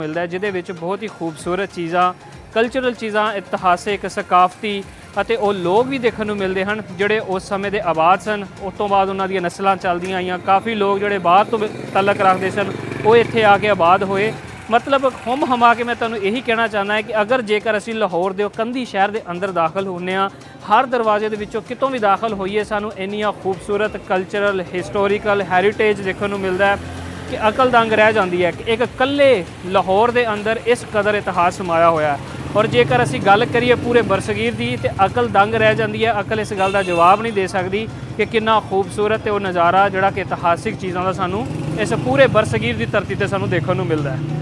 मिलता है जिहदे विच बहुत ही खूबसूरत चीज़ां कल्चरल चीज़ां इतिहासिक सकाफती ਅਤੇ ਉਹ ਲੋਕ ਵੀ ਦੇਖਣ ਨੂੰ ਮਿਲਦੇ ਹਨ ਜਿਹੜੇ ਉਸ ਸਮੇਂ ਦੇ ਆਬਾਦ ਸਨ। ਉਸ ਤੋਂ ਬਾਅਦ ਉਹਨਾਂ ਦੀਆਂ ਨਸਲਾਂ ਚੱਲਦੀਆਂ ਆਈਆਂ, ਕਾफ़ी ਲੋਕ ਜਿਹੜੇ ਬਾਹਰ ਤੋਂ ਤਲਕ ਰੱਖਦੇ ਸਨ ਉਹ ਇੱਥੇ ਆ ਕੇ ਆਬਾਦ ਹੋਏ। मतलब हुम हमा के मैं तुहानूं यही कहना चाहना है कि अगर जेकर असीं लाहौर दे कंधी शहर के अंदर दाखिल होने हर दरवाजे दे विचों कितों भी दाखिल होइए सानूं इन्नियां खूबसूरत कल्चरल हिस्टोरिकल हैरीटेज देखने को मिलता है कि अकल दंग रह जाती है कि एक कल्ले लाहौर के अंदर इस कदर इतिहास समाया होया है। और जेकर असीं गल करिए पूरे बरसगीर की तो अकल दंग रह जाती है। अकल इस गल का जवाब नहीं दे सकती कि कितना खूबसूरत वो नज़ारा जिहड़ा कि इतिहासिक चीज़ों का सानूं इस पूरे बरसगीर की धरती ते सानूं देखने को मिलता है।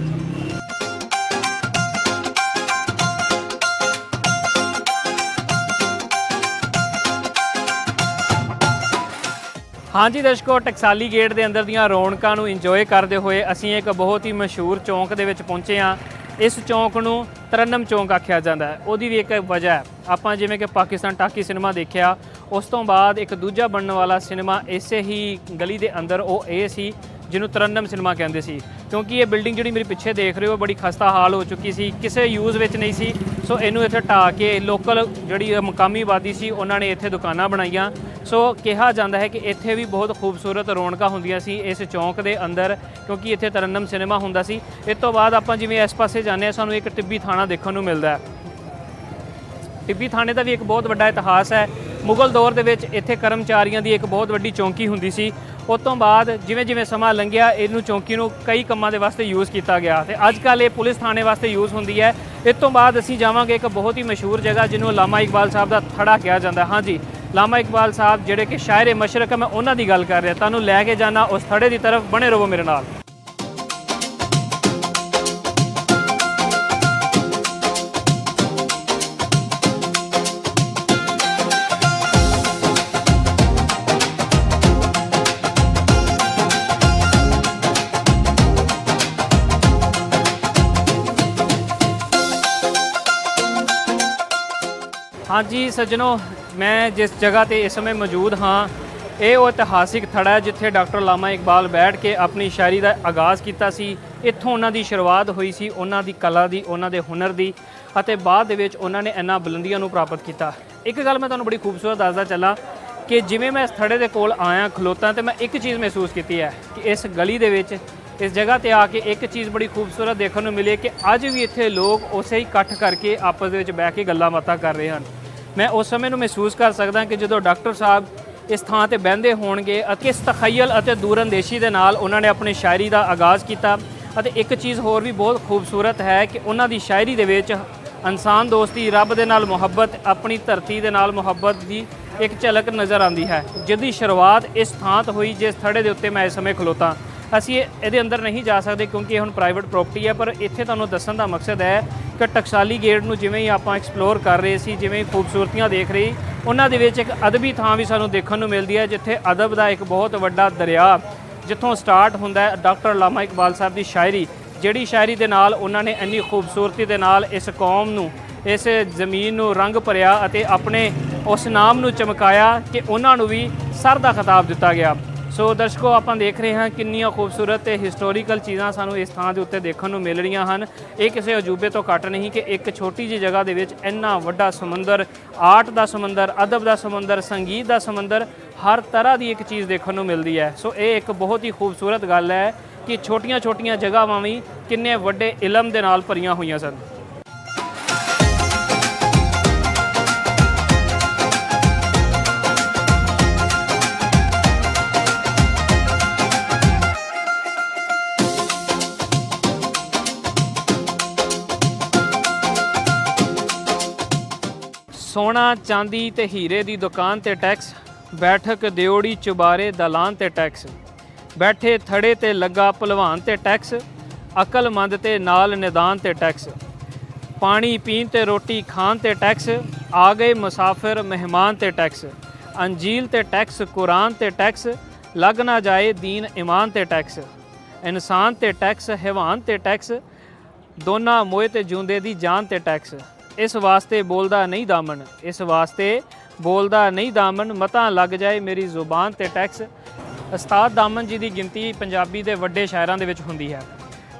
हाँ जी दर्शकों, टकसाली गेट के अंदर दियां रौनकां नूं इंजॉय करते हुए असीं एक बहुत ही मशहूर चौंक दे विच पहुंचे हाँ। इस चौंक नूं तरन्नम चौंक आख्या जाता है। उहदी भी एक वजह है, आपां जिवें कि पाकिस्तान टाकी सिनेमा देखिया उस तो बाद एक दूजा बनने वाला सिनेमा इसे ही गली के अंदर वो ये सी जिन्हों तरन्नम सिनेमा कहते सी, क्योंकि ये बिल्डिंग जी मेरे पिछे देख रहे हो बड़ी खस्ता हाल हो चुकी सी, किसी यूज़ में नहीं सी। सो इनू इत्थे ढा के लोकल जी मकामी आबादी सी उन्होंने इत्थे दुकानां बनाईयां। सो कहा जाता है कि इत्थे भी बहुत खूबसूरत रौनकां हुंदियां सी इस चौंक के अंदर, क्योंकि इत्थे तरन्नम सिनेमा हुंदा सी। इस तो बाद आपां जिवें इस पासे जाने सानूं एक टिब्बी थाना देखने को मिलता है। टिब्बी थाने का भी एक बहुत बड़ा इतिहास है। मुगल दौर के विच इत्थे कर्मचारियों की एक बहुत वड्डी चौंकी हुंदी सी। उस तो बाद जिवें जिवें समा लंघिया इनू चौंकी नूं कई कामां दे वास्ते यूज़ किया गया ते अजकल ये पुलिस थाने वास्ते यूज़ हुंदी है। इस तो बाद असीं जावांगे एक बहुत ही मशहूर जगह जिन्हों लामा इकबाल साहब का थड़ा कहा जाता है। हाँ जी, लामा इकबाल साहब जिहड़े कि शायर मशरक है, मैं उन्हां दी गल कर रहा, तुहानूं लैके जाना उस थड़े की तरफ। बने रहो मेरे नाल। हाँ जी सज्जनों, मैं जिस जगह पर इस समय मौजूद हाँ ये वो इतिहासिक थड़ा है जिथे डॉक्टर लामा इकबाल बैठ के अपनी शायरी का आगाज़ किया सी। इत्थों उन्हां दी शुरुआत हुई सी, उन्हां दी कला दी, उन्हां दे हुनर दी, अते बाद दे विच उन्हां ने इन्हां बुलंदियां नूं प्राप्त किया। एक गल मैं तुहानूं बड़ी खूबसूरत दसदा चला कि जिवें मैं इस थड़े दे कोल आया खलोता तो मैं एक चीज़ महसूस की है कि इस गली दे विच इस जगह पर आके एक चीज़ बड़ी खूबसूरत देखने को मिली कि अज भी इत्थे लोग उसे ही इकट्ठ करके आपस दे विच बैठ के गल्लां बातां कर रहे हैं। मैं उस समय नूं महसूस कर सकदा कि जो डॉक्टर साहब इस थां ते बहिंदे होणगे किस तखयल अते दूरअंदेशी दे नाल उन्होंने अपनी शायरी का आगाज़ किया। अते एक चीज़ होर भी बहुत खूबसूरत है कि उन्हां दी शायरी दे विच इंसान दोस्ती, रब दे नाल मुहब्बत, अपनी धरती दे नाल मुहब्बत की एक झलक नज़र आती है, जिसकी शुरुआत इस थां तो हुई जिस थड़े के उत्ते मैं इस समय खलोता। असीं ये अंदर नहीं जा सकते क्योंकि ये हुण प्राइवेट प्रॉपर्टी है, पर इत्थे तुहानूं दस्सण दा मकसद है कि टकसाली गेट नूं जिवें ही आपां एक्सप्लोर कर रहे सी, जिवें खूबसूरतियां देख रही, उन्हां दे विच एक अदबी थां भी सानूं देखण नूं मिलदी है जिथे अदब का एक बहुत वड्डा दरिया जिथों स्टार्ट हुंदा है डॉक्टर लामा इकबाल साहब की शायरी, जिहड़ी शायरी दे नाल उन्होंने इन्नी खूबसूरती दे नाल इस कौम नूं, इस ज़मीन नूं रंग भरिया अते अपने उस नाम नूं चमकाया कि उन्हां नूं भी सर दा खिताब दिता गया। सो दर्शकों, आप देख रहे हैं कितनी खूबसूरत हिस्टोरिकल चीज़ां सानूं इस थां दे उत्ते देखण नूं मिल रहीआं हन। ये किसी अजूबे तो घट नहीं कि एक छोटी जी जगह दे विच इन्ना वड्डा समंदर, आर्ट का समंदर, अदब का समंदर, संगीत का समंदर, हर तरह की एक चीज़ देखण नूं मिलदी है। सो ये एक बहुत ही खूबसूरत गल है कि छोटियां छोटियां जगहां भी किन्ने वड्डे इलम दे नाल भरियां होईयां सन। सोना चांदी ते हीरे दी दुकान ते टैक्स, बैठक दिओड़ी चुबारे दलान ते टैक्स, बैठे थड़े ते लगा भलवान ते टैक्स, अकलमंद ते नाल निदान ते टैक्स, पानी पीन ते रोटी खान ते टैक्स, आ गए मुसाफिर मेहमान ते टैक्स, अंजील ते टैक्स, कुरान ते टैक्स, लग ना जाए दीन ईमान ते टैक्स, इंसान ते टैक्स, हैवान ते टैक्स, दोना मोए ते जूंदे दी जान ते टैक्स, इस वास्ते बोलदा नहीं दामन, इस वास्ते बोलदा नहीं दामन, मता लग जाए मेरी जुबान ते टैक्स। उस्ताद दामन जी की गिनती पंजाबी के वड्डे शायरां दे विच हुंदी है।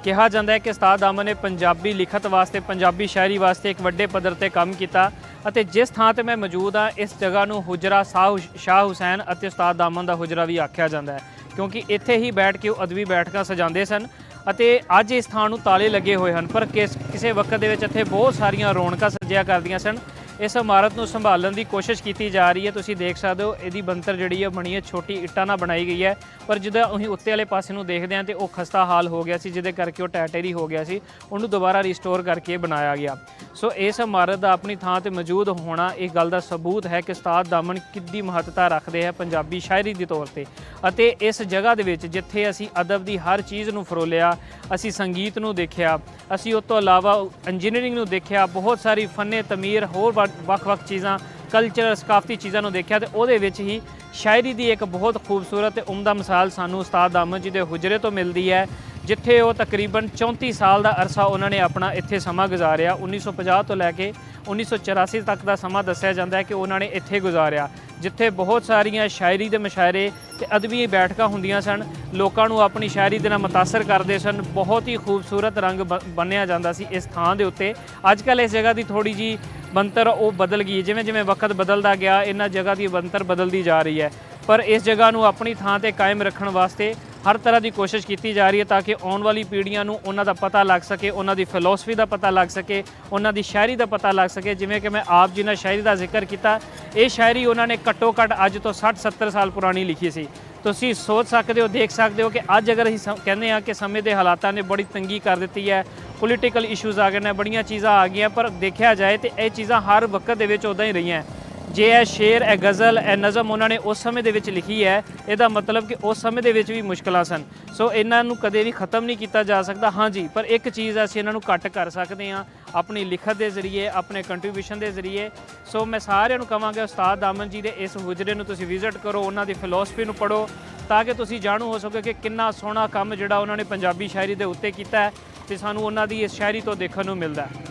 ਕਿਹਾ ਜਾਂਦਾ ਹੈ ਕਿ ਉਸਤਾਦ ਦਾਮਨ ਨੇ ਪੰਜਾਬੀ ਲਿਖਤ ਵਾਸਤੇ, ਪੰਜਾਬੀ ਸ਼ਾਇਰੀ ਵਾਸਤੇ ਇੱਕ ਵੱਡੇ ਪੱਧਰ ਤੇ ਕੰਮ ਕੀਤਾ ਅਤੇ ਜਿਸ ਥਾਂ ਤੇ ਮੈਂ ਮੌਜੂਦ ਹਾਂ ਇਸ ਜਗ੍ਹਾ ਨੂੰ ਹੁਜਰਾ ਸ਼ਾਹ ਹੁਸੈਨ ਅਤੇ ਉਸਤਾਦ ਦਾਮਨ ਦਾ ਹੁਜਰਾ ਵੀ ਆਖਿਆ ਜਾਂਦਾ ਹੈ, ਕਿਉਂਕਿ ਇੱਥੇ ਹੀ ਬੈਠ ਕੇ ਉਹ ਅਦਬੀ ਬੈਠਕਾਂ ਸਜਾਉਂਦੇ ਸਨ ਅਤੇ ਅੱਜ ਇਸ ਥਾਂ ਨੂੰ ਤਾਲੇ ਲੱਗੇ ਹੋਏ ਹਨ। ਪਰ ਕਿਸੇ ਵਕਤ ਦੇ ਵਿੱਚ ਇੱਥੇ ਬਹੁਤ ਸਾਰੀਆਂ ਰੌਣਕਾਂ ਸੱਜਿਆ ਕਰਦੀਆਂ ਸਨ। ਇਸ ਇਮਾਰਤ ਨੂੰ ਸੰਭਾਲਣ ਦੀ ਕੋਸ਼ਿਸ਼ ਕੀਤੀ ਜਾ ਰਹੀ ਹੈ। ਤੁਸੀਂ ਦੇਖ ਸਕਦੇ ਹੋ ਇਹਦੀ ਬਣਤਰ ਜਿਹੜੀ ਹੈ ਬਣੀ ਹੈ ਛੋਟੀ ਇੱਟਾਂ ਨਾਲ ਬਣਾਈ ਗਈ ਹੈ, ਪਰ ਜਦੋਂ ਅਸੀਂ ਉੱਤੇ ਵਾਲੇ ਪਾਸੇ ਨੂੰ ਦੇਖਦੇ ਹਾਂ ਤੇ ਉਹ ਖਸਤਾ ਹਾਲ ਹੋ ਗਿਆ ਸੀ, ਜਿਹਦੇ ਕਰਕੇ ਉਹ ਟੈਟੇਰੀ ਹੋ ਗਿਆ ਸੀ। ਉਹਨੂੰ ਦੁਬਾਰਾ ਰਿਸਟੋਰ ਕਰਕੇ ਬਣਾਇਆ ਗਿਆ। ਸੋ ਇਸ ਇਮਾਰਤ ਦਾ ਆਪਣੀ ਥਾਂ ਤੇ ਮੌਜੂਦ ਹੋਣਾ ਇਹ ਗੱਲ ਦਾ ਸਬੂਤ ਹੈ ਕਿ ਉਸਤਾਦ ਦਾਮਨ ਕਿੰਨੀ ਮਹੱਤਤਾ ਰੱਖਦੇ ਹੈ ਪੰਜਾਬੀ ਸ਼ਾਇਰੀ ਦੇ ਤੌਰ ਤੇ। ਅਤੇ ਇਸ ਜਗ੍ਹਾ ਦੇ ਵਿੱਚ ਜਿੱਥੇ ਅਸੀਂ ਅਦਬ ਦੀ ਹਰ ਚੀਜ਼ ਨੂੰ ਫਰੋਲਿਆ, ਅਸੀਂ ਸੰਗੀਤ ਨੂੰ ਦੇਖਿਆ, ਅਸੀਂ ਉਸ ਤੋਂ ਇਲਾਵਾ ਇੰਜੀਨੀਅਰਿੰਗ ਨੂੰ ਦੇਖਿਆ, ਬਹੁਤ ਸਾਰੀ ਫੰਨੇ ਤਮੀਰ ਹੋਰ ਵੱਖ-ਵੱਖ ਚੀਜ਼ਾਂ, ਕਲਚਰ, ਸਕਾਫਤੀ ਚੀਜ਼ਾਂ ਨੂੰ ਦੇਖਿਆ, ਤੇ ਉਹਦੇ ਵਿੱਚ ਹੀ ਸ਼ਾਇਰੀ ਦੀ ਇੱਕ ਬਹੁਤ ਖੂਬਸੂਰਤ ਤੇ ਉਮਦਾ ਮਿਸਾਲ ਸਾਨੂੰ ਉਸਤਾਦ ਦਾਮਨ ਜੀ ਦੇ ਹੁਜਰੇ ਤੋਂ ਮਿਲਦੀ ਹੈ, ਜਿੱਥੇ ਉਹ ਤਕਰੀਬਨ 34 ਸਾਲ ਦਾ ਅਰਸਾ ਉਹਨਾਂ ਨੇ ਆਪਣਾ ਇੱਥੇ ਸਮਾਂ ਗੁਜ਼ਾਰਿਆ। 1950 ਤੋਂ ਲੈ ਕੇ 1984 ਤੱਕ ਦਾ ਸਮਾਂ ਦੱਸਿਆ ਜਾਂਦਾ ਹੈ ਕਿ ਉਹਨਾਂ ਨੇ ਇੱਥੇ ਗੁਜ਼ਾਰਿਆ, ਜਿੱਥੇ ਬਹੁਤ ਸਾਰੀਆਂ ਸ਼ਾਇਰੀ ਦੇ ਮੁਸ਼ਾਇਰੇ ਤੇ ਅਦਬੀ ਬੈਠਕਾਂ ਹੁੰਦੀਆਂ ਸਨ। ਲੋਕਾਂ ਨੂੰ ਆਪਣੀ ਸ਼ਾਇਰੀ ਦੇ ਨਾਲ ਮੁਤਾਸਰ ਕਰਦੇ ਸਨ। ਬਹੁਤ ਹੀ ਖੂਬਸੂਰਤ ਰੰਗ ਬੰਨਿਆ ਜਾਂਦਾ ਸੀ ਇਸ ਥਾਂ ਦੇ ਉੱਤੇ। ਅੱਜ ਕੱਲ੍ਹ ਇਸ ਜਗ੍ਹਾ ਦੀ ਥੋੜ੍ਹੀ ਜਿਹੀ ਬਣਤਰ ਉਹ ਬਦਲ ਗਈ, ਜਿਵੇਂ ਜਿਵੇਂ ਵਕਤ ਬਦਲਦਾ ਗਿਆ ਇਹਨਾਂ ਜਗ੍ਹਾ ਦੀ ਬਣਤਰ ਬਦਲਦੀ ਜਾ ਰਹੀ ਹੈ, ਪਰ ਇਸ ਜਗ੍ਹਾ ਨੂੰ ਆਪਣੀ ਥਾਂ ਤੇ ਕਾਇਮ ਰੱਖਣ ਵਾਸਤੇ ਹਰ ਤਰ੍ਹਾਂ ਦੀ ਕੋਸ਼ਿਸ਼ ਕੀਤੀ ਜਾ ਰਹੀ ਹੈ ਤਾਂ ਕਿ ਆਉਣ ਵਾਲੀ ਪੀੜ੍ਹੀਆਂ ਨੂੰ ਉਹਨਾਂ ਦਾ ਪਤਾ ਲੱਗ ਸਕੇ, ਉਹਨਾਂ ਦੀ ਫਿਲਾਸਫੀ ਦਾ ਪਤਾ ਲੱਗ ਸਕੇ, ਉਹਨਾਂ ਦੀ ਸ਼ਾਇਰੀ ਦਾ ਪਤਾ ਲੱਗ ਸਕੇ। ਜਿਵੇਂ ਕਿ ਮੈਂ ਆਪ ਜੀ ਨਾਲ ਸ਼ਾਇਰੀ ਦਾ ਜ਼ਿਕਰ ਕੀਤਾ, ਇਹ ਸ਼ਾਇਰੀ ਉਹਨਾਂ ਨੇ ਘੱਟੋ ਘੱਟ ਅੱਜ ਤੋਂ 60-70 ਸਾਲ ਪੁਰਾਣੀ ਲਿਖੀ ਸੀ। ਤੁਸੀਂ ਸੋਚ ਸਕਦੇ ਹੋ, ਦੇਖ ਸਕਦੇ ਹੋ ਕਿ ਅੱਜ ਅਗਰ ਅਸੀਂ ਕਹਿੰਦੇ ਹਾਂ ਕਿ ਸਮੇਂ ਦੇ ਹਾਲਾਤਾਂ ਨੇ ਬੜੀ ਤੰਗੀ ਕਰ ਦਿੱਤੀ ਹੈ, ਪੋਲੀਟੀਕਲ ਇਸ਼ੂਜ਼ ਆ ਗਏ ਨੇ, ਬੜੀਆਂ ਚੀਜ਼ਾਂ ਆ ਗਈਆਂ, ਪਰ ਦੇਖਿਆ ਜਾਏ ਤਾਂ ਇਹ ਚੀਜ਼ਾਂ ਹਰ ਵਕਤ ਦੇ ਵਿੱਚ ਉੱਦਾਂ ਹੀ ਰਹੀਆਂ। ਜੇ ਇਹ ਸ਼ੇਰ, ਇਹ ਗਜ਼ਲ, ਇਹ ਨਜ਼ਮ ਉਹਨਾਂ ਨੇ ਉਸ ਸਮੇਂ ਦੇ ਵਿੱਚ ਲਿਖੀ ਹੈ, ਇਹਦਾ ਮਤਲਬ ਕਿ ਉਸ ਸਮੇਂ ਦੇ ਵਿੱਚ ਵੀ ਮੁਸ਼ਕਲਾਂ ਸਨ। ਸੋ ਇਹਨਾਂ ਨੂੰ ਕਦੇ ਵੀ ਖ਼ਤਮ ਨਹੀਂ ਕੀਤਾ ਜਾ ਸਕਦਾ। ਹਾਂਜੀ, ਪਰ ਇੱਕ ਚੀਜ਼ ਅਸੀਂ ਇਹਨਾਂ ਨੂੰ ਘੱਟ ਕਰ ਸਕਦੇ ਹਾਂ ਆਪਣੀ ਲਿਖਤ ਦੇ ਜ਼ਰੀਏ, ਆਪਣੇ ਕੰਟਰੀਬਿਊਸ਼ਨ ਦੇ ਜ਼ਰੀਏ। ਸੋ ਮੈਂ ਸਾਰਿਆਂ ਨੂੰ ਕਹਾਂਗਾ ਉਸਤਾਦ ਦਾਮਨ ਜੀ ਦੇ ਇਸ ਹੁਜਰੇ ਨੂੰ ਤੁਸੀਂ ਵਿਜ਼ਿਟ ਕਰੋ, ਉਹਨਾਂ ਦੀ ਫਿਲਾਸਫੀ ਨੂੰ ਪੜ੍ਹੋ ਤਾਂ ਕਿ ਤੁਸੀਂ ਜਾਣੂ ਹੋ ਸਕੋ ਕਿ ਕਿੰਨਾ ਸੋਹਣਾ ਕੰਮ ਜਿਹੜਾ ਉਹਨਾਂ ਨੇ ਪੰਜਾਬੀ ਸ਼ਾਇਰੀ ਦੇ ਉੱਤੇ ਕੀਤਾ ਹੈ ਤੇ ਸਾਨੂੰ ਉਹਨਾਂ ਦੀ ਇਸ ਸ਼ਾਇਰੀ ਤੋਂ ਦੇਖਣ ਨੂੰ ਮਿਲਦਾ ਹੈ।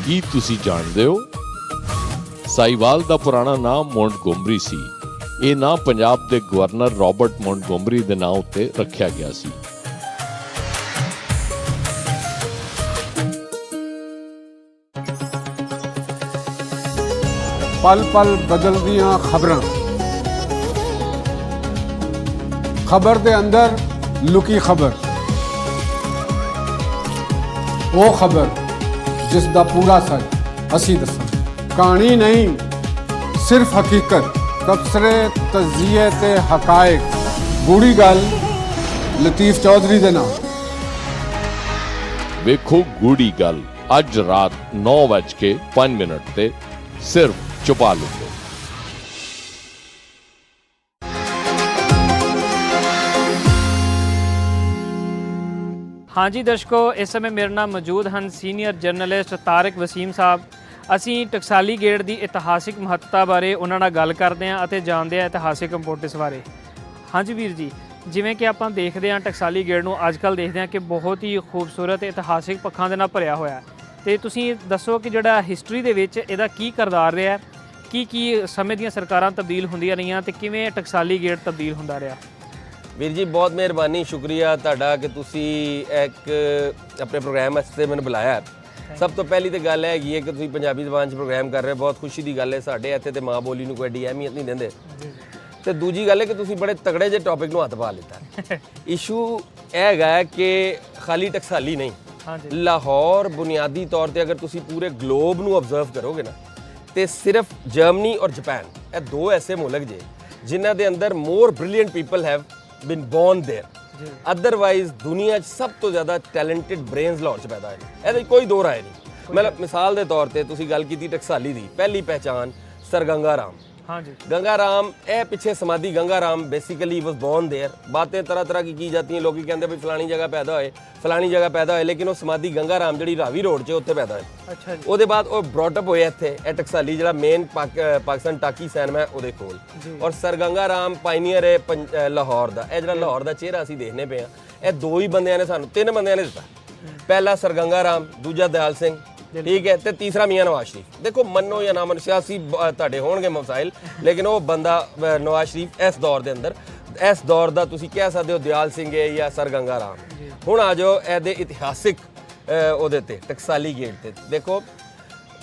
ਕੀ ਤੁਸੀਂ ਜਾਣਦੇ ਹੋ ਸਾਹੀਵਾਲ ਦਾ ਪੁਰਾਣਾ ਨਾਮ ਮੌਂਟਗੋਮਰੀ ਸੀ। ਇਹ ਨਾਂ ਪੰਜਾਬ ਦੇ ਗਵਰਨਰ ਰਾਬਰਟ ਮੌਂਟਗੋਮਰੀ ਦੇ ਨਾਂ ਉੱਤੇ ਰੱਖਿਆ ਗਿਆ ਸੀ। पल पल बदलदियां खबरां, खबर दे अंदर लुकी खबर, वो खबर जिस दा पूरा सच असी दसां। कहानी नहीं सिर्फ हकीकत, तबसरे तज़िये ते हकायक। गूढ़ी गल लतीफ चौधरी दे नाम। ਵੇਖੋ ਗੂੜੀ ਗੱਲ ਅੱਜ ਰਾਤ 9:05 ਤੇ ਸਿਰਫ ਚੁਪਾ ਲੁੱਟੋ। ਹਾਂਜੀ ਦਰਸ਼ਕੋ, ਇਸ ਸਮੇਂ ਮੇਰੇ ਨਾਲ ਮੌਜੂਦ ਹਨ ਸੀਨੀਅਰ ਜਰਨਲਿਸਟ ਤਾਰਿਕ ਵਸੀਮ ਸਾਹਿਬ। ਅਸੀਂ ਟਕਸਾਲੀ ਗੇਟ ਦੀ ਇਤਿਹਾਸਿਕ ਮਹੱਤਤਾ ਬਾਰੇ ਉਹਨਾਂ ਨਾਲ ਗੱਲ ਕਰਦੇ ਹਾਂ ਅਤੇ ਜਾਣਦੇ ਹਾਂ ਇਤਿਹਾਸਿਕ ਇੰਪੋਰਟੈਂਸ ਬਾਰੇ। ਹਾਂਜੀ ਵੀਰ ਜੀ, ਜਿਵੇਂ ਕਿ ਆਪਾਂ ਦੇਖਦੇ ਹਾਂ ਟਕਸਾਲੀ ਗੇਟ ਨੂੰ ਅੱਜ ਕੱਲ੍ਹ ਦੇਖਦੇ ਹਾਂ ਕਿ ਬਹੁਤ ਹੀ ਖੂਬਸੂਰਤ ਇਤਿਹਾਸਿਕ ਪੱਖਾਂ ਦੇ ਨਾਲ ਭਰਿਆ ਹੋਇਆ, ਅਤੇ ਤੁਸੀਂ ਦੱਸੋ ਕਿ ਜਿਹੜਾ ਹਿਸਟਰੀ ਦੇ ਵਿੱਚ ਇਹਦਾ ਕੀ ਕਿਰਦਾਰ ਰਿਹਾ, ਕੀ ਸਮੇਂ ਦੀਆਂ ਸਰਕਾਰਾਂ ਤਬਦੀਲ ਹੁੰਦੀਆਂ ਰਹੀਆਂ ਤੇ ਕਿਵੇਂ ਟਕਸਾਲੀ ਗੇਟ ਤਬਦੀਲ ਹੁੰਦਾ ਰਿਹਾ। ਵੀਰ ਜੀ ਬਹੁਤ ਮਿਹਰਬਾਨੀ, ਸ਼ੁਕਰੀਆ ਤੁਹਾਡਾ ਕਿ ਤੁਸੀਂ ਇੱਕ ਆਪਣੇ ਪ੍ਰੋਗਰਾਮ ਵਾਸਤੇ ਮੈਨੂੰ ਬੁਲਾਇਆ। ਸਭ ਤੋਂ ਪਹਿਲੀ ਤਾਂ ਗੱਲ ਹੈਗੀ ਹੈ ਕਿ ਤੁਸੀਂ ਪੰਜਾਬੀ ਜ਼ਬਾਨ 'ਚ ਪ੍ਰੋਗਰਾਮ ਕਰ ਰਹੇ ਹੋ, ਬਹੁਤ ਖੁਸ਼ੀ ਦੀ ਗੱਲ ਹੈ। ਸਾਡੇ ਇੱਥੇ ਤੇ ਮਾਂ ਬੋਲੀ ਨੂੰ ਕੋਈ ਐਡੀ ਅਹਿਮੀਅਤ ਨਹੀਂ ਦਿੰਦੇ। ਤੇ ਦੂਜੀ ਗੱਲ ਹੈ ਕਿ ਤੁਸੀਂ ਬੜੇ ਤਗੜੇ ਜਿਹੇ ਟੌਪਿਕ ਨੂੰ ਹੱਥ ਪਾ ਲਿੱਤਾ। ਇਸ਼ੂ ਇਹ ਹੈਗਾ ਕਿ ਖਾਲੀ ਟਕਸਾਲੀ ਨਹੀਂ, ਲਾਹੌਰ ਬੁਨਿਆਦੀ ਤੌਰ ਤੇ ਅਗਰ ਤੁਸੀਂ ਪੂਰੇ ਗਲੋਬ ਨੂੰ ਆਬਜ਼ਰਵ ਕਰੋਗੇ ਨਾ ਤੇ ਸਿਰਫ ਜਰਮਨੀ ਔਰ ਜਾਪਾਨ, ਇਹ ਦੋ ਐਸੇ ਮੁਲਕ ਜੇ ਜਿਨ੍ਹਾਂ ਦੇ ਅੰਦਰ more brilliant people have been born there. Otherwise ਦੁਨੀਆ 'ਚ ਸਭ ਤੋਂ ਜ਼ਿਆਦਾ ਟੈਲੈਂਟਡ ਬ੍ਰੇਨਸ ਲਾਹੌਰ 'ਚ ਪੈਦਾ ਹੋਏ ਨੇ, ਇਹਦਾ ਕੋਈ ਦੋ ਰਾਏ ਨਹੀਂ। ਮਤਲਬ ਮਿਸਾਲ ਦੇ ਤੌਰ ਤੇ ਤੁਸੀਂ ਗੱਲ ਕੀਤੀ ਟਕਸਾਲੀ ਦੀ, ਪਹਿਲੀ ਪਹਿਚਾਨ ਸਰ ਗੰਗਾ ਰਾਮ। ਹਾਂਜੀ, गंगा राम, ए पीछे Samadhi Ganga Ram basically was born there. बातें तरह तरह की जाती हैं, लोग कहते भी फलानी जगह पैदा होए, फलानी जगह पैदा होए, लेकिन वो समाधि गंगा राम जी रावी रोड 'ਚ ਉੱਥੇ पैदा होए। अच्छा जी। ਉਹਦੇ ਬਾਅਦ ਉਹ ਬ੍ਰੌਟਅਪ ਹੋਏ ਇੱਥੇ ਇਹ ਟਕਸਾਲੀ ਜਿਹੜਾ ਮੇਨ ਪਾਕਿਸਤਾਨ ਟਾਕੀ ਸੈਨਮਾ ਹੈ ਉਹਦੇ ਕੋਲ। ਔਰ ਸਰ ਗੰਗਾ ਰਾਮ ਪਾਇਨੀਅਰ ਹੈ ਲਾਹੌਰ ਦਾ। ਇਹ ਜਿਹੜਾ ਲਾਹੌਰ ਦਾ ਚਿਹਰਾ ਅਸੀਂ ਦੇਖਨੇ ਪਏ ਆ, ਇਹ ਦੋ ਹੀ ਬੰਦਿਆਂ ਨੇ ਸਾਨੂੰ, ਤਿੰਨ ਬੰਦਿਆਂ ਨੇ ਦਿੱਤਾ। ਪਹਿਲਾ ਸਰ ਗੰਗਾ ਰਾਮ, ਦੂਜਾ ਦਿਆਲ ਸਿੰਘ, ਠੀਕ ਹੈ, ਤੇ ਤੀਸਰਾ ਮੀਆਂ ਨਵਾਜ਼ ਸ਼ਰੀਫ। ਦੇਖੋ ਮੰਨੋ ਜਾਂ ਨਾ ਮੰਨੋ, ਸਿਆਸੀ ਤੁਹਾਡੇ ਹੋਣਗੇ ਮਸਾਇਲ, ਲੇਕਿਨ ਉਹ ਬੰਦਾ ਨਵਾਜ਼ ਸ਼ਰੀਫ ਇਸ ਦੌਰ ਦੇ ਅੰਦਰ, ਇਸ ਦੌਰ ਦਾ ਤੁਸੀਂ ਕਹਿ ਸਕਦੇ ਹੋ ਦਿਆਲ ਸਿੰਘ ਹੈ ਜਾਂ ਸਰ ਗੰਗਾ ਰਾਮ। ਹੁਣ ਆ ਜਾਓ ਇਹਦੇ ਇਤਿਹਾਸਿਕ ਉਹਦੇ ਤੇ ਟਕਸਾਲੀ ਗੇਟ ਤੇ। ਦੇਖੋ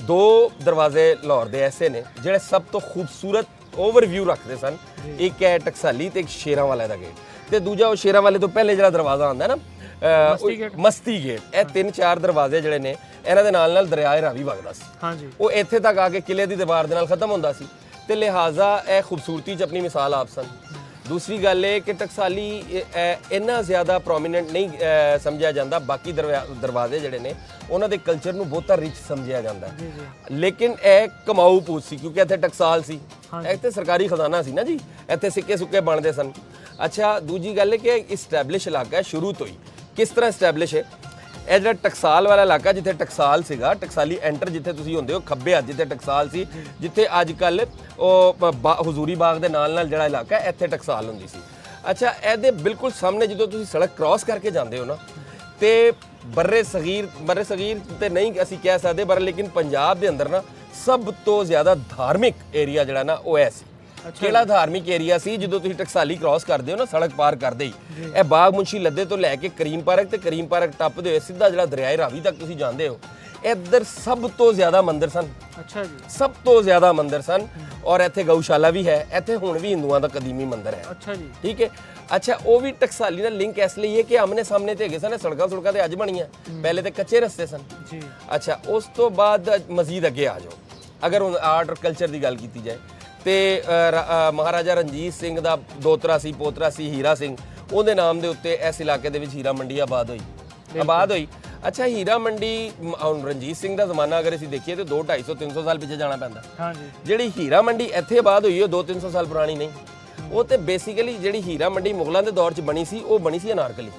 2 ਦਰਵਾਜ਼ੇ ਲਾਹੌਰ ਦੇ ਐਸੇ ਨੇ ਜਿਹੜੇ ਸਭ ਤੋਂ ਖੂਬਸੂਰਤ ਓਵਰਵਿਊ ਰੱਖਦੇ ਸਨ। ਇੱਕ ਹੈ ਟਕਸਾਲੀ ਤੇ ਇੱਕ ਸ਼ੇਰਾਂ ਵਾਲੇ ਦਾ ਗੇਟ, ਤੇ ਦੂਜਾ ਉਹ ਸ਼ੇਰਾਂ ਵਾਲੇ ਤੋਂ ਪਹਿਲੇ ਜਿਹੜਾ ਦਰਵਾਜ਼ਾ ਆਉਂਦਾ ਨਾ ਮਸਤੀ ਗੇਟ। ਇਹ 3-4 ਦਰਵਾਜ਼ੇ ਜਿਹੜੇ ਨੇ ਇਹਨਾਂ ਦੇ ਨਾਲ ਦਰਿਆਏ ਰਾਵੀ ਵਗਦਾ ਸੀ। ਹਾਂਜੀ, ਉਹ ਇੱਥੇ ਤੱਕ ਆ ਕੇ ਕਿਲੇ ਦੀ ਦੀਵਾਰ ਦੇ ਨਾਲ ਖਤਮ ਹੁੰਦਾ ਸੀ, ਤੇ ਲਿਹਾਜ਼ਾ ਇਹ ਖੂਬਸੂਰਤੀ 'ਚ ਆਪਣੀ ਮਿਸਾਲ ਆਪ ਸਨ। ਦੂਸਰੀ ਗੱਲ ਇਹ ਕਿ ਟਕਸਾਲੀ ਇੰਨਾ ਜ਼ਿਆਦਾ ਪ੍ਰੋਮੀਨੈਂਟ ਨਹੀਂ ਸਮਝਿਆ ਜਾਂਦਾ। ਬਾਕੀ ਦਰਵਾਜ਼ੇ ਜਿਹੜੇ ਨੇ ਉਹਨਾਂ ਦੇ ਕਲਚਰ ਨੂੰ ਬਹੁਤਾ ਰਿਚ ਸਮਝਿਆ ਜਾਂਦਾ, ਲੇਕਿਨ ਇਹ ਕਮਾਊ ਪੂਛ ਸੀ ਕਿਉਂਕਿ ਇੱਥੇ ਟਕਸਾਲ ਸੀ, ਇੱਥੇ ਸਰਕਾਰੀ ਖਜ਼ਾਨਾ ਸੀ ਨਾ ਜੀ, ਇੱਥੇ ਸਿੱਕੇ ਸੁੱਕੇ ਬਣਦੇ ਸਨ। ਅੱਛਾ, ਦੂਜੀ ਗੱਲ ਹੈ ਕਿ ਇਸਟੈਬਲਿਸ਼ ਇਲਾਕਾ ਹੈ ਸ਼ੁਰੂ ਤੋਂ ਹੀ। ਕਿਸ ਤਰ੍ਹਾਂ ਇਸਟੈਬਲਿਸ਼ ਹੈ? ਇਹ ਜਿਹੜਾ ਟਕਸਾਲ ਵਾਲਾ ਇਲਾਕਾ, ਜਿੱਥੇ ਟਕਸਾਲ ਸੀਗਾ, ਟਕਸਾਲੀ ਐਂਟਰ ਜਿੱਥੇ ਤੁਸੀਂ ਹੁੰਦੇ ਹੋ ਖੱਬੇ ਹੱਥ ਜਿੱਥੇ ਟਕਸਾਲ ਸੀ, ਜਿੱਥੇ ਅੱਜ ਕੱਲ ਉਹ ਹਜ਼ੂਰੀ ਬਾਗ ਦੇ ਨਾਲ ਜਿਹੜਾ ਇਲਾਕਾ ਹੈ, ਇੱਥੇ ਟਕਸਾਲ ਹੁੰਦੀ ਸੀ। ਅੱਛਾ, ਇਹਦੇ ਬਿਲਕੁਲ ਸਾਹਮਣੇ ਜਦੋਂ ਤੁਸੀਂ ਸੜਕ ਕ੍ਰਾਸ ਕਰਕੇ ਜਾਂਦੇ ਹੋ ਨਾ, ਤੇ ਬਰਰੇ ਸਗੀਰ ਤੇ ਨਹੀਂ ਅਸੀਂ ਕਹਿ ਸਕਦੇ ਪਰ ਲੇਕਿਨ ਪੰਜਾਬ ਦੇ ਅੰਦਰ ਨਾ ਸਭ ਤੋਂ ਜ਼ਿਆਦਾ ਧਾਰਮਿਕ ਏਰੀਆ ਜਿਹੜਾ ਨਾ ਉਹ ਐ ਸੀ। ਕਿਹੜਾ ਧਾਰਮਿਕ ਏਰੀਆ ਸੀ? ਜਦੋਂ ਤੁਸੀਂ ਟਕਸਾਲੀ ਕ੍ਰਾਸ ਕਰਦੇ ਹੋ ਨਾ ਸੜਕ ਪਾਰ ਕਰਦੇ ਹੀ, ਇਹ ਬਾਗ ਮੁੰਸ਼ੀ ਲੱਦੇ ਤੋਂ ਲੈ ਕੇ ਕਰੀਮ ਪਾਰਕ ਤੇ ਕਰੀਮ ਪਾਰਕ ਟੱਪਦੇ ਹੋਏ ਸਿੱਧਾ ਜਿਹੜਾ ਦਰਿਆਏ ਰਾਵੀ ਤੱਕ ਤੁਸੀਂ ਜਾਂਦੇ ਹੋ, ਇੱਧਰ ਸਭ ਤੋਂ ਜ਼ਿਆਦਾ ਮੰਦਿਰ ਸਨ। ਅੱਛਾ ਜੀ, ਸਭ ਤੋਂ ਜ਼ਿਆਦਾ ਮੰਦਿਰ ਸਨ। ਔਰ ਇੱਥੇ ਗਊਸ਼ਾਲਾ ਵੀ ਹੈ, ਇੱਥੇ ਹੁਣ ਵੀ ਹਿੰਦੂਆਂ ਦਾ ਕਦੀਮੀ ਮੰਦਿਰ ਹੈ। ਅੱਛਾ ਜੀ, ਠੀਕ ਹੈ। ਅੱਛਾ, ਉਹ ਵੀ ਟਕਸਾਲੀ ਨਾਲ ਲਿੰਕ ਇਸ ਲਈ ਹੈ ਕਿ ਆਮਨੇ ਸਾਹਮਣੇ ਤੇ ਹੈਗੇ ਸਨ। ਸੜਕਾਂ ਤੇ ਅੱਜ ਬਣੀਆਂ, ਪਹਿਲੇ ਤੇ ਕੱਚੇ ਰਸਤੇ ਸਨ ਜੀ। ਅੱਛਾ, ਉਸ ਤੋਂ ਬਾਅਦ ਮਜ਼ੀਦ ਅੱਗੇ ਆ ਜਾਓ। ਅਗਰ ਹੁਣ ਆਰਟ ਔਰ ਕਲਚਰ ਦੀ ਗੱਲ ਕੀਤੀ ਜਾਏ ਤੇ ਮਹਾਰਾਜਾ ਰਣਜੀਤ ਸਿੰਘ ਦਾ ਦੋਤਰਾ ਸੀ, ਪੋਤਰਾ ਸੀ ਹੀਰਾ ਸਿੰਘ, ਉਹਦੇ ਨਾਮ ਦੇ ਉੱਤੇ ਇਸ ਇਲਾਕੇ ਦੇ ਵਿੱਚ ਹੀਰਾ ਮੰਡੀ ਆਬਾਦ ਹੋਈ। ਅੱਛਾ, ਹੀਰਾ ਮੰਡੀ ਹੁਣ ਰਣਜੀਤ ਸਿੰਘ ਦਾ ਜ਼ਮਾਨਾ ਅਗਰ ਅਸੀਂ ਦੇਖੀਏ ਤੇ 200, 250, 300 ਸਾਲ ਪਿੱਛੇ ਜਾਣਾ ਪੈਂਦਾ। ਹਾਂਜੀ, ਜਿਹੜੀ ਹੀਰਾ ਮੰਡੀ ਇੱਥੇ ਆਬਾਦ ਹੋਈ ਉਹ 200-300 ਸਾਲ ਪੁਰਾਣੀ ਨਹੀਂ। ਉਹ ਤੇ ਬੇਸਿਕਲੀ ਜਿਹੜੀ ਹੀਰਾ ਮੰਡੀ ਮੁਗਲਾਂ ਦੇ ਦੌਰ 'ਚ ਬਣੀ ਸੀ, ਉਹ ਬਣੀ ਸੀ ਅਨਾਰਕਲੀ।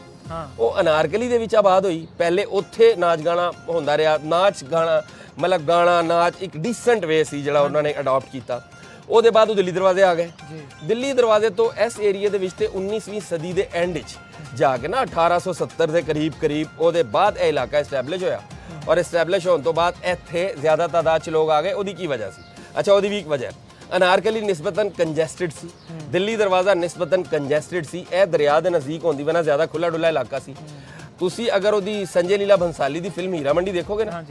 ਉਹ ਅਨਾਰਕਲੀ ਦੇ ਵਿੱਚ ਆਬਾਦ ਹੋਈ। ਪਹਿਲੇ ਉੱਥੇ ਨਾਚ ਗਾਣਾ ਹੁੰਦਾ ਰਿਹਾ, ਨਾਚ ਗਾਣਾ ਮਤਲਬ ਗਾਣਾ ਨਾਚ ਇੱਕ ਡੀਸੈਂਟ ਵੇ ਸੀ ਜਿਹੜਾ ਉਹਨਾਂ ਨੇ ਅਡਾਪਟ ਕੀਤਾ। ਉਹਦੇ ਬਾਅਦ ਉਹ ਦਿੱਲੀ ਦਰਵਾਜ਼ੇ ਆ ਗਏ। ਦਿੱਲੀ ਦਰਵਾਜ਼ੇ ਤੋਂ ਇਸ ਏਰੀਆ ਦੇ ਵਿੱਚ ਤੇ 19ਵੀਂ ਸਦੀ ਦੇ ਐਂਡ 'ਚ ਜਾ ਕੇ ਨਾ 1870 ਦੇ ਕਰੀਬ ਉਹਦੇ ਬਾਅਦ ਇਹ ਇਲਾਕਾ ਐਸਟੈਬਲਿਸ਼ ਹੋਇਆ। ਔਰ ਐਸਟੈਬਲਿਸ਼ ਹੋਣ ਤੋਂ ਬਾਅਦ ਇੱਥੇ ਜ਼ਿਆਦਾ ਤਾਦਾਦ 'ਚ ਲੋਕ ਆ ਗਏ। ਉਹਦੀ ਕੀ ਵਜ੍ਹਾ ਸੀ? ਅੱਛਾ, ਉਹਦੀ ਵੀ ਇੱਕ ਵਜ੍ਹਾ, ਅਨਾਰਕਲੀ ਨਿਸਬਤਨ ਕੰਜੈਸਟਡ ਸੀ, ਦਿੱਲੀ ਦਰਵਾਜ਼ਾ ਨਿਸਬਤਨ ਕੰਜੈਸਟਡ ਸੀ। ਇਹ ਦਰਿਆ ਦੇ ਨਜ਼ਦੀਕ ਹੁੰਦੀ ਵਜ੍ਹਾ ਜ਼ਿਆਦਾ ਖੁੱਲਾ ਡੁੱਲਾ ਇਲਾਕਾ ਸੀ। ਤੁਸੀਂ ਅਗਰ ਉਹਦੀ ਸੰਜੇ ਲੀਲਾ ਬੰਸਾਲੀ ਦੀ ਫਿਲਮ ਹੀਰਾ ਮੰਡੀ ਦੇਖੋਗੇ ਨਾ,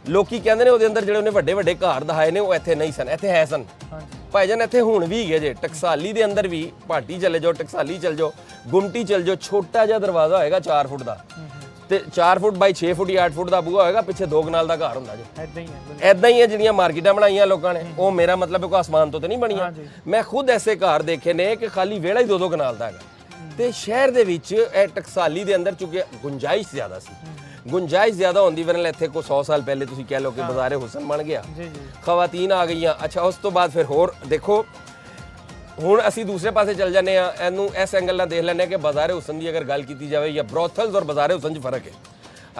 ਲੋਕੀ ਕਹਿੰਦੇ ਨੇ ਉਹਦੇ ਅੰਦਰ ਜਿਹੜੇ ਉਹਨੇ ਵੱਡੇ ਵੱਡੇ ਘਰ ਦਿਖਾਏ ਨੇ ਉਹ ਇੱਥੇ ਨਹੀਂ ਸਨ, ਇੱਥੇ ਹੈ ਸਨ। ਭਾਈਜਾਨ ਇੱਥੇ ਹੁਣ ਵੀ ਹੈਗੇ ਜੇ। ਟਕਸਾਲੀ ਦੇ ਅੰਦਰ ਵੀ ਭਾਟੀ ਚਲੇ ਜਾਓ, ਟਕਸਾਲੀ ਚਲੇ ਜਾਓ, ਗੁਮਟੀ ਚਲੇ ਜਾਓ, ਛੋਟਾ ਜਿਹਾ ਦਰਵਾਜ਼ਾ ਹੋਏਗਾ 4 ਫੁੱਟ ਦਾ, ਤੇ 4 ਫੁੱਟ ਬਾਈ 6 ਫੁੱਟ ਜਾਂ 8 ਫੁੱਟ ਦਾ ਬੂਹਾ ਹੋਏਗਾ, ਪਿੱਛੇ 2 ਕਨਾਲ ਦਾ ਘਰ ਹੁੰਦਾ ਜੇ। ਐਦਾਂ ਹੀ ਹੈ ਜਿਹੜੀਆਂ ਮਾਰਕੀਟਾਂ ਬਣਾਈਆਂ ਲੋਕਾਂ ਨੇ, ਉਹ ਮੇਰਾ ਮਤਲਬ ਹੈ ਕੋਈ ਆਸਮਾਨ ਤੋਂ ਤੇ ਨਹੀਂ ਬਣੀਆਂ। ਮੈਂ ਖੁਦ ਐਸੇ ਘਰ ਦੇਖੇ ਨੇ ਕਿ ਖਾਲੀ ਵਿਹੜਾ ਹੀ 2-2 ਕਨਾਲ ਦਾ ਹੈਗਾ। ਤੇ ਸ਼ਹਿਰ ਦੇ ਵਿੱਚ ਇਹ ਟਕਸਾਲੀ ਦੇ ਅੰਦਰ ਚੁੱਕੇ ਗੁੰਜਾਇਸ਼ ਜ਼ਿਆਦਾ ਸੀ। ਗੁੰਜਾਇਸ਼ ਜ਼ਿਆਦਾ ਹੁੰਦੀ ਵਰਨਾ ਇੱਥੇ ਕੋਈ 100 ਸਾਲ ਪਹਿਲੇ ਤੁਸੀਂ ਕਹਿ ਲਓ ਕਿ ਬਾਜ਼ਾਰੇ ਹੁਸਨ ਬਣ ਗਿਆ, ਖਵਾਤੀਨ ਆ ਗਈਆਂ। ਅੱਛਾ, ਉਸ ਤੋਂ ਬਾਅਦ ਫਿਰ ਹੋਰ ਦੇਖੋ, ਹੁਣ ਅਸੀਂ ਦੂਸਰੇ ਪਾਸੇ ਚੱਲ ਜਾਂਦੇ ਆ, ਇਹਨੂੰ ਇਸ ਐਂਗਲ ਨਾਲ ਦੇਖ ਲੈਂਦੇ ਆ ਕਿ ਬਾਜ਼ਾਰੇ ਹੁਸਨ ਦੀ ਅਗਰ ਗੱਲ ਕੀਤੀ ਜਾਵੇ ਜਾਂ ਬਰੋਥਲਸ ਔਰ ਬਾਜ਼ਾਰੇ ਹੁਸਨ 'ਚ ਫਰਕ ਹੈ।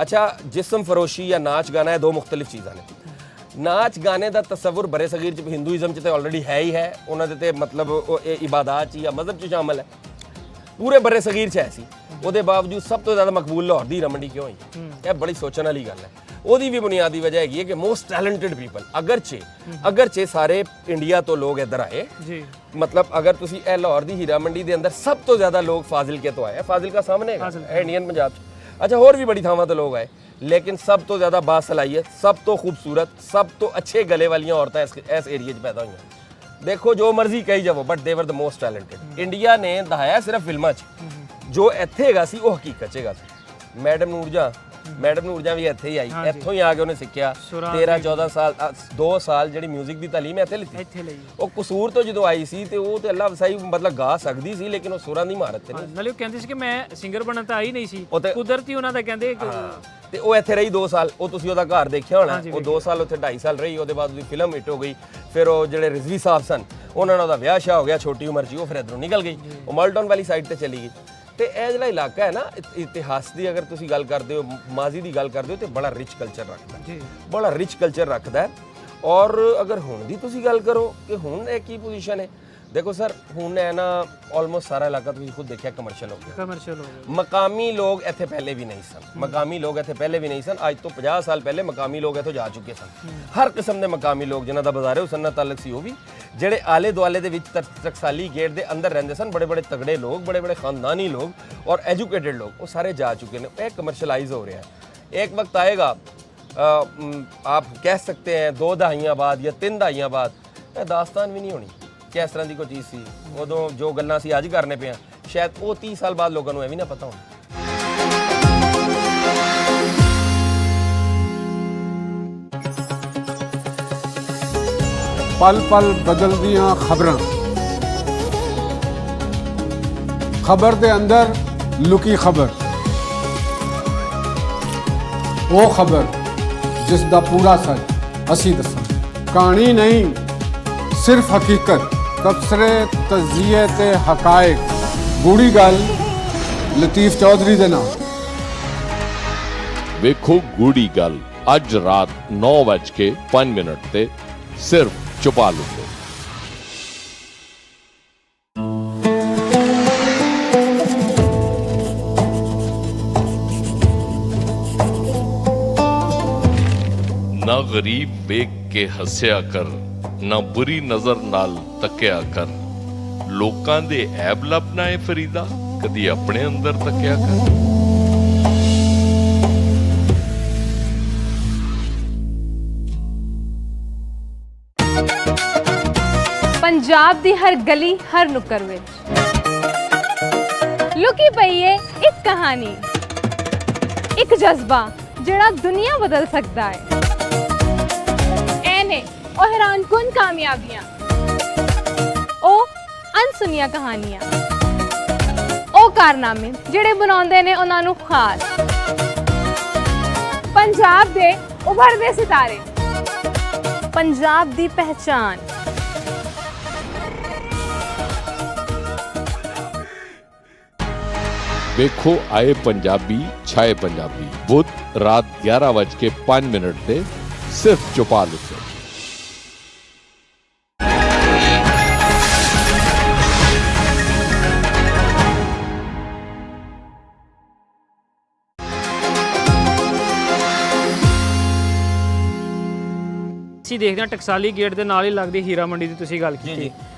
ਅੱਛਾ, ਜਿਸਮ ਫਰੋਸ਼ੀ ਜਾਂ ਨਾਚ ਗਾਣਾ ਇਹ 2 ਮੁਖਤਲਿਫ ਚੀਜ਼ਾਂ ਨੇ। ਨਾਚ ਗਾਣੇ ਦਾ ਤਸਵੁਰ ਬਰੇ ਸਗੀਰ 'ਚ ਹਿੰਦੂਇਜ਼ਮ 'ਚ ਤੇ ਆਲਰੇਡੀ ਹੈ ਹੀ ਹੈ, ਉਹਨਾਂ ਦੇ ਤੇ ਮਤਲਬ ਉਹ ਇਬਾਦਤ 'ਚ ਜਾਂ ਮਜ਼ਹਬ 'ਚ ਸ਼ਾਮਲ ਹੈ, ਪੂਰੇ ਬਰੇ ਸਗੀਰ 'ਚ ਹੈ ਸੀ। ਉਹਦੇ ਬਾਵਜੂਦ ਸਭ ਤੋਂ ਜ਼ਿਆਦਾ ਮਕਬੂਲ ਲਾਹੌਰ ਦੀ ਹੀਰਾ ਮੰਡੀ ਕਿਉਂ ਹੋਈ? ਇਹ ਬੜੀ ਸੋਚਣ ਵਾਲੀ ਗੱਲ ਹੈ। ਉਹਦੀ ਵੀ ਬੁਨਿਆਦੀ ਵਜ੍ਹਾ ਹੈਗੀ ਹੈ ਕਿ ਮੋਸਟ ਟੈਲੈਂਟਡ ਪੀਪਲ ਅਗਰਚੇ ਸਾਰੇ ਇੰਡੀਆ ਤੋਂ ਲੋਕ ਇੱਧਰ ਆਏ ਜੀ। ਮਤਲਬ ਅਗਰ ਤੁਸੀਂ ਇਹ ਲਾਹੌਰ ਦੀ ਹੀਰਾ ਮੰਡੀ ਦੇ ਅੰਦਰ ਸਭ ਤੋਂ ਜ਼ਿਆਦਾ ਲੋਕ ਫਾਜ਼ਿਲਕੇ ਤੋਂ ਆਏ, ਫਾਜ਼ਿਲਕਾ ਸਾਹਮਣੇ ਹੈ ਇੰਡੀਅਨ ਪੰਜਾਬ 'ਚ। ਅੱਛਾ, ਹੋਰ ਵੀ ਬੜੀ ਥਾਵਾਂ ਤੋਂ ਲੋਕ ਆਏ, ਲੇਕਿਨ ਸਭ ਤੋਂ ਜ਼ਿਆਦਾ ਬਾਸਲਾਹੀਅਤ, ਸਭ ਤੋਂ ਖੂਬਸੂਰਤ, ਸਭ ਤੋਂ ਅੱਛੇ ਗਲੇ ਵਾਲੀਆਂ ਔਰਤਾਂ ਇਸ ਏਰੀਏ 'ਚ ਪੈਦਾ ਹੋਈਆਂ। ਦੇਖੋ ਜੋ ਮਰਜ਼ੀ ਕਹੀ ਜਾਵੋ, ਬਟ ਦੇ ਵਰ ਦ ਮੋਸਟ ਟੈਲੈਂਟਡ। ਇੰਡੀਆ ਨੇ ਦਿਖਾਇਆ ਸਿਰਫ ਫਿਲਮਾਂ 'ਚ, ਜੋ ਇੱਥੇ ਹੈਗਾ ਸੀ ਉਹ ਹਕੀਕਤ 'ਚ ਹੈਗਾ ਸੀ। ਮੈਡਮ ਨੂਰਜਾ ਵੀ ਇੱਥੇ ਹੀ ਆਈ, ਇੱਥੋਂ ਹੀ ਆ ਕੇ ਉਹਨੇ ਸਿੱਖਿਆ 13-14 ਸਾਲ 2 ਸਾਲ ਜਿਹੜੀ 뮤직 ਦੀ ਤਾਲੀਮ ਇੱਥੇ ਲਈ। ਉਹ ਕਸੂਰ ਤੋਂ ਜਦੋਂ ਆਈ ਸੀ ਤੇ ਉਹ ਤੇ ਅੱਲਾ ਵਸਾਈ ਮਤਲਬ ਗਾ ਸਕਦੀ ਸੀ, ਲੇਕਿਨ ਉਹ ਸੁਰਾਂ ਦੀ ਮਹਾਰਤ ਤੇ ਨਹੀਂ। ਨਾਲੇ ਉਹ ਕਹਿੰਦੇ ਸੀ ਕਿ ਮੈਂ ਸਿੰਗਰ ਬਣਨ ਤਾਂ ਆਈ ਨਹੀਂ ਸੀ, ਕੁਦਰਤੀ ਉਹਨਾਂ ਦਾ ਕਹਿੰਦੇ। ਤੇ ਉਹ ਇੱਥੇ ਰਹੀ 2 ਸਾਲ। ਉਹ ਤੁਸੀਂ ਉਹਦਾ ਘਰ ਦੇਖਿਆ ਹੋਣਾ, ਉਹ 2 ਸਾਲ ਉੱਥੇ 2.5 ਸਾਲ ਰਹੀ। ਉਹਦੇ ਬਾਅਦ ਉਹਦੀ ਫਿਲਮ ਹਿੱਟ ਹੋ ਗਈ। ਫਿਰ ਉਹ ਜਿਹੜੇ ਰਿਜ਼ਵੀ ਸਾਹਿਬ ਸਨ ਉਹਨਾਂ ਨਾਲ ਉਹਦਾ ਵਿਆਹ ਸ਼ਾ ਹੋ ਗਿਆ ਛੋਟੀ ਉਮਰ 'ਚ, ਉਹ ਫਿਰ ਇੱਧਰੋਂ ਨਿਕਲ ਗਈ, ਉਹ ਮਾਲਟਨ ਵਾਲੀ ਸਾਈਡ ਤੇ ਚਲੀ ਗਈ। ਤੇ ਇਹ ਜਿਹੜਾ ਇਲਾਕਾ ਹੈ ਨਾ, ਇਤਿਹਾਸ ਦੀ ਅਗਰ ਤੁਸੀਂ ਗੱਲ ਕਰਦੇ ਹੋ, ਮਾਜ਼ੀ ਦੀ ਗੱਲ ਕਰਦੇ ਹੋ, ਤੇ ਬੜਾ ਰਿਚ ਕਲਚਰ ਰੱਖਦਾ ਜੀ, ਬੜਾ ਰਿਚ ਕਲਚਰ ਰੱਖਦਾ ਹੈ। ਔਰ ਅਗਰ ਹੁਣ ਦੀ ਤੁਸੀਂ ਗੱਲ ਕਰੋ ਕਿ ਹੁਣ ਇਹ ਕੀ ਪੋਜੀਸ਼ਨ ਹੈ, ਦੇਖੋ ਸਰ ਹੁਣ ਹੈ ਨਾ ਆਲਮੋਸਟ ਸਾਰਾ ਇਲਾਕਾ ਤੁਸੀਂ ਖੁਦ ਦੇਖਿਆ ਕਮਰਸ਼ੀਅਲ ਹੋ ਗਿਆ, ਕਮਰਸ਼ੀਅਲ ਹੋ ਗਿਆ। ਮਕਾਮੀ ਲੋਕ ਇੱਥੇ ਪਹਿਲੇ ਵੀ ਨਹੀਂ ਸਨ, ਮਕਾਮੀ ਲੋਕ ਇੱਥੇ ਪਹਿਲੇ ਵੀ ਨਹੀਂ ਸਨ। ਅੱਜ ਤੋਂ 50 ਸਾਲ ਪਹਿਲੇ ਮਕਾਮੀ ਲੋਕ ਇੱਥੋਂ ਜਾ ਚੁੱਕੇ ਸਨ। ਹਰ ਕਿਸਮ ਦੇ ਮਕਾਮੀ ਲੋਕ ਜਿਨ੍ਹਾਂ ਦਾ ਬਾਜ਼ਾਰ ਹੈ ਉਸ ਨਾਲ ਤਾਲੁਕ ਸੀ, ਉਹ ਵੀ ਜਿਹੜੇ ਆਲੇ ਦੁਆਲੇ ਦੇ ਵਿੱਚ ਟਕਸਾਲੀ ਗੇਟ ਦੇ ਅੰਦਰ ਰਹਿੰਦੇ ਸਨ, ਬੜੇ ਬੜੇ ਤਗੜੇ ਲੋਕ, ਬੜੇ ਬੜੇ ਖਾਨਦਾਨੀ ਲੋਕ ਔਰ ਐਜੂਕੇਟਿਡ ਲੋਕ, ਉਹ ਸਾਰੇ ਜਾ ਚੁੱਕੇ ਨੇ। ਇਹ ਕਮਰਸ਼ਲਾइज हो रहा है। एक वक्त आएगा आप कह सकते हैं 2 दहाइयां बाद या 3 दहाइयां बाद ਇਹ ਦਾਸਤਾਨ ਵੀ ਨਹੀਂ ਹੋਣੀ ਕਿ ਇਸ ਤਰ੍ਹਾਂ ਦੀ ਕੋਈ ਚੀਜ਼ ਸੀ ਉਦੋਂ, ਜੋ ਗੱਲਾਂ ਸੀ ਅੱਜ ਕਰਨੇ ਪਏ ਆ, ਸ਼ਾਇਦ ਉਹ 30 ਸਾਲ ਬਾਅਦ ਲੋਕਾਂ ਨੂੰ ਇਹ ਵੀ ਨਾ ਪਤਾ ਹੋਣਾ। पल पल बदलदियां खबरां, खबर दे अंदर लुकी खबर, वो खबर जिस दा पूरा सच असी दसां। कहानी नहीं सिर्फ हकीकत, तबसरे तजिए ते हकायक, गूढ़ी गल लतीफ चौधरी दे नाम। ਵੇਖੋ ਗੂੜੀ ਗੱਲ ਅੱਜ ਰਾਤ 9:05 ਤੇ ਸਿਰਫ ਚੁਪਾ ਲਓ। ਨਾ ਗਰੀਬ ਵੇਖ ਕੇ ਹੱਸਿਆ ਕਰ, ਨਾ ਬੁਰੀ ਨਜ਼ਰ ਨਾਲ ਤੱਕਿਆ ਕਰ। ਲੋਕਾਂ ਦੇ ਐਬ ਲੱਭਣਾ ਏ ਫਰੀਦਾ, ਕਦੀ ਆਪਣੇ ਅੰਦਰ ਤੱਕਿਆ ਕਰ। ਪੰਜਾਬ ਦੀ ਹਰ ਗਲੀ ਹਰ ਨੁੱਕਰ ਵਿੱਚ ਲੁਕੀ ਪਈ ਏ ਇੱਕ ਕਹਾਣੀ, ਇੱਕ ਜਜ਼ਬਾ ਜਿਹੜਾ ਦੁਨੀਆ ਬਦਲ ਸਕਦਾ ਹੈ। ਇਹ ਨੇ ਉਹ ਹੈਰਾਨਕੁਨ ਕਾਮਯਾਬੀਆਂ, ਉਹ ਅਣਸੁਣੀਆਂ ਕਹਾਣੀਆਂ, ਉਹ ਕਾਰਨਾਮੇ ਜਿਹੜੇ ਬਣਾਉਂਦੇ ਨੇ ਉਹਨਾਂ ਨੂੰ ਖਾਸ। ਪੰਜਾਬ ਦੇ ਉਭਰਦੇ ਸਿਤਾਰੇ, ਪੰਜਾਬ ਦੀ ਪਹਿਚਾਨ। ਵੇਖੋ ਆਏ ਪੰਜਾਬੀ ਛਾਏ ਪੰਜਾਬੀ, ਬੁੱਧ ਰਾਤ 11:05 ਤੇ ਸਿਰਫ ਚੁਪਾ ਲਓ। ਅਸੀਂ ਦੇਖਦੇ ਹਾਂ ਟਕਸਾਲੀ ਗੇਟ ਦੇ ਨਾਲ ਹੀ ਲੱਗਦੀ ਹੀਰਾ ਮੰਡੀ ਦੀ ਤੁਸੀਂ ਗੱਲ ਕੀਤੀ।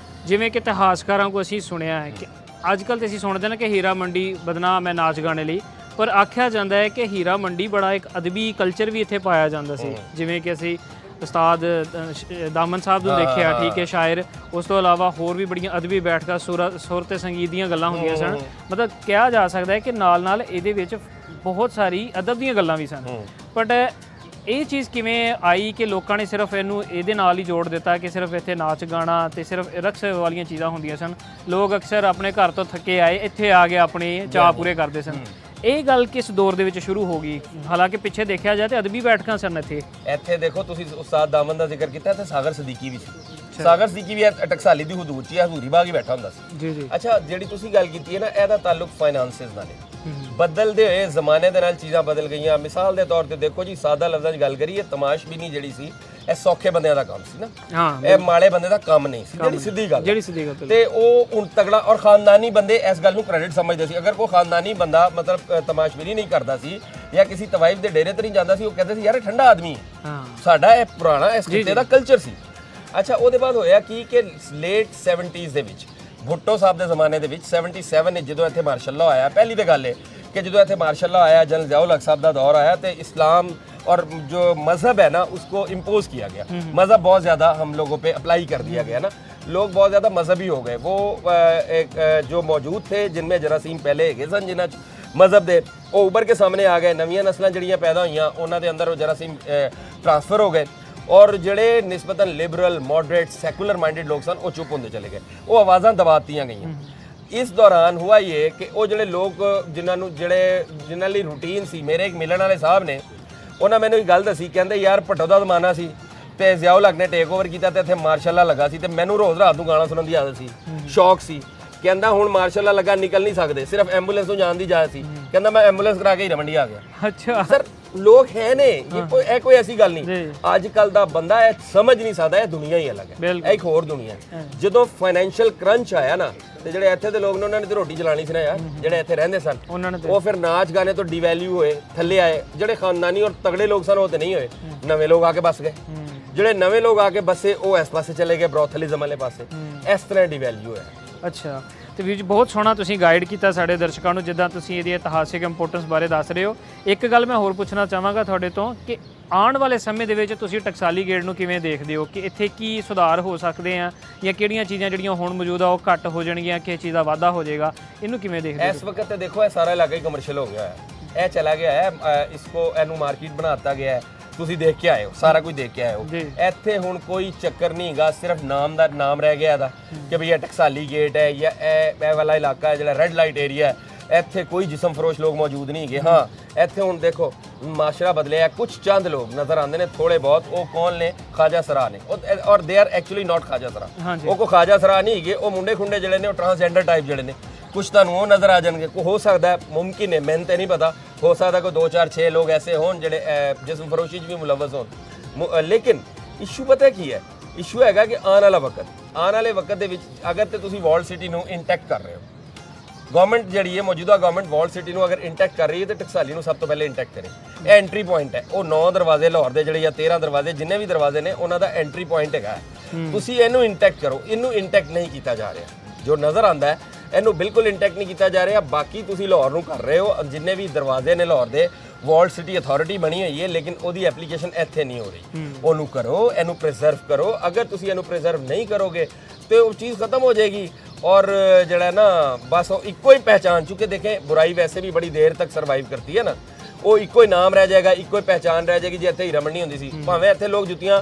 ਜਿਵੇਂ ਕਿ ਇਤਿਹਾਸਕਾਰਾਂ ਕੋਲ ਅਸੀਂ ਸੁਣਿਆ ਹੈ ਕਿ ਅੱਜ ਕੱਲ੍ਹ ਤੇ ਅਸੀਂ ਸੁਣਦੇ ਨੇ ਕਿ ਹੀਰਾ ਮੰਡੀ ਬਦਨਾਮ ਹੈ ਨਾਚ ਗਾਣੇ ਲਈ, ਪਰ ਆਖਿਆ ਜਾਂਦਾ ਹੈ ਕਿ ਹੀਰਾ ਮੰਡੀ ਬੜਾ ਇੱਕ ਅਦਬੀ ਕਲਚਰ ਵੀ ਇੱਥੇ ਪਾਇਆ ਜਾਂਦਾ ਸੀ। ਜਿਵੇਂ ਕਿ ਅਸੀਂ ਉਸਤਾਦ ਦਾਮਨ ਸਾਹਿਬ ਨੂੰ ਦੇਖਿਆ, ਠੀਕ ਹੈ, ਸ਼ਾਇਰ। ਉਸ ਤੋਂ ਇਲਾਵਾ ਹੋਰ ਵੀ ਬੜੀਆਂ ਅਦਬੀ ਬੈਠਕਾਂ, ਸੁਰ ਤੇ ਸੰਗੀਤ ਦੀਆਂ ਗੱਲਾਂ ਹੁੰਦੀਆਂ ਸਨ। ਮਤਲਬ ਕਿਹਾ ਜਾ ਸਕਦਾ ਹੈ ਕਿ ਨਾਲ ਨਾਲ ਇਹਦੇ ਵਿੱਚ ਬਹੁਤ ਸਾਰੀ ਅਦਬ ਦੀਆਂ ਗੱਲਾਂ ਵੀ ਸਨ। ਬਟ ਇਹ ਚੀਜ਼ ਕਿਵੇਂ ਆਈ ਕਿ ਲੋਕਾਂ ਨੇ ਸਿਰਫ ਇਹਨੂੰ ਇਹਦੇ ਨਾਲ ਹੀ ਜੋੜ ਦਿੱਤਾ ਕਿ ਸਿਰਫ ਇੱਥੇ ਨਾਚ ਗਾਣਾ ਤੇ ਸਿਰਫ ਰਕਸ ਵਾਲੀਆਂ ਚੀਜ਼ਾਂ ਹੁੰਦੀਆਂ ਸਨ। ਲੋਕ ਅਕਸਰ ਆਪਣੇ ਘਰ ਤੋਂ ਥੱਕੇ ਆਏ ਇੱਥੇ ਆ ਕੇ ਆਪਣੇ ਚਾਅ ਪੂਰੇ ਕਰਦੇ ਸਨ। ਇਹ ਗੱਲ ਕਿਸ ਦੌਰ ਦੇ ਵਿੱਚ ਸ਼ੁਰੂ ਹੋ ਗਈ? ਹਾਲਾਂਕਿ ਪਿੱਛੇ ਦੇਖਿਆ ਜਾਏ ਤੇ ਅਦਬੀ ਬੈਠਕਾਂ ਸਨ ਇੱਥੇ। ਇੱਥੇ ਦੇਖੋ ਤੁਸੀਂ ਉਸਤਾਦ ਦਾਮਨ ਦਾ ਜ਼ਿਕਰ ਕੀਤਾ, ਤੇ ਸਾਗਰ ਸਦੀਕੀ ਵੀ ਸੀ। ਸਾਗਰ ਸਦੀਕੀ ਵੀ ਟਕਸਾਲੀ ਦੀ ਹਦੂਦ 'ਚ ਹਜ਼ੂਰੀ ਬਾਗ ਹੀ ਬੈਠਾ ਹੁੰਦਾ ਸੀ। ਜੀ ਜੀ। ਅੱਛਾ, ਜਿਹੜੀ ਤੁਸੀਂ ਗੱਲ ਕੀਤੀ ਹੈ ਨਾ, ਇਹਦਾ ਤਾਲੁਕ ਫਾਈਨਾਂਸਿਸ ਨਾਲ ਹੈ। ਬਦਲਦੇ ਹੋਏ ਜ਼ਮਾਨੇ ਦੇ ਨਾਲ ਚੀਜ਼ਾਂ ਬਦਲ ਗਈਆਂ। ਮਿਸਾਲ ਦੇ ਤੌਰ ਤੇ ਦੇਖੋ ਜੀ, ਸਾਦਾ ਲਫ਼ਜ਼ਾਂ 'ਚ ਗੱਲ ਕਰੀਏ, ਤਮਾਸ਼ਬੀਨੀ ਜਿਹੜੀ ਸੀ ਇਹ ਸੌਖੇ ਬੰਦਿਆਂ ਦਾ ਕੰਮ ਸੀ ਨਾ। ਹਾਂ, ਇਹ ਮਾੜੇ ਬੰਦੇ ਦਾ ਕੰਮ ਨਹੀਂ ਸੀ, ਜਿਹੜੀ ਸਿੱਧੀ ਗੱਲ। ਜਿਹੜੀ ਸਿੱਧੀ ਗੱਲ ਤੇ ਉਹ ਹੁਣ ਤਗੜਾ ਔਰ ਖਾਨਦਾਨੀ ਬੰਦੇ ਇਸ ਗੱਲ ਨੂੰ ਕ੍ਰੈਡਿਟ ਸਮਝਦੇ ਸੀ। ਅਗਰ ਕੋਈ ਖਾਨਦਾਨੀ ਬੰਦਾ ਮਤਲਬ ਤਮਾਸ਼ਬੀਨੀ ਨਹੀਂ ਕਰਦਾ ਸੀ ਜਾਂ ਕਿਸੇ ਤਵਾਈਫ ਦੇ ਡੇਰੇ ਤੇ ਨਹੀਂ ਜਾਂਦਾ ਸੀ, ਉਹ ਕਹਿੰਦੇ ਸੀ ਯਾਰ ਇਹ ਠੰਡਾ ਆਦਮੀ ਹੈ। ਹਾਂ, ਸਾਡਾ ਇਹ ਪੁਰਾਣਾ ਇਸ ਖਿੱਤੇ ਦਾ ਕਲਚਰ ਸੀ। ਅੱਛਾ, ਉਹਦੇ ਬਾਅਦ ਹੋਇਆ ਕੀ ਕਿ ਲੇਟ 70s ਦੇ ਵਿੱਚ, ਭੁੱਟੋ ਸਾਹਿਬ ਦੇ ਜ਼ਮਾਨੇ ਦੇ ਵਿੱਚ 77 ਵਿੱਚ ਜਦੋਂ ਇੱਥੇ ਮਾਰਸ਼ਲ ਆਇਆ, ਪਹਿਲੀ ਤਾਂ ਗੱਲ ਹੈ कि जो इतने मार्शल आया, जनरल ज़ियाउल हक साहब का दौर आया, तो इस्लाम और जो मज़हब है ना उसको इम्पोज किया गया। मज़हब बहुत ज़्यादा हम लोगों पे अप्लाई कर दिया गया ना, लोग बहुत ज़्यादा मजहबी हो गए। वो एक जो मौजूद थे जिनमें जरासीम पहले है सन, जिन्हें मजहब दे वो उभर के सामने आ गए। नवीं नस्लां जड़ियां पैदा हुई उन्होंने अंदर वो जरासीम ट्रांसफर हो गए और जिहड़े निस्बतन लिबरल मॉडरेट सैकुलर माइंडेड लोग सन वो चुप होंदे चले गए, वो आवाज़ां दबातियां गईयां। इस दौरान हुआ ये कि वो जिहड़े लोग जिन्हां लई रूटीन सी, मेरे एक मिलण वाले साहब ने उन्हें मैंने एक गल दसी, कहंदे यार भट्टो दा जमाना सी ते ज़ियाउल हक ने टेक ओवर किया ते इत्थे मार्शल लगा सी ते मैनू रोज़ रात नूं गाना सुनन दी आदत सी, शौक सी। कहंदा हुण मार्शल लगा निकल नहीं सकदे, सिर्फ एंबूलेंस तो जान दी इजाजत सी। कहंदा मैं एंबूलेंस करा के ही रमंडी आ गया। अच्छा सर ਲੋਕ ਹੈ ਨੇ, ਇਹ ਕੋਈ ਐਸੀ ਗੱਲ ਨਹੀਂ। ਜੀ। ਅੱਜ ਕੱਲ ਦਾ ਬੰਦਾ ਇਹ ਸਮਝ ਨਹੀਂ ਸਕਦਾ, ਇਹ ਦੁਨੀਆ ਹੀ ਅਲੱਗ ਹੈ, ਬਿਲਕੁਲ। ਇਹ ਇੱਕ ਹੋਰ ਦੁਨੀਆ ਹੈ। ਜਦੋਂ ਫਾਈਨੈਂਸ਼ੀਅਲ ਕ੍ਰੰਚ ਆਇਆ ਨਾ, ਤੇ ਜਿਹੜੇ ਇੱਥੇ ਦੇ ਲੋਕ ਨੇ ਉਹਨਾਂ ਨੇ ਤੇ ਰੋਟੀ ਚਲਾਣੀ ਸੀ ਨਾ ਯਾਰ, ਜਿਹੜੇ ਇੱਥੇ ਰਹਿੰਦੇ ਸਨ ਉਹਨਾਂ ਨੇ ਉਹ ਫਿਰ ਨਾਚ ਗਾਣੇ ਤੋਂ ਡਿਵੈਲਿਊ ਹੋਏ, ਥੱਲੇ ਆਏ। ਜਿਹੜੇ ਖਾਨਦਾਨੀ ਔਰ ਤਗੜੇ ਲੋਕ ਸਨ ਉਹ ਤੇ ਨਹੀਂ ਹੋਏ, ਨਵੇਂ ਲੋਕ ਆ ਕੇ ਬਸ ਗਏ। ਜਿਹੜੇ ਨਵੇਂ ਲੋਕ ਆ ਕੇ ਬਸੇ ਉਹ ਇਸ ਪਾਸੇ ਚਲੇ ਗਏ, ਬਰੋਥਲਿਜ਼ਮ ਵਾਲੇ ਪਾਸੇ। ਇਸ ਤਰ੍ਹਾਂ ਡਿਵੈਲਿਊ ਹੈ। ਅੱਛਾ, ਤੇ ਵੀਰ ਜੀ ਬਹੁਤ ਸੋਹਣਾ ਤੁਸੀਂ ਗਾਈਡ ਕੀਤਾ ਸਾਡੇ ਦਰਸ਼ਕਾਂ ਨੂੰ, ਜਿੱਦਾਂ ਤੁਸੀਂ ਇਹਦੀ ਇਤਿਹਾਸਿਕ ਇੰਪੋਰਟੈਂਸ ਬਾਰੇ ਦੱਸ ਰਹੇ ਹੋ। ਇੱਕ ਗੱਲ ਮੈਂ ਹੋਰ ਪੁੱਛਣਾ ਚਾਹਾਂਗਾ ਤੁਹਾਡੇ ਤੋਂ ਕਿ ਆਉਣ ਵਾਲੇ ਸਮੇਂ ਦੇ ਵਿੱਚ ਤੁਸੀਂ ਟਕਸਾਲੀ ਗੇਟ ਨੂੰ ਕਿਵੇਂ ਦੇਖਦੇ ਹੋ, ਕਿ ਇੱਥੇ ਕੀ ਸੁਧਾਰ ਹੋ ਸਕਦੇ ਆ, ਜਾਂ ਕਿਹੜੀਆਂ ਚੀਜ਼ਾਂ ਜਿਹੜੀਆਂ ਹੁਣ ਮੌਜੂਦ ਆ ਉਹ ਘੱਟ ਹੋ ਜਾਣਗੀਆਂ, ਕਿਸ ਚੀਜ਼ ਦਾ ਵਾਧਾ ਹੋ ਜਾਏਗਾ, ਇਹਨੂੰ ਕਿਵੇਂ ਦੇਖਦੇ ਹੋ? ਇਸ ਵਕਤ ਤੇ ਦੇਖੋ ਇਹ ਸਾਰਾ ਇਲਾਕਾ ਹੀ ਕਮਰਸ਼ੀਅਲ ਹੋ ਗਿਆ ਹੈ, ਇਹ ਚਲਾ ਗਿਆ ਹੈ, ਇਹਨੂੰ ਮਾਰਕੀਟ ਬਣਾ ਦਿੱਤਾ ਗਿਆ ਹੈ। ਤੁਸੀਂ ਦੇਖ ਕੇ ਆਏ ਹੋ, ਸਾਰਾ ਕੁਝ ਦੇਖ ਕੇ ਆਏ ਹੋ। ਇੱਥੇ ਹੁਣ ਕੋਈ ਚੱਕਰ ਨਹੀਂ ਹੈਗਾ, ਸਿਰਫ ਨਾਮ ਦਾ ਨਾਮ ਰਹਿ ਗਿਆ ਇਹਦਾ ਕਿ ਭਈ ਇਹ ਟਕਸਾਲੀ ਗੇਟ ਹੈ ਜਾਂ ਇਹ ਵਾਲਾ ਇਲਾਕਾ ਹੈ ਜਿਹੜਾ ਰੈੱਡ ਲਾਈਟ ਏਰੀਆ ਹੈ। ਇੱਥੇ ਕੋਈ ਜਿਸਮ ਫਰੋਸ਼ ਲੋਕ ਮੌਜੂਦ ਨਹੀਂ ਹੈਗੇ। ਹਾਂ, ਇੱਥੇ ਹੁਣ ਦੇਖੋ ਮਾਸ਼ਰਾ ਬਦਲਿਆ, ਕੁਝ ਚੰਦ ਲੋਕ ਨਜ਼ਰ ਆਉਂਦੇ ਨੇ ਥੋੜੇ ਬਹੁਤ। ਉਹ ਕੌਣ ਨੇ? ਖਾਜਾ ਸਰਾ ਨੇ, ਔਰ ਦੇ ਆਰ ਐਕਚੁਅਲੀ ਨਾਟ ਖਾਜਾ ਸਰਾ। ਉਹ ਕੋ ਖਾਜਾ ਸਰਾ ਨਹੀਂ ਹੈਗੇ, ਉਹ ਮੁੰਡੇ ਖੁੰਡੇ ਜਿਹੜੇ ਨੇ ਉਹ ਟ੍ਰਾਂਸਜੈਂਡਰ ਟਾਈਪ ਜਿਹੜੇ ਨੇ। ਕੁਝ ਤੁਹਾਨੂੰ ਉਹ ਨਜ਼ਰ ਆ ਜਾਣਗੇ, ਹੋ ਸਕਦਾ ਹੈ, ਮੁਮਕਿਨ ਹੈ, ਮੈਨੂੰ ਤੇ ਨਹੀਂ ਪਤਾ, ਹੋ ਸਕਦਾ ਕੋਈ 2 4 6 ਲੋਕ ਐਸੇ ਹੋਣ ਜਿਹੜੇ ਜਿਸਮ ਫਰੋਸ਼ੀ 'ਚ ਵੀ ਮੁਲਵਸ ਹੋਣ। ਲੇਕਿਨ ਇਸ਼ੂ ਪਤਾ ਕੀ ਹੈ? ਇਸ਼ੂ ਹੈਗਾ ਕਿ ਆਉਣ ਵਾਲੇ ਵਕਤ ਦੇ ਵਿੱਚ ਅਗਰ ਤੇ ਤੁਸੀਂ ਵਾਲ ਸਿਟੀ ਨੂੰ ਇੰਟੈਕਟ ਕਰ ਰਹੇ ਹੋ, ਗਵਰਨਮੈਂਟ ਜਿਹੜੀ ਹੈ ਮੌਜੂਦਾ ਗਵਰਨਮੈਂਟ ਵਾਲ ਸਿਟੀ ਨੂੰ ਅਗਰ ਇੰਟੈਕਟ ਕਰ ਰਹੀ ਹੈ ਤੇ ਟਕਸਾਲੀ ਨੂੰ ਸਭ ਤੋਂ ਪਹਿਲੇ ਇੰਟੈਕਟ ਕਰੇ। ਇਹ ਐਂਟਰੀ ਪੁਆਇੰਟ ਹੈ, ਉਹ 9 ਦਰਵਾਜ਼ੇ ਲਾਹੌਰ ਦੇ ਜਿਹੜੇ ਜਾਂ 13 ਦਰਵਾਜ਼ੇ ਜਿੰਨੇ ਵੀ ਦਰਵਾਜ਼ੇ ਨੇ ਉਹਨਾਂ ਦਾ ਐਂਟਰੀ ਪੁਆਇੰਟ ਹੈਗਾ। ਤੁਸੀਂ ਇਹਨੂੰ ਇੰਟੈਕਟ ਕਰੋ, ਇਹਨੂੰ ਇੰਟੈਕਟ ਨਹੀਂ ਕੀਤਾ ਜਾ ਰਿਹਾ। ਜੋ ਨਜ਼ਰ ਆਉਂਦਾ ਹੈ ਇਹਨੂੰ ਬਿਲਕੁਲ ਇੰਟੈਕਟ ਨਹੀਂ ਕੀਤਾ ਜਾ ਰਿਹਾ। ਬਾਕੀ ਤੁਸੀਂ ਲਾਹੌਰ ਨੂੰ ਕਰ ਰਹੇ ਹੋ, ਜਿੰਨੇ ਵੀ ਦਰਵਾਜ਼ੇ ਨੇ ਲਾਹੌਰ ਦੇ, ਵਾਲ ਸਿਟੀ ਅਥਾਰਟੀ ਬਣੀ ਹੋਈ ਹੈ, ਲੇਕਿਨ ਉਹਦੀ ਐਪਲੀਕੇਸ਼ਨ ਇੱਥੇ ਨਹੀਂ ਹੋ ਰਹੀ। ਉਹਨੂੰ ਕਰੋ, ਇਹਨੂੰ ਪ੍ਰੀਜ਼ਰਵ ਕਰੋ। ਅਗਰ ਤੁਸੀਂ ਇਹਨੂੰ ਪ੍ਰੀਜ਼ਰਵ ਨਹੀਂ ਕਰੋਗੇ ਤੇ ਉਹ ਚੀਜ਼ ਖਤਮ ਹੋ ਜਾਏਗੀ। और जड़ा ना बस इको ही पहचान, चूँकि देखें बुराई वैसे भी बड़ी देर तक सर्वाइव करती है ना, वो इको ही नाम रह जाएगा, इको ही पहचान रह जाएगी। जे इत्थे हीरा मंडी होंदी सी, भावें इत्थे लोग जुत्तियां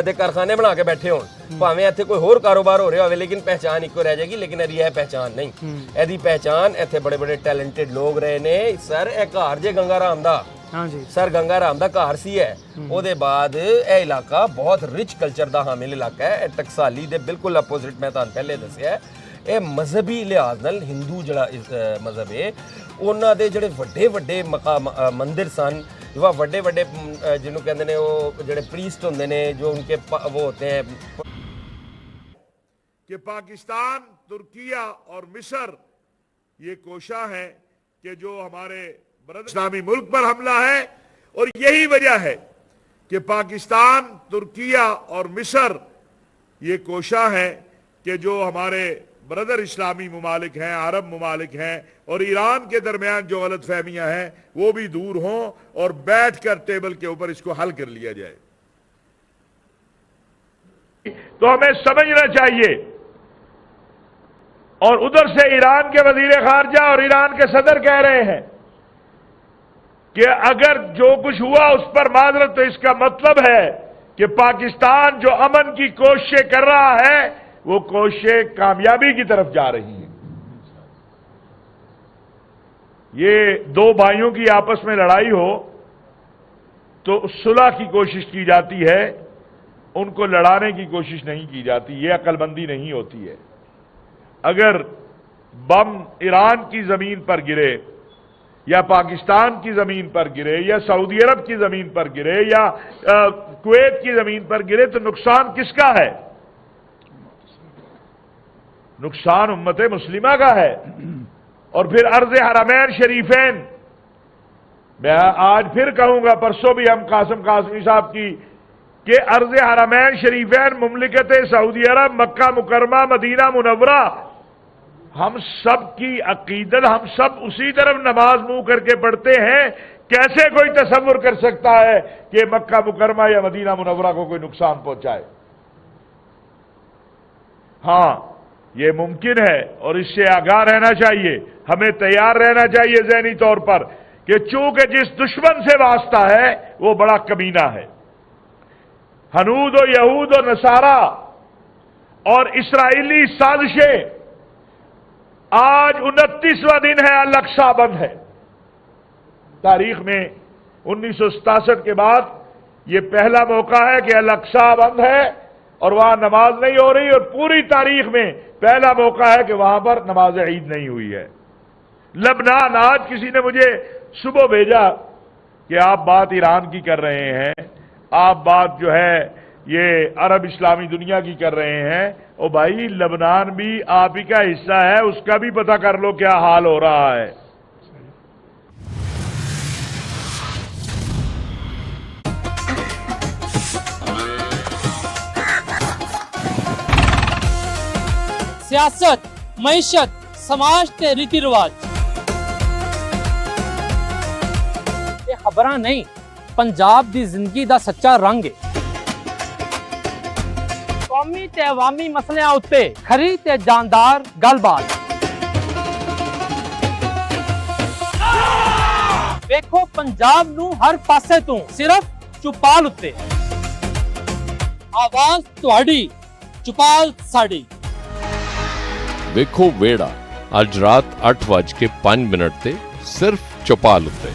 दे कारखाने बना के बैठे होण, भावें इत्थे कोई होर कारोबार हो रहा होवे, लेकिन पहचान इको रह जाएगी। लेकिन यह पहचान नहीं, यदि पहचान इत्थे बड़े बड़े टैलेंटेड लोग रहे ने। सर यह घर जे गंगा राम दा, हाँ जी सर गंगा राम दा घर सी है। ਉਹਦੇ ਬਾਅਦ ਇਹ ਇਲਾਕਾ ਬਹੁਤ ਰਿਚ ਕਲਚਰ ਦਾ ਹਾਮਿਲ ਇਲਾਕਾ ਹੈ। ਟਕਸਾਲੀ ਦੇ ਬਿਲਕੁਲ ਆਪੋਜ਼ਿਟ ਮੈਂ ਤੁਹਾਨੂੰ ਪਹਿਲੇ ਦੱਸਿਆ। ਇਹ ਮਜ਼ਹਬੀ ਲਿਹਾਜ਼ ਨਾਲ ਹਿੰਦੂ ਜਿਹੜਾ ਮਜ਼ਹਬ ਹੈ, ਉਹਨਾਂ ਦੇ ਜਿਹੜੇ ਵੱਡੇ ਵੱਡੇ ਮੰਦਿਰ ਸਨ, ਜਾਂ ਵੱਡੇ ਵੱਡੇ ਜਿਹਨੂੰ ਕਹਿੰਦੇ ਨੇ ਉਹ ਜਿਹੜੇ ਪ੍ਰੀਸਟ ਹੁੰਦੇ ਨੇ, ਜੋ ਉਨਕੇ वो होते हैं कि पाकिस्तान, तुर्किया और मिस्र ये कोशा है कि जो हमारे ब्रदर इस्लामी मुल्क पर हमला है। और यही वजह है कि पाकिस्तान, तुर्किया और मिस्र ये कोशा है कि जो हमारे ब्रदर इस्लामी ममालिक हैं, अरब ममालिक हैं और ईरान के दरमियान जो गलत फहमियाँ हैं वो भी दूर हों और बैठ कर टेबल के ऊपर इसको हल कर लिया जाए। तो हमें समझना चाहिए। और उधर से ईरान के वजीर खारजा और ईरान के सदर कह रहे हैं कि अगर जो कुछ हुआ उस पर माजरत, तो इसका मतलब है कि पाकिस्तान जो अमन की कोशिशें कर रहा है वो कोशिशें कामयाबी की तरफ जा रही हैं। ये दो भाइयों की आपस में लड़ाई हो तो सुलह की कोशिश की जाती है, उनको लड़ाने की कोशिश नहीं की जाती। ये अक्लमंदी नहीं होती है। अगर बम ईरान की जमीन पर गिरे या पाकिस्तान की जमीन पर गिरे या सऊदी अरब की जमीन पर गिरे या कुवैत की जमीन पर गिरे तो नुकसान किसका है? नुकसान उम्मत मुस्लिमा का है। और फिर अर्ज़ हरमैन शरीफैन, मैं आज फिर कहूंगा, परसों भी हम कासिम कासमी साहब की, कि अर्ज़ हरमैन शरीफैन मुमलिकत सऊदी अरब, मक्का मुकरमा, मदीना मुनव्वरा, हम सब की अकीदत, हम सब उसी तरफ नमाज मुंह करके पढ़ते हैं। कैसे कोई तसव्वुर कर सकता है कि मक्का मुकरमा या मदीना मुनव्वरा को कोई नुकसान पहुंचाए? हाँ, ये मुमकिन है और इससे आगाह रहना चाहिए, हमें तैयार रहना चाहिए ज़हनी तौर पर कि चूंकि जिस दुश्मन से वास्ता है वो बड़ा कमीना है। हनूद और यहूद और नसारा और इस्राएली साजिशें, आज 29वां दिन है, अल-अक्सा बंद है। तारीख में 1967 के बाद यह पहला मौका है कि अल-अक्सा बंद है और वहां नमाज नहीं हो रही, और पूरी तारीख में पहला मौका है कि वहां पर नमाज ईद नहीं हुई है। लबनान, आज किसी ने मुझे सुबह भेजा कि आप बात ईरान की कर रहे हैं, आप बात जो है ये अरब इस्लामी दुनिया की कर रहे हैं, और भाई लबनान भी आप ही का हिस्सा है, उसका भी पता कर लो क्या हाल हो रहा है। सियासत, मईशत, समाज ते रीति रिवाज, ये खबरां नहीं, पंजाब दी जिंदगी दा सच्चा रंग है। कौमी ते अवामी मसलियां उत्ते खरी ते जानदार गलबात। देखो पंजाब नू हर पासे तू सिर्फ चुपाल उत्ते, आवाज तुहाडी, चुपाल साडी। ਵੇਖੋ ਵੇੜਾ ਅੱਜ ਰਾਤ 8:05 ਤੇ ਸਿਰਫ ਚੌਪਾਲ ਉੱਤੇ।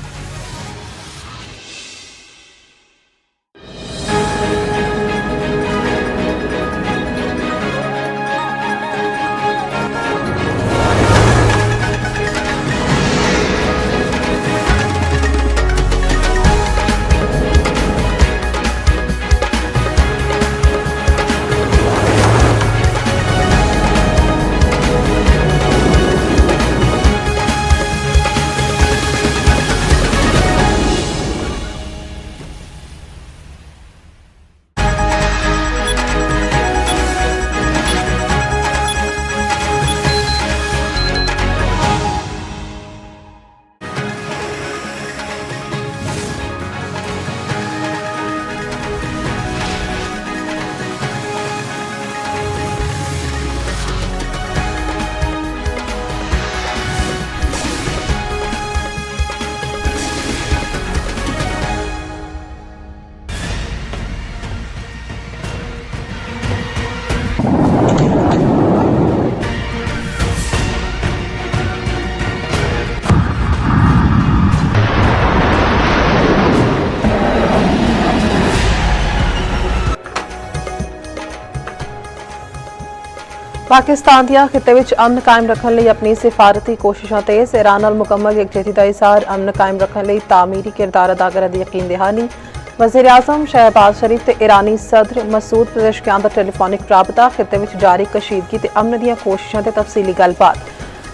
पाकिस्तान दियां खिते विच अमन कायम रखने लई अपनी सिफारती कोशिशां तेज, ईरान नाल मुकम्मल यकजहती दा इज़हार, अमन कायम रखने लई तामीरी किरदार अदा करने दी यकीन दहानी। वज़ीर आज़म शहबाज शरीफ ते ईरानी सदर मसूद पेज़ेशकियान दा टेलीफोनिक राबता, खिते विच जारी कशीदगी ते अमन दियां कोशिशां ते तफसीली गलबात।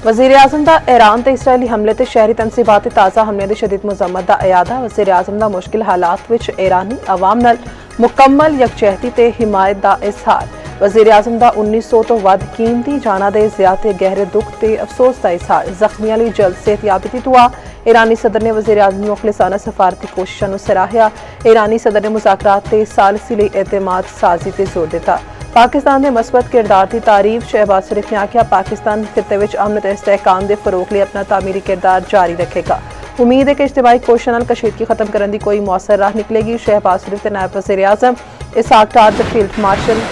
वज़ीर आज़म दा ईरान ते इसराइली हमले ते शहरी तनसीबात ते ताज़ा हमले दी शदीद मज़म्मत दा इयादा। वज़ीर आज़म दा मुश्किल हालात विच ईरानी अवाम नाल मुकम्मल यकजहती ते हिमायत दा इज़हार। वज़ीर आज़म दा 1900 तो वध कीमती जाना दे ज़्यादा गहरे दुख ते अफसोस दा इज़हार। ज़ख्मियां लई जल्द सेहतयाबी दी दुआ। ईरानी सदर ने वज़ीर आज़म दी मुखलिसाना सफारती कोशिशां नूं सराहिया। ईरानी सदर ने मुज़ाकरात ते सालसी लई एतमाद साजी ते जोर दिता। पाकिस्तान के मस्बत किरदार की तारीफ। शहबाज शरीफ ने आख्या पाकिस्तान खिते विच अमन ते इस्तेहकाम के फरोग लिए अपना तामीरी किरदार जारी रखेगा। उम्मीद है कि इज्तिमाई कोशिशों नाल कशीदगी खत्म करने की कोई मौसर राह निकलेगी। शहबाज शरीफ के नायब वज़ीर आज़म इसहाक डार ते फील्ड मार्शल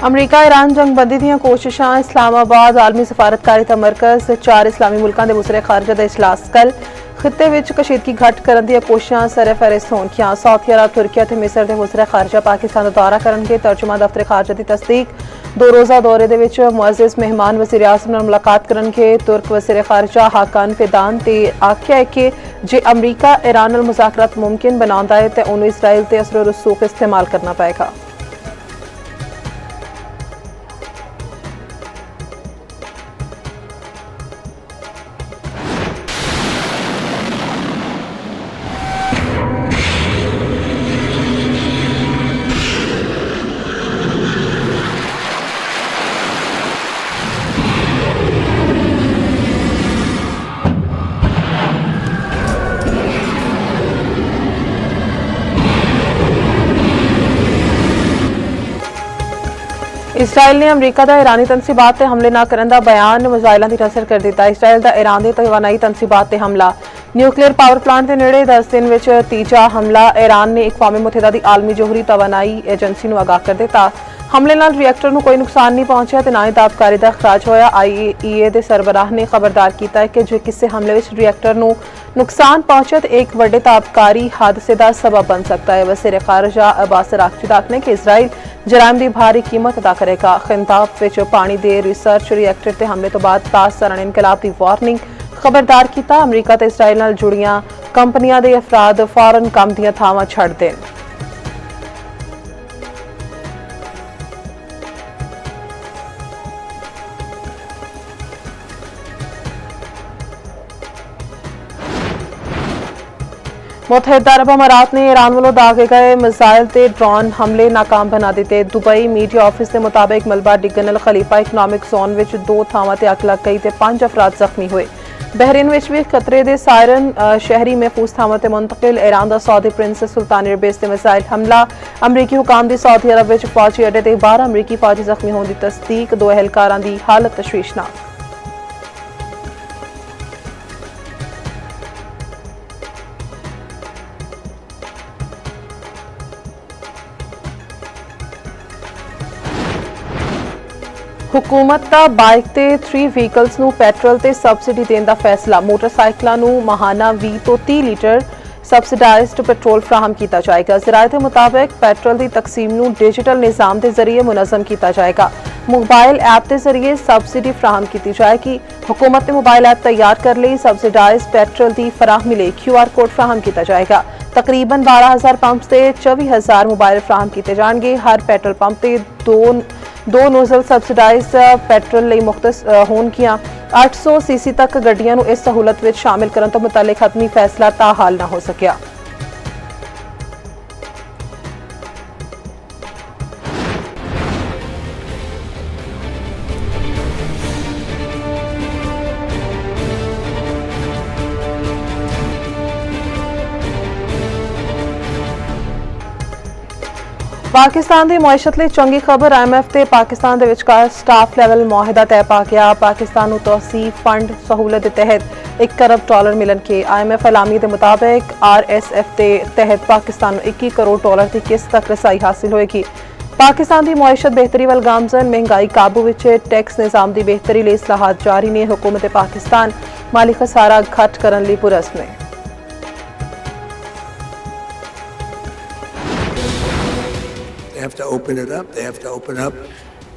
अमरीका ईरान जंगबंदी दी कोशिशां। इस्लामाबाद आलमी सफारतकारी का मरकज। 4 इस्लामी मुल्कों के वज़ीर खारजा का इजलास कल। खिते विच कशीदगी घट करने दी कोशिशां सरफहरिस्त होणगियां। सऊदी अरब, तुर्की ते मिस्र के वज़ीर खारजा पाकिस्तान का दौरा करनगे। तर्जुमा दफ्तर खारजा की तस्दीक। 2 रोज़ा दौरे दे विच मुअज़्ज़िज़ मेहमान वज़ीर आज़म नाल मुलाकात करनगे। तुर्क वज़ीर खारजा हाकान फिदान ते आख्या है कि जे अमरीका ईरान नाल मुज़ाकरात मुमकिन बनाउंदा है तो उन्हें इसराइल ते असर रसूख इस्तेमाल करना पएगा। ਇਸਰਾਈਲ ਨੇ ਅਮਰੀਕਾ ਦਾ ਇਰਾਨੀ ਤਨਸੀਬਾਤ ਤੇ ਹਮਲੇ ਨਾ ਕਰਨ ਦਾ ਬਿਆਨ ਮਿਜ਼ਾਈਲਾਂ ਦੀ ਨਸਰ ਕਰ ਦਿੱਤਾ। ਇਸਰਾਈਲ ਦਾ ਇਰਾਨ ਦੇ ਤਵਾਨਾਈ ਤਨਸੀਬਾਤ ਤੇ ਹਮਲਾ। ਨਿਊਕਲੀਅਰ ਪਾਵਰ ਪਲਾਂਟ ਦੇ ਨੇੜੇ 10 ਦਿਨ ਵਿੱਚ ਤੀਜਾ ਹਮਲਾ। ਇਰਾਨ ਨੇ ਅਕਵਾਮ ਮੁਤਹਿਦਾ ਦੀ ਆਲਮੀ ਜੋਹਰੀ ਤਵਾਨਾਈ ਏਜੰਸੀ ਨੂੰ ਆਗਾਹ ਕਰ ਦਿੱਤਾ। ਹਮਲੇ ਨਾਲ ਰਿਐਕਟਰ ਨੂੰ ਕੋਈ ਨੁਕਸਾਨ ਨਹੀਂ ਪਹੁੰਚਿਆ ਤੇ ਨਾ ਹੀ ਤਾਬਕਾਰੀ ਦਾ ਅਖਰਾਜ ਹੋਇਆ। IAEA ਦੇ ਸਰਬਰਾਹ ਨੇ ਖਬਰਦਾਰ ਕੀਤਾ ਹੈ ਕਿ ਜੇ ਕਿਸੇ ਹਮਲੇ ਵਿੱਚ ਰਿਐਕਟਰ ਨੂੰ ਨੁਕਸਾਨ ਪਹੁੰਚੇ ਤਾਂ ਇੱਕ ਵੱਡੇ ਤਾਬਕਾਰੀ ਹਾਦਸੇ ਦਾ ਸਬਬ ਬਣ ਸਕਦਾ ਹੈ। ਵਜ਼ੀਰ ਖਾਰਜਾ ਅਬਾਸ ਅਰਾਗਚੀ ਦਾ ਆਖਣਾ ਹੈ ਕਿ ਇਜ਼ਰਾਈਲ ਜਰਾਇਮ ਦੀ ਭਾਰੀ ਕੀਮਤ ਅਦਾ ਕਰੇਗਾ। ਖਿੰਤਾਬ ਵਿੱਚ ਪਾਣੀ ਦੇ ਰਿਸਰਚ ਰਿਐਕਟਰ ਤੇ ਹਮਲੇ ਤੋਂ ਬਾਅਦ ਪਾਕਿਸਤਾਨ ਇਨਕਲਾਬ ਦੀ ਵਾਰਨਿੰਗ ਖਬਰਦਾਰ ਕੀਤਾ। ਅਮਰੀਕਾ ਤੇ ਇਜ਼ਰਾਈਲ ਨਾਲ ਜੁੜੀਆਂ ਕੰਪਨੀਆਂ ਦੇ ਅਫਰਾਦ ਫੌਰਨ ਕੰਮ ਦੀਆਂ ਥਾਵਾਂ ਛੱਡ ਦੇਣ। ਮੁਤਹਿਦਾ ਅਰਬ ਅਮਾਰਾਤ ਨੇ ਈਰਾਨ ਵੱਲੋਂ ਦਾਗੇ ਗਏ ਮਿਜ਼ਾਈਲ ਤੇ ਡਰੋਨ ਹਮਲੇ ਨਾਕਾਮ ਬਣਾ ਦਿੱਤੇ। ਦੁਬਈ ਮੀਡੀਆ ਆਫਿਸ ਦੇ ਮੁਤਾਬਕ ਮਲਬਾ ਡਿੱਗਣ ਨਾਲ ਖਲੀਫਾ ਇਕਨੋਮਿਕ ਜ਼ੋਨ ਵਿੱਚ 2 ਥਾਵਾਂ ਤੇ ਅੱਗ ਲੱਗ ਗਈ ਤੇ 5 ਅਫਰਾਦ ਜ਼ਖਮੀ ਹੋਏ। ਬਹਿਰੀਨ ਵਿੱਚ ਵੀ ਖਤਰੇ ਦੇ ਸਾਇਰਨ ਸ਼ਹਿਰੀ ਮਹਿਫੂਜ਼ ਥਾਵਾਂ ਤੇ ਮੁੰਤਕਿਲ। ਈਰਾਨ ਦਾ ਸਾਊਦੀ ਪ੍ਰਿੰਸ ਸੁਲਤਾਨ ਏਅਰਬੇਸ ਤੇ ਮਿਜ਼ਾਈਲ ਹਮਲਾ। ਅਮਰੀਕੀ ਹੁਕਾਮ ਦੀ ਸਾਊਦੀ ਅਰਬ ਵਿੱਚ ਫੌਜੀ ਅੱਡੇ ਤੇ 12 ਅਮਰੀਕੀ ਫੌਜੀ ਜ਼ਖਮੀ ਹੋਣ ਦੀ ਤਸਦੀਕ। 2 ਅਹਿਲਕਾਰਾਂ ਦੀ ਹਾਲਤ ਤਸ਼ਵੀਸ਼ਨਾਕ। हुकूमत का बाइक ते 3 व्हीकल्स नूं पेट्रोल ते सबसिडी देने का फैसला। मोटरसाइकिलों नूं महाना 20 तो 30 लीटर सबसिडाइज्ड पेट्रोल फ्राहम किया जाएगा। ज़राए के मुताबिक पेट्रोल की तकसीम नूं डिजिटल निज़ाम के जरिए मुनज़म किया जाएगा। मोबाइल ऐप के जरिए सबसिडी फ्राहम की जाएगी। हुकूमत ने मोबाइल ऐप तैयार कर ली। सबसिडाइज पेट्रोल की फराहमी लिए QR कोड फ्राहम किया जाएगा। तकरीबन 12,000 पंप से 24,000 मोबाइल फ्राहम किए जाएंगे। हर पेट्रोल पंप से दो नोजल सबसिडाइज पेट्रोल ਲਈ ਮੁਖਤਸ ਹੋਣਗੀਆਂ। 800 सीसी तक ਗੱਡੀਆਂ ਨੂੰ ਇਸ ਸਹੂਲਤ ਵਿੱਚ ਸ਼ਾਮਿਲ ਕਰਨ ਤੋਂ ਮੁਤਅਲਕ ਹਤਮੀ ਫੈਸਲਾ ਤਾਹਾਲ ਨਾ ਹੋ ਸਕਿਆ। पाकिस्तान की मुआशत लिए चंगी खबर। IMF ते पाकिस्तान के विचकार स्टाफ लैवल मुआहिदा तय पा गया। पाकिस्तान को तौसीफ फंड सहूलत के तहत $1 करोड़ मिलन के। IMF एलामी के मुताबिक RSF के तहत पाकिस्तान को $21 करोड़ की किस्त तक रसाई हासिल होएगी। पाकिस्तान की मुआशत बेहतरी वाल गामजन। महंगाई काबू विच। टैक्स निज़ाम की बेहतरी लिए इस्लाहात जारी ने। हुकूमत पाकिस्तान माली खसारा घट करने लिए पुरस्म है। They have to open it up. They have to open up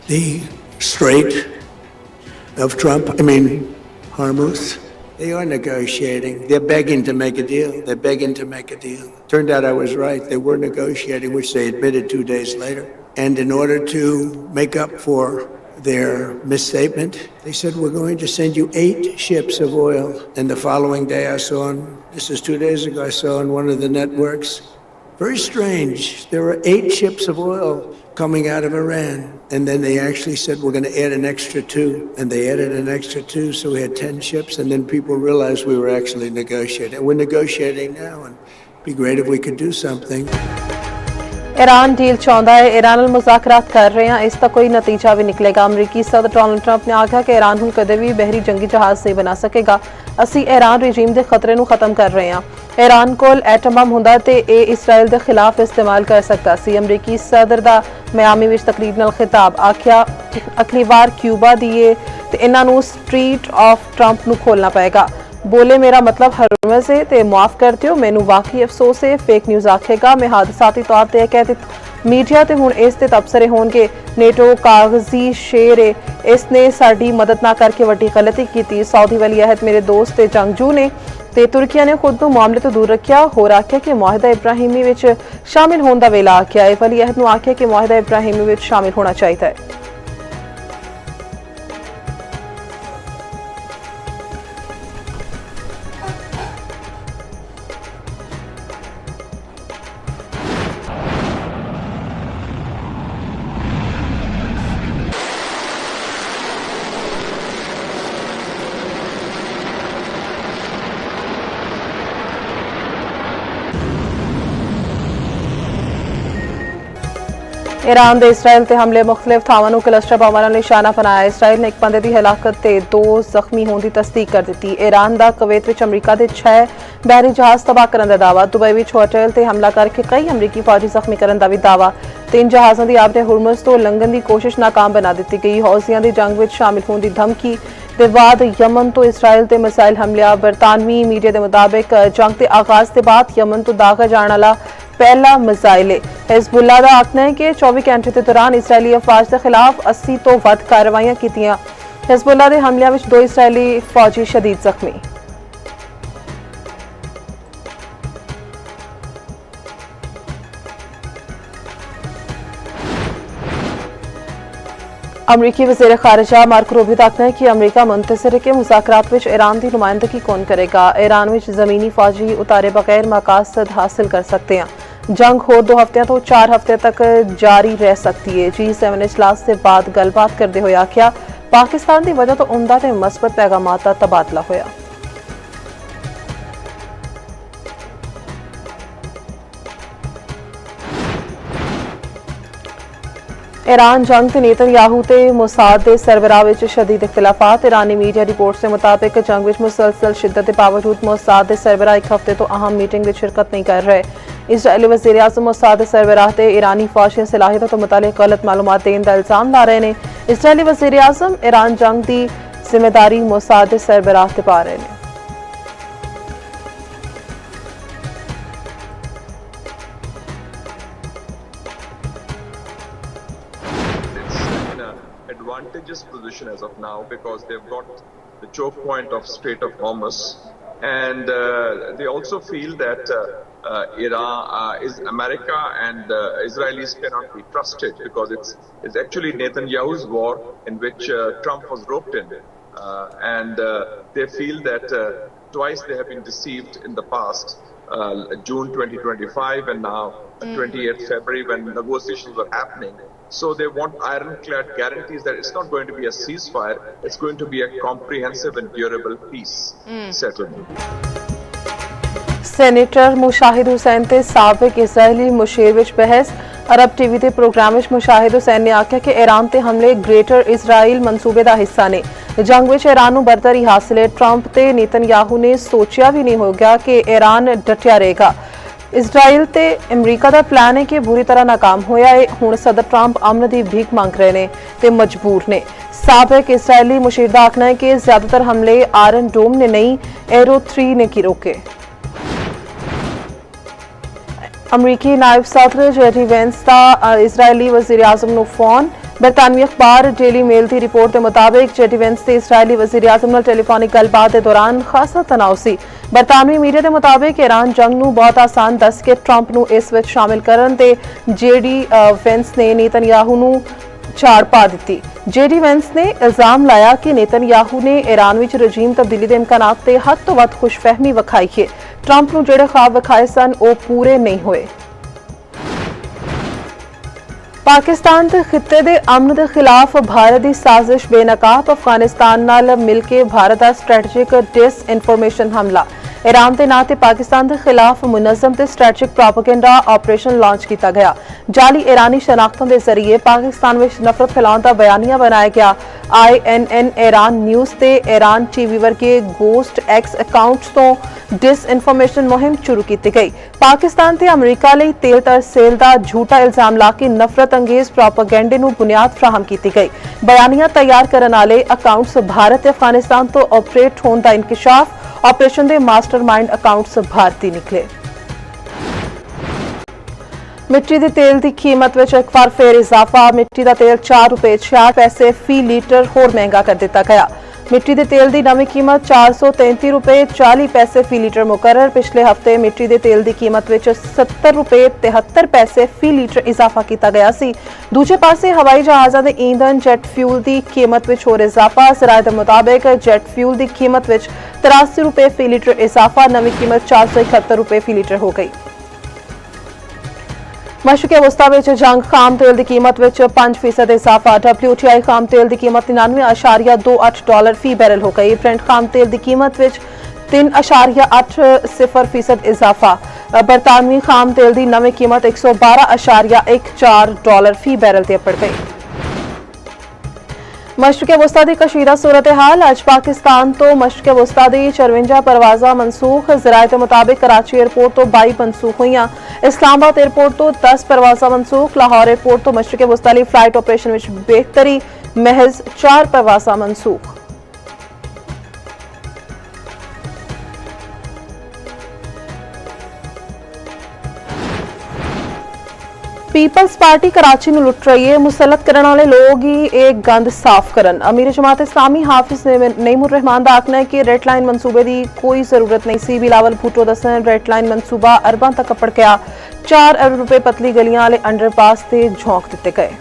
the Strait of Hormuz. They are negotiating. They're begging to make a deal. They're begging to make a deal. Turned out I was right. They were negotiating, which they admitted 2 days later. And in order to make up for their misstatement, they said, we're going to send you 8 ships of oil. And the following day this is 2 days ago, I saw on one of the networks, very strange. There were 8 ships of oil coming out of Iran. And then they actually said, we're going to add an extra 2. And they added an extra 2. So we had 10 ships. And then people realized we were actually negotiating. We're negotiating now. And it'd be great if we could do something. Iran deal चाहता है। Iran नाल मुज़ाकरात कर रहे हैं। इसका कोई नतीजा भी निकलेगा। अमरीकी सदर डोनाल्ड ट्रंप ने आख्या कि ईरान हुण कदे भी बहरी जंगी जहाज नहीं बना सकेगा। असी ईरान रजीम के खतरे नूं खत्म कर रहे हैं। ईरान कोल एटम बम हुंदा ते इह इसराइल के खिलाफ इस्तेमाल कर सकता सी। अमरीकी सदर दा मियामी विच तकरीर नाल खिताब। आख्या अगली बार क्यूबा दिए ते इन्हां नूं स्ट्रीट ऑफ ट्रंप नूं खोलना पएगा। बोले मेरा मतलब हरमज है ते मुआफ करते हो। मैनू वाकई अफसोस है। फेक न्यूज़ आखेगा मैं हादसाती तौर पर कह दिता। मीडिया ते हुण इस ते तबसरे होणगे। नेटो कागजी शेर है। इसने साडी मदद ना करके वड्डी गलती की। सऊदी वली अहद मेरे दोस्त ते जंगजू ने ते तुर्किया ने खुद नूं मामले तो दूर रखिया। होर आख्या कि मुआहिदा इब्राहिमी विच शामिल होने दा वेला आख्या है। वली अहद नूं आख्या कि मुआहिदा इब्राहिमी विच शामिल होना चाहिए है। ईरान के इसराइल ते हमले मुख्तलिफ थावां नूं क्लस्टर बमां नाल निशाना बनाया। इसराइल ने एक बंदे की हिलाकत ते 2 जख्मी होने की तस्दीक कर दी। ईरान का कुवैत विच अमरीका के 6 बहरी जहाज तबाह करने का दावा। दुबई विच होटल ते हमला करके कई अमरीकी फौजी जख्मी करने का भी दावा। 3 जहाज़ों की आपने हुरमुज़ तो लंघन की कोशिश नाकाम बना दी गई। हौसियां की जंग में शामिल होने की धमकी के बाद यमन तो इसराइल ते मिसाइल हमले। बरतानवी मीडिया के मुताबिक जंग के आगाज के बाद यमन तो दागा जाने वाला पहला मिसाइल है। हिजबुल्ला का आखना है कि 24 घंटे के दौरान इसराइली अफवाज के खिलाफ 80 तो वध कार्रवाइयां कीतियां। हिजबुल्ला के हमलियां विच 2 इसराइली फौजी शदीद जख्मी। अमरीकी वज़ीर खारिजा मार्को रूबियो का आखना है कि अमरीका मुंतज़िर है कि मुज़ाकरात विच ईरान की नुमाइंदगी कौन करेगा। ईरान विच ज़मीनी फौजी उतारे बगैर मकासद हासिल कर सकते हैं। जंग होर 2 हफ्ते तो 4 हफ्ते तक जारी रह सकती है। G7 इजलास से बाद गलबात करते हुए आख्या पाकिस्तान की वजह तो उमदा ते मस्बत पैगामात का तबादला होया। ईरान जंग ते नेतन्याहू ते मोसाद के सरबराह विच शदीद इख्तिलाफात। ईरानी मीडिया रिपोर्ट्स के मुताबिक जंग विच मुसलसल शिद्दत के बावजूद मोसाद के सरबराह एक हफ्ते तो अहम मीटिंग में शिरकत नहीं कर रहे। इसराइली वज़ीर आज़म मोसाद के सरबराह ते ईरानी फौज की सलाहियत तो मुतालिक गलत मालूमात देने का इल्जाम ला रहे हैं। इसराइली वज़ीर आज़म ईरान जंग की जिम्मेदारी मोसाद के सरबराह ते पा रहे हैं। advantageous position as of now because they've got the choke point of Strait of Hormuz, and they also feel that America and Israelis cannot be trusted because it's actually Netanyahu's war in which Trump was roped in, and they feel that twice they have been deceived in the past. June 2025 and now 28th February when negotiations were happening. So they want ironclad guarantees that it's not going to be a ceasefire, it's going to be a comprehensive and durable peace settlement. Senator Mushahid Hussain ते साबिक Israeli Musheer विच बहस। अरब TV के programme विच मुशाहिद हुसैन ने आख्या कि Iran ते हमले greater Israel मनसूबे का हिस्सा ने। जंग विच ईरान नूं बरतरी हासिल है। ट्रंप ते नेतन्याहू ने सोचिया भी नहीं होगा कि ईरान डटिया रहेगा। इसराइल ते अमरीका का प्लान है कि बुरी तरह नाकाम होया है। हुण सदर ट्रंप अमन की भीख मंग रहे ने ते मजबूर ने। साबिक इसराइली मुशीर का आखना है कि ज्यादातर हमले आयरन डोम ने नहीं एरो 3 ने की रोके। अमरीकी नायब सदर जेडी वेंस का इसराइली वज़ीर आज़म नूं फोन। बरतानवी अखबार डेली मेल की रिपोर्ट के मुताबिक जेडी वेंस के इसराइली वज़ीर आज़म नाल टेलीफोनिक गलबात के दौरान खासा तनाव सी। बरतानवी मीडिया के मुताबिक ईरान जंग नूं बहुत आसान दस के ट्रंप नूं इस विच शामिल करन ते जेडी वेंस ने नेतन्याहू नूं झाड़ पा दी। जेडी वेंस ने इल्जाम लाया कि नेतन्याहू ने ईरान विच रजीम तब्दीली के इम्कानात ते हद तो वध खुशफहमी विखाई है। ट्रंप नूं जिहड़े ख्वाब विखाए सन वो पूरे नहीं हुए। पाकिस्तान के खिते के अमन के खिलाफ भारत की साजिश बेनकाब। अफगानिस्तान नाल मिलकर भारत का स्ट्रैटेजिक डिसइनफॉर्मेशन हमला। ईरान के नाते पाकिस्तान के खिलाफ मुनज़्ज़म ते स्ट्रैटेजिक प्रोपेगेंडा ऑपरेशन लॉन्च किया गया। जाली ईरानी शनाख्तों के जरिए पाकिस्तान में नफरत फैलाने का बयानिया बनाया गया। INN ईरान न्यूज़ ते ईरान टीवी वर्गे गोस्ट एक्स अकाउंट्स तो डिसइनफॉर्मेशन मुहिम शुरू की गई। पाकिस्तान ते अमरीका लई तेल तरसेल का झूठा इल्जाम ला के नफरत अंगेज प्रोपेगेंडे नूं बुनियाद फ्राहम की गई। बयानिया तैयार करने वाले अकाउंट्स भारत ते अफगानिस्तान तो ऑपरेट होने का इंकशाफ। ऑपरेशन के मास्टरमाइंड अकाउंट्स भारतीय निकले। मिट्टी के तेल की कीमत में एक बार फिर इजाफा। मिट्टी का तेल 4 रुपए 66 पैसे फी लीटर होर महंगा कर दिया गया। मिट्टी के तेल की नवी कीमत 433 रुपए 40 पैसे फी लीटर मुकर्रर। पिछले हफ्ते मिट्टी के तेल की कीमत में 70 रुपए 73 पैसे फी लीटर इजाफा किया गया सी। दूजे पासे हवाई जहाज़ों के ईंधन जेट फ्यूल की कीमत में होर इजाफा। सराय के मुताबिक जेट फ्यूल की कीमत में 83 रुपए फी लीटर इजाफा। नवी कीमत 471 रुपए फी लीटर हो गई। मशरक़ी वस्ता में जंग खाम तेल की कीमत में 5% इजाफा। WTI खाम तेल की कीमत 99.28 फी बैरल हो गई। ब्रेंट खाम तेल की कीमत में 3.80% इजाफा। ਬਰਤਾਨਵੀ ਖਾਮ ਤੇਲ ਦੀ ਨਵੀਂ ਕੀਮਤ $112.14 ਫੀ ਬੈਰਲ ਤੇ ਅੱਪੜ ਗਈ। मशरक़ वस्ता की कशीदा सूरत हाल। अज पाकिस्तान तो मशरक़ वस्ता की 54 परवाजा मनसूख। ज़राए के मुताबिक कराची एयरपोर्ट तो 22 मनसूख हुई। इस्लामाबाद एयरपोर्ट तो 10 परवाजा मनसूख। लाहौर एयरपोर्ट तो मशरक़ वस्ता लिए फ्लाइट ऑपरेशन में बेहतरी, महज 4 परवाजा मनसूख। पीपल्स पार्टी कराची में लुट रही है। मुसलत करने वाले लोग ही एक गंद साफ करन। अमीर जमात इस्लामी हाफिज नईमुर रहमान का आखना है कि रेड लाइन मनसूबे की कोई जरूरत नहीं सी। बिलावल भुट्टो दसन रेड लाइन मनसूबा अरबां तक अपड़ गया। 4 अरब रुपए पतली गलियां वाले अंडरपास से झोंक दिते गए।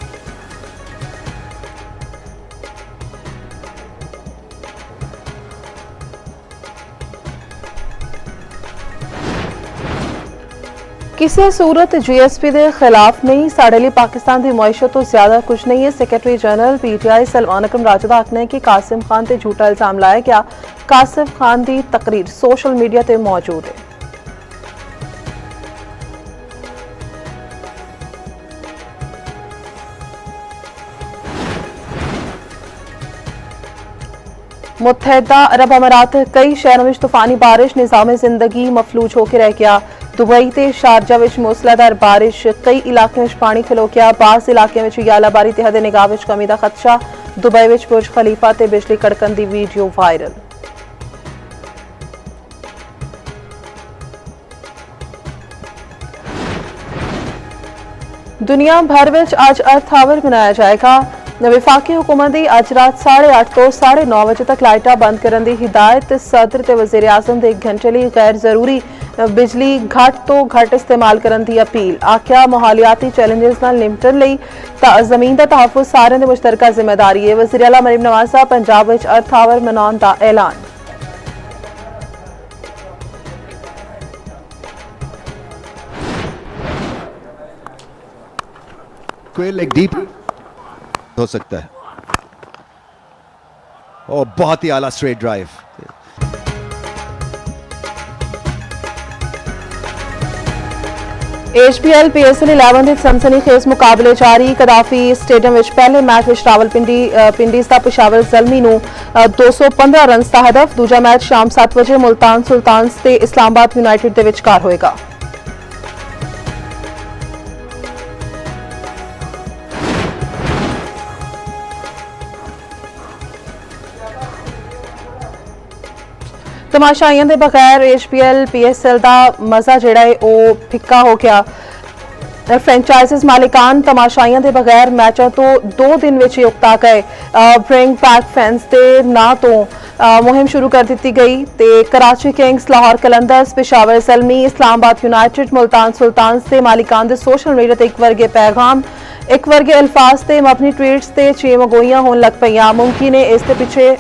किसी सूरत GSP के खिलाफ नहीं। साढ़े लिए पाकिस्तान की मुआशत तो ज्यादा कुछ नहीं है। सेक्रेटरी जनरल PTI सलमान अकरम राजा का आखना है कि कासिम खान से झूठा इल्जाम लाया गया। कासिम खान की तकरीर सोशल मीडिया पर मौजूद है। मुत्तहदा अरब अमारात कई शहरों में तूफानी बारिश। निज़ाम जिंदगी मफलूज होकर रह गया। दुबई ते शारजा विच मूसलाधार बारिश। कई इलाकों में पानी खलो गया। बाज़ इलाकों में यालाबारी ते हद निगाह विच कमी का खदशा। दुबई विच बुर्ज खलीफा ते बिजली कड़कन की वीडियो वायरल। दुनिया भर में अज अर्थ आवर मनाया जाएगा। विफाकी हुकूमत की अज रात 8:30 तो 9:30 बजे तक लाइटा बंद करने की हिदायत। सदर ते वज़ीर आज़म के 1 घंटे लिए गैर जरूरी बिजली घट तो घट इस्तेमाल करने की अपील। आख्या माहौलियाती चैलेंजेस नाल निपटन लई जमीन का तहफ़्फ़ुज़ सारिਆਂ ਦੀ मुश्तरका जिम्मेदारी है। वज़ीर आला मरीम नवाज़ साहब पंजाब विच अर्थ आवर मनाउण दा ऐलान। क्वेल एक डीप हो सकता है और बहुत ही आला स्ट्रेट ड्राइव। HPL PSL 11 के सनसनीखेज मुकाबले जारी। कदाफी स्टेडियम में पहले मैच में रावलपिंडीज़ का पेशावर ज़ल्मी नूं 215 रन का हदफ। दूजा मैच शाम 7 बजे मुल्तान सुल्तान्स ते इस्लामाबाद यूनाइटेड के विचकार होएगा। तमाशाइयां दे बगैर HPL PSL का मजा जिहड़ा है वो फिक्का हो गया। फ्रेंचाइजिस मालिकान तमाशाइयां दे बगैर मैचों तो 2 दिन विच उकता गए। ब्रिंग बैक फैंस के ना तो मुहिम शुरू कर दी गई। ते कराची किंग्स, लाहौर कलंदर्स, पेशावर ज़ल्मी, इस्लामाबाद यूनाइटेड, मुल्तान सुल्तान्स के मालिकान दे सोशल मीडिया ते एक वर्गे पैगाम, एक वर्गे अल्फाज ते अपनी ट्वीट्स ते चेमगोइयां होने लग पईयां। मुमकिन है इस दे पिछे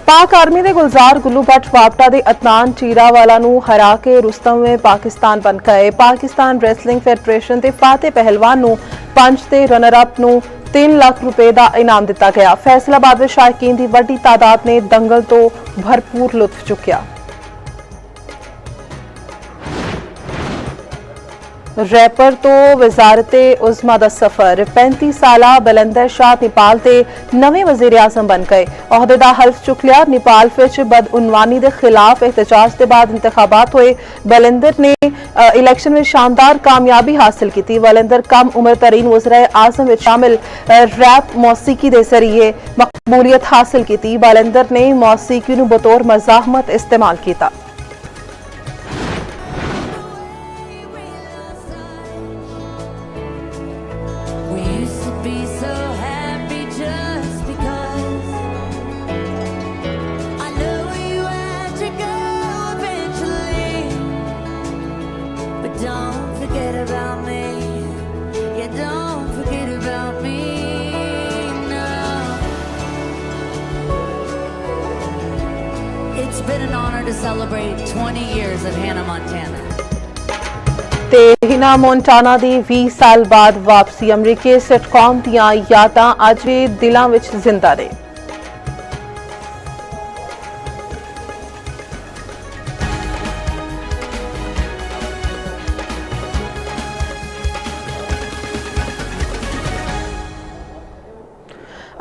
पाक आर्मी के गुलजार गुल्लू भट्ट वापटा के अदनान चीरावाला नूं हरा के रुस्तम में पाकिस्तान बन गए। पाकिस्तान रेसलिंग फेडरेशन के फाते पहलवान नूं 5 ते रनर अप नूं 3 लाख रुपए का इनाम दिता गया। फैसलाबाद में शायकीन की वड्डी तादाद ने दंगल तो भरपूर लुत्फ चुकिया। रैपर तो वजारत उज़मा दा सफर। 35 साला बलंदर शाह नेपाल के नवे वजीर आजम बन गए। ओहदे दा हल्फ चुक लिया। नेपाल विच बदउनवानी के खिलाफ एहतजाज के बाद इंतखाबात हुए। बलंदर ने इलेक्शन में शानदार कामयाबी हासिल की। बलंदर कम उम्र तरीन वज़ीर आजम में शामिल रैप मौसीकी के जरिए मकबूलियत हासिल की। बलंदर ने मौसीकी नूं बतौर मज़ाहमत इस्तेमाल किया। It's been an honor to celebrate 20 years of Hannah Montana. ते हिना मोंटाना दी 20 साल बाद वापसी। अमरीकी सिटकॉम दियां यादां अज भी दिलां विच जिंदा ने।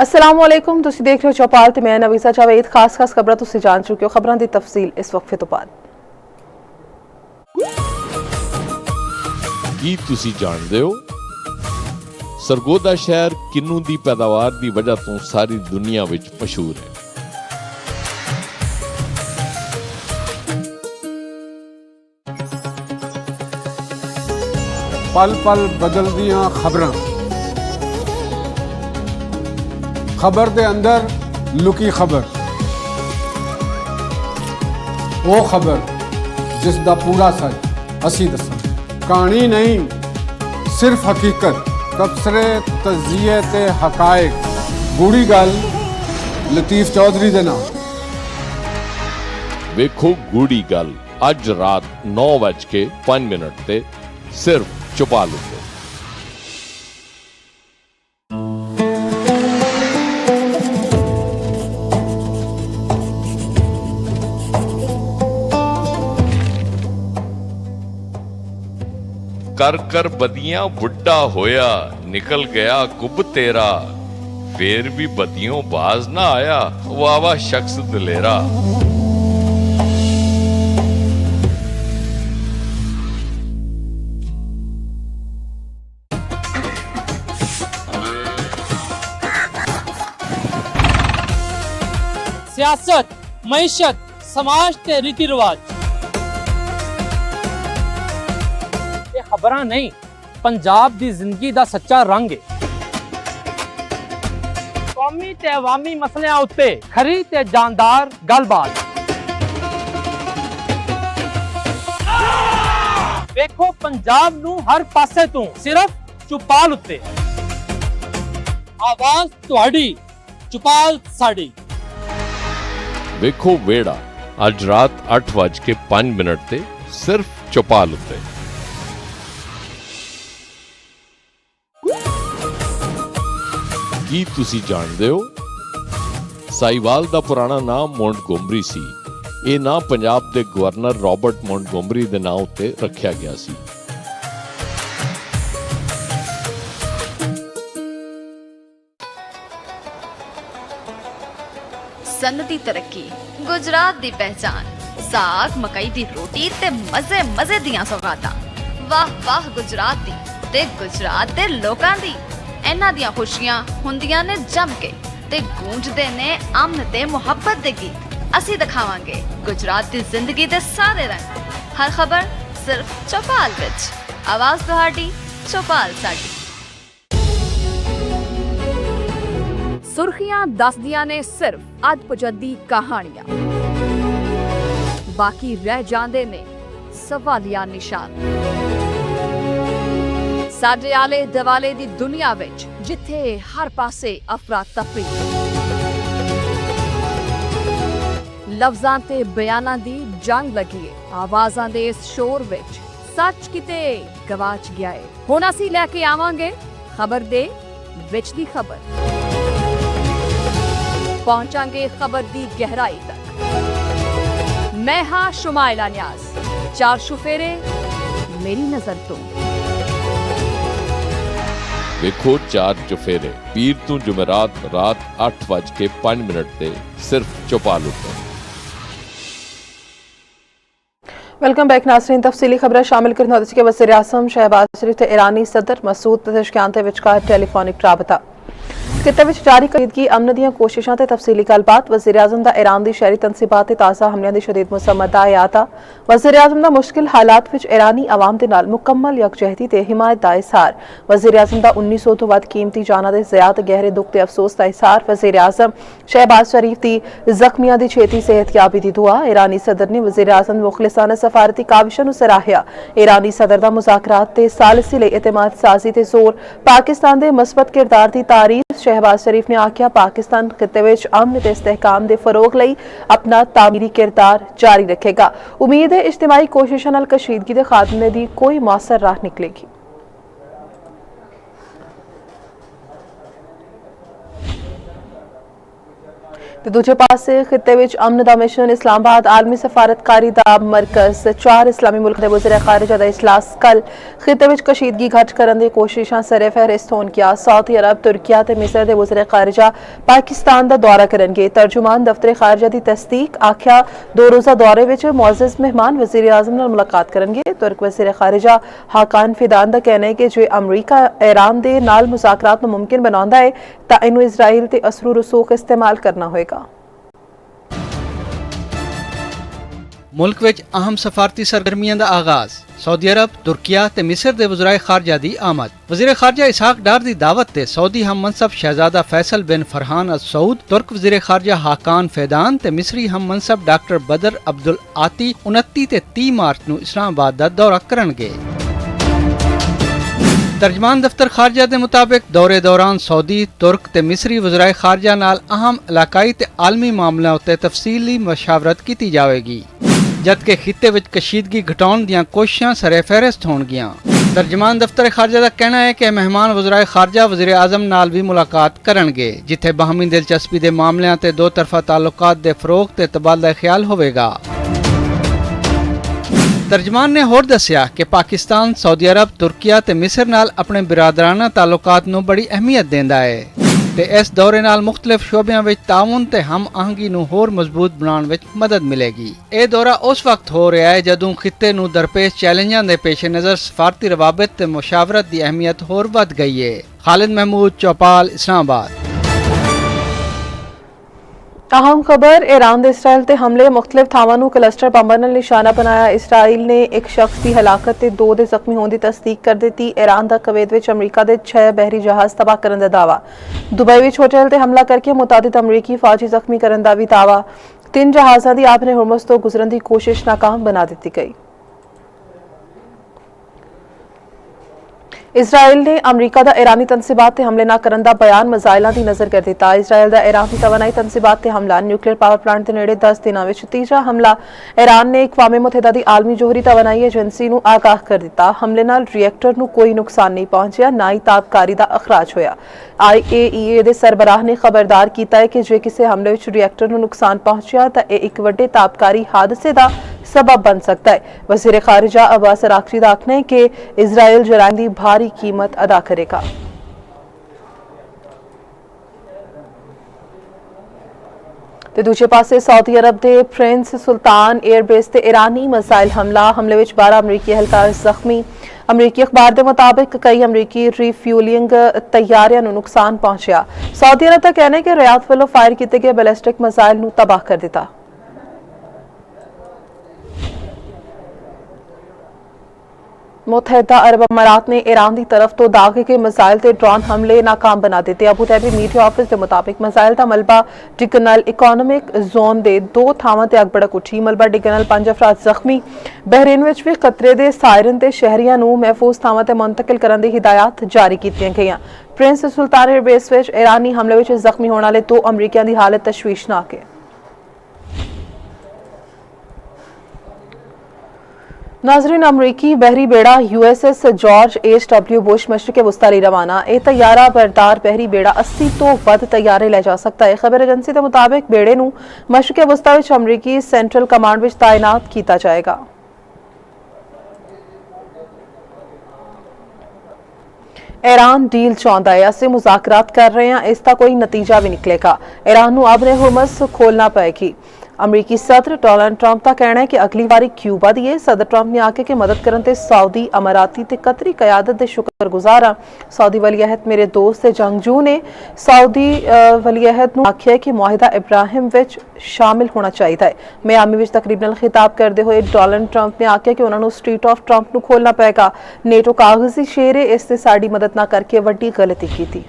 अस्सलामुअलैकुम, ਤੁਸੀਂ ਦੇਖ ਰਹੇ ਹੋ ਚੌਪਾਲ ਤੇ ਮੈਂ ਨਵੀਸਾ ਜਾਵੇਦ। ਖਾਸ ਖਬਰਾਂ ਤੁਸੀਂ ਜਾਣ ਚੁੱਕੇ ਹੋ। ਖਬਰਾਂ ਦੀ ਤਫਸੀਲ ਇਸ ਵਕਫੇ ਤੋਂ ਬਾਅਦ। ਕੀ ਤੁਸੀਂ ਜਾਣਦੇ ਹੋ ਸਰਗੋਦਾ ਸ਼ਹਿਰ ਕਿੰਨੂ ਦੀ ਪੈਦਾਵਾਰ ਦੀ ਵਜ੍ਹਾ ਤੋਂ ਸਾਰੀ ਦੁਨੀਆ ਵਿੱਚ ਮਸ਼ਹੂਰ ਹੈ। पल पल बदलदियां खबरां, खबर दे अंदर लुकी खबर, वो खबर जिस दा पूरा सच असी दसां। कहानी नहीं सिर्फ हकीकत, तबसरे तजिए ते हकायक। गूढ़ी गल लतीफ चौधरी दे नाम। ਵੇਖੋ ਗੂੜੀ ਗੱਲ ਅੱਜ ਰਾਤ 9:05 ਤੇ ਸਿਰਫ ਚੌਪਾਲ ਉੱਤੇ। ਕਰ ਕਰ ਬਦੀਆਂ ਬੁੱਢਾ ਹੋਇਆ, ਨਿਕਲ ਗਿਆ ਕੁੱਬ ਤੇਰਾ, ਫੇਰ ਵੀ ਬਦੀਆਂ ਬਾਜ਼ ਨਾ ਆਇਆ, ਵਾਵਾ ਸ਼ਖਸ ਦਲੇਰਾ। सियासत, मईशत, समाज ते रीति रिवाज, ये खबरां नहीं, पंजाब दी जिंदगी दा सच्चा रंग है। कौमी ते अवामी मसलियां उत्ते खरी ते जानदार गलबात। देखो पंजाब नू हर पासे तू सिर्फ चौपाल उत्ते। आवाज तुहाडी, चौपाल साडी। ਵੇਖੋ ਵੇੜਾ ਅੱਜ ਰਾਤ 8:05 ਤੇ ਸਿਰਫ ਚੌਪਾਲ ਉੱਤੇ। ਕੀ ਤੁਸੀਂ ਜਾਣਦੇ ਹੋ ਸਾਈਵਾਲ ਦਾ ਪੁਰਾਣਾ ਨਾਮ ਮੌਂਟਗੋਮਰੀ ਸੀ। ਇਹ ਨਾਂ ਪੰਜਾਬ ਦੇ ਗਵਰਨਰ ਰਾਬਰਟ ਮੌਂਟਗੋਮਰੀ ਦੇ ਨਾਂ ਉੱਤੇ ਰੱਖਿਆ ਗਿਆ ਸੀ। सन्नती तरक्की, गुजरात दी पहचान, साग मकई दी रोटी ते मजे मजे दियां सौगातां। वाह वाह गुजरात दी ते गुजरात दे लोकां दी। इन्हां दियां खुशियां हुंदियां ने जम के ते गूंजदे ने अमन ते मुहब्बत दे गीत। असी दिखावांगे गुजरात दी जिंदगी दे सारे रंग। हर खबर सिर्फ चौपाल विच। आवाज तुहाडी, चौपाल साडी। सुर्खियां दसदियां ने सिर्फ अज पजदी कहानियां, बाकी रह जांदे ने सवालिया निशान। साडे आले दवाले दी दुनिया विच जिथे हर पासे अफरा तफरी, लफ्जां ते बयानां दी जंग लगी है। आवाजां दे इस शोर विच सच किते गवाच गया है। हुण असीं लैके आवांगे खबर दे विच दी खबर। पहुंचांगे खबर दी गहराई तक। मैं हां शुमाइला न्याज। चार शुफेरे मेरी नजर तो। ਵੇਖੋ ਚਾਰ ਚੁਫੇਰੇ ਪੀਰ ਤੋਂ ਜੁਮਰਾਤ ਰਾਤ 8:05 ਤੇ ਸਿਰਫ ਚੌਪਾਲ ਉੱਤੇ। वेलकम बैक नाज़रीन। तफसीली खबर शामिल करने के वज़ीर आज़म शहबाज शरीफ ते ईरानी सदर मसूद पेज़ेशकियान के विचकार टैलीफोनिक राबता। खिते विच जारी कलीदगी अमन दीयां कोशिशां ते तफसीली गलबात। वज़ीर आज़म दा ईरान दी शहरी तनसीबात ते ताज़ा हमलियां दी शदीद मुसम्मत दा अहाता। वज़ीर आज़म दा मुश्किल हालात विच ईरानी अवाम दे नाल मुकम्मल यकजहती ते हिमायत दा इज़हार। वज़ीर आज़म दा 1900 तो वध कीमती जाना दे ज़िया ते गहरे दुख ते अफसोस दा इज़हार। वज़ीर आज़म शहबाज शरीफ दी जख्मियां दी छेती सेहतयाबी दी दुआ। ईरानी सदर ने वज़ीर आज़म मुखलिसाना सफारती काविशां नूं सराहिया। ईरानी सदर दा मुज़ाकरात ते सालसी लई एतमाद साजी ते जोर। पाकिस्तान दे मस्बत किरदार दी तारीफ। शहबाज शरीफ ने आख्या पाकिस्तान खिते विच अमन ते इस्तेहकाम दे फरोग लई अपना तामीरी किरदार जारी रखेगा। उम्मीद है इज्तिमाई कोशिशां नाल कशीदगी दे खात्मे दी कोई मौसर राह निकलेगी। ਤੇ ਦੂਜੇ ਪਾਸੇ ਖਿੱਤੇ ਵਿੱਚ ਅਮਨ ਦਾ ਮਿਸ਼ਨ ਇਸਲਾਮਾਬਾਦ ਆਲਮੀ ਸਫਾਰਤਕਾਰੀ ਦਾ ਮਰਕਜ਼ 4 ਇਸਲਾਮੀ ਮੁਲਕ ਦੇ ਵਜ਼ੀਰ ਖਾਰਜਾ ਦਾ ਇਜਲਾਸ ਕੱਲ ਖਿੱਤੇ ਵਿੱਚ ਕਸ਼ੀਦਗੀ ਘੱਟ ਕਰਨ ਦੀ ਕੋਸ਼ਿਸ਼ਾਂ ਸਰੇ ਫਹਿਰਿਸਤ ਹੋਣ ਗਿਆ। ਸਾਊਦੀ ਅਰਬ, ਤੁਰਕੀਆ ਤੇ ਮਿਸਰ ਦੇ ਵਜ਼ੀਰ ਖਾਰਜਾ ਪਾਕਿਸਤਾਨ ਦਾ ਦੌਰਾ ਕਰਨਗੇ। ਤਰਜਮਾਨ ਦਫ਼ਤਰ ਖਾਰਜਾ ਦੀ ਤਸਦੀਕ ਆਖਿਆ 2 ਰੋਜ਼ਾ ਦੌਰੇ ਵਿੱਚ ਮੁਅੱਜ਼ਜ਼ ਮਹਿਮਾਨ ਵਜ਼ੀਰ ਆਜ਼ਮ ਨਾਲ ਮੁਲਾਕਾਤ ਕਰਨਗੇ। ਤੁਰਕ ਵਜ਼ੀਰ ਖਾਰਜਾ ਹਾਕਾਨ ਫਿਦਾਨ ਦਾ ਕਹਿਣਾ ਹੈ ਕਿ ਜੇ ਅਮਰੀਕਾ ईरान ਦੇ ਨਾਲ ਮੁਜ਼ਾਕਰਾਤ ਨੂੰ ਮੁਮਕਿਨ ਬਣਾਉਂਦਾ ਹੈ ਤਾਂ ਇਹਨੂੰ ਇਜ਼ਰਾਈਲ ਤੇ ਅਸਰੂ ਰਸੂਖ ਇਸਤੇਮਾਲ ਕਰਨਾ ਹੋਏਗਾ। मुल्क विच अहम सफारती सरगर्मियां दा आगाज। सऊदी अरब, तुर्किया ते मिस्र दे वज़ीर खारजा दी आमद। वज़ीर खारजा इसहाक डार दी दावत ते सऊदी हम मनसब शहजादा फैसल बिन फरहान अल सऊद, तुर्क वज़ीर खारजा हाकान फैदान ते मिस्री हम मनसब डॉक्टर बदर अब्दुल आती 29 ते 30 मार्च नूं इस्लामाबाद दा दौरा करनगे। तर्जमान दफ्तर खारजा के मुताबिक दौरे दौरान सऊदी, तुर्क ते मिस्री वज़ीर खारजा नाल अहम इलाकाई ते आलमी मामलों उत्ते तफसीली मशावरत की जाएगी, जबकि खिते विच कशीदगी घटाउण दीआं कोशिशां सरे फहरिस्त होणगीआं। तर्जमान दफ्तर खारजा का कहना है कि मेहमान वज़ीर खारजा वज़ीर आज़म नाल भी मुलाकात करनगे, जिथे बाहमी दिलचस्पी के मामलों ते दो तरफा ताल्लुकात दे फरोग ते तबादला ख्याल होवेगा। तर्जमान ने होर दस्सिया कि पाकिस्तान सऊदी अरब, तुर्किया ते मिस्र नाल अपने बिरादराना ताल्लुकात नूं बड़ी अहमियत देंदा है ते इस दौरे नाल मुख्तलिफ शोबियां विच ताउन ते हम आहंगी नूं होर मजबूत बनाउण विच मदद मिलेगी। यह दौरा उस वक्त हो रहा है जदों खित्ते नूं दरपेश चैलेंजां दे पेश नज़र सफारती रवाबित ते मुशावरत की अहमियत होर वध गई है। खालिद महमूद, चौपाल, इस्लामाबाद। अहम खबर ईरान दे इसराइल ते हमले मुख्तलिफ थावां नूं क्लस्टर बंबां नाल निशाना बनाया। इसराइल ने एक शख्स की हलाकत ते 2 दे जख्मी होने की तस्दीक कर दी। ईरान दा कुवैत विच अमरीका दे 6 बहरी जहाज तबाह करने दा दावा। दुबई विच होटल ते हमला करके मुतादिद अमरीकी फौजी जख्मी करने दा भी दावा। 3 जहाज़ां दी आपने हुरमुज़ तो गुजरन दी कोशिश नाकाम बना दी गई। इसराइल ने अमरीका दा ईरानी तनसीबात ते हमले ना करन दा बयान मिसाइलां दी नज़र कर दिता। इसराइल दा ईरान दी तवानाई तनसीबात ते हमला। न्यूक्लियर पावर प्लांट दे नेड़े 10 दिनां विच तीजा हमला। ईरान ने अक़वाम मुत्तहिदा दी आलमी जोहरी तवानाई एजेंसी नूं आगाह कर दिता। हमले नाल रिएक्टर नूं कोई नुकसान नहीं पहुंचिया, ना ही ताबकारी दा अखराज होया। IAEA दे सरबराह ने खबरदार कीता है कि जे किसी हमले विच रिएक्टर नूं नुकसान पहुंचिया तां इह इक वड्डे ताबकारी हादसे दा सबब बन सकता है। वज़ीर खारजा अब्बास अराक्ची दा आखना है कि इसराइल जराइम दी भारी कीमत अदा करेगा। ते दूजे पासे सऊदी अरब के प्रिंस सुल्तान एयरबेस ते ईरानी मिसाइल हमले विच 12 अमरीकी एहलकार जख्मी। अमरीकी अखबार के मुताबिक कई अमरीकी रिफ्यूलिंग तैयारियां नूं नुकसान पहुंचिया। सऊदी अरब का कहना है कि रियाद वालों फायर किए गए बैलिस्टिक मिसाइल नूं तबाह कर दिता। मुत्तहिदा अरब अमारात ने ईरान की तरफ तो दागे के मिसाइल ते ड्रोन हमले नाकाम बना दिते। अबू धाबी मीडिया ऑफिस के मुताबिक मिसाइल का मलबा डिगनल इकोनॉमिक जोन के 2 थावां ते अग भड़क उठी। मलबा डिगनल 5 अफराद जख्मी। बहरीन विच भी खतरे के सायरन ते शहरियां नूं महफूज थावां ते मुंतकिल करने की हिदायत जारी कीतियां गईयां। प्रिंस सुल्तान एयरबेस विच ईरानी हमले विच जख्मी होने वाले 2 अमरीकियां की हालत तशवीशनाक है। नाजरीन, अमरीकी बहरी बेड़ा USS जॉर्ज H.W. बुश मशरक़ वस्ता रवाना। यह तैयारा बरदार बहरी बेड़ा 80 तो वध तैयारे ले जा सकता है। खबर एजेंसी के मुताबिक बेड़े नूं मशरक़ वस्ता विच अमरीकी सेंट्रल कमांड विच तैनात किया जाएगा। ईरान डील चाहता है, असीं मुज़ाकरात कर रहे हैं, इसका कोई नतीजा भी निकलेगा। ईरान नूं अपने हुरमुज़ खोलना पएगी। अमरीकी सदर डोनाल्ड ट्रंप का कहना है कि अगली बारी क्यूबा दी है। सदर ट्रंप ने आके कि मदद करने ते सऊदी, अमाराती ते कतरी कयादत दे शुक्रगुजार हां। सऊदी वलीअहद मेरे दोस्त ते जंगजू ने सऊदी वलीअहद नूं आखिया कि मुआहिदा इब्राहिम विच शामिल होना चाहिए। मियामी विच तकरीब नाल खिताब करते हुए डोनाल्ड ट्रंप ने आखिया कि उन्होंने स्ट्रीट ऑफ ट्रंप नूं खोलना पेगा। नेटो कागजी शेर है, इसने साड़ी मदद ना करके वड्डी गलती की थी।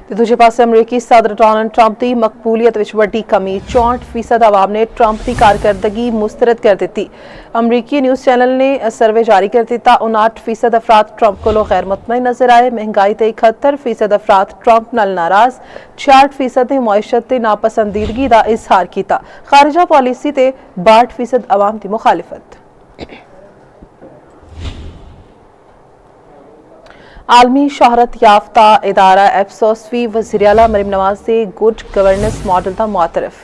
दूजे पासे अमरीकी सदर डोनाल्ड ट्रंप की मकबूलीयत विच वड्डी कमी। 64% आवाम ने ट्रंप की कारकर्दगी मुस्तरद कर दी। अमरीकी न्यूज़ चैनल ने सर्वे जारी कर दिता। 59% अफराद ट्रंप को गैर मुतमईन नजर आए। महंगाई ते 71% अफराद ट्रंप नाल नाराज। 66% ने मुआशत ते नापसंदीदगी का इजहार किया। खारजा पॉलिसी ते 62% आवाम की मुखालिफत। आलमी शोहरत याफ्ता इदारा एफसोसवी वज़ीर आला मरीम नवाज के गुड गवर्नेंस मॉडल का मुतरफ।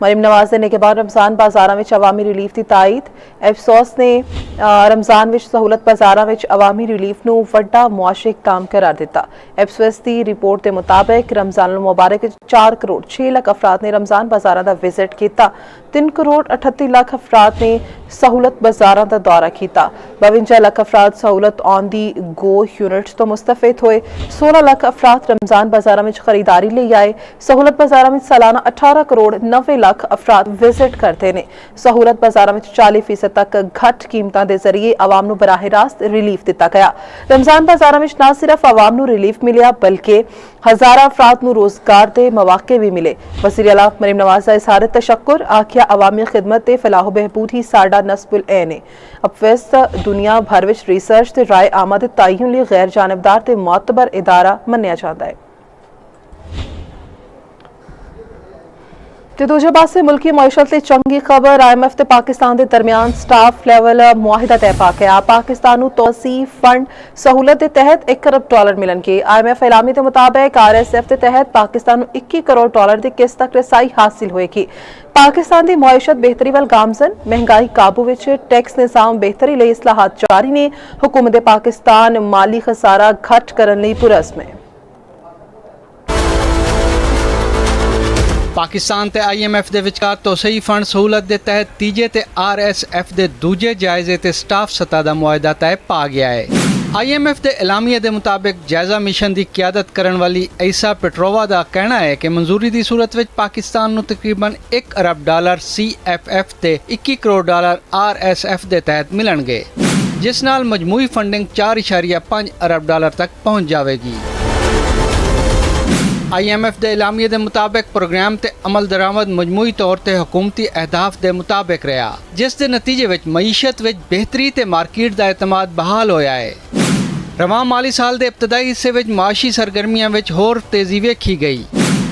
मरीम नवाज ने निगहबान रमज़ान बाज़ारां विच अवामी रिलीफ की तायद। एफसोस ने रमज़ान विच सहूलत बाज़ारां विच अवामी रिलीफ नूं वड्डा मुआशी काम करार दिता। एफसोस की रिपोर्ट के मुताबिक रमज़ान मुबारक 4 करोड़ 6 लाख अफराद ने रमज़ान बाज़ारां दा विजिट किया। 3 करोड़ 38 लाख अफराद ने सहूलत बाज़ारां दा दौरा किया। 52 लाख अफराद सहूलत ऑन दी गो यूनिट्स तो मुस्तफिद होए। 16 लाख अफराद रमज़ान बाज़ारां विच खरीदारी ले आए। सहूलत बाज़ारां विच सालाना 18 करोड़ 90 लाख अफराद विजिट करते हैं। सहूलत बाज़ारां विच 40% तक घट कीमतां दे जरिए आवाम नूं बराह रास्त रिलीफ दिता गया। रमज़ान बाज़ारां विच ना सिर्फ आवाम नूं रिलीफ मिलिया बल्कि हज़ारां अफराद नूं रोज़गार दे मौके भी मिले। वज़ीर आला मरीम नवाज का इज़हार तशक्कुर, आखिया अवामी खिदमत ते फलाह बहबूद ही साडा नस्बुल ऐन है। अपवेस्ट दुनिया भर विच रिसर्च ते राय आमद तायन लई गैर जानबदार ते मोतबर इदारा मन्निया जाता है। ते दूजे पासे मुल्की मईशत लई चंगी खबर, IMF ते पाकिस्तान के दरमियान स्टाफ लेवल मुआहिदा तय पा गया। पाकिस्तान नूं तोसी फंड सहूलत के तहत $1 करोड़ मिलणगे। IMF एलामी के मुताबिक RSF के तहत पाकिस्तान नूं $21 करोड़ की किस्त तक रसाई हासिल होएगी। पाकिस्तान की मईशत बेहतरी वाल गामजन, महंगाई काबू विच, टैक्स निज़ाम बेहतरी लई इस्लाहात जारी ने। हुकूमत पाकिस्तान माली खसारा घट करन लई पुरअज़म है। पाकिस्तान ते IMF दे विचकार तोसई फंड सहूलत के तहत तीजे ते RSF दे दूजे जायजे ते स्टाफ सतह का मुआहदा तय पा गया है। IMF के एलामिया के मुताबिक जायजा मिशन की क्यादत करने वाली ईसा पेट्रोवा का कहना है कि मंजूरी की सूरत में पाकिस्तान नूं तकरीबन $1 अरब CFF ते $21 करोड़ RSF के तहत मिलणगे, जिस नाल मजमूई फंडिंग $4.5 अरब तक पहुँच जाएगी। IMF के एलामिया के मुताबिक प्रोग्राम ते अमल दरामद मजमूई तौर पर हुकूमती अहदाफ के मुताबिक रहा, जिस दे नतीजे विच मईशत विच बेहतरी ते मार्केट का एतमाद बहाल होया है। रवां माली साल के इब्तदाई हिस्से विच माशी सरगर्मियां विच होर तेजी वेखी गई,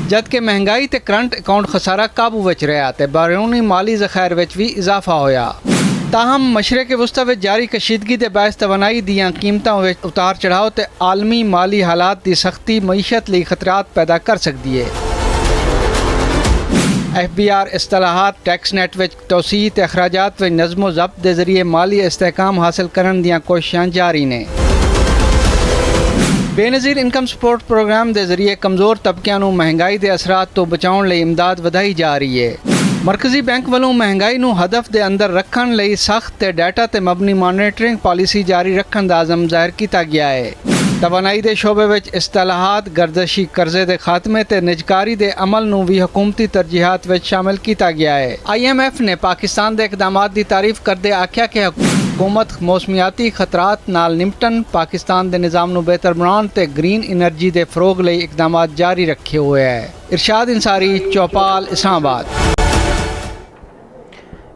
जबकि महंगाई ते करंट अकाउंट खसारा काबू विच रहा ते बैरूनी माली ज़खायर विच भी इजाफा होया। ताहम मशरक़ वस्ता विच जारी कशीदगी के बायस तवानाई दियां कीमतों विच उतार चढ़ाव ते आलमी माली हालात की सख्ती मईशत लई खतरात पैदा कर सकती है। FBR इस्तलाहात टैक्स नेट विच तोसी ते अखराजात विच नज़्मो ज़ब्त के जरिए माली इस्तेहकाम हासिल करने दियां कोशिशां जारी ने। बेनज़ीर इनकम सपोर्ट प्रोग्राम के जरिए कमज़ोर तबकियां नूं महंगाई के असरात तो बचाउण लई इमदाद वधाई जा रही है। मरकजी बैंक वालों महंगाई नूं हदफ के अंदर रखने लई सख्त ते डाटा ते मबनी मॉनिटरिंग पॉलिसी जारी रखने का आज़म जाहिर किया गया है। तवानाई के शोबे विच इस्तलाहात, गर्दशी कर्जे के खात्मे ते निजकारी के अमल नूं भी हुकूमती तरजीहात विच शामिल किया गया है। IMF ने पाकिस्तान के इकदामात की तारीफ करते आख्या कि हुकूमत मौसमियाती खतरात नाल निपटन, पाकिस्तान के निज़ाम नूं बेहतर बनाउण ते ग्रीन एनर्जी के फरोग लई इकदामात जारी रखे हुए है। इरशाद इंसारी, चौपाल, इस्लामाबाद।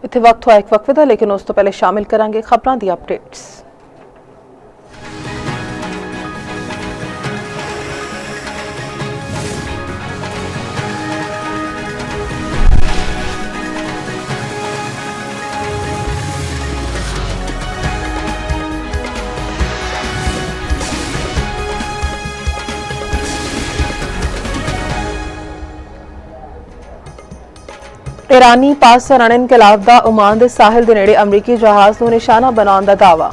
इत्थे वक्त होया एक वक्फे दा, लेकिन उस तो पहले शामिल करांगे खबरां दी अपडेट्स। ईरानी पास रण इनकलाब दा ओमान दे साहिल दे नेड़े अमरीकी जहाज नूं निशाना बनाउण दा दावा।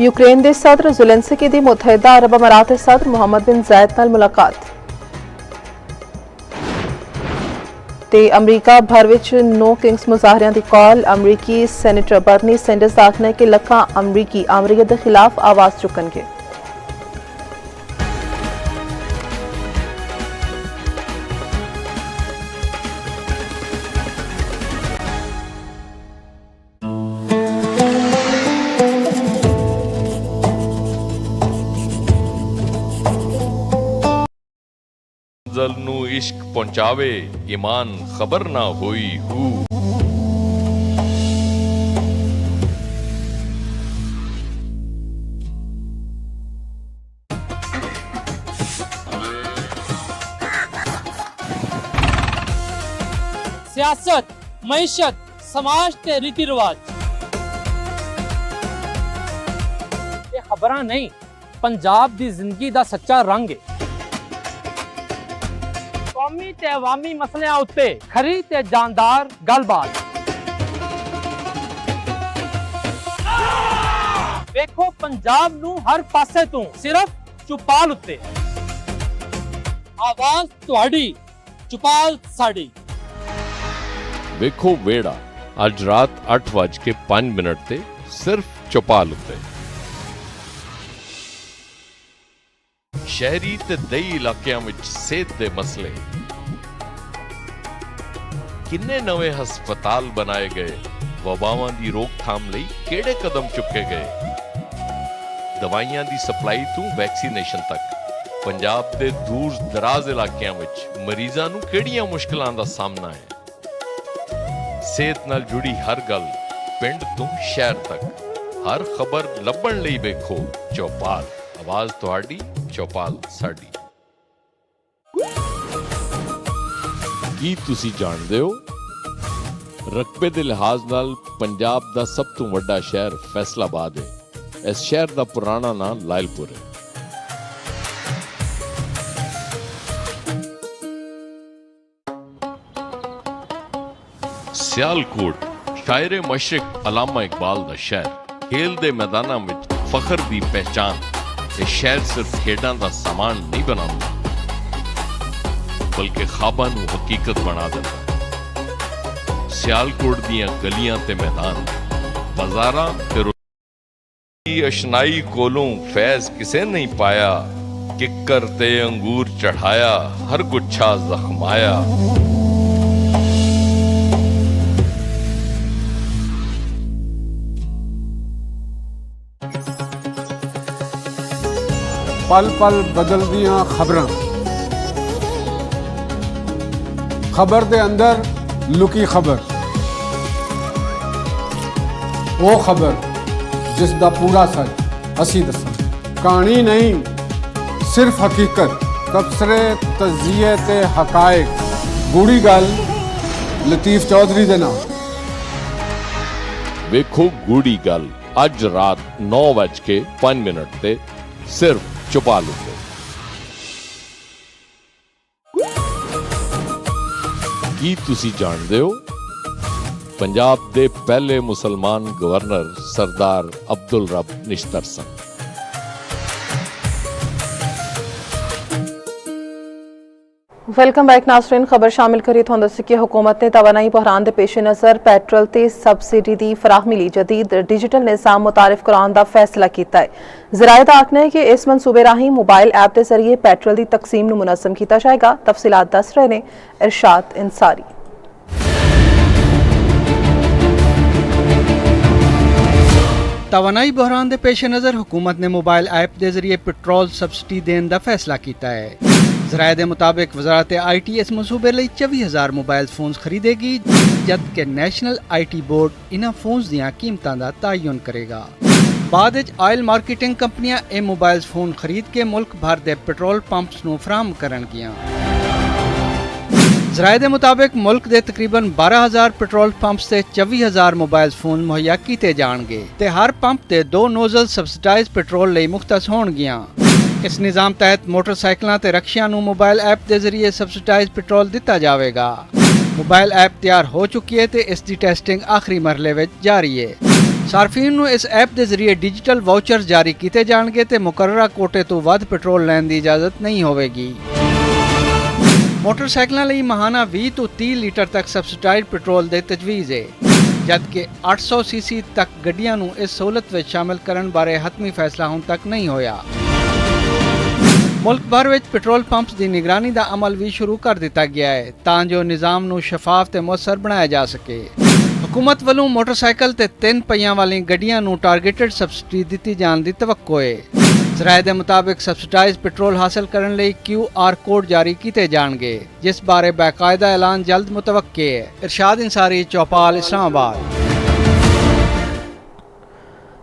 यूक्रेन दे सदर ज़ेलेंस्की दी मुत्तहिदा अरब अमारात दे सदर मोहम्मद बिन ज़ायद नाल मुलाकात। ते अमरीका भर विच नो किंग्स मुजाहरियां दी कॉल। अमरीकी सैनेटर बर्नी सैंडर्स दा आखना है कि लखां अमरीकी आमरीयत दे खिलाफ आवाज़ चुकणगे। मंज़िल नू इश्क पहुंचावे, ईमान खबर ना होई हू। सियासत, मईशत, समाज ते रीति रिवाज ਖਬਰਾਂ ਨਹੀਂ, ਪੰਜਾਬ ਦੀ ਜ਼ਿੰਦਗੀ ਦਾ ਸੱਚਾ ਰੰਗ ਹੈ। ਕੌਮੀ ਤੇ ਅਵਾਮੀ ਮਸਲਿਆਂ ਉੱਤੇ ਖਰੀ ਤੇ ਜਾਨਦਾਰ ਗੱਲਬਾਤ। ਵੇਖੋ ਪੰਜਾਬ ਨੂੰ ਹਰ ਪਾਸੇ ਤੋਂ ਸਿਰਫ ਚੁਪਾਲ ਉੱਤੇ। ਆਵਾਜ਼ ਤੁਹਾਡੀ, ਚੁਪਾਲ ਸਾਡੀ। ਵੇਖੋ ਵੇੜਾ ਅੱਜ ਰਾਤ 8:05 ਤੇ ਸਿਰਫ ਚੌਪਾਲ ਉੱਤੇ। ਸ਼ਹਿਰੀ ਤੇ ਦਈ ਇਲਾਕਿਆਂ ਵਿੱਚ ਸਿਹਤ ਦੇ ਮਸਲੇ, ਕਿੰਨੇ ਨਵੇਂ ਹਸਪਤਾਲ ਬਣਾਏ ਗਏ, ਵਬਾਵਾਂ ਦੀ ਰੋਕਥਾਮ ਲਈ ਕਿਹੜੇ ਕਦਮ ਚੁੱਕੇ ਗਏ, ਦਵਾਈਆਂ ਦੀ ਸਪਲਾਈ ਤੋਂ ਵੈਕਸੀਨੇਸ਼ਨ ਤੱਕ ਪੰਜਾਬ ਦੇ ਦੂਰ ਦਰਾਜ਼ ਇਲਾਕਿਆਂ ਵਿੱਚ ਮਰੀਜ਼ਾਂ ਨੂੰ ਕਿਹੜੀਆਂ ਮੁਸ਼ਕਲਾਂ ਦਾ ਸਾਹਮਣਾ ਹੈ। ਸਿਹਤ ਨਾਲ ਜੁੜੀ ਹਰ ਗੱਲ ਪਿੰਡ ਤੋਂ ਸ਼ਹਿਰ ਤੱਕ, ਹਰ ਖਬਰ ਲੱਭਣ ਲਈ ਵੇਖੋ ਚੌਪਾਲ। ਆਵਾਜ਼ ਤੁਹਾਡੀ, ਚੌਪਾਲ ਸਾਡੀ। ਕੀ ਤੁਸੀਂ ਜਾਣਦੇ ਹੋ ਰਕਬੇ ਦੇ ਲਿਹਾਜ਼ ਨਾਲ ਪੰਜਾਬ ਦਾ ਸਭ ਤੋਂ ਵੱਡਾ ਸ਼ਹਿਰ ਫੈਸਲਾਬਾਦ ਹੈ। ਇਸ ਸ਼ਹਿਰ ਦਾ ਪੁਰਾਣਾ ਨਾਮ ਲਾਇਲਪੁਰ ਹੈ। ਸਿਆਲਕੋਟ ਸ਼ਾਇਰ ਮਸ਼ਰਕ ਅਲਾਮਾ ਇਕਬਾਲ ਦਾ ਸ਼ਹਿਰ, ਖੇਲ ਦੇ ਮੈਦਾਨਾਂ ਵਿੱਚ ਫਖਰ ਦੀ ਪਹਿਚਾਨ। ਇਹ ਸ਼ਹਿਰ ਸਿਰਫ ਖੇਡਾਂ ਦਾ ਸਾਮਾਨ ਨਹੀਂ ਬਣਾਉਂਦਾ, ਬਲਕਿ ਖਾਬਾਂ ਨੂੰ ਹਕੀਕਤ ਬਣਾ ਦਿੰਦਾ। ਸਿਆਲਕੋਟ ਦੀਆਂ ਗਲੀਆਂ ਤੇ ਮੈਦਾਨ, ਬਾਜ਼ਾਰਾਂ ਤੇ ਅਸ਼ਨਾਈ ਕੋਲੋਂ ਫੈਜ਼ ਕਿਸੇ ਨਹੀਂ ਪਾਇਆ। ਕਿੱਕਰ ਤੇ ਅੰਗੂਰ ਚੜਾਇਆ, ਹਰ ਗੁੱਛਾ ਜ਼ਖਮਾਇਆ। पल पल बदलदियां खबरां, खबर दे अंदर लुकी खबर, वो खबर जिस दा पूरा सच असी दसां। कहानी नहीं सिर्फ हकीकत, तबसरे तजिए ते हकायक। गूढ़ी गल लतीफ चौधरी दे नाम। ਵੇਖੋ ਗੂੜੀ ਗੱਲ ਅੱਜ ਰਾਤ 9:05 ਤੇ ਸਿਰਫ ਚੌਪਾਲ ਉੱਤੇ। ਕੀ ਤੁਸੀਂ ਜਾਣਦੇ ਹੋ ਪੰਜਾਬ ਦੇ ਪਹਿਲੇ ਮੁਸਲਮਾਨ ਗਵਰਨਰ ਸਰਦਾਰ ਅਬਦੁਲ ਰੱਬ ਨਿਸ਼ਤਰ ਸਨ। वेलकम बैक नाज़रीन। खबर शामिल करिए तुहानू दस्सी कि हुकूमत ने तवानाई बहरान के पेश नज़र पेट्रोल ते सबसिडी की फराहमी लई जदीद डिजिटल निज़ाम मुतारिफ कराने का फैसला किया है। ज़राए का आखना है कि इस मनसूबे राही मोबाइल ऐप के जरिए पेट्रोल की तकसीम नू मुनज़म किया जाएगा। तफसीलात दस रहे ने इरशाद इंसारी। तवानाई बहरान के पेश नज़र हुकूमत ने मोबाइल ऐप के जरिए पेट्रोल सबसिडी देने का फैसला किया है। ज़राए के मुताबिक वजारत IT इस मनसूबे लिए 24,000 मोबाइल फोन खरीदेगी, जबकि नैशनल IT बोर्ड इन्हां फोन्स दियां कीमतां दा तयन करेगा। बाद विच ऑयल मार्केटिंग कंपनियां ये मोबाइल फोन खरीद के मुल्क भर के पेट्रोल पंप्स नूं फराहम करनगियां। ज़राए के मुताबिक मुल्क के तकरीबन 12,000 पेट्रोल पंप्स से 24,000 मोबाइल फोन मुहैया किए जाएंगे ते हर पंप ते 2 नोजल सबसिडाइज पेट्रोल लिए मुख्तस होणगियां। इस निज़ाम तहत मोटरसाइकिलों ते रक्शियां नूं मोबाइल ऐप के जरिए सबसिडाइज पेट्रोल दिता जाएगा। मोबाइल ऐप तैयार हो चुकी है ते इसकी टेस्टिंग आखिरी मरहले में जारी है। सार्फिन नूं इस ऐप के जरिए डिजिटल वाउचर जारी किए जाएंगे ते मुकर्ररा कोटे तो वध पेट्रोल लैण की इजाजत नहीं होगी। मोटरसाइकिलों लिए महाना 20 तो 30 लीटर तक सबसिडाइज पेट्रोल की तजवीज़ है, जबकि 800 सीसी तक गड्डियां नूं इस सहूलत में शामिल करने बारे हतमी फैसला हुण तक नहीं होया। मुल्क भर में पेट्रोल पंप्स की निगरानी का अमल भी शुरू कर दिता गया है तां जो निज़ाम नूं शफाफ ते मुअस्सर बनाया जा सके। हुकूमत वालों मोटरसाइकिल ते 3 पहियां वाली गड्डियां नूं टारगेटेड सबसिडी दी जाने की तवक्को है। ज़राए के मुताबिक सबसिडाइज पेट्रोल हासिल करने लिए QR कोड जारी किए जाएंगे, जिस बारे बाकायदा ऐलान जल्द मुतवक्के है। इरशाद इंसारी, चौपाल, इस्लामाबाद।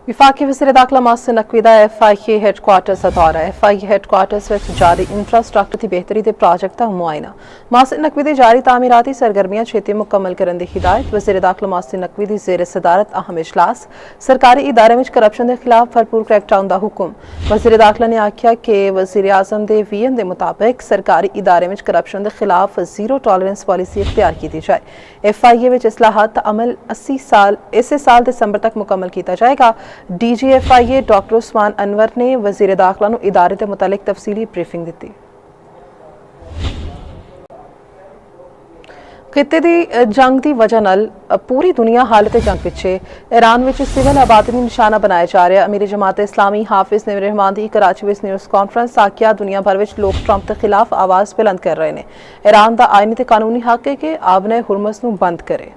विफाकी वज़ीर दाखिला मोहसिन नकवी का FIA हैडकुआर्टर्स का दौरा FIA हैडकुआर्टर्स में जारी इंफ्रास्ट्रक्चर की बेहतरी के प्रोजेक्ट का मुआयना मोहसिन नकवी की जारी तामीराती सरगर्मियां छेती मुकम्मल करने की हिदायत वज़ीर दाखिला मोहसिन नकवी की ज़ेर सदारत अहम इजलास सरकारी इदारे में करप्शन के खिलाफ भरपूर क्रैकडाउन का हुक्म वज़ीर दाखिला ने आख्या कि वज़ीर आज़म के VM के मुताबिक सरकारी इदारे में करप्शन के खिलाफ जीरो टॉलरेंस पॉलिसी इख्तियार की जाए FIA में इस्लाहात का अमल 80 साल इस साल दिसंबर तक मुकम्मल किया जाएगा DG FIA doctor Usman Anwar ने वज़ीर दाखिला नूं इदारे के मुतालिक तफसीली ब्रीफिंग दी। खिते की जंग की वजह नाल पूरी दुनिया हालत जंग पिछे ईरान में सिविल आबादी में निशाना बनाया जा रहा अमीर जमात इस्लामी हाफिज नवीर रहमान की कराची में न्यूज़ कॉन्फ्रेंस आख्या दुनिया भर में लोग ट्रंप के खिलाफ आवाज़ बुलंद कर रहे हैं ईरान का आईनी ते कानूनी हक है कि आबने हुरमस नूं बंद करे।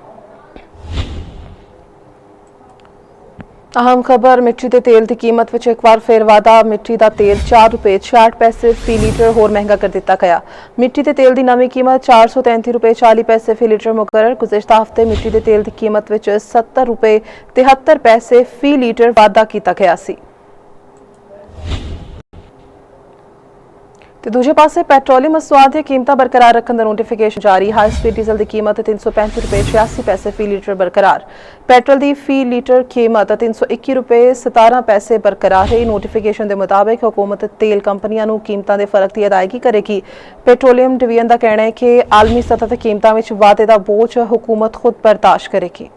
अहम खबर मिट्टी के तेल की कीमत में एक बार फिर वाधा मिट्टी का तेल ₹4.66 फी लीटर होर महंगा कर दिता गया मिट्टी के तेल की नवी कीमत ₹433.40 फी लीटर मुकर्रर गुज़िश्ता हफ्ते मिट्टी के तेल की कीमत में ₹70.73 फी लीटर वाधा किया गया सी। तो दूजे पासे पेट्रोलियम मसनूआत दी कीमतां बरकरार रखने का नोटिफिकेशन जारी हाई स्पीड डीजल की कीमत ₹335.86 फी लीटर बरकरार पेट्रोल की फी लीटर कीमत ₹321.17 बरकरार है नोटिफिकेशन के मुताबिक हुकूमत तेल कंपनियों को कीमतों के फर्क की अदायगी करेगी पेट्रोलियम डिवीजन का कहना है कि आलमी सतह पर कीमतों में वाधे का बोझ हुकूमत खुद बर्दाश्त करेगी।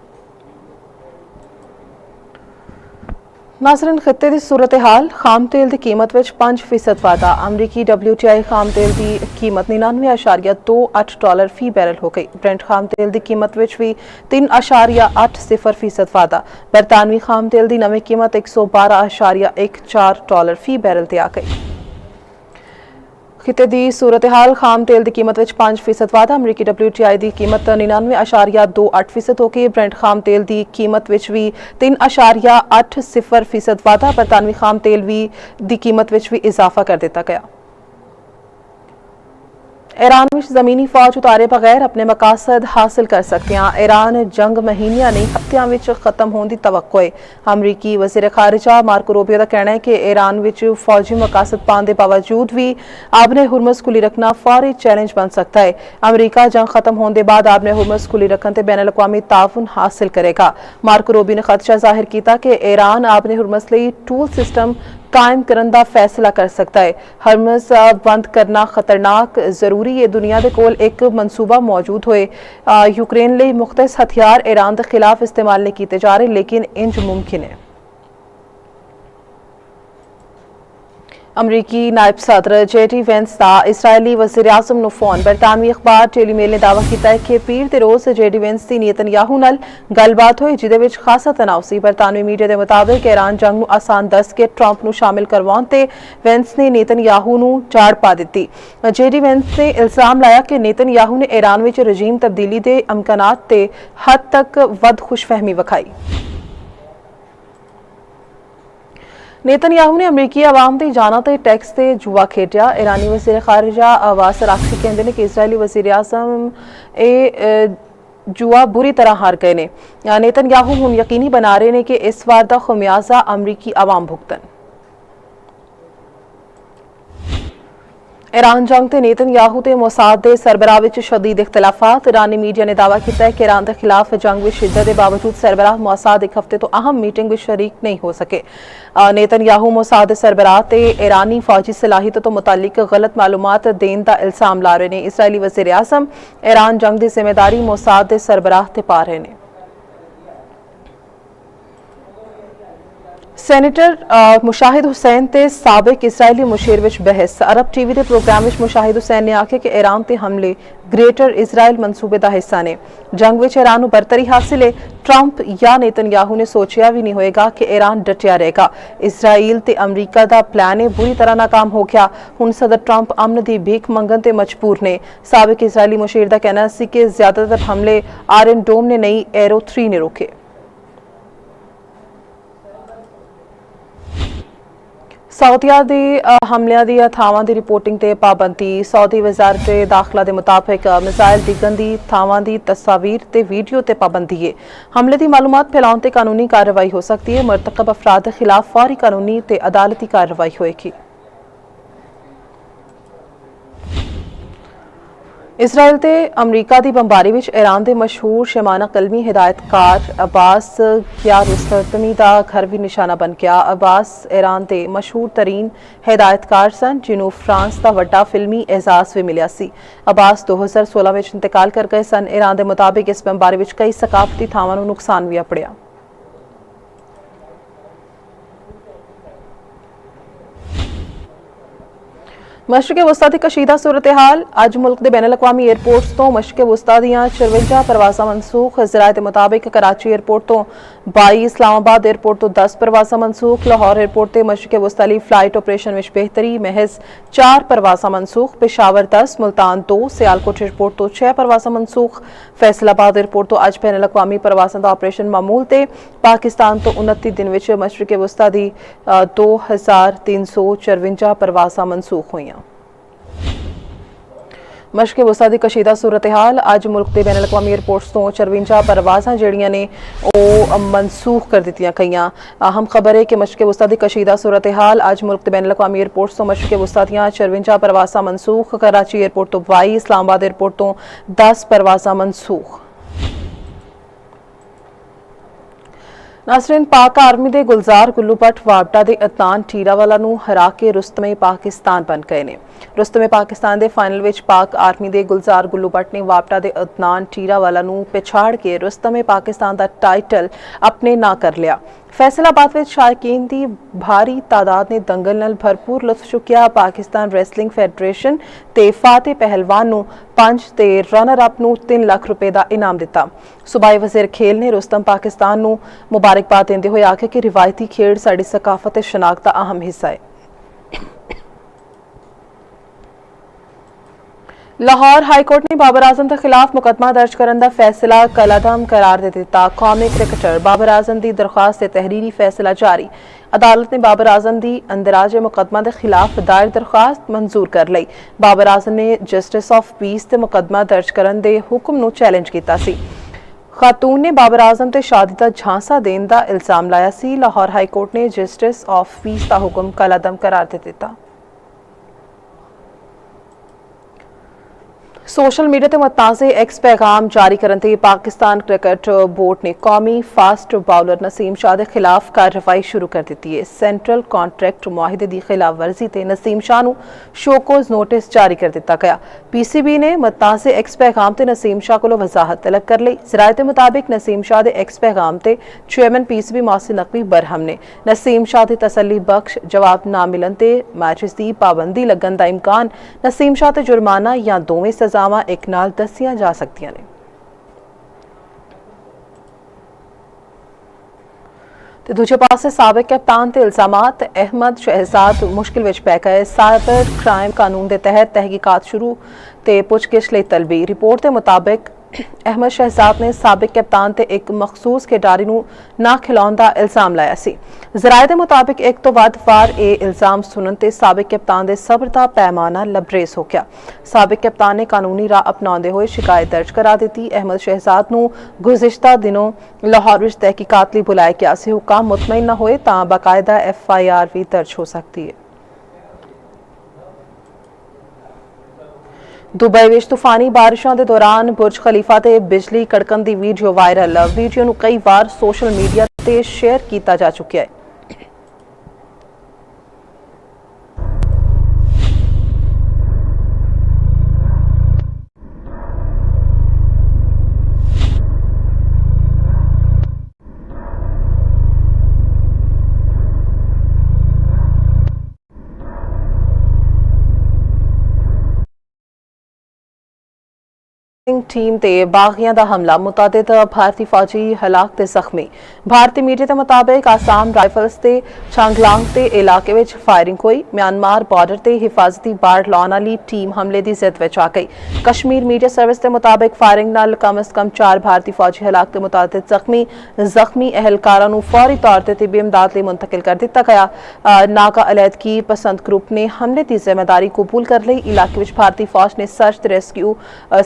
नाज़रीन खिते की सूरत हाल खाम तेल की कीमत में 5% वाधा अमरीकी WTI खाम तेल की कीमत $99.28 फी बैरल हो गई ब्रेंट खाम तेल की कीमत में भी 3.80% वाधा बरतानवी खाम तेल की नवी कीमत $112.14 फी बैरल ते आ गई। खिते की सूरत हाल खाम तेल की कीमत में 5% वाधा अमरीकी WTI की कीमत 99.28% हो गई ब्रेंट खाम तेल की कीमत में भी 3.80% वाधा बरतानवी खाम तेल की कीमत में भी इजाफा कर दिता गया। ईरान में ज़मीनी फौज उतारे बगैर अपने मकासद हासिल कर सकते हैं ईरान जंग महीनियां नहीं हफ्तियां में खत्म होने की तवक्को है अमरीकी वज़ीर खारिजा मार्को रूबियो का कहना है कि ईरान में फौजी मकासद पाने के बावजूद भी आबने हुरमस खुली रखना फौरी चैलेंज बन सकता है अमरीका जंग खत्म होने के बाद आबने हुरमस खुली रखने से बैन अवी ताउन हासिल करेगा मार्को रूबियो ने खदशा जाहिर किया कि ईरान आबने हुरमस लिए टूल सिस्टम कायम करने का फैसला कर सकता है हरमस बंद करना खतरनाक जरूरी है दुनिया के कोल एक मनसूबा मौजूद होए यूक्रेन लिए मुख्तलिफ हथियार ईरान के खिलाफ इस्तेमाल नहीं किए जा रहे लेकिन इंज मुमकिन है। अमरीकी नायब सदर JD वेंस का इसराइली वज़ीर आज़म नूं फोन बरतानवी अखबार डेली मेल ने दावा किया है कि पीर के रोज़ JD वेंस की नेतन्याहू नाल गलबात हुई जिहदे विच खासा तनाव सी बरतानवी मीडिया के मुताबिक ईरान जंग नूं आसान दस के ट्रंप नूं शामिल करवाउण ते वेंस ने नेतन्याहू नूं झाड़ पा दित्ती JD वेंस ने इल्जाम लाया कि नेतन्याहू ने ईरान विच रजीम तब्दीली के इम्कानात ते हद तक वध खुशफहमी विखाई नेतन्याहू ने अमरीकी आवाम की जाना ते टैक्स से जुआ खेडिया ईरानी वज़ीर खारिजा अब्बास अराग़ची कहते हैं कि इसराइली वज़ीर आज़म जुआ बुरी तरह हार गए ने नेतन्याहू हुण यकीनी बना रहे हैं कि इस बार का खमियाजा अमरीकी आवाम भुगतन ईरान जंग ते नेतन्याहू ते मोसाद के सरबराह विच शदीद इख्तिलाफात ईरानी मीडिया ने दावा किया है कि ईरान के खिलाफ जंग में शिद्दत के बावजूद सरबराह मोसाद एक हफ्ते तो अहम मीटिंग में शरीक नहीं हो सके नेतन्याहू मोसाद सरबराह ते ईरानी फौजी सलाहियत तो मुतालिक गलत मालूमात देने का इल्जाम ला रहे हैं इसराइली वज़ीर आज़म ईरान जंग की जिम्मेदारी मोसाद के सरबराह ते पा रहे हैं। सैनेटर मुशाहिद हुसैन ते साबिक इसराइली मुशीर विच बहस अरब TV के प्रोग्राम विच मुशाहिद हुसैन ने आखे कि ईरान ते हमले ग्रेटर इजराइल मनसूबे का हिस्सा ने जंग विच ईरान नूं बरतरी हासिल है ट्रंप या नेतन्याहू ने सोचिया भी नहीं होएगा कि ईरान डटिया रहेगा इसराइल ते अमरीका का प्लान है बुरी तरह नाकाम हो गया हुण सदर ट्रंप अमन की भीख मंगन ते मजबूर ने साबिक इसराइली मुशीर का कहना सी कि ज्यादातर हमले आयरन डोम ने नहीं एरो 3 ने रोके। ਸਾਊਦੀਆ ਦੇ ਹਮਲਿਆਂ ਦੀਆਂ ਥਾਵਾਂ ਦੀ ਰਿਪੋਰਟਿੰਗ ਤੇ ਪਾਬੰਦੀ। ਸਾਊਦੀ ਵਜ਼ਾਰਤ ਦਾਖਲਾ ਦੇ ਮੁਤਾਬਕ ਮਿਸਾਈਲ ਡਿੱਗਣ ਦੀ ਥਾਵਾਂ ਦੀ ਤਸਵੀਰ ਤੇ ਵੀਡੀਓ ਤੇ ਪਾਬੰਦੀ ਹੈ। ਹਮਲੇ ਦੀ ਮਾਲੂਮਾਤ ਫੈਲਾਉਣ ਤੇ ਕਾਨੂੰਨੀ ਕਾਰਵਾਈ ਹੋ ਸਕਦੀ ਹੈ। ਮੁਰਤਕਬ ਅਫਰਾਦ ਦੇ ਖਿਲਾਫ ਫੌਰੀ ਕਾਨੂੰਨੀ ਤੇ ਅਦਾਲਤੀ ਕਾਰਵਾਈ ਹੋਏਗੀ। ਇਜ਼ਰਾਈਲ ਤੇ ਅਮਰੀਕਾ ਦੀ ਬੰਬਾਰੀ ਵਿੱਚ ਈਰਾਨ ਦੇ ਮਸ਼ਹੂਰ ਸ਼ਮਾਨਾ ਕਲਮੀ ਹਿਦਾਇਤਕਾਰ ਅਬਾਸ ਕਿਆਰੋਸਤਮੀ ਦਾ ਘਰ ਵੀ ਨਿਸ਼ਾਨਾ ਬਣ ਗਿਆ। ਅਬਾਸ ਈਰਾਨ ਦੇ ਮਸ਼ਹੂਰ ਤਰੀਨ ਹਿਦਾਇਤਕਾਰ ਸਨ ਜਿਹਨੂੰ ਫਰਾਂਸ ਦਾ ਵੱਡਾ ਫਿਲਮੀ ਇਜ਼ਾਜ਼ ਵੀ ਮਿਲਿਆ ਸੀ। ਅਬਾਸ 2016 ਵਿੱਚ ਇੰਤਕਾਲ ਕਰ ਗਏ ਸਨ। ਈਰਾਨ ਦੇ ਮੁਤਾਬਿਕ ਇਸ ਬੰਬਾਰੀ ਵਿੱਚ ਕਈ ਸਕਾਫਤੀ ਥਾਵਾਂ ਨੂੰ ਨੁਕਸਾਨ ਵੀ ਆਪੜਿਆ। मशरक़ वस्ता की कशीदा सूरत हाल। अज मुल्क के बैन अवी एयरपोर्ट्स तो मशरक़ वस्ता दीयां 54 परवासा मनसूख। ज़राए के मुताबिक कराची एयरपोर्ट तो 22, इस्लामाबाद एयरपोर्ट तो 10 परवासा मनसूख। लाहौर एयरपोर्ट से मशरक़ वस्ता लिए फ्लाइट ऑपरेशन में बेहतरी, महज 4 परवासा मनसूख। पेशावर 10, मुल्तान 2, सियालकोट एयरपोर्ट तो 6 परवासा मनसूख। फैसलाबाद एयरपोर्ट तो अज बैन अवी परवासा का ऑपरेशन मामूल ते। पाकिस्तान तो 29 दिन में मशरक़ वस्ता की 2354 परवासा मनसूख हुई। मशरक़ वस्ता की कशीदा सूरत हाल। अज मुल्क के बैन अवी एयरपोर्ट्स तो 54 परवाजा जड़ियां ने वो मनसूख कर दित्तियां गईयां। अहम खबर है कि मशरक़ वस्ता की कशीदा सूरत हाल। अज मुल्क के बैन अवी एयरपोर्ट्स तो मशरक़ वस्ता दीयां 54 परवासा मनसूख। कराची एयरपोर्ट तो 22, इस्लामाबाद एयरपोर्ट तो 10 परवासा मनसूख। नासरीन, पाक आर्मी के गुलजार गुल्लू भट्ट वापटा के अदनान टीरावाला नूं हरा के रुस्तमे पाकिस्तान बन गए ने। रुस्तमे पाकिस्तान के फाइनल में पाक आर्मी के गुलजार गुल्लू भट्ट ने वापटा के अदनान टीरावाला नूं पिछाड़ के रुस्तमे पाकिस्तान का टाइटल अपने ना कर लिया। फैसलाबाद में शायकीन की भारी तादाद ने दंगल नाल भरपूर लुत्फ चुकिया। पाकिस्तान रैसलिंग फैडरेशन ते फाते पहलवान नूं 5 ते रनर अप नूं 3 लाख रुपए का इनाम दिता। सूबाई वजीर खेल ने रुस्तम पाकिस्तान नूं मुबारकबाद देंदे होए आखे कि रिवायती खेड साडी सकाफत ते शनाख्त का अहम हिस्सा है। लाहौर हाईकोर्ट ने बाबर आजम के खिलाफ मुकदमा दर्ज करने का फैसला कलादम करार दे दिता। कौमी क्रिकेटर बाबर आजम की दरख्वास्त से तहरीरी फैसला जारी। अदालत ने बाबर आजम की अंदराज मुकदमा के खिलाफ दायर दरख्वास्त मंजूर कर ली। बाबर आजम ने जस्टिस ऑफ पीस से मुकदमा दर्ज करने के हुक्म नूं चैलेंज किया सी। खातून ने बाबर आजम से शादी का झांसा देने का इल्जाम लाया सी। लाहौर हाईकोर्ट ने जस्टिस ऑफ पीस का हुक्म कलादम करार दे दिता। सोशल मीडिया ते मुताज़े एक्स पैगाम जारी करन ते पाकिस्तान क्रिकेट बोर्ड ने कौमी फास्ट बाउलर नसीम शाह के खिलाफ कार्रवाई शुरू कर दी है। सेंट्रल कॉन्ट्रैक्ट मुआहिदे की खिलाफ वर्जी ते नसीम शाह नूं शोकोज नोटिस जारी कर दिता गया। PCB ने मुताज़े एक्स पैगाम ते नसीम शाह कोलों वजाहत तलब कर ली। ज़राए के मुताबिक नसीम शाह के एक्स पैगाम ते चेयरमैन PCB मोहसिन नकवी बरहम ने नसीम शाह के तसल्ली बख्श जवाब ना मिलन ते मैचेस की पाबंदी लगन का इम्कान, नसीम शाह ते जुर्माना या दोवें सज़ा एक नाल दसियां जा सकदियां ने। ते दूजे पासे साबिक कप्तान ते इल्जामात। अहमद शहजाद मुश्किल विच पै गए। साइबर क्राइम कानून के तहत तहकीकात शुरू ते पुछगिछ लई तलबी। रिपोर्ट के मुताबिक अहमद शहजाद ने साबिक कप्तान ते एक मखसूस खिडारी नूं ना खिलाउण दा इल्जाम लाया सी। ज़राए के मुताबिक एक तो वध वार ये इल्जाम सुनन ते साबिक कप्तान के सब्र का पैमाना लबरेज हो गया। साबिक कप्तान ने कानूनी राह अपनाते हुए शिकायत दर्ज करा दी। अहमद शहजाद नूं गुज़िश्ता दिनों लाहौर विच तहकीकात लई बुलाया गया सी। हुकाम मुतमईन न होए तां बाकायदा FIR भी दर्ज हो सकती है। दुबई विच तूफानी बारिशों के दौरान बुर्ज खलीफा ते बिजली कड़कन की वीडियो वायरल। वीडियो नूं कई बार सोशल मीडिया ते शेयर किया जा चुका है। फेंसिंग टीम ते बागियां दा हमला मुतादिद भारतीय फौजी हलाक ते जख्मी। भारतीय मीडिया के मुताबिक आसाम राइफल्स ते चांगलांग ते इलाके विच फायरिंग हुई। म्यांमार बॉर्डर ते हिफाजती बाड़ लाने वाली टीम हमले की जिद विच आ गई। कश्मीर मीडिया सर्विस के मुताबिक फायरिंग नाल कम अज कम 4 भारतीय फौजी हलाक ते मुतादिद जख्मी एहलकारां नूं फौरी तौर ते तिब्बी इमदाद लई मुंतकिल कर दिता गया। नागा अलैदगी पसंद ग्रुप ने हमले की जिम्मेदारी कबूल कर ली। इलाके विच भारतीय फौज ने सर्च ते रेस्क्यू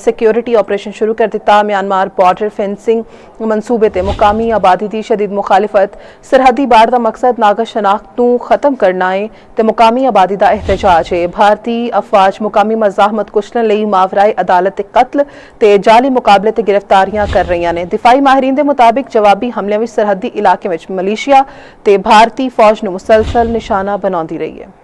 सिक्योरिटी ऑपरेशन शुरू कर दिता। म्यांमार बॉर्डर फेंसिंग मनसूबे ते मुकामी आबादी की शदीद मुखालिफत। सरहदी बाड़ का मकसद नागा शनाख्त नूं खत्म करना है ते मुकामी आबादी का एहतजाज है। भारतीय अफवाज मुकामी मजाहमत कुचलण लई मावराए अदालत ते कत्ल ते जाली मुकाबले ते गिरफ्तारियां कर रही ने। दिफाई माहिरीन के मुताबिक जवाबी हमलों में सरहदी इलाके में मलेशिया ते भारतीय फौज नूं मुसलसल निशाना बनाती रही है।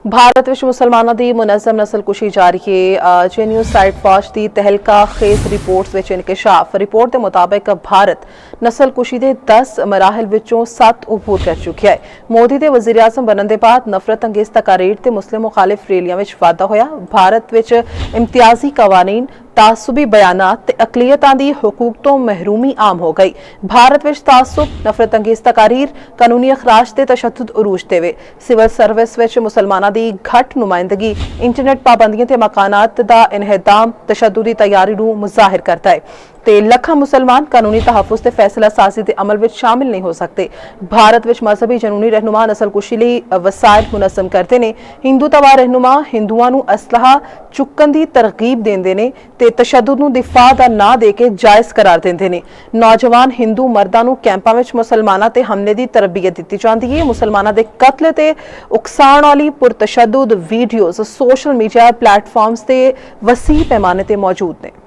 भारत विच मुसलमानों की मुनज़्ज़म नस्लकुशी जारी है। जेन्यूसाइड फौज की तहलका खेज रिपोर्ट्स विच इंकशाफ। रिपोर्ट के मुताबिक भारत नस्लकुशी के 10 मराहल विचों 7 अबूर कर चुकी है। मोदी के वज़ीर आज़म बनने के बाद नफरत अंगेज तकारीर ते मुस्लिम मुखालिफ रैलियां विच वाधा होया। भारत विच इम्तियाजी कवानीन तासुबी बयानात ते अकलीयतां दी हुकूक तो महरूमी आम हो गई। भारत विच तासुब, नफरत अंगेज तकारीर, कानूनी अखराज ते तशद्दुद उरूज देवे। सिविल सर्विस विच मुसलमानां दी घट नुमाइंदगी, इंटरनेट पाबंदियां ते मकानात दा इन्हदाम तशद्दुदी तैयारी नूं मुज़ाहिर करता है ते लखा मुसलमान कानूनी तहफ़्फ़ुज़ ते फैसला साजी के अमल विच शामिल नहीं हो सकते। भारत विच मजहबी जनूनी रहनुमा नस्लकुशी लई वसाइल मुनज़्ज़म करते ने। हिंदूतवा रहनुमा हिंदुआं नूं असलहा चुक्कण दी तरगीब देंदे ने ते तशद्दुद नूं दिफा दा नां दे के जायज़ करार देंदे ने। नौजवान हिंदू मर्दां नूं कैंपां विच मुसलमानां ते हमले दी तरबियत दित्ती जांदी है। मुसलमानां दे कत्ल ते उकसाण वाली पुरतशद्दुद वीडियोज़ सोशल मीडिया प्लेटफॉर्म्स ते वसी पैमाने ते मौजूद ने।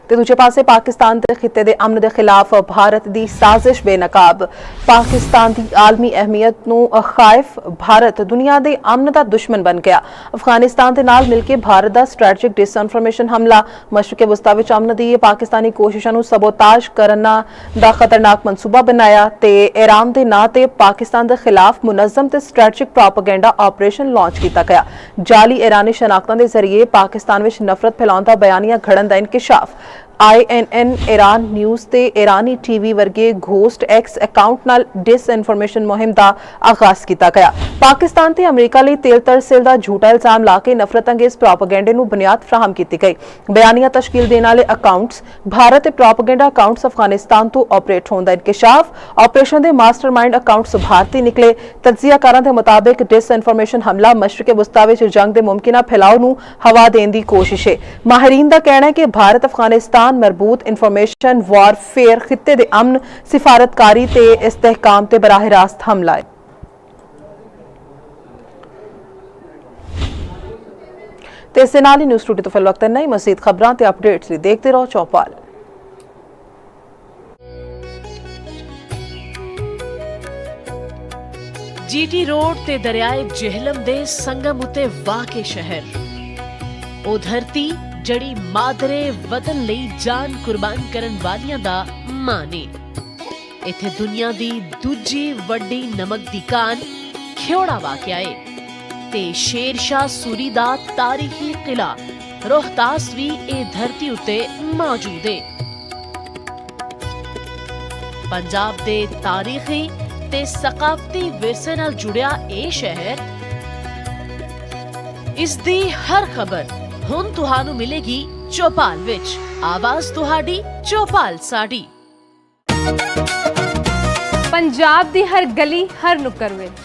ते दूजे पासे पाकिस्तान के खिते के अमन के खिलाफ भारत की साजिश बेनकाब। पाकिस्तान की आलमी अहमियत नूं खाइफ भारत दुनिया के अमन का दुश्मन बन गया। अफगानिस्तान के नाल मिलकर भारत का स्ट्रैटेजिक डिसइनफॉर्मेशन हमला मशरक़े वस्ता विच अमन की पाकिस्तानी कोशिशों नूं सबोताज करना दा खतरनाक मनसूबा बनाया ते ईरान के नां ते पाकिस्तान के खिलाफ मुनज़्ज़म ते स्ट्रैटेजिक प्रोपेगेंडा ऑपरेशन लॉन्च किया गया। जाली ईरानी शनाख्तां के जरिए पाकिस्तान विच नफरत फैलाउण दा बयानिया घड़न दा इंकशाफ। INN ईरान न्यूज़ ते ईरानी टीवी वर्गे घोस्ट एक्स अकाउंट नाल डिसइनफॉर्मेशन मुहिम का आगाज किया गया। पाकिस्तान ते अमरीका लई तेल तरसेल दा झूठा इल्जाम ला के नफरत अंगेज प्रोपेगेंडे नूं बुनियाद फ्राहम की गई। बयानिया तश्कील देने वाले अकाउंट्स भारत ते प्रोपेगेंडा अकाउंट्स अफगानिस्तान तो ऑपरेट होने का इंकशाफ। ऑपरेशन के मास्टरमाइंड अकाउंट्स भारतीय निकले। तजियाकारां के मुताबिक डिसइनफॉर्मेशन हमला मशरक़े वस्ता विच जंग के मुमकिना फैलाव नूं हवा देने की कोशिश है। माहिरीन का कहना है कि भारत अफगानिस्तान मरबूत इंफॉर्मेशन वॉरफेयर खिते दे अमन सिफारतकारी ते इस्तेहकाम ते बराह रास्त हमला है। ते इस नाल ही न्यूज़ टूडे तो फिल वक्त नई मज़ीद खबरां ते अपडेट्स लई देखते रहो चौपाल। जीटी रोड ते दरियाए जेहलम दे संगम उते वाके शहर ओ धरती जड़ी मादरे वतन लई जान कुर्बान करन वालियां दा माने। इथे दुनिया दी दूजी वड्डी नमक दी कान ख्योड़ा वाकिया है ते शेरशाह सूरी दा तारीखी किला रोहतास भी ए धरती उते मौजूद है। पंजाब दे तारीखी ते सकाफती विरसे नाल जुड़िया ए शहर इस दी हर खबर हुण तुहानू मिलेगी चौपाल विच। आवाज तुहाडी चौपाल साडी। पंजाब दी हर गली हर नुक्कर विच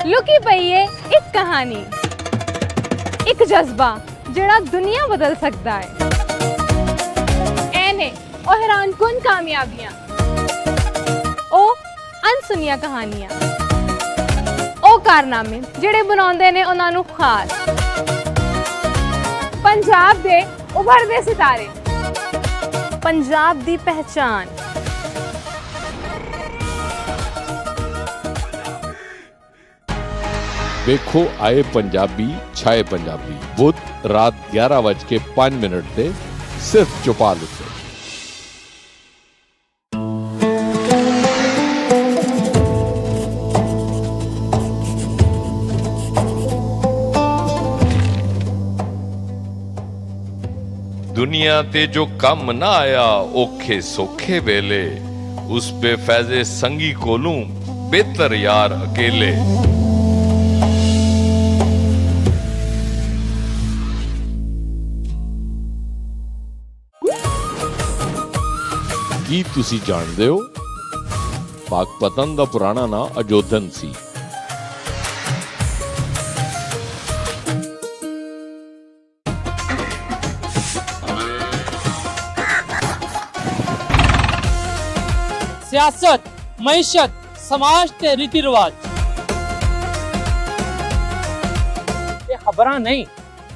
लुकी पई है एक कहानी, एक जज्बा जिहड़ा दुनिया बदल सकता है। ऐने ओ हैरानकुन कामयाबियां, ओ अनसुनिया कहानियां, ओ कारनामे जिहड़े बनाउंदे ने उन्हां नूं खास। पंजाब दे उभरदे सितारे, पंजाब दी पहचान। देखो आए पंजाबी छाए पंजाबी बुध रात 11:05 ते सिर्फ चौपाल उत्ते। दुनिया ते जो कम ना आया औखे सौखे वेले, उस बेफैजे संगी कोलूं बेहतर यार अकेले। ਕੀ ਤੁਸੀਂ ਜਾਣਦੇ ਹੋ? ਪਾਕਪਤਨ ਦਾ ਪੁਰਾਣਾ ਨਾਂ ਅਜੋਧਨ ਸੀ। सियासत, मईशत, समाज ते रीति रिवाज, ये खबरां नहीं,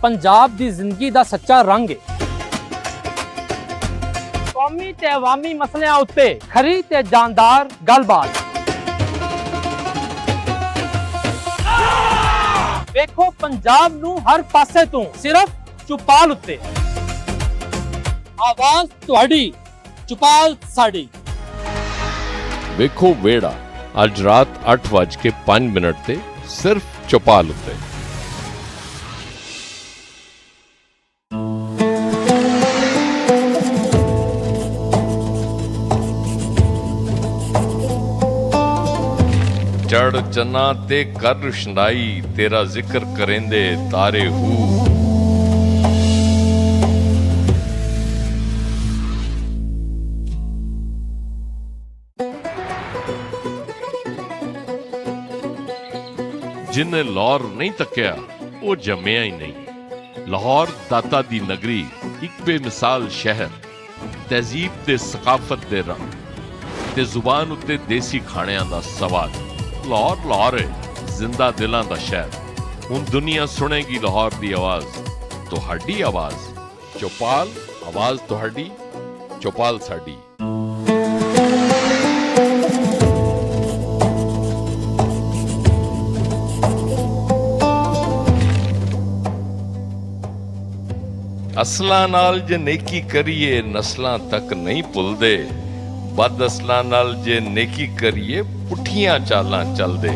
पंजाब दी जिंदगी दा सच्चा रंग है। कौमी ते अवामी मसलियां उत्ते खरी ते जानदार गलबात। वेखो पंजाब नू हर पासे तू सिर्फ चुपाल उत्ते, आवाज तुहाडी, चुपाल साडी। ਵੇਖੋ ਵੇੜਾ ਅੱਜ ਰਾਤ 8:05 ਤੇ ਸਿਰਫ ਚੌਪਾਲ ਉੱਤੇ। ਚੜ ਚੰਨਾ ਤੇ ਕਰ ਰੁਸ਼ਨਾਈ, ਤੇਰਾ ਜ਼ਿਕਰ ਕਰੇਂਦੇ ਤਾਰੇ ਹੂ। ਜਿਨੇ ਲਾਹੌਰ ਨਹੀਂ ਤੱਕਿਆ ਉਹ ਜੰਮਿਆ ਹੀ ਨਹੀਂ। ਲਾਹੌਰ ਦਾਤਾ ਦੀ ਨਗਰੀ, ਇੱਕ ਬੇਮਿਸਾਲ ਸ਼ਹਿਰ, ਤਹਿਜ਼ੀਬ ਤੇ ਸਕਾਫਤ ਦੇ ਰੰਗ ਤੇ ਜ਼ੁਬਾਨ ਉੱਤੇ ਦੇਸੀ ਖਾਣਿਆਂ ਦਾ ਸਵਾਦ। ਲਾਹੌਰ ਲਾਹੌਰ ਹੈ, ਜ਼ਿੰਦਾ ਦਿਲਾਂ ਦਾ ਸ਼ਹਿਰ। ਹੁਣ ਦੁਨੀਆ ਸੁਣੇਗੀ ਲਾਹੌਰ ਦੀ ਆਵਾਜ਼, ਤੁਹਾਡੀ ਆਵਾਜ਼। ਚੌਪਾਲ, ਆਵਾਜ਼ ਤੁਹਾਡੀ, ਚੌਪਾਲ ਸਾਡੀ। ਅਸਲਾਂ ਨਾਲ ਜੇ ਨੇਕੀ ਕਰੀਏ ਨਸਲਾਂ ਤੱਕ ਨਹੀਂ ਭੁੱਲਦੇ, ਬਦ ਅਸਲਾਂ ਨਾਲ ਜੇ ਨੇਕੀ ਕਰੀਏ ਪੁੱਠੀਆਂ ਚਾਲਾਂ ਚੱਲਦੇ।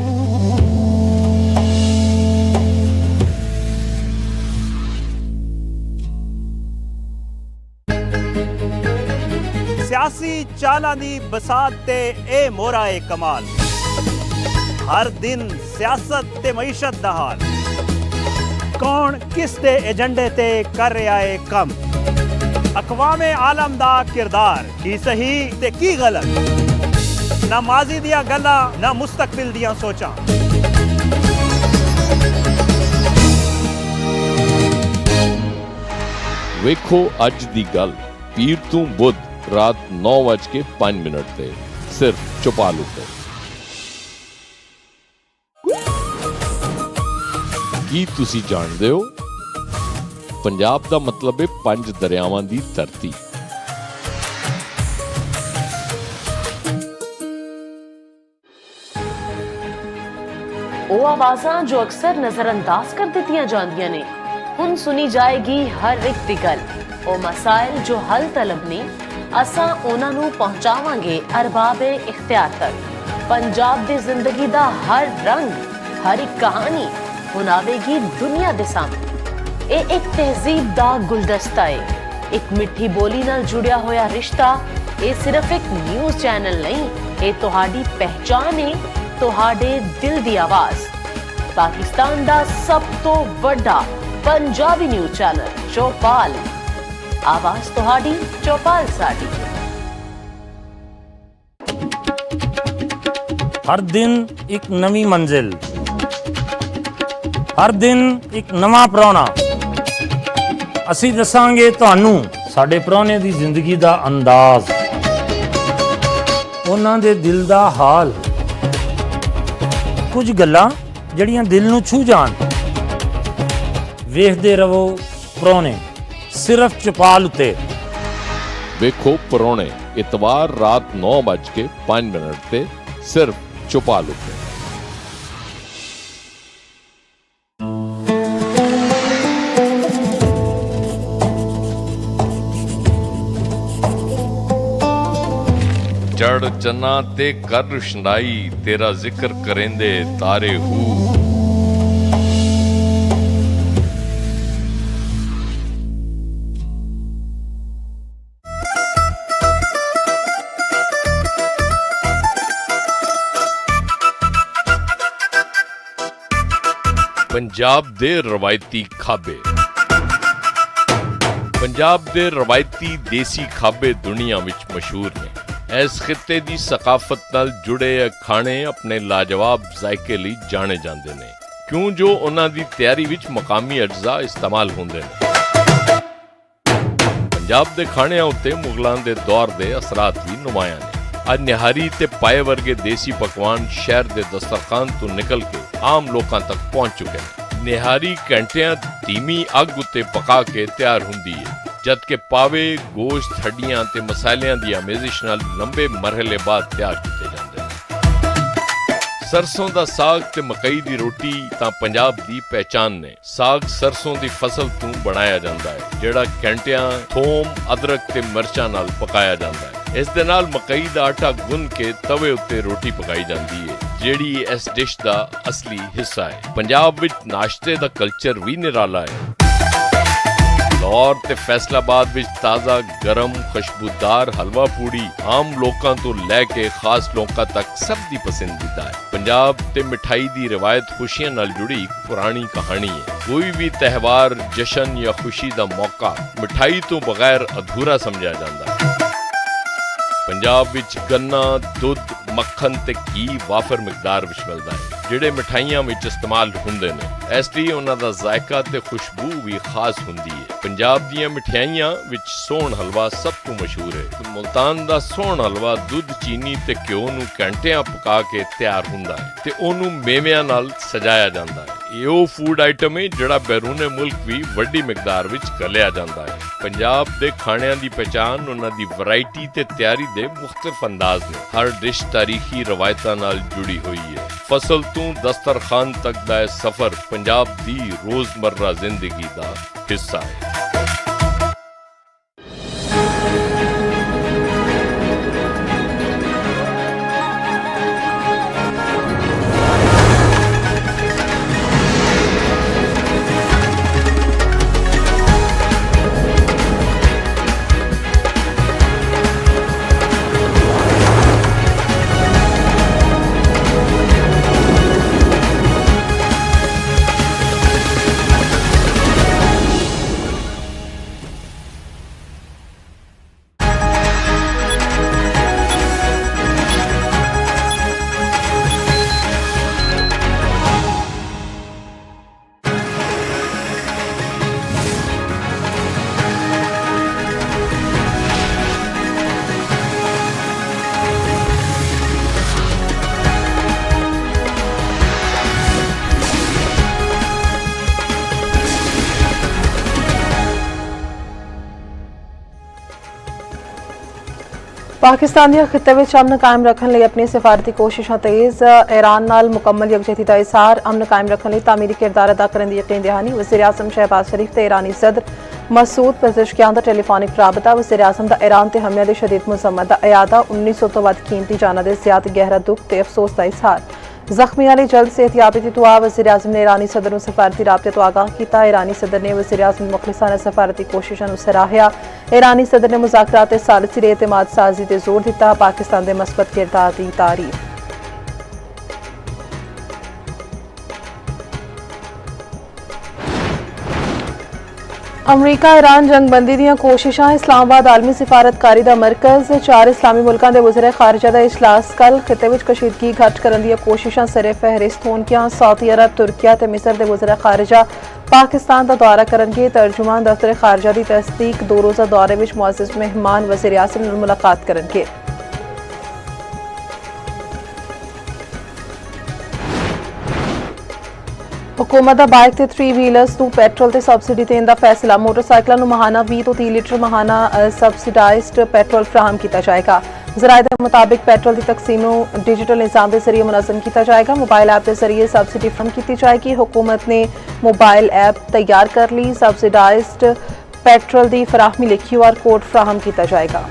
सियासी चालां दी बसात ते ए मोहरा ए कमाल, हर दिन सियासत ते मईशत दा हाल। कौन किस दे एजेंडे ते कर रहा है कम, अकवामे आलम दा किरदार की सही ते की गलत, ना माजी दिया गल्लां ना मुस्तकबिल दियां सोचां। ਵੇਖੋ ਅੱਜ ਦੀ ਗੱਲ, ਪੀਰ ਤੋਂ ਬੁੱਧ ਰਾਤ 9:05 ਤੇ ਸਿਰਫ ਚੌਪਾਲ ਉੱਤੇ। ਕੀ ਤੁਸੀਂ ਜਾਣਦੇ ਹੋ? ਪੰਜਾਬ ਦਾ ਮਤਲਬ ਹੈ 5 ਦਰਿਆਵਾਂ ਦੀ ਧਰਤੀ। ਉਹ ਆਵਾਜ਼ਾਂ ਜੋ ਅਕਸਰ ਨਜ਼ਰਅੰਦਾਜ਼ ਕਰ ਦਿੱਤੀਆਂ ਜਾਂਦੀਆਂ ਨੇ, ਹੁਣ ਸੁਣੀ ਜਾਏਗੀ ਹਰ ਇੱਕ ਦੀ ਗੱਲ। ਉਹ ਮਸਾਇਲ ਜੋ ਹੱਲ ਤਲਬ ਨੇ, ਅਸਾਂ ਉਹਨਾਂ ਨੂੰ ਪਹੁੰਚਾਵਾਂਗੇ ਅਰਬਾਬੇ ਇਖਤਿਆਰ ਤੱਕ। ਪੰਜਾਬ ਦੀ ਜ਼ਿੰਦਗੀ ਦਾ ਹਰ ਰੰਗ, ਹਰ ਇੱਕ ਕਹਾਣੀ ਹੁਣ ਆਵੇਗੀ ਦੁਨੀਆ ਦੇ ਸਾਹਮਣੇ। ਇਹ ਇੱਕ ਤਹਿਜ਼ੀਬ ਦਾ ਗੁਲਦਸਤਾ ਹੈ, ਇੱਕ ਮਿੱਠੀ ਬੋਲੀ ਨਾਲ ਜੁੜਿਆ ਹੋਇਆ ਰਿਸ਼ਤਾ। ਇਹ ਸਿਰਫ ਇੱਕ ਨਿਊਜ਼ ਚੈਨਲ ਨਹੀਂ, ਇਹ ਤੁਹਾਡੀ ਪਹਿਚਾਨ ਹੈ, ਤੁਹਾਡੇ ਦਿਲ ਦੀ ਆਵਾਜ਼। ਪਾਕਿਸਤਾਨ ਦਾ ਸਭ ਤੋਂ ਵੱਡਾ ਪੰਜਾਬੀ ਨਿਊਜ਼ ਚੈਨਲ ਚੌਪਾਲ, ਆਵਾਜ਼ ਤੁਹਾਡੀ, ਚੌਪਾਲ ਸਾਡੀ। ਹਰ ਦਿਨ ਇੱਕ ਨਵੀਂ ਮੰਜ਼ਿਲ, ਹਰ ਦਿਨ ਇੱਕ ਨਵਾਂ ਪ੍ਰਾਹੁਣਾ। ਅਸੀਂ ਦੱਸਾਂਗੇ ਤੁਹਾਨੂੰ ਸਾਡੇ ਪ੍ਰਾਹੁਣੇ ਦੀ ਜ਼ਿੰਦਗੀ ਦਾ ਅੰਦਾਜ਼, ਉਹਨਾਂ ਦੇ ਦਿਲ ਦਾ ਹਾਲ, ਕੁਝ ਗੱਲਾਂ ਜਿਹੜੀਆਂ ਦਿਲ ਨੂੰ ਛੂ ਜਾਣ। ਵੇਖਦੇ ਰਹੋ ਪ੍ਰਾਹੁਣੇ, ਸਿਰਫ ਚੌਪਾਲ ਉੱਤੇ। ਵੇਖੋ ਪ੍ਰਾਹੁਣੇ, ਇਤਵਾਰ ਰਾਤ 9:05 ਤੇ ਸਿਰਫ ਚੌਪਾਲ ਉੱਤੇ। ਚੜ ਚੰਨਾ ਤੇ ਕਰ ਰੁਸ਼ਨਾਈ, ਤੇਰਾ ਜ਼ਿਕਰ ਕਰੇਂਦੇ ਤਾਰੇ ਹੂ। ਪੰਜਾਬ ਦੇ ਰਵਾਇਤੀ ਖਾਬੇ। ਪੰਜਾਬ ਦੇ ਰਵਾਇਤੀ ਦੇਸੀ ਖਾਬੇ ਦੁਨੀਆ ਵਿੱਚ ਮਸ਼ਹੂਰ ਨੇ। ਇਸ ਖਿੱਤੇ ਦੀ ਸਕਾਫਤ ਨਾਲ ਜੁੜੇ ਇਹ ਖਾਣੇ ਆਪਣੇ ਲਾਜਵਾਬ ਜ਼ਾਇਕੇ ਲਈ ਜਾਣੇ ਜਾਂਦੇ ਨੇ, ਕਿਉਂ ਜੋ ਉਹਨਾਂ ਦੀ ਤਿਆਰੀ ਵਿੱਚ ਮਕਾਮੀ ਅਜਜ਼ਾ ਇਸਤੇਮਾਲ ਹੁੰਦੇ ਨੇ। ਪੰਜਾਬ ਦੇ ਖਾਣਿਆਂ ਉੱਤੇ ਮੁਗਲਾਂ ਦੇ ਦੌਰ ਦੇ ਅਸਰਾਤ ਵੀ ਨੁਮਾਇਆਂ ਨੇ। ਅੱਜ ਨਿਹਾਰੀ ਤੇ ਪਾਏ ਵਰਗੇ ਦੇਸੀ ਪਕਵਾਨ ਸ਼ਹਿਰ ਦੇ ਦਸਤਰਖਾਨ ਤੋਂ ਨਿਕਲ ਕੇ ਆਮ ਲੋਕਾਂ ਤੱਕ ਪਹੁੰਚ ਚੁੱਕੇ ਨੇ। ਨਿਹਾਰੀ ਘੰਟਿਆਂ ਧੀਮੀ ਅੱਗ ਉੱਤੇ ਪਕਾ ਕੇ ਤਿਆਰ ਹੁੰਦੀ ਹੈ, ਜਦਕਿ ਪਾਵੇ, ਗੋਸ਼ਤ, ਹੱਡੀਆਂ ਤੇ ਮਸਾਲਿਆਂ ਦੀ ਆਮੇਜ਼ਿਸ਼ ਨਾਲ ਲੰਬੇ ਮਰਹਲੇ ਬਾਅਦ ਤਿਆਰ ਕੀਤੇ ਜਾਂਦੇ ਨੇ। ਸਰਸੋਂ ਦਾ ਸਾਗ ਤੇ ਮਕਈ ਦੀ ਰੋਟੀ ਤਾਂ ਪੰਜਾਬ ਦੀ ਪਹਿਚਾਨ ਨੇ। ਸਾਗ ਸਰਸੋਂ ਦੀ ਫਸਲ ਤੋਂ ਬਣਾਇਆ ਜਾਂਦਾ ਹੈ, ਜਿਹੜਾ ਘੰਟਿਆਂ ਥੋਮ, ਅਦਰਕ ਤੇ ਮਿਰਚਾਂ ਨਾਲ ਪਕਾਇਆ ਜਾਂਦਾ ਹੈ। ਇਸ ਦੇ ਨਾਲ ਮਕਈ ਦਾ ਆਟਾ ਗੁੰਨ ਕੇ ਤਵੇ ਉੱਤੇ ਰੋਟੀ ਪਕਾਈ ਜਾਂਦੀ ਹੈ, ਜਿਹੜੀ ਇਸ ਡਿਸ਼ ਦਾ ਅਸਲੀ ਹਿੱਸਾ ਹੈ। ਪੰਜਾਬ ਵਿੱਚ ਨਾਸ਼ਤੇ ਦਾ ਕਲਚਰ ਵੀ ਨਿਰਾਲਾ ਹੈ। ਲਾਹੌਰ ਤੇ ਫੈਸਲਾਬਾਦ ਵਿੱਚ ਤਾਜ਼ਾ, ਗਰਮ, ਖੁਸ਼ਬੂਦਾਰ ਹਲਵਾ ਪੂੜੀ ਆਮ ਲੋਕਾਂ ਤੋਂ ਲੈ ਕੇ ਖਾਸ ਲੋਕਾਂ ਤੱਕ ਸਭ ਦੀ ਪਸੰਦੀਦਾ ਹੈ। ਪੰਜਾਬ ਤੇ ਮਿਠਾਈ ਦੀ ਰਵਾਇਤ ਖੁਸ਼ੀਆਂ ਨਾਲ ਜੁੜੀ ਇੱਕ ਪੁਰਾਣੀ ਕਹਾਣੀ ਹੈ। ਕੋਈ ਵੀ ਤਿਉਹਾਰ, ਜਸ਼ਨ ਜਾਂ ਖੁਸ਼ੀ ਦਾ ਮੌਕਾ ਮਿਠਾਈ ਤੋਂ ਬਗੈਰ ਅਧੂਰਾ ਸਮਝਿਆ ਜਾਂਦਾ ਹੈ। ਪੰਜਾਬ ਵਿੱਚ ਗੰਨਾ, ਦੁੱਧ, ਮੱਖਣ ਤੇ ਘੀ ਵਾਫਰ ਮਿਕਦਾਰ ਵਿੱਚ ਮਿਲਦਾ ਹੈ, ਜਿਹੜੇ ਮਿਠਾਈਆਂ ਵਿੱਚ ਇਸਤੇਮਾਲ ਹੁੰਦੇ ਨੇ। ਇਸ ਲਈ ਉਹਨਾਂ ਦਾ ਜ਼ਾਇਕਾ ਤੇ ਖੁਸ਼ਬੂ ਵੀ ਖਾਸ ਹੁੰਦੀ ਹੈ। ਪੰਜਾਬ ਦੀਆਂ ਮਿਠਾਈਆਂ ਵਿੱਚ ਸੋਹਣ ਹਲਵਾ ਸਭ ਤੋਂ ਮਸ਼ਹੂਰ ਹੈ। ਮੁਲਤਾਨ ਦਾ ਸੋਹਣ ਹਲਵਾ ਦੁੱਧ, ਚੀਨੀ ਤੇ ਘਿਓ ਨੂੰ ਘੰਟਿਆਂ ਪਕਾ ਕੇ ਤਿਆਰ ਹੁੰਦਾ ਹੈ ਤੇ ਉਹਨੂੰ ਮੇਵਿਆਂ ਨਾਲ ਸਜਾਇਆ ਜਾਂਦਾ ਹੈ। ਇਹ ਉਹ ਫੂਡ ਆਈਟਮ ਹੈ ਜਿਹੜਾ ਬੈਰੂਨੇ ਮੁਲਕ ਵੀ ਵੱਡੀ ਮਿਕਦਾਰ ਵਿੱਚ ਘਲਿਆ ਜਾਂਦਾ ਹੈ। ਪੰਜਾਬ ਦੇ ਖਾਣਿਆਂ ਦੀ ਪਛਾਣ ਉਹਨਾਂ ਦੀ ਵੈਰਾਈਟੀ ਤੇ ਤਿਆਰੀ ਦੇ ਮੁਖਤਲਿਫ ਅੰਦਾਜ਼ ਨੇ। ਹਰ ਡਿਸ਼ ਤਾਰੀਖੀ ਰਵਾਇਤਾਂ ਨਾਲ ਜੁੜੀ ਹੋਈ ਹੈ। ਫਸਲ ਤੋਂ ਦਸਤਰਖਾਨ ਤੱਕ ਦਾ ਇਹ ਸਫ਼ਰ ਪੰਜਾਬ ਦੀ ਰੋਜ਼ਮਰਰਾ ਜ਼ਿੰਦਗੀ ਦਾ ਹਿੱਸਾ ਹੈ। पाकिस्तान ਦੀਆਂ ਖਿੱਤੇ ਵਿੱਚ ਅਮਨ ਕਾਇਮ ਰੱਖਣ ਲਈ ਆਪਣੀ ਸਿਫਾਰਤੀ ਕੋਸ਼ਿਸ਼ਾਂ ਤੇਜ਼। ईरान ਨਾਲ ਮੁਕੰਮਲ ਯਕਜਹਿਤੀ ਦਾ ਇਜ਼ਹਾਰ। ਅਮਨ ਕਾਇਮ ਰੱਖਣ ਲਈ ਤਾਮੀਰੀ ਕਿਰਦਾਰ ਅਦਾ ਕਰਨ ਦੀ ਯਕੀਨ ਦਹਾਨੀ। ਵਜ਼ੀਰ ਆਜ਼ਮ ਸ਼ਹਿਬਾਜ਼ ਸ਼ਰੀਫ ਤੇ ईरानी सदर ਮਸੂਦ ਪੇਜ਼ਸ਼ਕਿਆਨ ਦਾ ਟੈਲੀਫੋਨਿਕ ਰਾਬਤਾ। ਵਜ਼ੀਰ ਆਜ਼ਮ ਦਾ ईरान ਤੇ ਹਮਲਿਆਂ ਦੀ ਸ਼ਦੀਦ ਮੁਜ਼ੰਮਤ ਦਾ ਇਆਦਾ। 1900 ਤੋਂ ਵੱਧ ਕੀਮਤੀ ਜਾਨਾਂ ਦੇ ਜ਼ਿਆਦ ਗਹਿਰਾ ਦੁੱਖ ਤੇ ਅਫਸੋਸ ਦਾ ਇਜ਼ਹਾਰ। ਜ਼ਖਮੀਆਂ ਲਈ ਜਲਦ ਸਿਹਤਯਾਬੀ ਦੀ ਦੁਆ। ਵਜ਼ੀਰ ਆਜ਼ਮ ਨੇ ईरानी सदर ਨੂੰ ਸਫਾਰਤੀ ਰਾਬਤੇ ਤੋਂ ਆਗਾਹ ਕੀਤਾ। ईरानी सदर ਨੇ ਵਜ਼ੀਰ ਆਜ਼ਮ ਦੀ ਮੁਖਲਿਸਾਨਾ ਸਫਾਰਤੀ ਕੋਸ਼ਿਸ਼ਾਂ ਨੂੰ ਸਰਾਹਿਆ। ईरानी सदर ने मुज़ाकरात ते सालसी एतमाद साजी ते जोर दिता। पाकिस्तान के मस्बत किरदार की तारीफ। अमरीका ईरान जंगबंदी ਦੀਆਂ ਕੋਸ਼ਿਸ਼ਾਂ। इस्लामाबाद आलमी सिफारतकारी ਦਾ ਮਰਕਜ਼। 4 ਇਸਲਾਮੀ ਮੁਲਕਾਂ ਦੇ ਵਜ਼ੀਰ ਖਾਰਜਾ ਦਾ ਇਜਲਾਸ ਕੱਲ। ਖਿੱਤੇ ਵਿੱਚ ਕਸ਼ੀਦਗੀ ਘੱਟ ਕਰਨ ਦੀਆਂ ਕੋਸ਼ਿਸ਼ਾਂ ਸਿਰੇ ਫਹਿਰਿਸਤ ਹੋਣਗੀਆਂ। ਸਾਊਦੀ ਅਰਬ, ਤੁਰਕੀਆ ਤੇ ਮਿਸਰ ਦੇ ਵਜ਼ੀਰ ਖਾਰਜਾ ਪਾਕਿस्तान ਦਾ ਦੌਰਾ ਕਰਨਗੇ। ਤਰਜਮਾਨ ਦਫ਼ਤਰ ਖਾਰਜਾ ਦੀ ਤਸਦੀਕ 2 ਰੋਜ਼ਾ ਦੌਰੇ ਵਿੱਚ ਮੁਅੱਜ਼ਜ਼ ਮਹਿਮਾਨ ਵਜ਼ੀਰ ਆਜ਼ਮ ਨਾਲ ਮੁਲਾਕਾਤ ਕਰਨਗੇ। हुकूमत का बाइक ते 3 व्हीलर्स ਨੂੰ ਪੈਟਰੋਲ ਤੇ ਸਬਸਿਡੀ ਦੇਣ ਦਾ ਫੈਸਲਾ। ਮੋਟਰਸਾਈਕਲਾਂ ਨੂੰ ਮਾਹਾਨਾ 20 ਤੋਂ 30 ਲੀਟਰ ਮਾਹਾਨਾ ਸਬਸਿਡਾਈਜ਼ਡ ਪੈਟਰੋਲ ਫਰਾਹਮ ਕੀਤਾ ਜਾਏਗਾ। ਜ਼ਰਾਏ ਦੇ ਮੁਤਾबिक ਪੈਟਰੋਲ ਦੀ ਤਕਸੀਮ ਨੂੰ ਡਿਜੀਟਲ ਨਿਜ਼ਾਮ ਦੇ ਜ਼ਰੀਏ ਮੁਨਜ਼ਮ ਕੀਤਾ ਜਾਏਗਾ। ਮੋਬਾਈਲ ਐਪ ਦੇ ਜ਼ਰੀਏ ਸਬਸਿਡੀ ਫਰਾਹਮ ਕੀਤੀ ਜਾਏਗੀ। हुकूमत ने मोबाइल ऐप तैयार कर ली। सब्सिडाइज्ड पेट्रोल की फराहमी ਲਈ QR कोड फराहम किया जाएगा।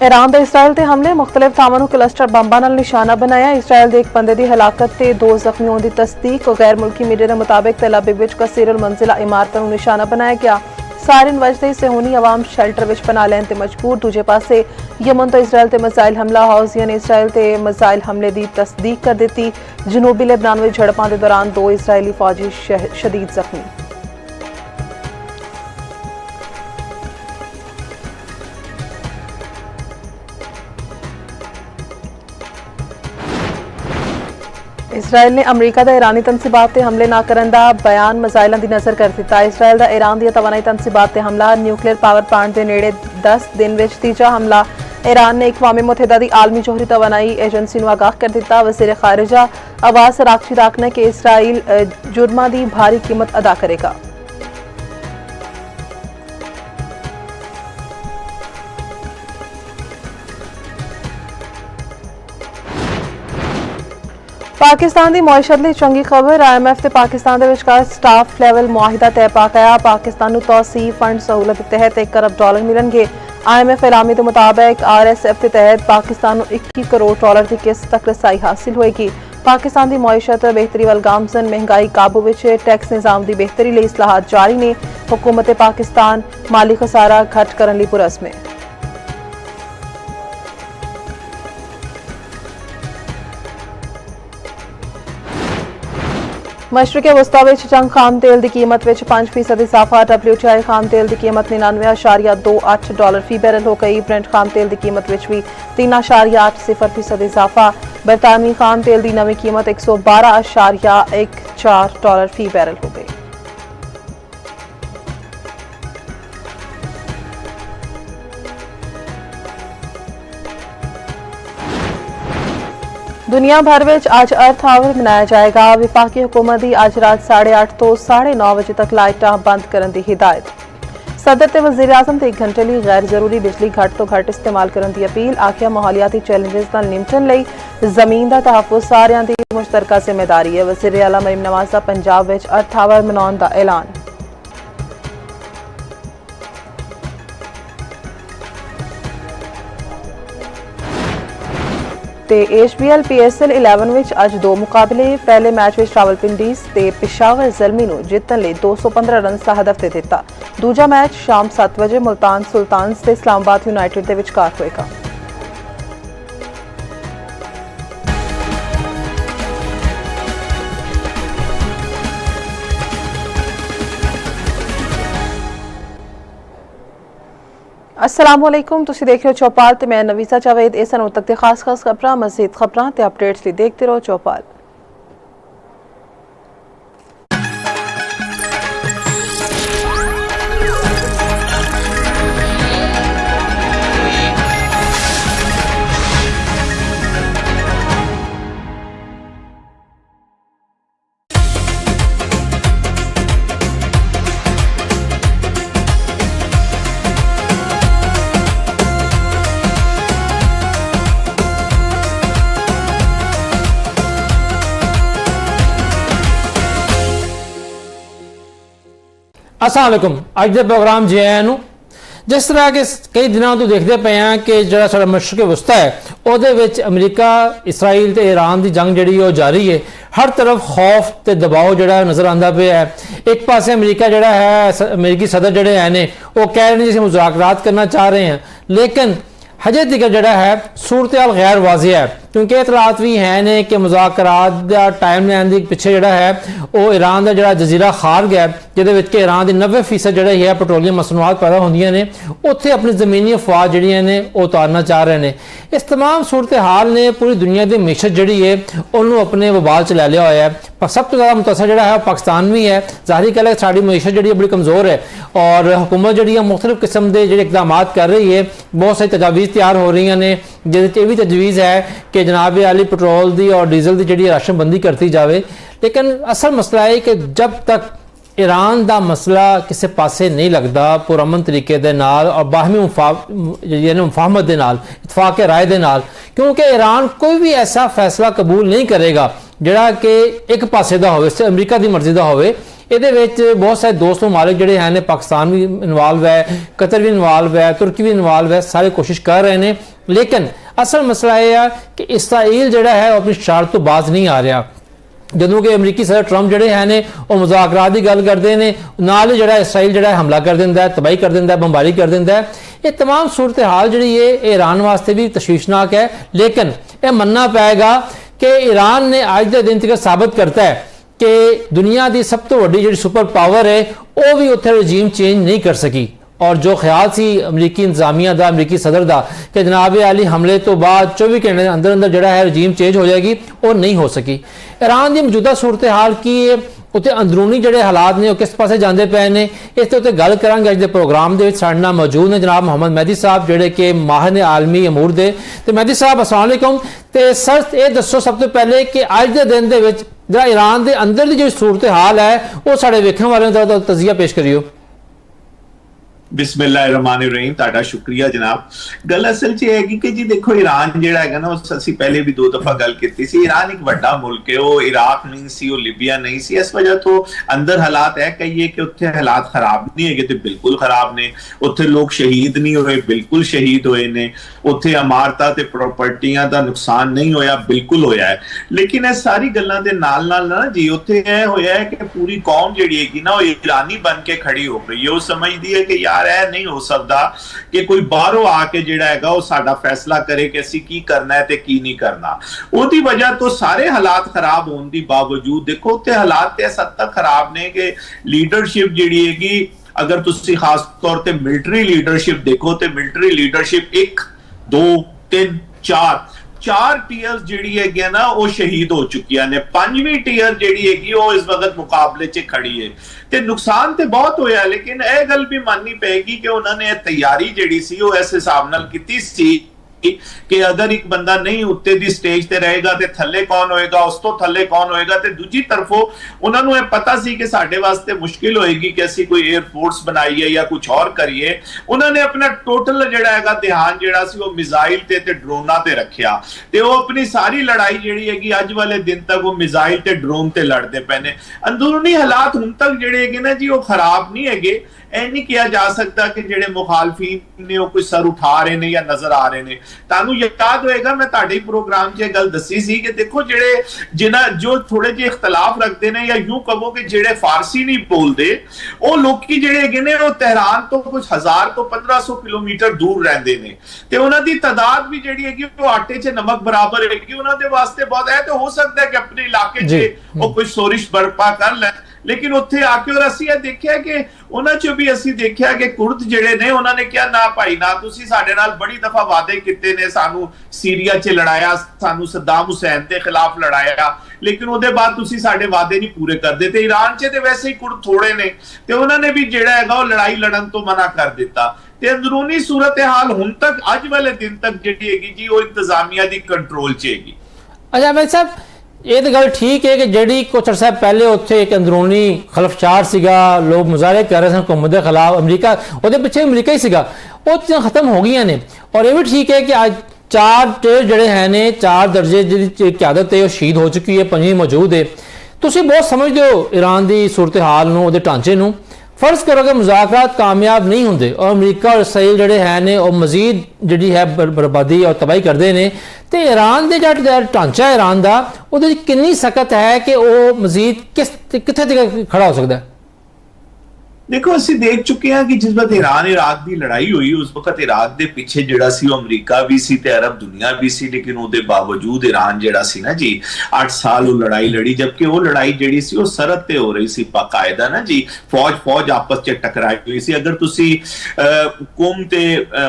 ईरान ਦੇ ਇਸਰਾਈਲ ਤੇ ਹਮਲੇ। ਮੁxtਲਿਫ ਥਾਵਾਂ ਨੂੰ ਕਲਸਟਰ ਬੰਬਾਂ ਨਾਲ ਨਿਸ਼ਾਨਾ ਬਣਾਇਆ। ਇਸਰਾਈਲ ਦੇ ਇੱਕ ਬੰਦੇ ਦੀ ਹਲਾਕਤ ਤੇ 2 ਜ਼ਖਮੀ ਹੋਣ ਦੀ ਤਸਦੀਕ। ਗੈਰ ਮੁਲਕੀ ਮੀਡੀਆ ਦੇ ਮੁਤਾਬਕ ਤਲ ਅਬੀਬ ਵਿੱਚ ਕਸੀਰ ਅਲ ਮੰਜ਼ਿਲਾ ਇਮਾਰਤਾਂ ਨੂੰ ਨਿਸ਼ਾਨਾ ਬਣਾਇਆ ਗਿਆ। सायरन वजदे सेहूनी अवाम शेल्टर विच पनाह लैन ते मजबूर। दूजे पासे यमन तो इसराइल ते मिसाइल हमला, हौजियां ने इसराइल ते मिसाइल हमले की तस्दीक कर दी। जनूबी लेबनान में झड़पां के दौरान 2 इसराइली फौजी शदीद जख्मी। इसराइल ने अमरीका का ईरानी तनसीबात ते हमले ना करन दा बयान मिसाइलों की नज़र कर दिता। इसराइल का ईरान दी तवानाई तनसीबात ते हमला, न्यूक्लियर पावर प्लांट के नेड़े 10 दिन विच तीजा हमला। ईरान ने अक़वाम मुत्तहिदा की आलमी जोहरी तवानाई एजेंसी को आगाह कर दिता। वज़ीर खारिजा अब्बास अरागची का आखना है कि इसराइल जुर्मां की भारी कीमत अदा करेगा। पाकिस्तान की मुआशत लिए चंगी खबर, IMF ते पाकिस्तान के विचकार स्टाफ लेवल मुआहिदा तय पा गया। पाकिस्तान को तौसी फंड सहूलत के तहत $1 अरब मिलनगे। IMF एलामी के मुताबिक RSF के तहत पाकिस्तान को $21 करोड़ की किस्त तक रसाई हासिल होगी। पाकिस्तान की मुआशत बेहतरी वल गामजन, महंगाई काबू विच, टैक्स निज़ाम की बेहतरी लिए इस्लाहात जारी ने। हुकूमत पाकिस्तान माली खसारा घट करने लिए पुरअज़्म है। मशरक़े वस्ता विच जंग खाम तेल की कीमत में 5% इजाफा। WTI खाम तेल की कीमत $99.28 फी बैरल हो गई। ब्रेंट खाम तेल की कीमत में भी 3.80% इजाफा। बरतानवी खाम तेल की नवी कीमत $112.14 फी बैरल हो गई। दुनिया भर में आज अर्थ आवर मनाया जाएगा। विफाकी हुकूमत की आज रात 8:30 तो 9:30 बजे तक लाइटां बंद करने की हिदायत। सदर ते वज़ीर आज़म ते 1 घंटे लिए गैर जरूरी बिजली घट तो घट इस्तेमाल करने की अपील। आखिया माहौलियाती चैलेंजेस नाल निपटन लई जमीन का तहफ़्फ़ुज़ सारियां दी मुश्तरका जिम्मेदारी है। वज़ीर आला मरीम नवाज़ दा पंजाब विच अर्थ आवर मनाउण दा ऐलान। ते HBL PSL 11 विच अज 2 मुकाबले। पहले मैच में रावलपिंडी ते पेशावर ज़ल्मी नूं जितन लई 215 रन का हदफ दे दिता। दूजा मैच शाम 7 बजे मुल्तान सुल्तान्स ते इस्लामाबाद यूनाइटेड के विचकार होएगा। अस्सलामुअलैकुम, तुसी देख रहे हो चौपाल ते मैं नवीसा जावेद। इस समय तक दी खास खबरां, मज़ीद खबरां ते अपडेट्स लिए देखते रहो चौपाल। अस्सलाम वालेकुम। अज के प्रोग्राम जे आया जिस तरह के कई दिनों तो देखते पे हैं कि जो साडा मशरक़े वस्ता है उहदे विच अमरीका, इसराइल ते ईरान की जंग जिहड़ी जारी है। हर तरफ खौफ ते दबाव जिहड़ा नज़र आंदा पिया है। एक पासे अमरीका जिहड़ा है, अमरीकी सदर जिहड़े हैं ने वो कह रहे हैं जिसे मुज़ाकरात करना चाह रहे हैं, लेकिन हजे तक जिहड़ा है सूरत हाल गैर वाज़िह है, क्योंकि इतलात भी हैं ने कि मुज़ाकरात का टाइम लैन के पिछे जिहड़ा है वो ईरान का जिहड़ा जजीरा खार्ग है, जिहदे विच कि ईरान की 90% जिहड़ी है पेट्रोलियम मसनूआत पैदा होंदियां ने, उत्थे अपनी ज़मीनी अफवाज जिहड़ियां ने वो उतारना चाह रहे हैं। इस तमाम सूरत हाल ने पूरी दुनिया की मीशत जिहड़ी है उन्होंने अपने वबाल च लै लिया होया है। पर सब तो ज़्यादा मुतासर जिहड़ा है पाकिस्तान भी है। ज़ाहिर गल है साडी मीशत जिहड़ी बड़ी कमज़ोर है और हुकूमत जिहड़ी है मुख्तलिफ किस्म के जिहड़े इकदाम कर रही है। बहुत सारी तजावीज़ तैयार हो रही ने, जिहदे भी तजवीज़ है कि जनाब आली पेट्रोल की और डीजल की जिहड़ी राशनबंदी करती जाए। लेकिन असल मसला है कि जब तक ईरान का मसला किसी पासे नहीं लगता पुरअमन तरीके दे नाल और बाहमी मुफाहमत दे नाल, इतफाक राय दे नाल, क्योंकि ईरान कोई भी ऐसा फैसला कबूल नहीं करेगा जिहड़ा कि एक पासे दा होवे, अमरीका की मर्जी दा होवे। ਇਹਦੇ ਵਿੱਚ बहुत सारे दोस्त ममालिक ਜਿਹੜੇ हैं पाकिस्तान भी इन्वॉल्व है, कतर भी इन्वॉल्व है, तुर्की भी इन्वॉल्व है, सारे कोशिश कर रहे हैं। लेकिन असल मसला यह है कि इसराइल ਜਿਹੜਾ है अपनी शरारत तो बाज नहीं आ रहा। ਜਦੋਂ ਕਿ ਅਮਰੀਕੀ ਸਦਰ ਟਰੰਪ ਜਿਹੜੇ ਹੈ ਨੇ ਉਹ ਮੁਜ਼ਾਕਰਾਤ ਦੀ ਗੱਲ ਕਰਦੇ ਨੇ, ਨਾਲ ਜਿਹੜਾ ਇਸਰਾਈਲ ਜਿਹੜਾ ਹਮਲਾ ਕਰ ਦਿੰਦਾ ਹੈ, ਤਬਾਹੀ ਕਰ ਦਿੰਦਾ ਹੈ, ਬੰਬਾਰੀ ਕਰ ਦਿੰਦਾ ਹੈ। ਇਹ तमाम सूरत हाल जी है ईरान वास्ते भी तशवीशनाक है, लेकिन यह मनना पेगा कि ईरान ने अज के दिन तक साबित करता है कि दुनिया की सब तो वड्डी जी सुपर पावर है वह भी उत्थे रजीम चेंज नहीं कर सकी। और जो ख्याल सी अमरीकी इंतजामिया का, अमरीकी सदर का कि जनाब अली हमले तो बाद 24 घंटे के अंदर अंदर जोड़ा है रजीम चेंज हो जाएगी, वो नहीं हो सकी। ईरान की मौजूदा सूरत हाल की है, उत्ते अंदरूनी जोड़े हालात ने किस पासे जाते पे ने, इस ते गल करांगे अज दे प्रोग्राम दे विच। साडे नाल मौजूद ने जनाब मोहम्मद मेहदी साहब जोड़े कि माहिर ने आलमी अमूर दे। ते मेहदी साहब अस्सलाम वालेकुम। ते सर ये दसो सब तो पहले कि अज दे दिन दे विच जिहड़ा ईरान दे अंदर दी जो सूरत हाल है वो साडे वेखण वालियां दा तजिया पेश करियो। बिस्मिल्लाहिर्रहमानिर्रहीम, ताड़ा शुक्रिया जनाब। गल असल च है कि जी देखो ईरान जिहड़ा है ना, असीं पहले भी 2 दफा गल कीती सी, ईरान एक वड्डा मुल्क है, वो इराक नहीं सी, वो लीबिया नहीं सी। इस वजह तो अंदर हालात है कहिए कि उत्थे हालात खराब नहीं है, तो बिल्कुल खराब ने। उत्थे लोग शहीद नहीं होए, बिल्कुल शहीद होए ने। उत्थे इमारतां ते प्रॉपर्टियां दा नुकसान नहीं होया, बिल्कुल होया है। लेकिन इस सारी गल्लां दे नाल नाल ना जी उत्थे यह होया है कि पूरी कौम जिहड़ी हैगी ना, वो ईरानी बन के खड़ी हो गई है। वो समझदी है कि नहीं हो सकता कि कोई बाहरों आके जिहड़ा हैगा वो साडा फैसला करे कि असीं की करना है ते की नहीं करना। उसदी वजह तो सारे हालात खराब होने के बावजूद देखो उत्ते हालात ते इस हद तक खराब ने कि लीडरशिप जिहड़ी हैगी, अगर तुसीं खास तौर ते मिलिटरी लीडरशिप देखो तो मिलिटरी लीडरशिप 1 2 3 4 टीयर्स जिहड़ी हैगी ना वो शहीद हो चुकी ने। 5वीं टीयर जिहड़ी हैगी वो इस वक्त मुकाबले च खड़ी है। ते नुकसान ते बहुत होया, लेकिन यह गल भी माननी पेगी कि उन्होंने तैयारी जिहड़ी सी वो इस हिसाब नाल कीती सी कि अगर एक बंदा नहीं उत्ते दी स्टेज ते रहेगा ते थल्ले कौन होएगा, उस तो थल्ले कौन होएगा। ते दूजी तरफों उन्होंने ये पता सी कि साडे वास्ते मुश्किल होएगी कि असीं कोई एयरफोर्स बनाइए या कुछ और करिए। उन्होंने अपना टोटल जिहड़ा हैगा ध्यान जिहड़ा सी वो मिसाइल ते ड्रोनां ते रखिया, ते वो अपनी सारी लड़ाई जिहड़ी हैगी अज वाले दिन तक वो मिसाइल ते ड्रोन ते लड़दे पे ने। अंदरूनी हालात हुण तक जिहड़े हैगे ना जी वो खराब नहीं हैगे। ਇਹ नहीं किया जा सकता कि ਜਿਹੜੇ मुखालफीन ने ਉਹ ਕੋਈ सर उठा रहे ने या नजर आ रहे ने। ਤੁਹਾਨੂੰ याद होएगा मैं ਤੁਹਾਡੇ प्रोग्राम 'ਚ ਗੱਲ ਦੱਸੀ ਸੀ कि देखो ਜਿਹੜੇ जो थोड़े ਜਿਹੇ इख्तलाफ रखते ने या यूं कहो कि ਜਿਹੜੇ फारसी नहीं बोलते ਉਹ ਲੋਕੀ ਜਿਹੜੇ ਹੈਗੇ ਨੇ ਉਹ ਤਹਿਰਾਨ ਤੋਂ ਕੁਝ 1000 ਤੋਂ 1500 ਕਿਲੋਮੀਟਰ ਦੂਰ ਰਹਿੰਦੇ ਨੇ ਤੇ ਉਹਨਾਂ ਦੀ ਤਾਦਾਦ ਵੀ ਜਿਹੜੀ ਹੈਗੀ ਉਹ ਆਟੇ 'ਚ ਨਮਕ ਬਰਾਬਰ ਹੈਗੀ। ਉਹਨਾਂ ਦੇ ਵਾਸਤੇ ਬਹੁਤ ਹੈ ਤੇ ਹੋ ਸਕਦਾ ਹੈ ਕਿ ਆਪਣੇ ਇਲਾਕੇ 'ਚ ਉਹ ਕੋਈ ਸੋਰਿਸ਼ ਬਰਪਾ ਕਰ ਲੈ। लेकिन उत्थे आके और असीं यह देखिया कि उन्हां चों भी असीं देखिया कि कुर्द जिहड़े ने उन्होंने कहा ना भाई ना तुसीं साडे नाल बड़ी दफा वादे कीते ने, सानू सीरिया च लड़ाया, सानू सद्दाम हुसैन के खिलाफ लड़ाया, लेकिन उहदे बाद तुसीं साडे वादे नहीं पूरे करदे। ते ईरान च ते वैसे ही कुर्द थोड़े ने ते उन्होंने भी जिहड़ा हैगा वो लड़ाई लड़न तो मना कर दिता। ते अंदरूनी सूरत हाल हुण तक अज वाले दिन तक जिहड़ी हैगी जी वो इंतजामिया दी कंट्रोल च हैगी। अच्छा भाई साहब ये तो गल ठीक है कि जी कुछ अरसा पहले उत्थे एक अंदरूनी खलफचार सीगा, लोग मुजाहरे कर रहे थे हुकूमत के खिलाफ, अमरीका वो पीछे अमरीका ही सीगा, वो चीज़ां खत्म हो गई ने। और ये भी ठीक है कि आज 4 जड़े हैं ने 4 दर्जे जी क्यादत है वो शहीद हो चुकी है, 5वीं मौजूद है। तुसीं बहुत समझते हो ईरान की सूरत हाल नूं, उहदे ढांचे नूं। फर्ज करो कि मुज़ाकरात कामयाब नहीं होंगे और अमरीका और इसराइल जड़े हैं ने और मजीद जी है बर्बादी और तबाही करते हैं, तो ईरान के जो ढांचा ईरान का वो कितनी सख्त है कि वह मजीद कित्थे तक खड़ा हो सकता है। देखो असीं देख चुके हैं कि जिस वक्त ईरान इराक की लड़ाई हुई उस वक्त इराक के पीछे जिहड़ा सी अमरीका भी सी ते अरब दुनिया भी सी, लेकिन उसके बावजूद ईरान जिहड़ा सी ना जी 8 साल वो लड़ाई लड़ी, जबकि वो लड़ाई जिहड़ी सी वो सरहद ते हो रही सी बाकायदा ना जी, फौज आपस च टकराई हुई सी। अगर तुसीं कुम ते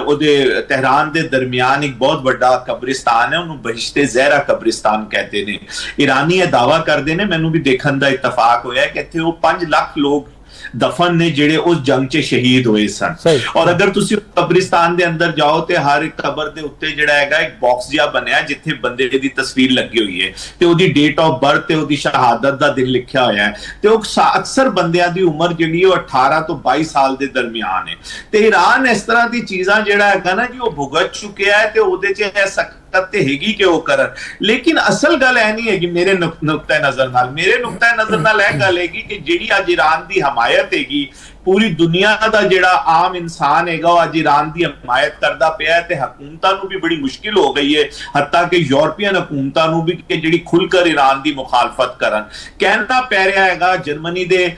ओदे तेहरान दे दरमियान एक बहुत बड़ा कब्रिस्तान है, उन्होंने बहिश्ते ज़हरा कब्रिस्तान कहते हैं। ईरानी यह दावा करते हैं, मैनू भी देखने का इतफाक होया कि इत्थे वो 5 लाख लोग दफन ने जिहड़े उस जंग च शहीद हुए सन। और अगर तुसी कब्रिस्तान दे अंदर जाओ ते हर एक कबर दे उत्ते जिहड़ा हैगा एक बॉक्स जिहा बनया जिथे बंदे दी तस्वीर लगी हुई है ते ओदी डेट ऑफ बर्थ ते ओदी शहादत दा दिन लिखा होया है ते अक्सर बंदियां दी उम्र जिहड़ी है 18 तो 22 साल दे दरमियान है। ते ईरान इस तरह दी चीज़ां जिहड़ा हैगा ना जी वो भुगत चुके है ते ओदे च है हैगी कि वो करन। लेकिन असल गल है नहीं हैगी मेरे नुक्ता नजर नाल, मेरे नुक्ता नजर नाल यह गल हैगी कि जिहड़ी अज ईरान दी हमायत हैगी ਪੂਰੀ ਦੁਨੀਆ ਦਾ ਜਿਹੜਾ ਆਮ ਇਨਸਾਨ ਹੈਗਾ ਉਹ ਅੱਜ ਈਰਾਨ ਦੀ ਹਮਾਇਤ ਕਰਦਾ ਪਿਆ ਹੈ ਤੇ ਹਕੂਮਤਾਂ ਨੂੰ ਵੀ ਬੜੀ ਮੁਸ਼ਕਿਲ ਹੋ ਗਈ ਹੈ, ਹੱਤਾ ਕਿ ਯੂਰਪੀਅਨ ਹਕੂਮਤਾਂ ਨੂੰ ਵੀ ਕਿ ਜਿਹੜੀ ਖੁੱਲ੍ਹ ਈਰਾਨ ਦੀ ਮੁਖਾਲਫਤ ਕਰਨ। ਕਹਿਣਾ ਪੈ ਰਿਹਾ ਹੈਗਾ ਜਰਮਨੀ ਦੇ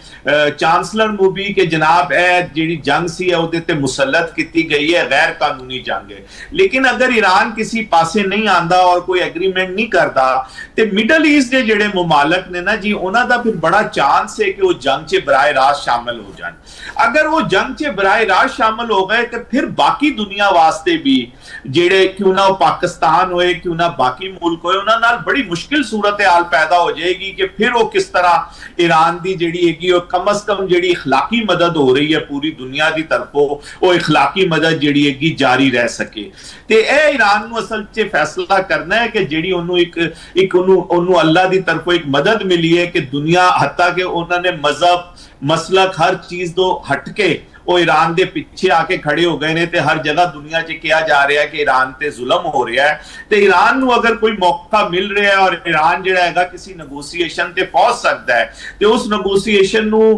ਚਾਂਸਲਰ ਨੂੰ ਵੀ ਕਿ ਜਨਾਬ ਇਹ ਜਿਹੜੀ ਜੰਗ ਸੀ ਉਹਦੇ ਤੇ ਮੁਸੱਲਤ ਕੀਤੀ ਗਈ ਹੈ, ਗੈਰ ਕਾਨੂੰਨੀ ਜੰਗ ਹੈ। ਲੇਕਿਨ ਅਗਰ ਈਰਾਨ ਕਿਸੇ ਪਾਸੇ ਨਹੀਂ ਆਂਦਾ ਔਰ ਕੋਈ ਐਗਰੀਮੈਂਟ ਨਹੀਂ ਕਰਦਾ ਤੇ ਮਿਡਲ ਈਸਟ ਦੇ ਜਿਹੜੇ ਮੁਮਾਲਕ ਨੇ ਨਾ ਜੀ ਉਹਨਾਂ ਦਾ ਫਿਰ ਬੜਾ ਚਾਂਸ ਹੈ ਕਿ ਉਹ ਜੰਗ 'ਚ ਬਰਾਏ ਰਾਸਤ ਸ਼ਾਮਲ ਹੋ ਜਾਣ। ਅਗਰ ਉਹ ਜੰਗ 'ਚ ਬਰਾਏ ਰਾਸਤ ਸ਼ਾਮਲ ਹੋ ਗਏ ਤੇ ਫਿਰ ਬਾਕੀ ਦੁਨੀਆ ਵਾਸਤੇ ਵੀ ਜਿਹੜੇ ਕਿਉਂ ਨਾ ਉਹ ਪਾਕਿਸਤਾਨ ਹੋਏ ਕਿਉਂ ਨਾ ਬਾਕੀ ਮੁਲਕ ਹੋਏ ਉਹਨਾਂ ਨਾਲ ਬੜੀ ਮੁਸ਼ਕਿਲ ਸੂਰਤ ਹਾਲ ਪੈਦਾ ਹੋ ਜਾਏਗੀ ਕਿ ਫਿਰ ਉਹ ਕਿਸ ਤਰ੍ਹਾਂ ईरान की जिहड़ी हैगी कम अज कम जिहड़ी इखलाकी मदद हो रही है पूरी दुनिया की तरफों वो इखलाकी मदद जिहड़ी हैगी जारी रह सके। ते ए ईरान नूं असल च फैसला करना है कि जिहड़ी उन्होंने एक उन्होंने अल्लाह की तरफों एक मदद मिली है कि दुनिया हत्ता कि उन्होंने मजहब मसलक हर चीज तो हट के वो ईरान के पिछे आके खड़े हो गए ने ते हर जगह दुनिया च कहा जा रहा है कि ईरान ते जुल्म हो रहा है। ते ईरान नूं अगर कोई मौका मिल रहा है और ईरान जिहड़ा हैगा किसी नेगोशिएशन ते पहुंच सकता है ते उस नेगोशिएशन नूं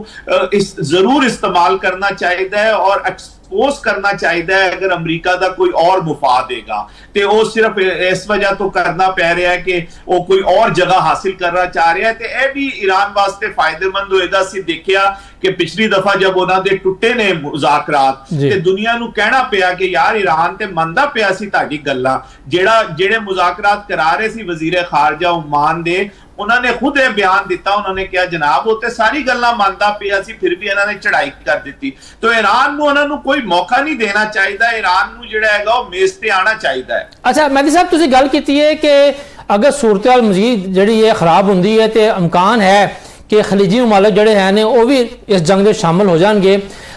जरूर इस्तेमाल करना चाहिए और एक्सपोज करना चाहिए। अगर अमरीका का कोई और मुफाद देगा तो वो सिर्फ इस वजह तो करना पै रहा है कि वो कोई और जगह हासिल करना चाह रहा है तो यह भी ईरान वास्ते फायदेमंद होएगा। असीं देखिया कि पिछली दफा जब उन्होंने टुटे ने मुज़ाकरात ते दुनिया नूं कहना पिया कि यार ईरान ते मनदा पिया सी तुहाडी गल्लां जेड़े मुज़ाकरात करा रहे सी वजीर खारजा ओमान दे उन्होंने खुद यह बयान दिता। उन्होंने कहा जनाब वो सारी गल्लां मानदा पिया सी फिर भी इन्होंने चढ़ाई कर दी। तो ईरान नूं उन्होंने कोई मौका नहीं देना चाहिए, ईरान नूं जिहड़ा हैगा वो मेज ते आना चाहिए। अच्छा मेहदी साहब तुसीं गल कीती है कि अगर सूरत हाल मजीद जिहड़ी है खराब हुंदी है तो इम्कान है कि खलीजी मुमालिक जिहड़े हैं ने वो भी इस जंग में शामिल हो जाएंगे।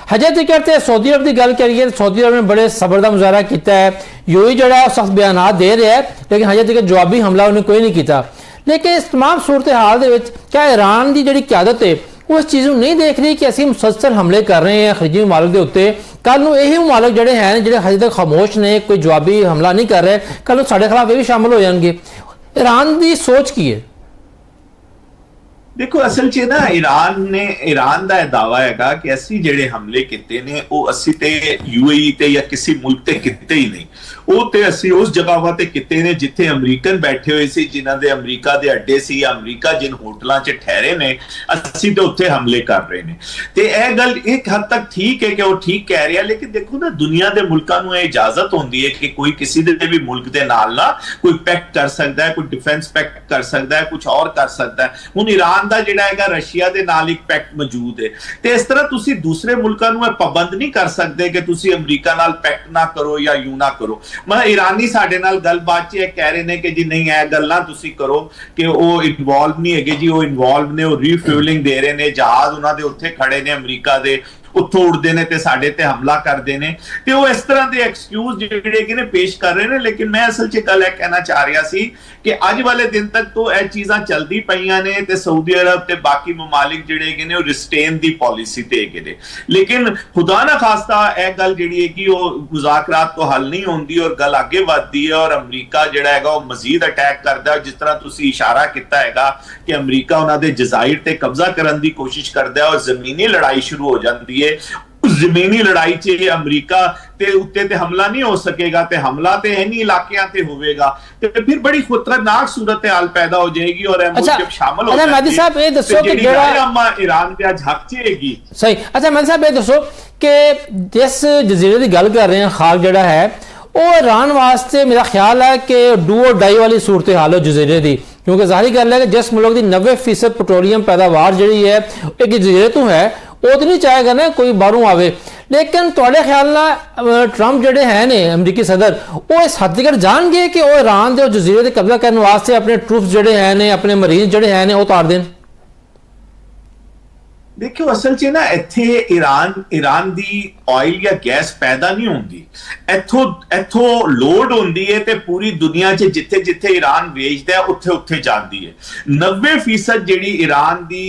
हजे तक तो सऊदी अरब की गल करिए सऊदी अरब ने बड़े सबर का मुजाहरा किया है, यूएई जो सख्त बयान दे रहा है लेकिन हजे तक जवाबी हमला उन्हें कोई नहीं किया। लेकिन इस तमाम सूरत हाल के क्या ईरान की जी क्यादत है वो इस चीज़ को नहीं देख रही कि असीं मुसलसल हमले कर रहे हैं खलीजी मुमालिक के उत्ते, कल नूं यही मुमालिक जिहड़े हैं जिहड़े हजे तक खामोश ने कोई जवाबी हमला नहीं कर रहे, कल नूं साडे खिलाफ ये भी शामिल हो जाएंगे। ईरान की सोच की है? देखो असल च ना ईरान का दावा है कि असी जेडे हमले किए ने वो असी ते यूएई ते या किसी मुल्क ते किते ही नहीं, वो ते असी उस जगह ते किते ने जिथे अमरीकन बैठे हुए सी जिन्हां दे अमरीका दे अड्डे सी या अमरीका जिन होटलों च ठहरे ने असी ते उत्थे हमले कर रहे ने। ते यह गल एक हद तक ठीक है कि वो ठीक कह रहे हैं, लेकिन देखो ना दुनिया के मुल्कों नूं इजाजत होंदी है कि कोई किसी दे भी मुल्क दे नाल ना कोई पैक्ट कर सकता है, कोई डिफेंस पैक्ट कर सकता है, कुछ और कर सकता है। हुण ईरान दा जिहड़ा हैगा रशिया दे नाल एक पैक्ट मौजूद है ते इस तरह तुसी दूसरे मुल्कां नूं पाबंद नहीं कर सकते कि तुसी अमरीका नाल पैक्ट ना करो या यूं ना करो। मतलब ईरानी साडे नाल गलबात च कह रहे ने कि जी नहीं ए गल्लां तुसी करो कि वो इन्वॉल्व नहीं हैगे जी, वो इन्वॉल्व ने, वो रीफ्यूलिंग दे रहे ने, जहाज उन्हां दे उत्थे खड़े ने अमरीका दे उत्थों उड़ते हैं तो साढ़े ते हमला करते हैं तो वो इस तरह के एक्सक्यूज जिहड़े ने पेश कर रहे हैं। लेकिन मैं असल च गल कहना चाह रहा सी कि अज वाले दिन तक तो यह चीज़ां चलती पईयां ने ते सऊदी अरब ते बाकी ममालिक जिहड़े ने रिस्टेन दी पॉलिसी ते हैगे ने, लेकिन खुदा ना खास्ता यह गल जिहड़ी हैगी वो मुज़ाकरात तो हल नहीं होंदी और गल आगे बढ़ती है और अमरीका जिहड़ा हैगा वो मजीद अटैक करता है। जिस तरह तुसीं इशारा किया हैगा कि अमरीका उन्हां दे जज़ाइर ते कब्जा करने की कोशिश करता है और जमीनी लड़ाई शुरू हो जाती है। उस जमीनी लड़ाई च अमरीका ते उत्ते ते हमला नहीं हो सकेगा ते हमला ते इन्हीं इलाकियां ते होवेगा ते फिर बड़ी खतरनाक सूरत हाल पैदा हो जाएगी और जब शामिल हो मेहदी साहब ये दसो कि जेड़ा ईरान दे अज हक च हैगी सही। अच्छा मेहदी साहब ये दसो कि जिस जजीरे की गल कर रहे हैं खाक जिहड़ा है वो ईरान वास्ते मेरा ख्याल है कि डू और डाई वाली सूरत हाल है जजीरे की, क्योंकि जाहिर गल है कि जिस मुल्क की 90% पेट्रोलियम पैदावार जी है एक जजीरे तो है वो तो नहीं चाहेगा ना कोई बाहरों आवे। लेकिन तुहाडे ख्याल नाल ट्रंप जिहड़े हैं ने अमरीकी सदर वो इस हद तक जाणगे कि वो ईरान दे जजीरे ते कब्जा करने वास्ते अपने ट्रूप्स जिहड़े हैं ने अपने मरीन जिहड़े हैं ने वो उतार देन? देखो असल च ना इत्थे ईरान दी ऑयल या गैस पैदा नहीं होंदी, इत्थों लोड होंदी है ते पूरी दुनिया च जिथे जिथे ईरान बेचदा है उत्थे उत्थे जांदी है। 90% जिहड़ी ईरान दी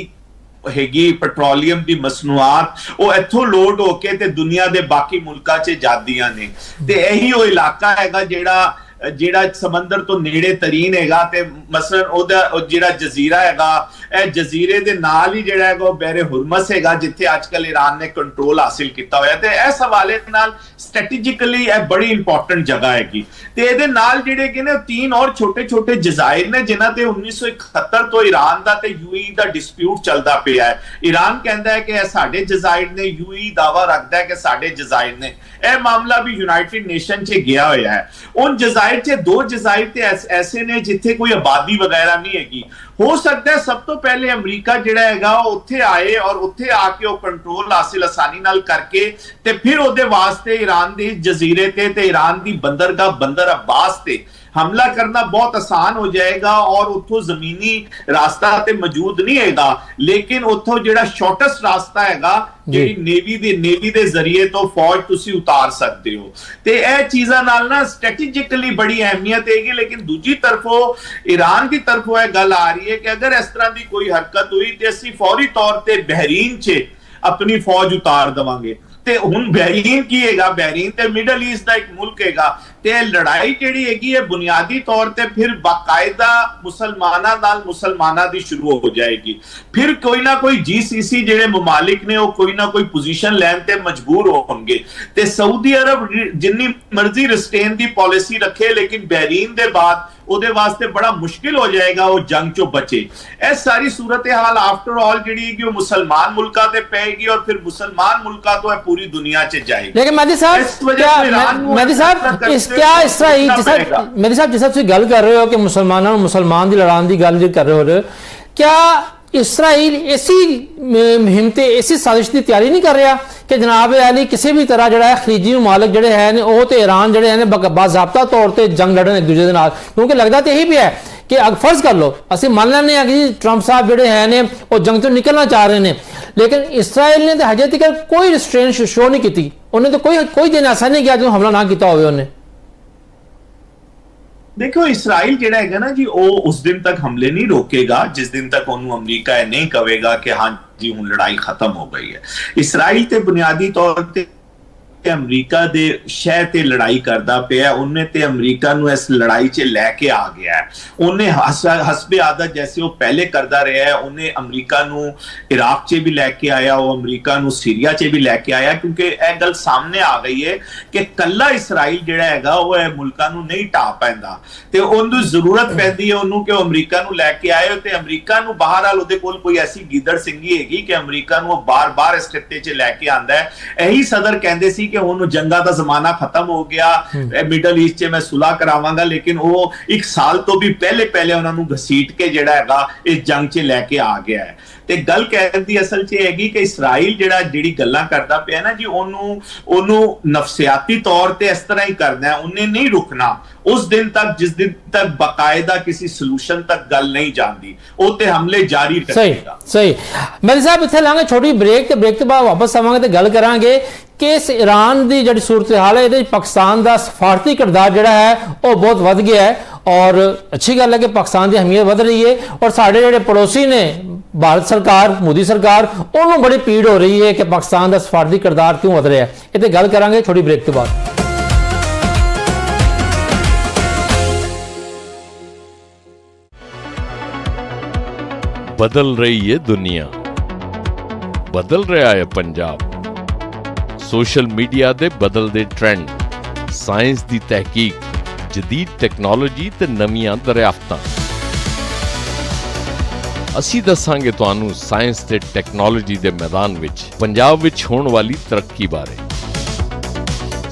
हैगी पेट्रोलियम दी मसनूआत वो इत्थों लोड होके ते दुनिया दे बाकी मुल्कां च जादियां ने ते यही वो इलाका हैगा जिहड़ा ਜਿਹੜਾ ਸਮੁੰਦਰ ਤੋਂ ਨੇੜੇ ਤਰੀਨ ਹੈਗਾ ਤੇ ਮਸਲਨ ਉਹਦਾ ਜਿਹੜਾ ਜਜ਼ੀਰਾ ਹੈਗਾ, ਇਹ ਜਜ਼ੀਰੇ ਦੇ ਨਾਲ ਹੀ ਜਿਹੜਾ ਹੈਗਾ ਉਹ ਬਹਿਰੇ ਹੁਰਮਸ ਹੈਗਾ, ਜਿੱਥੇ ਅੱਜ ਕੱਲ ਈਰਾਨ ਨੇ ਕੰਟਰੋਲ ਹਾਸਿਲ ਕੀਤਾ ਹੋਇਆ, ਤੇ ਇਸ ਹਵਾਲੇ ਨਾਲ ਸਟ੍ਰੈਟੇਜਿਕਲੀ ਇਹ ਬੜੀ ਇੰਪੋਰਟੈਂਟ ਜਗ੍ਹਾ ਹੈਗੀ। ਤੇ ਇਹਦੇ ਨਾਲ ਜਿਹੜੇ ਕਿ ਨੇ 3 ਹੋਰ ਛੋਟੇ-ਛੋਟੇ ਜਜ਼ਾਇਰ ਨੇ ਜਿਨ੍ਹਾਂ ਤੇ 1971 ਤੋਂ ਈਰਾਨ ਦਾ ਤੇ ਯੂਏਈ ਦਾ ਡਿਸਪਿਊਟ ਚੱਲਦਾ ਪਿਆ ਹੈ। ਈਰਾਨ ਕਹਿੰਦਾ ਹੈ ਕਿ ਇਹ ਸਾਡੇ ਜਜ਼ਾਇਰ ਨੇ, ਯੂਏਈ ਦਾਵਾ ਰੱਖਦਾ ਹੈ ਕਿ ਸਾਡੇ ਜਜ਼ਾਇਰ ਨੇ। ਇਹ ਮਾਮਲਾ ਵੀ ਯੂਨਾਈਟਿਡ ਨੇਸ਼ਨ 'ਚ ਗਿਆ ਹੋਇਆ ਹੈ। उन जजायर से 2 जजायर ते ऐसे ने जिथे कोई आबादी वगैरह नहीं हैगी। हो सकता है सब तो पहले अमरीका जिहड़ा हैगा उत्थे आए और उत्थे आके वो कंट्रोल हासिल आसानी नाल करके ते फिर ओदे वास्ते ईरान दे जजीरे ते ईरान दी बंदरगाह बंदर अब्बास ते हमला करना बहुत आसान हो जाएगा और उत्थों जमीनी रास्ता ते मौजूद नहीं हैगा, लेकिन उत्थों जिहड़ा शॉर्टेस्ट रास्ता हैगा ਜਿਹੜੀ नेवी दे जरिए तो फौज तुसी उतार सकते हो। ते ਇਹ ਚੀਜ਼ਾਂ ਨਾਲ ਨਾ स्ट्रैटेजिकली बड़ी अहमियत हैगी। लेकिन दूजी तरफों ईरान की तरफों यह गल आ रही है कि अगर इस तरह की कोई हरकत हुई तो असीं फौरी तौर पर बहरीन च अपनी फौज उतार देवांगे। ਤੇ ਹੁਣ ਬਹਿਰੀਨ ਕੀ ਹੈਗਾ, ਬਹਿਰੀਨ ਤੇ ਮਿਡਲ ਈਸਟ ਦਾ ਇੱਕ ਮੁਲਕ ਹੈਗਾ ਤੇ ਲੜਾਈ ਜਿਹੜੀ ਹੈਗੀ ਹੈ ਬੁਨਿਆਦੀ ਤੌਰ ਤੇ ਫਿਰ ਬਾਕਾਇਦਾ ਮੁਸਲਮਾਨਾਂ ਨਾਲ ਮੁਸਲਮਾਨਾਂ ਦੀ ਸ਼ੁਰੂ ਹੋ ਜਾਏਗੀ। ਫਿਰ ਕੋਈ ਨਾ ਕੋਈ ਜੀਸੀਸੀ ਜਿਹੜੇ ਮਮਾਲਿਕ ਨੇ ਉਹ ਕੋਈ ਨਾ ਕੋਈ ਪੋਜੀਸ਼ਨ ਲੈਣ ਤੇ ਮਜਬੂਰ ਹੋਣਗੇ ਤੇ ਸਾਊਦੀ ਅਰਬ ਜਿੰਨੀ ਮਰਜ਼ੀ ਰਿਸਟੇਨ ਦੀ ਪਾਲਿਸੀ ਰੱਖੇ ਲੇਕਿਨ ਬਹਿਰੀਨ ਦੇ ਬਾਅਦ ਉਹਦੇ ਵਾਸਤੇ ਬੜਾ ਮੁਸ਼ਕਿਲ ਹੋ ਜਾਏਗਾ ਉਹ ਜੰਗ ਚੋਂ ਬਚੇ। ਇਹ ਸਾਰੀ ਸੂਰਤ ਹਾਲ ਆਫਟਰ ਆਲ ਜਿਹੜੀ ਕਿ ਉਹ ਮੁਸਲਮਾਨ ਮੁਲਕਾਂ ਤੇ ਪਏਗੀ और फिर मुसलमान मुल्का तो है पूरी दुनिया च जाएगी। लेकिन मेहदी साहब क्या इसराइल मेहदी साहब जिस तुसीं गल कर रहे हो कि मुसलमानों मुसलमान दी लड़ान दी गल कर रहे हो, क्या इसराइल ऐसी मुहिम ते ऐसी साजिश की तैयारी नहीं कर रहा कि जनाब अली किसी भी तरह जो है खलीजी ममालिक जोड़े हैं वो तो ईरान जोड़े हैं बाज़ाब्ता तौर पर जंग लड़न एक दूसरे के नाल, क्योंकि लगता तो यही भी है कि अगर फर्ज कर लो असं मान लें कि ट्रंप साहब जोड़े हैं ने वो जंग तो निकलना चाह रहे हैं, लेकिन इसराइल ने तो हजे तक कोई रिस्ट्रेन शो नहीं की, उन्हें तो कोई दिन ऐसा नहीं किया जो हमला ना किया हो। उन्हें देखो इसराइल जिहड़ा हैगा ना जी वो उस दिन तक हमले नहीं रोकेगा जिस दिन तक उन्होंने अमरीका नहीं कहेगा कि हाँ जी हुण लड़ाई खत्म हो गई है। इसराइल ते बुनियादी तौर ते अमरीका दे शह ते लड़ाई करदा पिया, उन्हें ते अमरीका नूं इस लड़ाई च लैके आ गया है। उन्हें हसबे आदत जैसे वो पहले करदा रहा है, उन्हें अमरीका नूं इराक च भी लैके आया, वो अमरीका नूं सीरिया च भी लैके आया, क्योंकि यह गल सामने आ गई है कि कल्ला इसराइल जिहड़ा हैगा वो मुल्कां नूं नहीं ढा पैंदा ते उहनूं जरूरत पैंदी है उहनूं कि अमरीका नूं लैके आए ते अमरीका नूं बहरहाल उहदे कोल कोई ऐसी गिदड़ सिंगी हैगी कि अमरीका नूं बार-बार इस खित्ते च लैके आंदा है। यही सदर कहंदे सी कि हुण जंगा दा जमाना खत्म हो गया, मिडल ईस्ट च मैं सुलह करावांगा, लेकिन वो 1 साल तो भी पहले उन्होंने घसीट के जिहड़ा हैगा इस जंग च लैके आ गया है। ते गल कहण दी असल च हैगी कि इसराइल जिहड़ी गल्लां करदा पिया ना जी ओनू नफसियाती तौर ते इस तरह ही करना है, उन्हें नहीं रुकना उस दिन तक जिस दिन तक बाकायदा किसी सलूशन तक गल नहीं जाती, वो ते हमले जारी रखेगा। सही मेरे साहब इत्थे लांगे छोटी ब्रेक ते ब्रेक तो बाद वापस आवांगे ते गल करांगे कि इस ईरान की जिहड़ी सूरत हाल है ये पाकिस्तान का सफारती किरदार जिहड़ा है वो बहुत वध गया है और अच्छी गल है कि पाकिस्तान की अहमियत वध रही है और साढ़े जिहड़े पड़ोसी ने भारत सरकार मोदी सरकार उन्होंने बड़ी पीड़ हो रही है कि पाकिस्तान का सफारती किरदार क्यों वध रहा है। ये गल करांगे छोटी ब्रेक के बाद। बदल रही है दुनिया, बदल रहा है पंजाब। सोशल मीडिया दे बदलदे ट्रेंड, साइंस दी तहकीक, जदीद टैक्नोलॉजी ते नवीआं दरियाफ्तां। ਅਸੀਂ ਦੱਸਾਂਗੇ ਤੁਹਾਨੂੰ ਸਾਇੰਸ ਤੇ ਟੈਕਨੋਲੋਜੀ ਦੇ ਮੈਦਾਨ ਵਿੱਚ ਪੰਜਾਬ ਵਿੱਚ ਹੋਣ ਵਾਲੀ ਤਰੱਕੀ ਬਾਰੇ।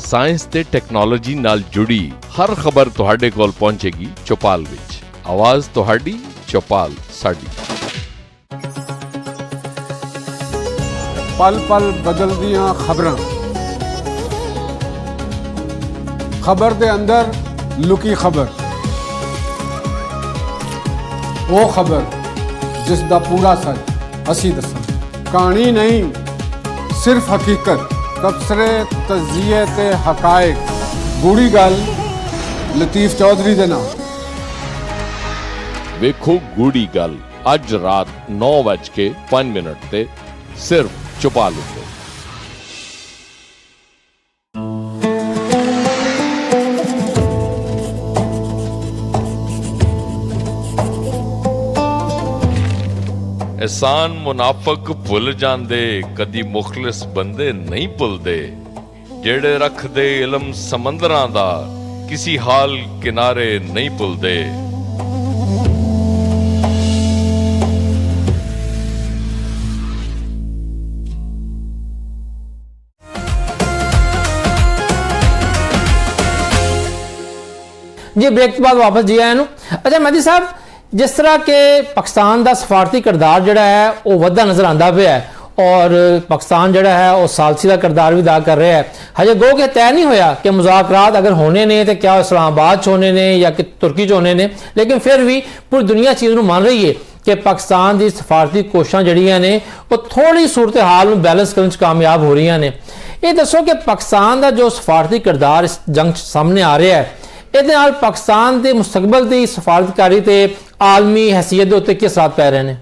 ਸਾਇੰਸ ਤੇ ਟੈਕਨੋਲੋਜੀ ਨਾਲ ਜੁੜੀ ਹਰ ਖਬਰ ਤੁਹਾਡੇ ਕੋਲ ਪਹੁੰਚੇਗੀ ਚੌਪਾਲ ਵਿੱਚ। ਆਵਾਜ਼ ਤੁਹਾਡੀ, ਚੌਪਾਲ ਸਾਡੀ। पल पल बदलदियां खबरां, खबर दे अंदर लुकी खबर, वो खबर जिस दा पूरा सच असी दसां। कहानी नहीं सिर्फ हकीकत, तबसरे तजिए ते हकायक, गूढ़ी गल लतीफ चौधरी दे नाम। ਵੇਖੋ ਗੂੜੀ ਗੱਲ ਅੱਜ ਰਾਤ 9:05 ਤੇ ਸਿਰਫ ਚੌਪਾਲ ਉੱਤੇ। एहसान मुनाफक भुल जांदे कदी मुखलिस बंदे नहीं भुलदे जेड़े रखदे इलम समंदरां दा किसी हाल किनारे नहीं भुलदे। जी ब्रेक तो बाद वापस जी आया। अच्छा मेहदी साहब, जिस तरह के पाकिस्तान का सफारती किरदार जोड़ा है वो वधा नज़र आता पे है और पाकिस्तान जोड़ा है वो सालसी का किरदार भी अदा कर रहा है, हजे गो के तय नहीं होया कि मुज़ाकरात अगर होने ने तो क्या इस्लामाबाद च होने ने या कि तुर्की च होने ने, लेकिन फिर भी पूरी दुनिया चीज़ मान रही है कि पाकिस्तान की सफारती कोशिशां जड़ियां ने वो थोड़ी सूरत हाल में बैलेंस करने च कामयाब हो रही ने। ये दसो कि पाकिस्तान का जो सफारती किरदार इस जंग सामने आ रहा है, ਇਹਦੇ ਨਾਲ ਪਾਕਿਸਤਾਨ ਦੇ ਮੁਸਤਕਬਲ ਦੀ ਸਫਾਰਤਕਾਰੀ ਤੇ ਆਲਮੀ ਹੈਸੀਅਤ ਦੇ ਉੱਤੇ ਕੀ ਅਸਰ ਪੈ ਰਹੇ ਨੇ?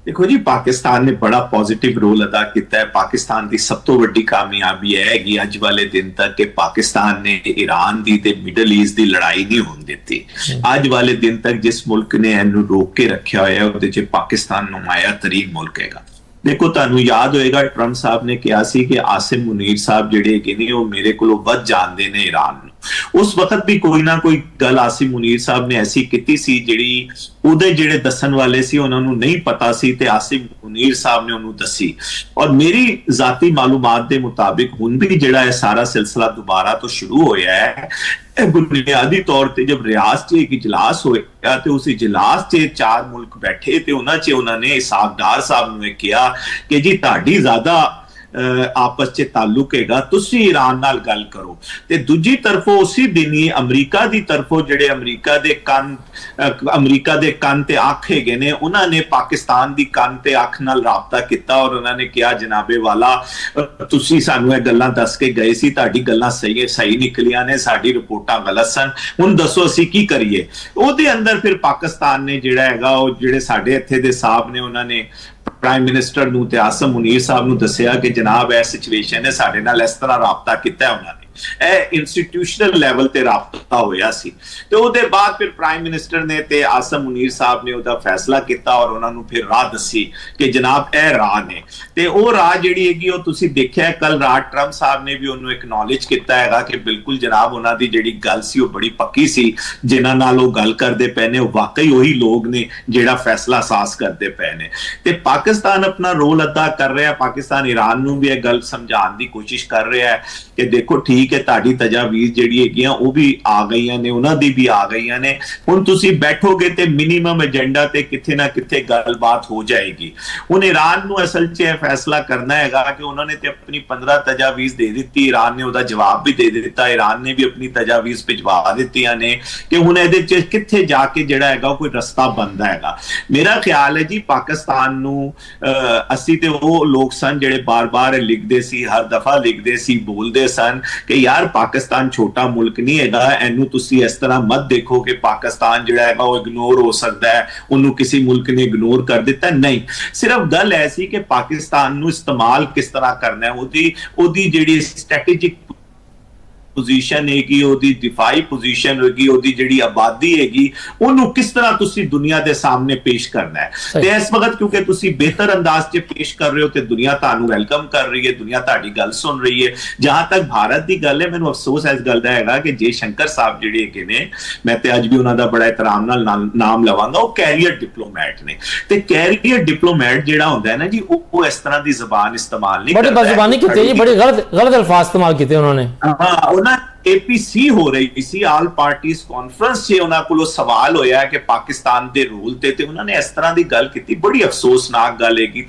देखो जी, पाकिस्तान ने बड़ा पॉजिटिव रोल अदा किया है। पाकिस्तान की सब तो वड्डी कामयाबी है कि अज वाले दिन तक कि पाकिस्तान ने ईरान की ते मिडल ईस्ट की लड़ाई नहीं होने दी। अज वाले दिन तक जिस मुल्क ने इन्हू रोक के रखा होया उहदे च पाकिस्तान नुमाया तरीन मुल्क है। देखो तुहानू याद होएगा ट्रंप साहब ने कहा सी कि आसिम मुनीर साहब जिहड़े हैगे ने वो मेरे कोलों वध जानदे ने ईरान नूं। उस वक्त भी कोई ना कोई गल आसिम मुनीर साहब ने ऐसी की सी जिहड़ी उहदे जिहड़े दसन वाले सी उन्हां नूं नहीं पता सी ते आसिम मुनीर साहब ने उन्होंने दसी। और मेरी जाती मालूमात के मुताबिक हुण भी जिहड़ा है सारा सिलसिला दोबारा तो शुरू होया है। बुनियादी तौर पर जब रियाज च एक इजलास होया तो उस इजलास च 4 मुल्क बैठे तो उन्होंने इसहाक डार साहब ने कहा कि जी तुहाडी ज्यादा आपस च ताल्लुक हैगा, तुसी ईरान नाल गल करो। ते दूजी तरफों उसी दिन ही अमरीका दी तरफों जिहड़े अमरीका दे कन ते अख हैगे ने उन्होंने पाकिस्तान दी कन ते अख नाल राबता किया और उन्होंने कहा जनाबे वाला तुसी सानू इह गल्लां दस के गए सी, तुहाडी गल्लां सही निकलियां ने, साडी रिपोर्टां गलत सन, हुण दसो असीं की करिए। उहदे अंदर फिर पाकिस्तान ने जिहड़ा हैगा वो जिहड़े साडे इत्थे दे साहब ने उन्होंने प्राइम मिनिस्टर नूं ते आसिम मुनीर साहब नूं दस्सिया कि जनाब यह सिचुएशन है, साडे नाल इस तरह राबता किया उन्होंने। इंस्टीट्यूशनल लैवल ते राबता होया सी ते उहदे बाद फिर प्राइम मिनिस्टर ने ते आसिम मुनीर साहब ने उहदा फैसला किया और उन्होंने फिर राह दसी कि जनाब यह राह ने ते ओह राह जिहड़ी हैगी ओह तुसीं देखिआ कल रात ट्रंप साहब ने भी उन्होंने एक्नॉलेज किया हैगा कि बिल्कुल जनाब उन्हां दी जिहड़ी गल सी ओह बड़ी पक्की सी, जिन्हां नाल ओह गल करदे पए ने वाकई उही लोग ने जिहड़ा फैसला सास करदे पए ने। ते पाकिस्तान अपना रोल अदा कर रहा है। पाकिस्तान ईरान नूं भी यह गल समझाउण दी कोशिश कर रहा है कि देखो ठीक है तुहाडी तजावीज़ जिहड़ी हैगियां ओह भी आ गईयां ने, उन्हां दी भी आ गईयां ने, हुण तुसीं बैठोगे ते मिनिमम एजेंडा ते किथे ना किथे गलबात हो जाएगी। हुण ईरान नूं असल च यह फैसला करना हैगा कि उन्होंने ते अपनी 15 तजावीज़ दे दित्ती, ईरान ने उहदा जवाब भी दे दित्ता, ईरान ने भी अपनी तजावीज़ भिजवा दित्तियां ने कि हुण इहदे च किथे जाके जिहड़ा हैगा कोई रस्ता बनदा हैगा। मेरा ख्याल है जी पाकिस्तान नूं असीं ते ओह लोग सन जिहड़े बार-बार लिखदे सी, हर दफा लिखदे सी, बोलदे सन कि यार पाकिस्तान छोटा मुल्क नहीं हैगा, इनू तुसी इस तरह मत देखो कि पाकिस्तान जिहड़ा हैगा वो इग्नोर हो सकता है, उन्होंने किसी मुल्क ने इग्नोर कर दिता। नहीं, सिर्फ गल ऐसी कि पाकिस्तान नू इस्तेमाल किस तरह करना है, ओदी जिहड़ी स्ट्रैटेजिक पोजीशन हैगी, ओदी दिफाई पोजीशन होगी, ओदी जिहड़ी आबादी हैगी उन्होंने किस तरह तुसी दुनिया के सामने पेश करना है। ते इस वक्त क्योंकि तुसी बेहतर अंदाज से पेश कर रहे हो तो दुनिया तुहानू वेलकम कर रही है, दुनिया तुहाडी गल सुन रही है। जहां तक भारत की गल है, मैनू अफसोस इस गल दा हैगा कि जयशंकर साहब जिहड़े हैगे ने, मैं ते अज भी उन्हां दा बड़ा एहतराम नाल नाम लवांगा, वो कैरियर डिप्लोमैट ने। ते कैरियर डिप्लोमैट जिहड़ा हुंदा है ना जी, वो इस तरह की जबान इस्तेमाल नहीं करदा। बड़ी बदजुबानी कीती जी, बड़ी गलत अल्फाज इस्तेमाल कीते उन्होंने। हां, APC हो रही सी आल पार्टीज कॉन्फ्रेंस से उन्होंने को सवाल होया कि पाकिस्तान के रोल ते उन्होंने इस तरह की गल की। बड़ी अफसोसनाक गल है कि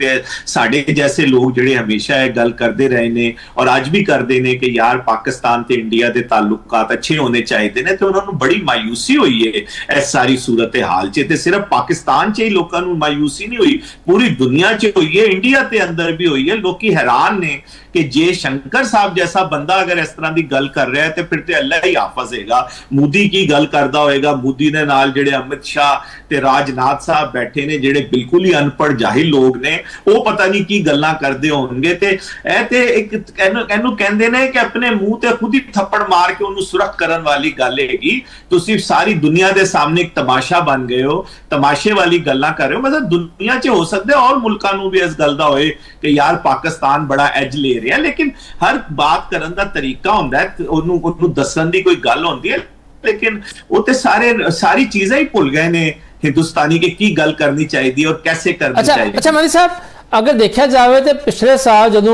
साडे जैसे लोग जिहड़े हमेशा यह गल करते रहे ने और अज भी करते हैं कि यार पाकिस्तान ते इंडिया के ताल्लुकात अच्छे होने चाहिए ने, तो उन्होंने बड़ी मायूसी हुई है इस सारी सूरत हाल च। सिर्फ पाकिस्तान च ही लोगों को मायूसी नहीं हुई, पूरी दुनिया च हुई है, इंडिया के अंदर भी हुई है। लोग हैरान ने ਕਿ ਜੇ ਸ਼ੰਕਰ ਸਾਹਿਬ ਜੈਸਾ ਬੰਦਾ ਅਗਰ ਇਸ ਤਰ੍ਹਾਂ ਦੀ ਗੱਲ ਕਰ ਰਿਹਾ ਹੈ ਤੇ ਫਿਰ ਤੇ ਅੱਲਾਹ ਹੀ ਹਾਫਜ਼ ਹੈਗਾ। ਮੋਦੀ ਕੀ ਗੱਲ ਕਰਦਾ ਹੋਏਗਾ? ਮੋਦੀ ਦੇ ਨਾਲ ਜਿਹੜੇ ਅਮਿਤ ਸ਼ਾਹ ਤੇ ਰਾਜਨਾਥ ਸਾਹਿਬ ਬੈਠੇ ਨੇ, ਜਿਹੜੇ ਬਿਲਕੁਲ ਹੀ ਅਨਪੜ੍ਹ ਜਾਹਿਲ ਲੋਕ ਨੇ, ਉਹ ਪਤਾ ਨਹੀਂ ਕੀ ਗੱਲਾਂ ਕਰਦੇ ਹੋਣਗੇ। ਤੇ ਇਹ ਤੇ ਇੱਕ ਇਹਨੂੰ ਕਹਿੰਦੇ ਨੇ ਕਿ ਆਪਣੇ ਮੂੰਹ ਤੇ ਖੁਦ ਹੀ ਥੱਪੜ ਮਾਰ ਕੇ ਉਹਨੂੰ ਸੁਰੱਖ ਕਰਨ ਵਾਲੀ ਗੱਲ ਹੈਗੀ। ਤੁਸੀਂ ਸਾਰੀ ਦੁਨੀਆ ਦੇ ਸਾਹਮਣੇ ਇੱਕ ਤਮਾਸ਼ਾ ਬਣ ਗਏ ਹੋ, ਤਮਾਸ਼ੇ ਵਾਲੀ ਗੱਲਾਂ ਕਰ ਰਹੇ ਹੋ। ਮਤਲਬ ਦੁਨੀਆ 'ਚ ਹੋ ਸਕਦਾ ਔਰ ਮੁਲਕਾਂ ਨੂੰ ਵੀ ਇਸ ਗੱਲ ਦਾ ਹੋਏ ਕਿ ਯਾਰ ਪਾਕਿਸਤਾਨ ਬੜਾ ਐਜ ਲੈ ਰਿਹਾ, ਲੇਕਿਨ ਹਰ ਬਾਤ ਕਰਨ ਦਾ ਤਰੀਕਾ ਹੁੰਦਾ ਹੈ, ਉਹਨੂੰ ਦੱਸਣ ਦੀ ਕੋਈ ਗੱਲ ਹੁੰਦੀ ਹੈ। ਲੇਕਿਨ ਉਹ ਤੇ ਸਾਰੀ ਚੀਜ਼ਾਂ ਹੀ ਭੁੱਲ ਗਏ ਨੇ हिंदुस्तानी के की गल करनी चाहिए और कैसे करनी चाहिए। अच्छा मोदी साहब, अगर देखा जाए तो पिछले साल जो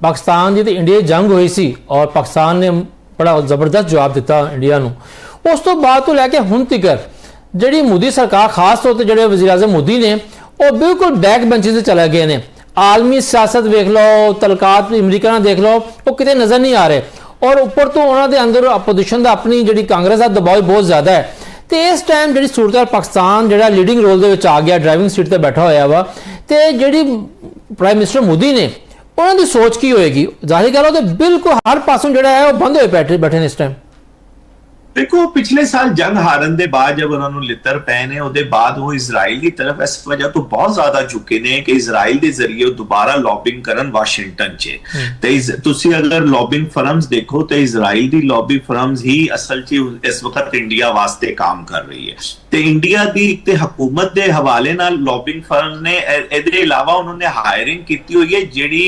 पाकिस्तान की इंडिया जंग हुई सी और पाकिस्तान ने बड़ा जबरदस्त जवाब दिता इंडिया नूं, उस तो बाद तो लैके हुण तिकर जिहड़ी मोदी सरकार खास तौर पर जिहड़े वज़ीर आज़म मोदी ने वो बिल्कुल बैक बेंचेस से चले गए ने। आलमी सियासत देख लो, तलकात अमरीका देख लो, वो किते नज़र नहीं आ रहे। और उपर तो उन्होंने अंदर अपोजिशन का अपनी जिहड़ी कांग्रेस का दबाव बहुत ज़्यादा है। तो इस टाइम जी सूरत पाकिस्तान जो लीडिंग रोल के आ गया, ड्राइविंग सीट पर बैठा होया वा, तो जी प्राइम मिनिस्टर मोदी ने उन्होंने सोच की होएगी? जाहिर गल तो बिल्कुल हर पासों जो है बंद हो बैठे ने इस टाइम। देखो पिछले साल जंग हारन के बाद जब उन्होंने लितर पै ने, उसके बाद वो इजराइल की तरफ इस वजह तो बहुत ज्यादा झुके ने कि इजराइल के जरिए दोबारा लॉबिंग करन वाशिंगटन च। ते तुसी अगर लॉबिंग फर्म्स देखो तो इजराइल की लॉबी फर्म्स ही असल च इस वक्त इंडिया वास्ते काम कर रही है। ते इंडिया की ते हुकूमत के हवाले नाल लॉबिंग फर्म्स ने इहदे इलावा उन्होंने हायरिंग की हुई है जिहड़ी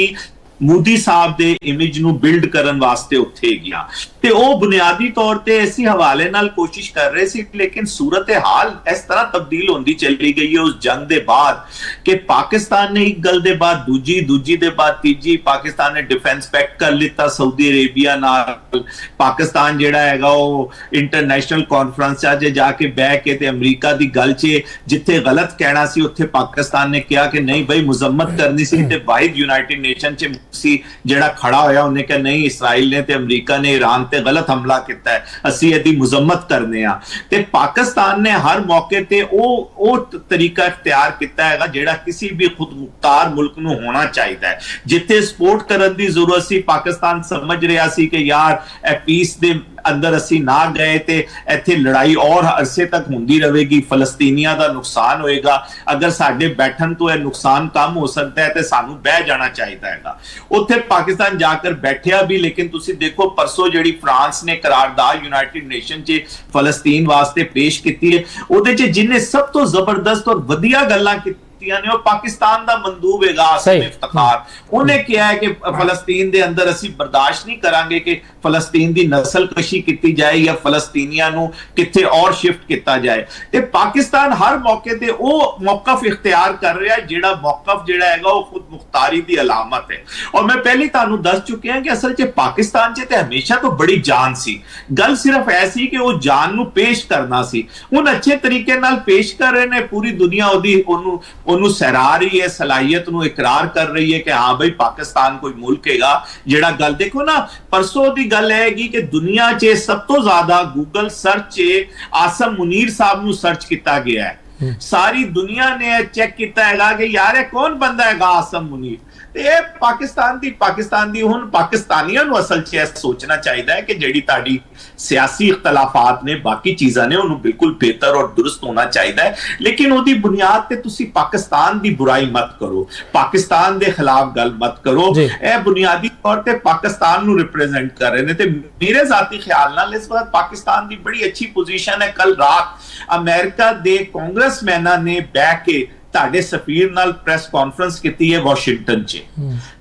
मोदी साहब दे इमेज नू बिल्ड करन वास्ते उत्थे गया ते ओ बुनियादी तौर ते इसी हवाले नाल कोशिश कर रहे सी। लेकिन सूरत हाल इस तरह तब्दील होंदी चली गई है उस जंग दे बाद कि पाकिस्तान ने एक गल दे बाद दूजी दे बाद तीजी, पाकिस्तान ने डिफेंस पैक्ट कर लिता सऊदी अरेबिया नाल। पाकिस्तान जेड़ा हैगा ओ इंटरनेशनल कॉन्फ्रेंस च जाके बैठ के ते अमरीका दी गल च जिथे गलत कहना सी उत्थे पाकिस्तान ने कहा कि नहीं भाई मुजम्मत करनी सी ते वाहिद यूनाइटेड नेशन च जेड़ा खड़ा होया उन्हें कहा नहीं इसराइल ने ते अमरीका ने ईरान ते गलत हमला किया है, असी इहदी मुजम्मत करने आ। ते पाकिस्तान ने हर मौके ते ओ तरीका इख्तियार किया है जेड़ा किसी भी खुद मुख्तार मुल्क नूं होना चाहिए है। जिथे सपोर्ट करन दी जरूरत सी पाकिस्तान समझ रहा सी कि यार ए पीस दे अंदर असी ना गए ते इत्थे लड़ाई और अरसे तक होंदी रहेगी, फलस्तीनियां दा नुकसान होएगा, अगर साडे बैठन तो यह नुकसान कम हो सकता है तो सानू बह जाना चाहिए है। उत्थे पाकिस्तान जाकर बैठिया भी, लेकिन तुसी देखो परसों जिहड़ी फ्रांस ने करारदाद यूनाइटेड नेशन च फलस्तीन वास्ते पेश की है, उहदे च जिन्हें सब तो जबरदस्त और वधिया गल्लां ने और पाकिस्तान दा मंदूब है आसिम इफ्तिखार, उन्हें कहा है कि फलस्तीन दे अंदर असी बर्दाश्त नहीं करांगे कि फलस्तीन दी नस्ल कशी की जाए या फलस्तीनियां नू किथे और शिफ्ट किया जाए। ते पाकिस्तान हर मौके ते ओ मौकफ इख्तियार कर रहा है जेड़ा मौकफ जेड़ा हैगा वो खुद मुख्तारी दी अलामत है। और मैं पहले तुहानू दस चुके हैं कि असल च पाकिस्तान च ते हमेशा तो बड़ी जान सी, गल सिर्फ ऐसी कि वो जान नू पेश करना सी, हुण अच्छे तरीके नाल पेश कर रहे ने, पूरी दुनिया ओदी ਉਹਨੂੰ ਸਹਿਰਾ ਰਹੀ ਹੈ, ਸਲਾਹੀਅਤ ਨੂੰ ਇਕਰਾਰ ਕਰ ਰਹੀ ਹੈ ਕਿ ਹਾਂ ਬਈ ਪਾਕਿਸਤਾਨ ਕੋਈ ਮੁਲਕ ਹੈਗਾ ਜਿਹੜਾ ਗੱਲ ਦੇਖੋ ਨਾ। ਪਰਸੋਂ ਦੀ ਗੱਲ ਹੈਗੀ ਕਿ ਦੁਨੀਆ 'ਚ ਸਭ ਤੋਂ ਜ਼ਿਆਦਾ ਗੂਗਲ ਸਰਚ 'ਚ ਆਸਮ ਮੁਨੀਰ ਸਾਹਿਬ ਨੂੰ ਸਰਚ ਕੀਤਾ ਗਿਆ ਹੈ। ਸਾਰੀ ਦੁਨੀਆ ਨੇ ਚੈੱਕ ਕੀਤਾ ਹੈਗਾ ਕਿ ਯਾਰ ਇਹ ਕੌਣ ਬੰਦਾ ਹੈਗਾ ਆਸਮ ਮੁਨੀਰ। ਇਹ ਪਾਕਿਸਤਾਨ ਦੀ ਹੁਣ ਪਾਕਿਸਤਾਨੀਆਂ ਨੂੰ ਅਸਲ 'ਚ ਇਹ ਸੋਚਣਾ ਚਾਹੀਦਾ ਹੈ ਕਿ ਜਿਹੜੀ ਤੁਹਾਡੀ ਸਿਆਸੀ ਇਖਤਲਾਫਾਤ ਨੇ, ਬਾਕੀ ਚੀਜ਼ਾਂ ਨੇ, ਉਹਨੂੰ ਬਿਲਕੁਲ ਬਿਹਤਰ ਔਰ ਦੁਰਸਤ ਹੋਣਾ ਚਾਹੀਦਾ ਹੈ। ਲੇਕਿਨ ਉਹਦੀ ਬੁਨਿਆਦ ਤੇ ਤੁਸੀਂ ਪਾਕਿਸਤਾਨ ਦੀ ਬੁਰਾਈ ਮਤ ਕਰੋ, ਪਾਕਿਸਤਾਨ ਦੇ ਖਿਲਾਫ ਗੱਲ ਮਤ ਕਰੋ। ਇਹ ਬੁਨਿਆਦੀ ਤੌਰ ਤੇ ਪਾਕਿਸਤਾਨ ਨੂੰ ਰਿਪਰੈਜ਼ੈਂਟ ਕਰ ਰਹੇ ਨੇ। ਤੇ ਮੇਰੇ ਜ਼ਾਤੀ ਖਿਆਲ ਨਾਲ ਇਸ ਵਕਤ ਪਾਕਿਸਤਾਨ ਦੀ ਬੜੀ ਅੱਛੀ ਪੋਜੀਸ਼ਨ ਹੈ। ਕੱਲ ਰਾਤ ਅਮਰੀਕਾ ਦੇ ਕਾਂਗਰਸਮੈਨਾਂ ਨੇ ਬੈਠ ਕੇ ਤੁਹਾਡੇ ਸਫੀਰ ਨਾਲ ਪ੍ਰੈਸ ਕਾਨਫਰੰਸ ਕੀਤੀ ਹੈ ਵਾਸ਼ਿੰਗਟਨ 'ਚ।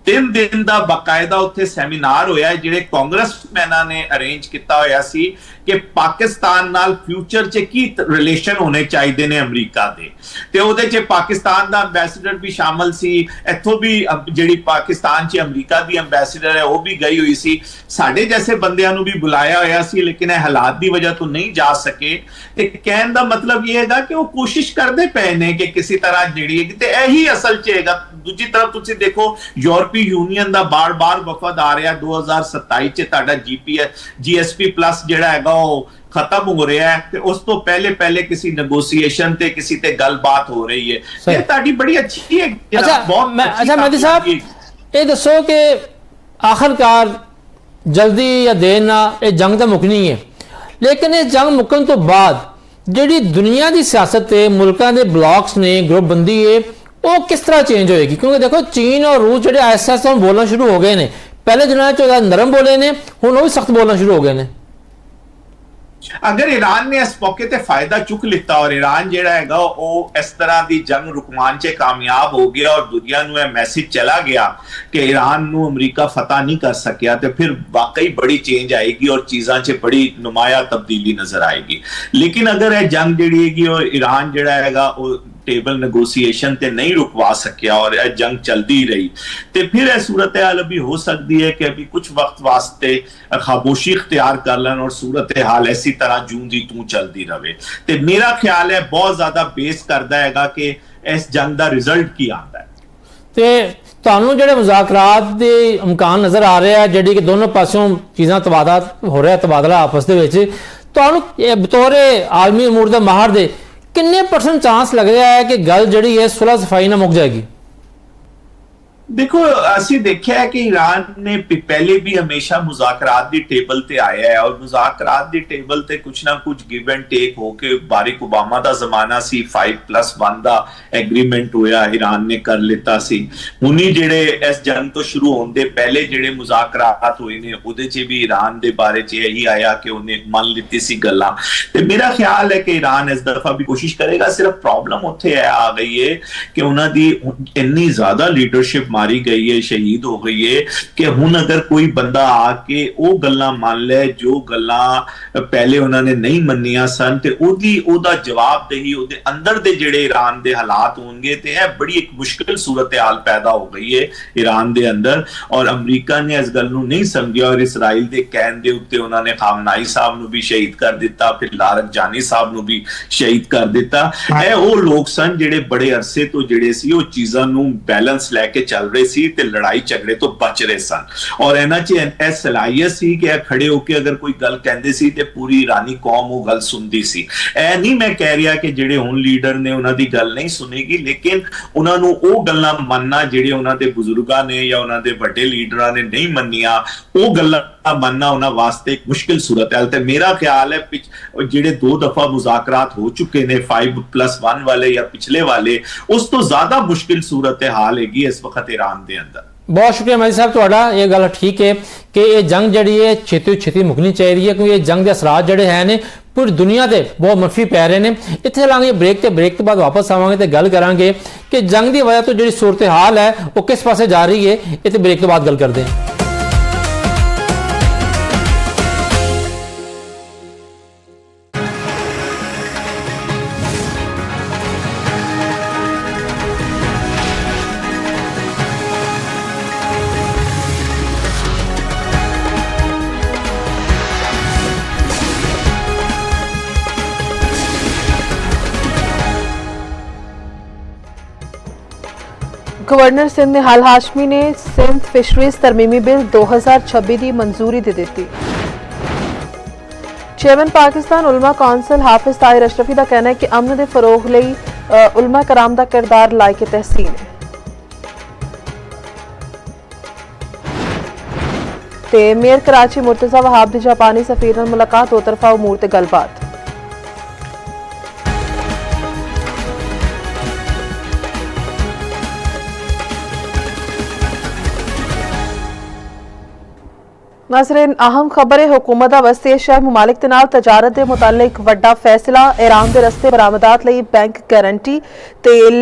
3 दिन ਦਾ ਬਕਾਇਦਾ ਉੱਥੇ ਸੈਮੀਨਾਰ ਹੋਇਆ ਜਿਹੜੇ ਕਾਂਗਰਸਮੈਨਾਂ ਨੇ ਅਰੇਂਜ ਕੀਤਾ ਹੋਇਆ ਸੀ ਕਿ ਪਾਕਿਸਤਾਨ ਨਾਲ ਫਿਊਚਰ 'ਚ ਕੀ ਰਿਲੇਸ਼ਨ ਹੋਣੇ ਚਾਹੀਦੇ ਨੇ ਅਮਰੀਕਾ ਦੇ। ਤੇ ਉਹਦੇ 'ਚ ਪਾਕਿਸਤਾਨ ਦਾ ਐਮਬੈਸਡਰ ਵੀ ਸ਼ਾਮਲ ਸੀ, ਇੱਥੋਂ ਵੀ ਜਿਹੜੀ ਪਾਕਿਸਤਾਨ 'ਚ ਅਮਰੀਕਾ ਦੀ ਐਮਬੈਸਡਰ ਹੈ ਉਹ ਵੀ ਗਈ ਹੋਈ ਸੀ। ਸਾਡੇ ਜੈਸੇ ਬੰਦਿਆਂ ਨੂੰ ਵੀ ਬੁਲਾਇਆ ਹੋਇਆ ਸੀ ਲੇਕਿਨ ਇਹ ਹਾਲਾਤ ਦੀ ਵਜ੍ਹਾ ਤੋਂ ਨਹੀਂ ਜਾ ਸਕੇ। ਤੇ ਕਹਿਣ ਦਾ ਮਤਲਬ ਇਹ ਹੈਗਾ ਕਿ ਉਹ ਕੋਸ਼ਿਸ਼ ਕਰਦੇ ਪਏ ਨੇ ਕਿ ਕਿਸੇ ਤਰ੍ਹਾਂ ਜਿਹੜੀ ਤੇ ਇਹੀ ਅਸਲ 'ਚ ਹੈਗਾ। ਦੂਜੀ ਤਰਫ ਤੁਸੀਂ ਦੇਖੋ ਯੂਰਪੀ ਯੂਨੀਅਨ ਦਾ ਬਾਰ-ਬਾਰ ਵਫਦ ਆ ਰਿਹਾ 2027 ਚ ਤੁਹਾਡਾ GSP ਪਲੱਸ ਜਿਹੜਾ ਹੈਗਾ ਉਹ ਖਤਮ ਹੋ ਰਿਹਾ ਹੈ ਤੇ ਉਸ ਤੋਂ ਪਹਿਲੇ ਕਿਸੇ ਨੈਗੋਸੀਏਸ਼ਨ ਤੇ ਕਿਸੇ ਤੇ ਗੱਲਬਾਤ ਹੋ ਰਹੀ ਹੈ। ਇਹ ਤੁਹਾਡੀ ਬੜੀ ਅੱਛੀ ਹੈ। ਅੱਛਾ ਮਹਿਦੀ ਸਾਹਿਬ ਇਹ ਦੱਸੋ ਕਿ आखिरकार जल्दी या देर ना ये जंग तो मुकनी है, लेकिन इस जंग मुकन तो बाद ਜਿਹੜੀ दुनिया की सियासत है, मुल्कों के ब्लॉक्स ने, ग्रुपबंदी है, वो किस तरह चेंज होएगी? क्योंकि देखो चीन और रूस जो ऐसा ऐसा बोलना शुरू हो गए हैं, पहले दिनों च नरम बोले ने, हुण वो भी सख्त बोलना शुरू हो गए हैं। अगर ईरान ने इस मौके ते फायदा चुक लिता और ईरान जिहड़ा हैगा वो इस तरह की जंग रुकवान च कामयाब हो गया और दुनिया नूं यह मैसेज चला गया कि ईरान नूं अमरीका फतह नहीं कर सकिया, तो फिर वाकई बड़ी चेंज आएगी और चीज़ां च बड़ी नुमाया तब्दीली नजर आएगी। लेकिन अगर यह जंग जिहड़ी हैगी और ईरान जिहड़ा हैगा वो टेबल नेगोशिएशन ते नहीं रुकवा सकिया और यह जंग चलती रही, तो फिर यह सूरत हाल अभी हो सकती है कि अभी कुछ वक्त वास्ते खामोशी इख्तियार कर लें और सूरत हाल ऐसी तरह जूं दी तूं चलती रहे। तो मेरा ख्याल है बहुत ज्यादा बेस करता है कि इस जंग का रिजल्ट की आता है। ਤੇ ਤੁਹਾਨੂੰ ਜਿਹੜੇ ਮੁਜ਼ਾਕਰਾਤ ਦੇ ਇਮਕਾਨ ਨਜ਼ਰ ਆ ਰਿਹਾ ਜਿਹੜੀ ਕਿ ਦੋਨੋਂ ਪਾਸਿਓਂ ਚੀਜ਼ਾਂ ਹੋ ਰਿਹਾ ਤਬਾਦਲਾ ਆਪਸ ਦੇ ਵਿੱਚ, ਤੁਹਾਨੂੰ ਬਤੌਰ ਆਲਮੀ ਅਮੂਰ ਦੇ ਮਾਹਰ ਦੇ ਕਿੰਨੇ % ਚਾਂਸ ਲੱਗ ਰਿਹਾ ਹੈ ਕਿ ਗੱਲ ਜਿਹੜੀ ਹੈ ਸੁਲਹ ਸਫਾਈ ਨਾਲ ਮੁੱਕ ਜਾਏਗੀ? देखो असी देखा है कि ईरान ने पहले भी हमेशा मुज़ाकरात दी टेबल ते आया है और मुज़ाकरात दी टेबल ते कुछ ना कुछ गिव एंड टेक हो के बारिक ओबामा दा जमाना सी 5+1 दा एग्रीमेंट होया, ईरान ने कर लिता सी। हुनी जेड़े इस जंग तो शुरू होने दे पहले जेड़े मुज़ाकरात होए ने उहदे च भी ईरान दे बारे च यही आया कि उन्हें मान लीती सी गल्लां। ते मेरा ख्याल है कि ईरान इस दफा भी कोशिश करेगा। सिर्फ प्रॉब्लम उत्थे आ गई है कि उन्हां दी इन्नी ज्यादा लीडरशिप मारी गई है, शहीद हो गई है कि हुन अगर कोई बंदा आके वो गल्लां मान ले जो गल्लां पहले उन्होंने नहीं मन्नियां सन, ते ओदा जवाब दही ओदे अंदर दे जेड़े ईरान दे हालात होंगे, ते यह बड़ी एक मुश्किल सूरत हाल पैदा हो गई है ईरान दे अंदर। और अमरीका ने इस गल नूं नहीं समझिया और इसराइल दे कहण दे उत्ते उन्होंने खामनाई साहब नूं भी शहीद कर दिता, फिर लारकजानी साहब नूं भी शहीद कर दिता। ਇਹ ਉਹ ਲੋਕ ਸਨ ਜਿਹੜੇ बड़े अरसे तो ਜਿਹੜੇ ਸੀ ਉਹ ਚੀਜ਼ਾਂ ਨੂੰ बैलेंस लैके चल रहे सी ते लड़ाई झगड़े तो बच रहे सन और इन्हां च ਇਹ सलाहियत सी कि खड़े होके अगर कोई गल कहंदे सी ते पूरी ईरानी कौम वो गल सुनदी सी। ਇਹ नहीं मैं कह रहा कि ਜਿਹੜੇ ਹੁਣ लीडर ने उन्हां दी गल नहीं सुनेगी, लेकिन उन्हां नूं ਉਹ ਗੱਲਾਂ ਮੰਨਣਾ ਜਿਹੜੇ ਉਹਨਾਂ ਦੇ ਬਜ਼ੁਰਗਾਂ ਨੇ ਜਾਂ ਉਹਨਾਂ ਦੇ ਵੱਡੇ ਲੀਡਰਾਂ ਨੇ ਨਹੀਂ ਮੰਨੀਆਂ, ਉਹ ਗੱਲਾਂ मानना उन्होंने वास्ते एक मुश्किल सूरत है। तो मेरा ख्याल है जेडे 2 दफा मुज़ाकरात हो चुके ने 5+1 वाले या पिछले वाले, उस तो ज्यादा मुश्किल सूरत हाल हैगी इस वक्त ईरान दे अंदर। बहुत शुक्रिया मजी साहब तुहाडा। ये गल ठीक है कि ये जंग जी है छेती छेती मुकनी चाहिए, क्योंकि ये जंग के असरात जोड़े हैं ने पूरी दुनिया से बहुत मनफी पै रहे हैं। इतने लांगे ब्रेक तो बाद वापस आवांगे तो गल करांगे कि जंग की वजह तो जी सूरत हाल है वो किस पासे जा रही है। इतने ब्रेक तो बाद गल करते हैं। गवर्नर सिंध निहाल हाशमी ने सिंध फिशरीज तरमीमी बिल 2026 की मंजूरी दे दी। चेयरमैन पाकिस्तान उलमा कौंसल हाफिज ताहिर अशरफी का कहना है कि अमन के फरोग लई उलमा कराम का किरदार लायक तहसीन है। ते मेयर कराची मुर्तजा वहाब की जापानी सफीर नाल मुलाकात, दो तरफा उमूर ते गलबात। नाज़रीन अहम खबर है, हुकूमत वस्ती एशियाई मुमालिक दे नाल तजारत के मुतालिक वड्डा फैसला। ईरान के रस्ते बरामदात लई बैंक गारंटी ते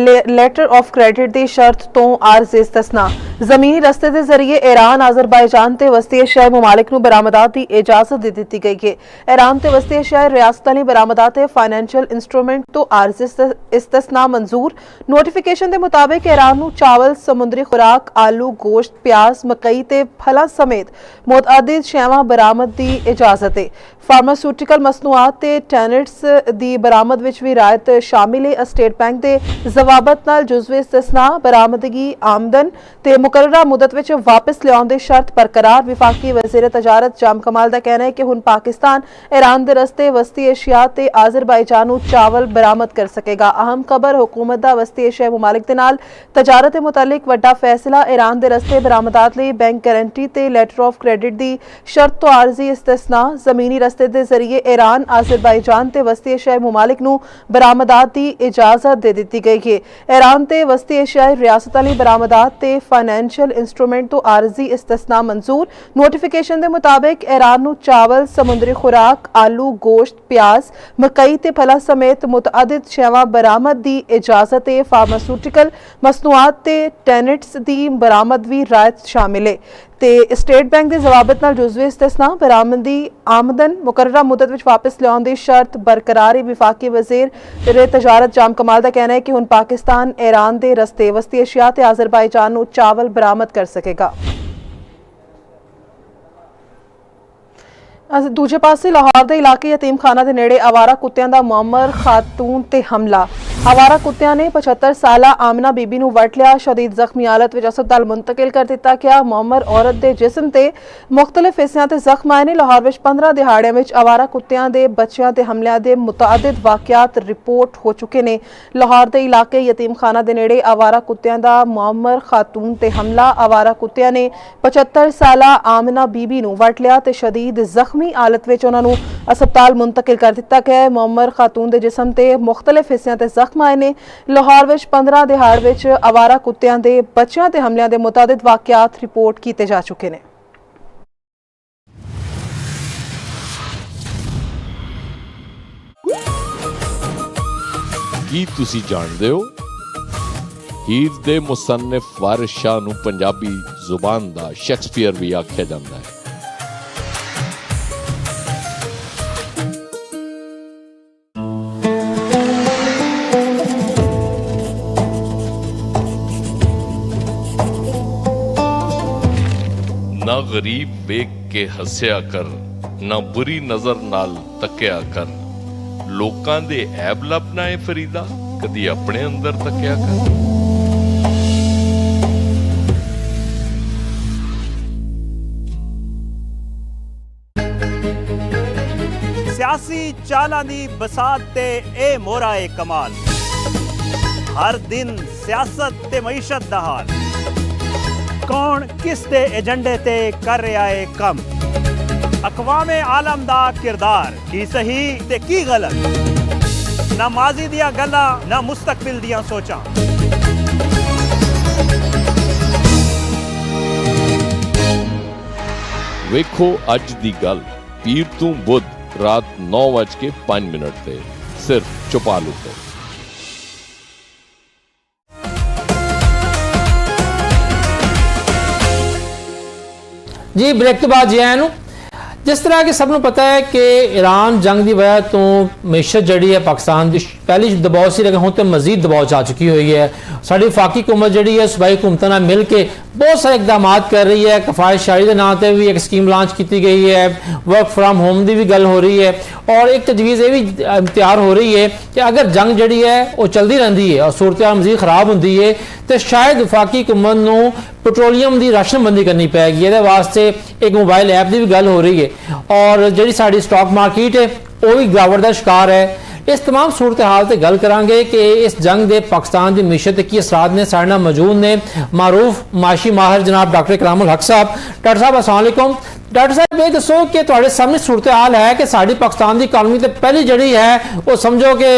लेटर ऑफ क्रेडिट की शर्त तो आर्ज इस्तसना। जमीनी रस्ते के जरिए ईरान आजरबाईजान ते वस्ती एशियाई मुमालिक नूं बरामदात की इजाजत दे दी गई है। ईरान ते वस्ती एशियाई रियासतां लई बरामदात फाइनेंशियल इंस्ट्रूमेंट तो आर्ज इस्तसना मंजूर। नोटिफिकेशन के मुताबिक ईरान नूं चावल, समुद्री खुराक, आलू, गोश्त, प्याज, मकई ते फलां समेत मुतअद्दिद शैवां बरामद की इजाजत है। ਫਾਰਮਾਸਿਊਟੀਕਲ ਮਸਨੂਆਤ ਤੇ ਟੈਨਟਸ ਦੀ ਬਰਾਮਦ ਵਿੱਚ ਵੀ ਰਾਇਤ ਸ਼ਾਮਿਲ ਹੈ। ਸਟੇਟ ਬੈਂਕ ਦੇ ਜ਼ਵਾਬਤ ਨਾਲ ਜੁਜ਼ਵੀ ਇਸਤਸਨਾ, ਬਰਾਮਦਗੀ, ਆਮਦਨ ਤੇ ਮੁਕਰਰਾ ਮੁਦਤ ਵਿੱਚ ਵਾਪਸ ਲਿਆਉਣ ਦੀ ਸ਼ਰਤ ਬਰਕਰਾਰ। ਵਿਫਾਕੀ ਵਜ਼ੀਰ ਤਜਾਰਤ ਜਾਮ ਕਮਾਲ ਦਾ ਕਹਿਣਾ ਹੈ ਕਿ ਹੁਣ ਪਾਕਿਸਤਾਨ ईरान ਦੇ ਰਸਤੇ ਵਸਤੀ ਏਸ਼ੀਆ ਤੇ ਆਜ਼ਰਬਾਈਜਾਨ ਨੂੰ ਚਾਵਲ ਬਰਾਮਦ ਕਰ ਸਕੇਗਾ। ਅਹਿਮ ਖਬਰ, ਹੁਕੂਮਤ ਦਾ ਵਸਤੀ ਏਸ਼ੀਆਈ ਮੁਮਾਲਿਕ ਦੇ ਨਾਲ ਤਜਾਰਤ ਦੇ ਮੁਤਲਕ ਵੱਡਾ ਫੈਸਲਾ। ईरान ਦੇ ਰਸਤੇ ਬਰਾਮਦਾਤ ਲਈ ਬੈਂਕ ਗਾਰੰਟੀ ਤੇ ਲੈਟਰ ਆਫ ਕ੍ਰੈਡਿਟ ਦੀ ਸ਼ਰਤ ਤੋਂ ਆਰਜ਼ੀ ਇਸਤਸਨਾ। ਜ਼ਮੀਨੀ ਰਸਤੇ ਦੇ ਜ਼ਰੀਏ ईरान, ਆਜ਼ਰਬਾਈਜਾਨ ਤੇ ਵਸਤੀ ਏਸ਼ੀਆਈ ਮੁਮਾਲਿਕ ਨੂੰ ਬਰਾਮਦਾਤ ਦੀ ਇਜਾਜ਼ਤ ਦੇ ਦਿੱਤੀ ਗਈ ਹੈ। ईरान ਤੇ ਵਸਤੀ ਏਸ਼ੀਆਈ ਰਿਆਸਤਾਂ ਲਈ ਬਰਾਮਦਾਤ ਤੇ ਫਾਈਨੈਂਸ਼ੀਅਲ ਇੰਸਟਰੂਮੈਂਟ ਤੋਂ ਆਰਜ਼ੀ ਇਸਤਸਨਾ ਮਨਜ਼ੂਰ। ਨੋਟੀਫਿਕੇਸ਼ਨ ਦੇ ਮੁਤਾਬਕ ईरान ਨੂੰ ਚਾਵਲ, ਸਮੁੰਦਰੀ ਖੁਰਾਕ, ਆਲੂ, ਗੋਸ਼ਤ, ਪਿਆਜ਼, ਮਕਈ ਤੇ ਫਲਾਂ ਸਮੇਤ ਮੁਤਅਦਦ ਸ਼ੈਵਾਂ ਬਰਾਮਦ ਦੀ ਇਜਾਜ਼ਤ ਹੈ। ਫਾਰਮਾਸਿਊਟੀਕਲ ਮਸਨੂਆਤ ਤੇ ਟੈਨਟਸ ਦੀ ਬਰਾਮਦ ਵੀ ਰਾਇਤ ਸ਼ਾਮਿਲ ਹੈ ਤੇ ਸਟੇਟ ਬੈਂਕ ਦੇ ਜ਼ਵਾਬਤ ਨਾਲ ਜੁਜ਼ਵੀ ਇਸਤਸਨਾ, ਬਰਾਮਦੀ, ਆਮਦਨ ਮੁਕਰਰਾ ਮੁਦਤ ਵਿੱਚ ਵਾਪਸ ਲਿਆਉਣ ਦੀ ਸ਼ਰਤ ਬਰਕਰਾਰ ਹੈ। ਵਿਫਾਕੀ ਵਜ਼ੀਰ ਤਜਾਰਤ ਜਾਮ ਕਮਾਲ ਦਾ ਕਹਿਣਾ ਹੈ ਕਿ ਹੁਣ ਪਾਕਿਸਤਾਨ ईरान ਦੇ ਰਸਤੇ ਵਸਤੀ ਏਸ਼ੀਆ ਤੇ ਆਜ਼ਰਬਾਈਜਾਨ ਨੂੰ ਚਾਵਲ ਬਰਾਮਦ ਕਰ ਸਕੇਗਾ। ਦੂਜੇ ਪਾਸੇ ਲਾਹੌਰ ਦੇ ਇਲਾਕੇ ਯਤੀਮਖਾਨਾ ਦੇ ਨੇੜੇ ਆਵਾਰਾ ਕੁੱਤਿਆਂ ਦਾ ਮੁਅੱਮਰ ਖਾਤੂਨ ਤੇ ਹਮਲਾ। ਆਵਾਰਾ ਕੁੱਤਿਆਂ ਨੇ 75 ਸਾਲਾ ਆਮਨਾ ਬੀਬੀ ਨੂੰ ਵੱਢ ਲਿਆ। ਸ਼ਦੀਦ ਜ਼ਖਮੀ ਹਾਲਤ ਵਿੱਚ ਹਸਪਤਾਲ ਮੁੰਤਕਿਲ ਕਰ ਦਿੱਤਾ ਗਿਆ। ਮੁਅੱਮਰ ਔਰਤ ਦੇ ਜਿਸਮ ਤੇ ਮੁਖਤਲਿਫ ਹਿੱਸਿਆਂ ਤੇ ਜ਼ਖਮ ਆਏ ਨੇ। ਲਾਹੌਰ ਵਿੱਚ 15 ਦਿਹਾੜਿਆਂ ਵਿੱਚ ਆਵਾਰਾ ਕੁੱਤਿਆਂ ਦੇ ਬੱਚਿਆਂ ਤੇ ਹਮਲਿਆਂ ਦੇ ਮੁਤਅਦਦ ਵਾਕਿਆਤ ਰਿਪੋਰਟ ਹੋ ਚੁੱਕੇ ਨੇ। ਲਾਹੌਰ ਦੇ ਇਲਾਕੇ ਯਤੀਮਖਾਨਾ ਦੇ ਨੇੜੇ ਆਵਾਰਾ ਕੁੱਤਿਆਂ ਦਾ ਮੁਅੱਮਰ ਖਾਤੂਨ ਤੇ ਹਮਲਾ। ਆਵਾਰਾ ਕੁੱਤਿਆਂ ਨੇ 75 ਸਾਲਾ ਆਮਨਾ ਬੀਬੀ ਨੂੰ ਵੱਢ ਲਿਆ ਤੇ ਸ਼ਦੀਦ ਜ਼ਖਮੀ ਹਾਲਤ ਵਿੱਚ ਉਹਨਾਂ ਨੂੰ ਹਸਪਤਾਲ ਮੁੰਤਕਿਲ ਕਰ ਦਿੱਤਾ ਗਿਆ ਹੈ। ਮੁਅੱਮਰ ਖਾਤੂਨ ਦੇ ਜਿਸਮ ਤੇ ਮੁਖਤਲਿਫ ਹਿੱਸਿਆਂ ਤੇ ਜ਼ਖਮ ਆਏ ਨੇ। ਲਾਹੌਰ ਵਿੱਚ 15 ਦਿਹਾੜ ਵਿੱਚ ਆਵਾਰਾ ਕੁੱਤਿਆਂ ਦੇ ਬੱਚਿਆਂ ਤੇ ਹਮਲਿਆਂ ਦੇ ਮੁਤਅਦਦ ਵਾਕਿਆਤ ਰਿਪੋਰਟ ਕੀਤੇ ਜਾ ਚੁੱਕੇ ਨੇ। ਕੀ ਤੁਸੀਂ ਜਾਣਦੇ ਹੋ, ਹੀਰ ਦੇ ਮੁਸੰਨਿਫ ਵਾਰਿਸ ਸ਼ਾਹ ਨੂੰ ਪੰਜਾਬੀ ਜ਼ੁਬਾਨ ਦਾ ਸ਼ੇਕਸਪੀਅਰ ਵੀ ਆਖਿਆ ਜਾਂਦਾ ਹੈ। ਨਾ ਗਰੀਬ ਵੇਖ ਕੇ ਹੱਸਿਆ ਕਰ, ਨਾ ਬੁਰੀ ਨਜ਼ਰ ਨਾਲ ਤੱਕਿਆ ਕਰ। ਲੋਕਾਂ ਦੇ ਐਬ ਲੱਭਣਾ ਏ ਫਰੀਦਾ, ਕਦੀ ਆਪਣੇ ਅੰਦਰ ਤੱਕਿਆ ਕਰ। ਸਿਆਸੀ ਚਾਲਾਂ ਦੀ ਬਸਾਤ ਤੇ ਇਹ ਮੋਹਰਾ ਏ ਕਮਾਲ। ਹਰ ਦਿਨ ਸਿਆਸਤ ਤੇ ਮਈਸ਼ਤ ਦਾ ਹਾਲ। ਕੌਣ ਕਿਸ ਦੇ ਏਜੰਡੇ ਤੇ ਕਰ ਰਿਹਾ ਏ ਕੰਮ। ਅਕਵਾਮੇ ਆਲਮ ਦਾ ਕਿਰਦਾਰ, ਕੀ ਸਹੀ ਤੇ ਕੀ ਗਲਤ। ਨਾ ਮਾਜ਼ੀ ਦੀਆਂ ਗੱਲਾਂ, ਨਾ ਮੁਸਤਕਬਲ ਦੀਆਂ ਸੋਚਾਂ। ਵੇਖੋ ਅੱਜ ਦੀ ਗੱਲ, ਪੀਰ ਤੋਂ ਬੁੱਧ ਰਾਤ 9:05 ਤੇ ਸਿਰਫ ਚੁਪਾਲੂ ਤੇ। जी ब्रेक तो बाद जे आया जिस तरह कि सबनों पता है कि ईरान जंग की वजह तो मैशत जी है पाकिस्तान की पहले दबाव से लेकिन हूँ तो मजीद दबाव च आ चुकी हुई है। साड़ी वफाकी हुकूमत जी है सूबाई हुकूमतों मिल के बहुत सारे इकदाम कर रही है। कफायतशारी के नाम पर भी एक स्कीम लॉन्च की गई है। वर्क फ्राम होम की भी गल हो रही है और एक तजवीज़ ये भी तैयार हो रही है कि अगर जंग जी है वो चलती रहती है और सूरत हाल मजीद खराब होती है तो शायद वफाकी हुकूमत को पेट्रोलीयम की राशनबंदी करनी पैगी। ये वास्ते एक मोबाइल ऐप की भी गल हो रही है और जी साड़ी स्टॉक मार्केट है वो भी गिरावट का शिकार है। इस तमाम सूरत हाल से गल करांगे कि इस जंग के पाकिस्तान की मीशत की असरात ने साढ़े नाल मौजूद ने मारूफ माशी माहिर जनाब डॉक्टर इकरामुल हक साहब। डॉक्टर साहब अस्सलाम वालेकुम। डॉक्टर साहब ये दसो कि तुहाडे सामने सूरत हाल है कि साड़ी पाकिस्तान की इकानमी तो पहली जड़ी है वो समझो कि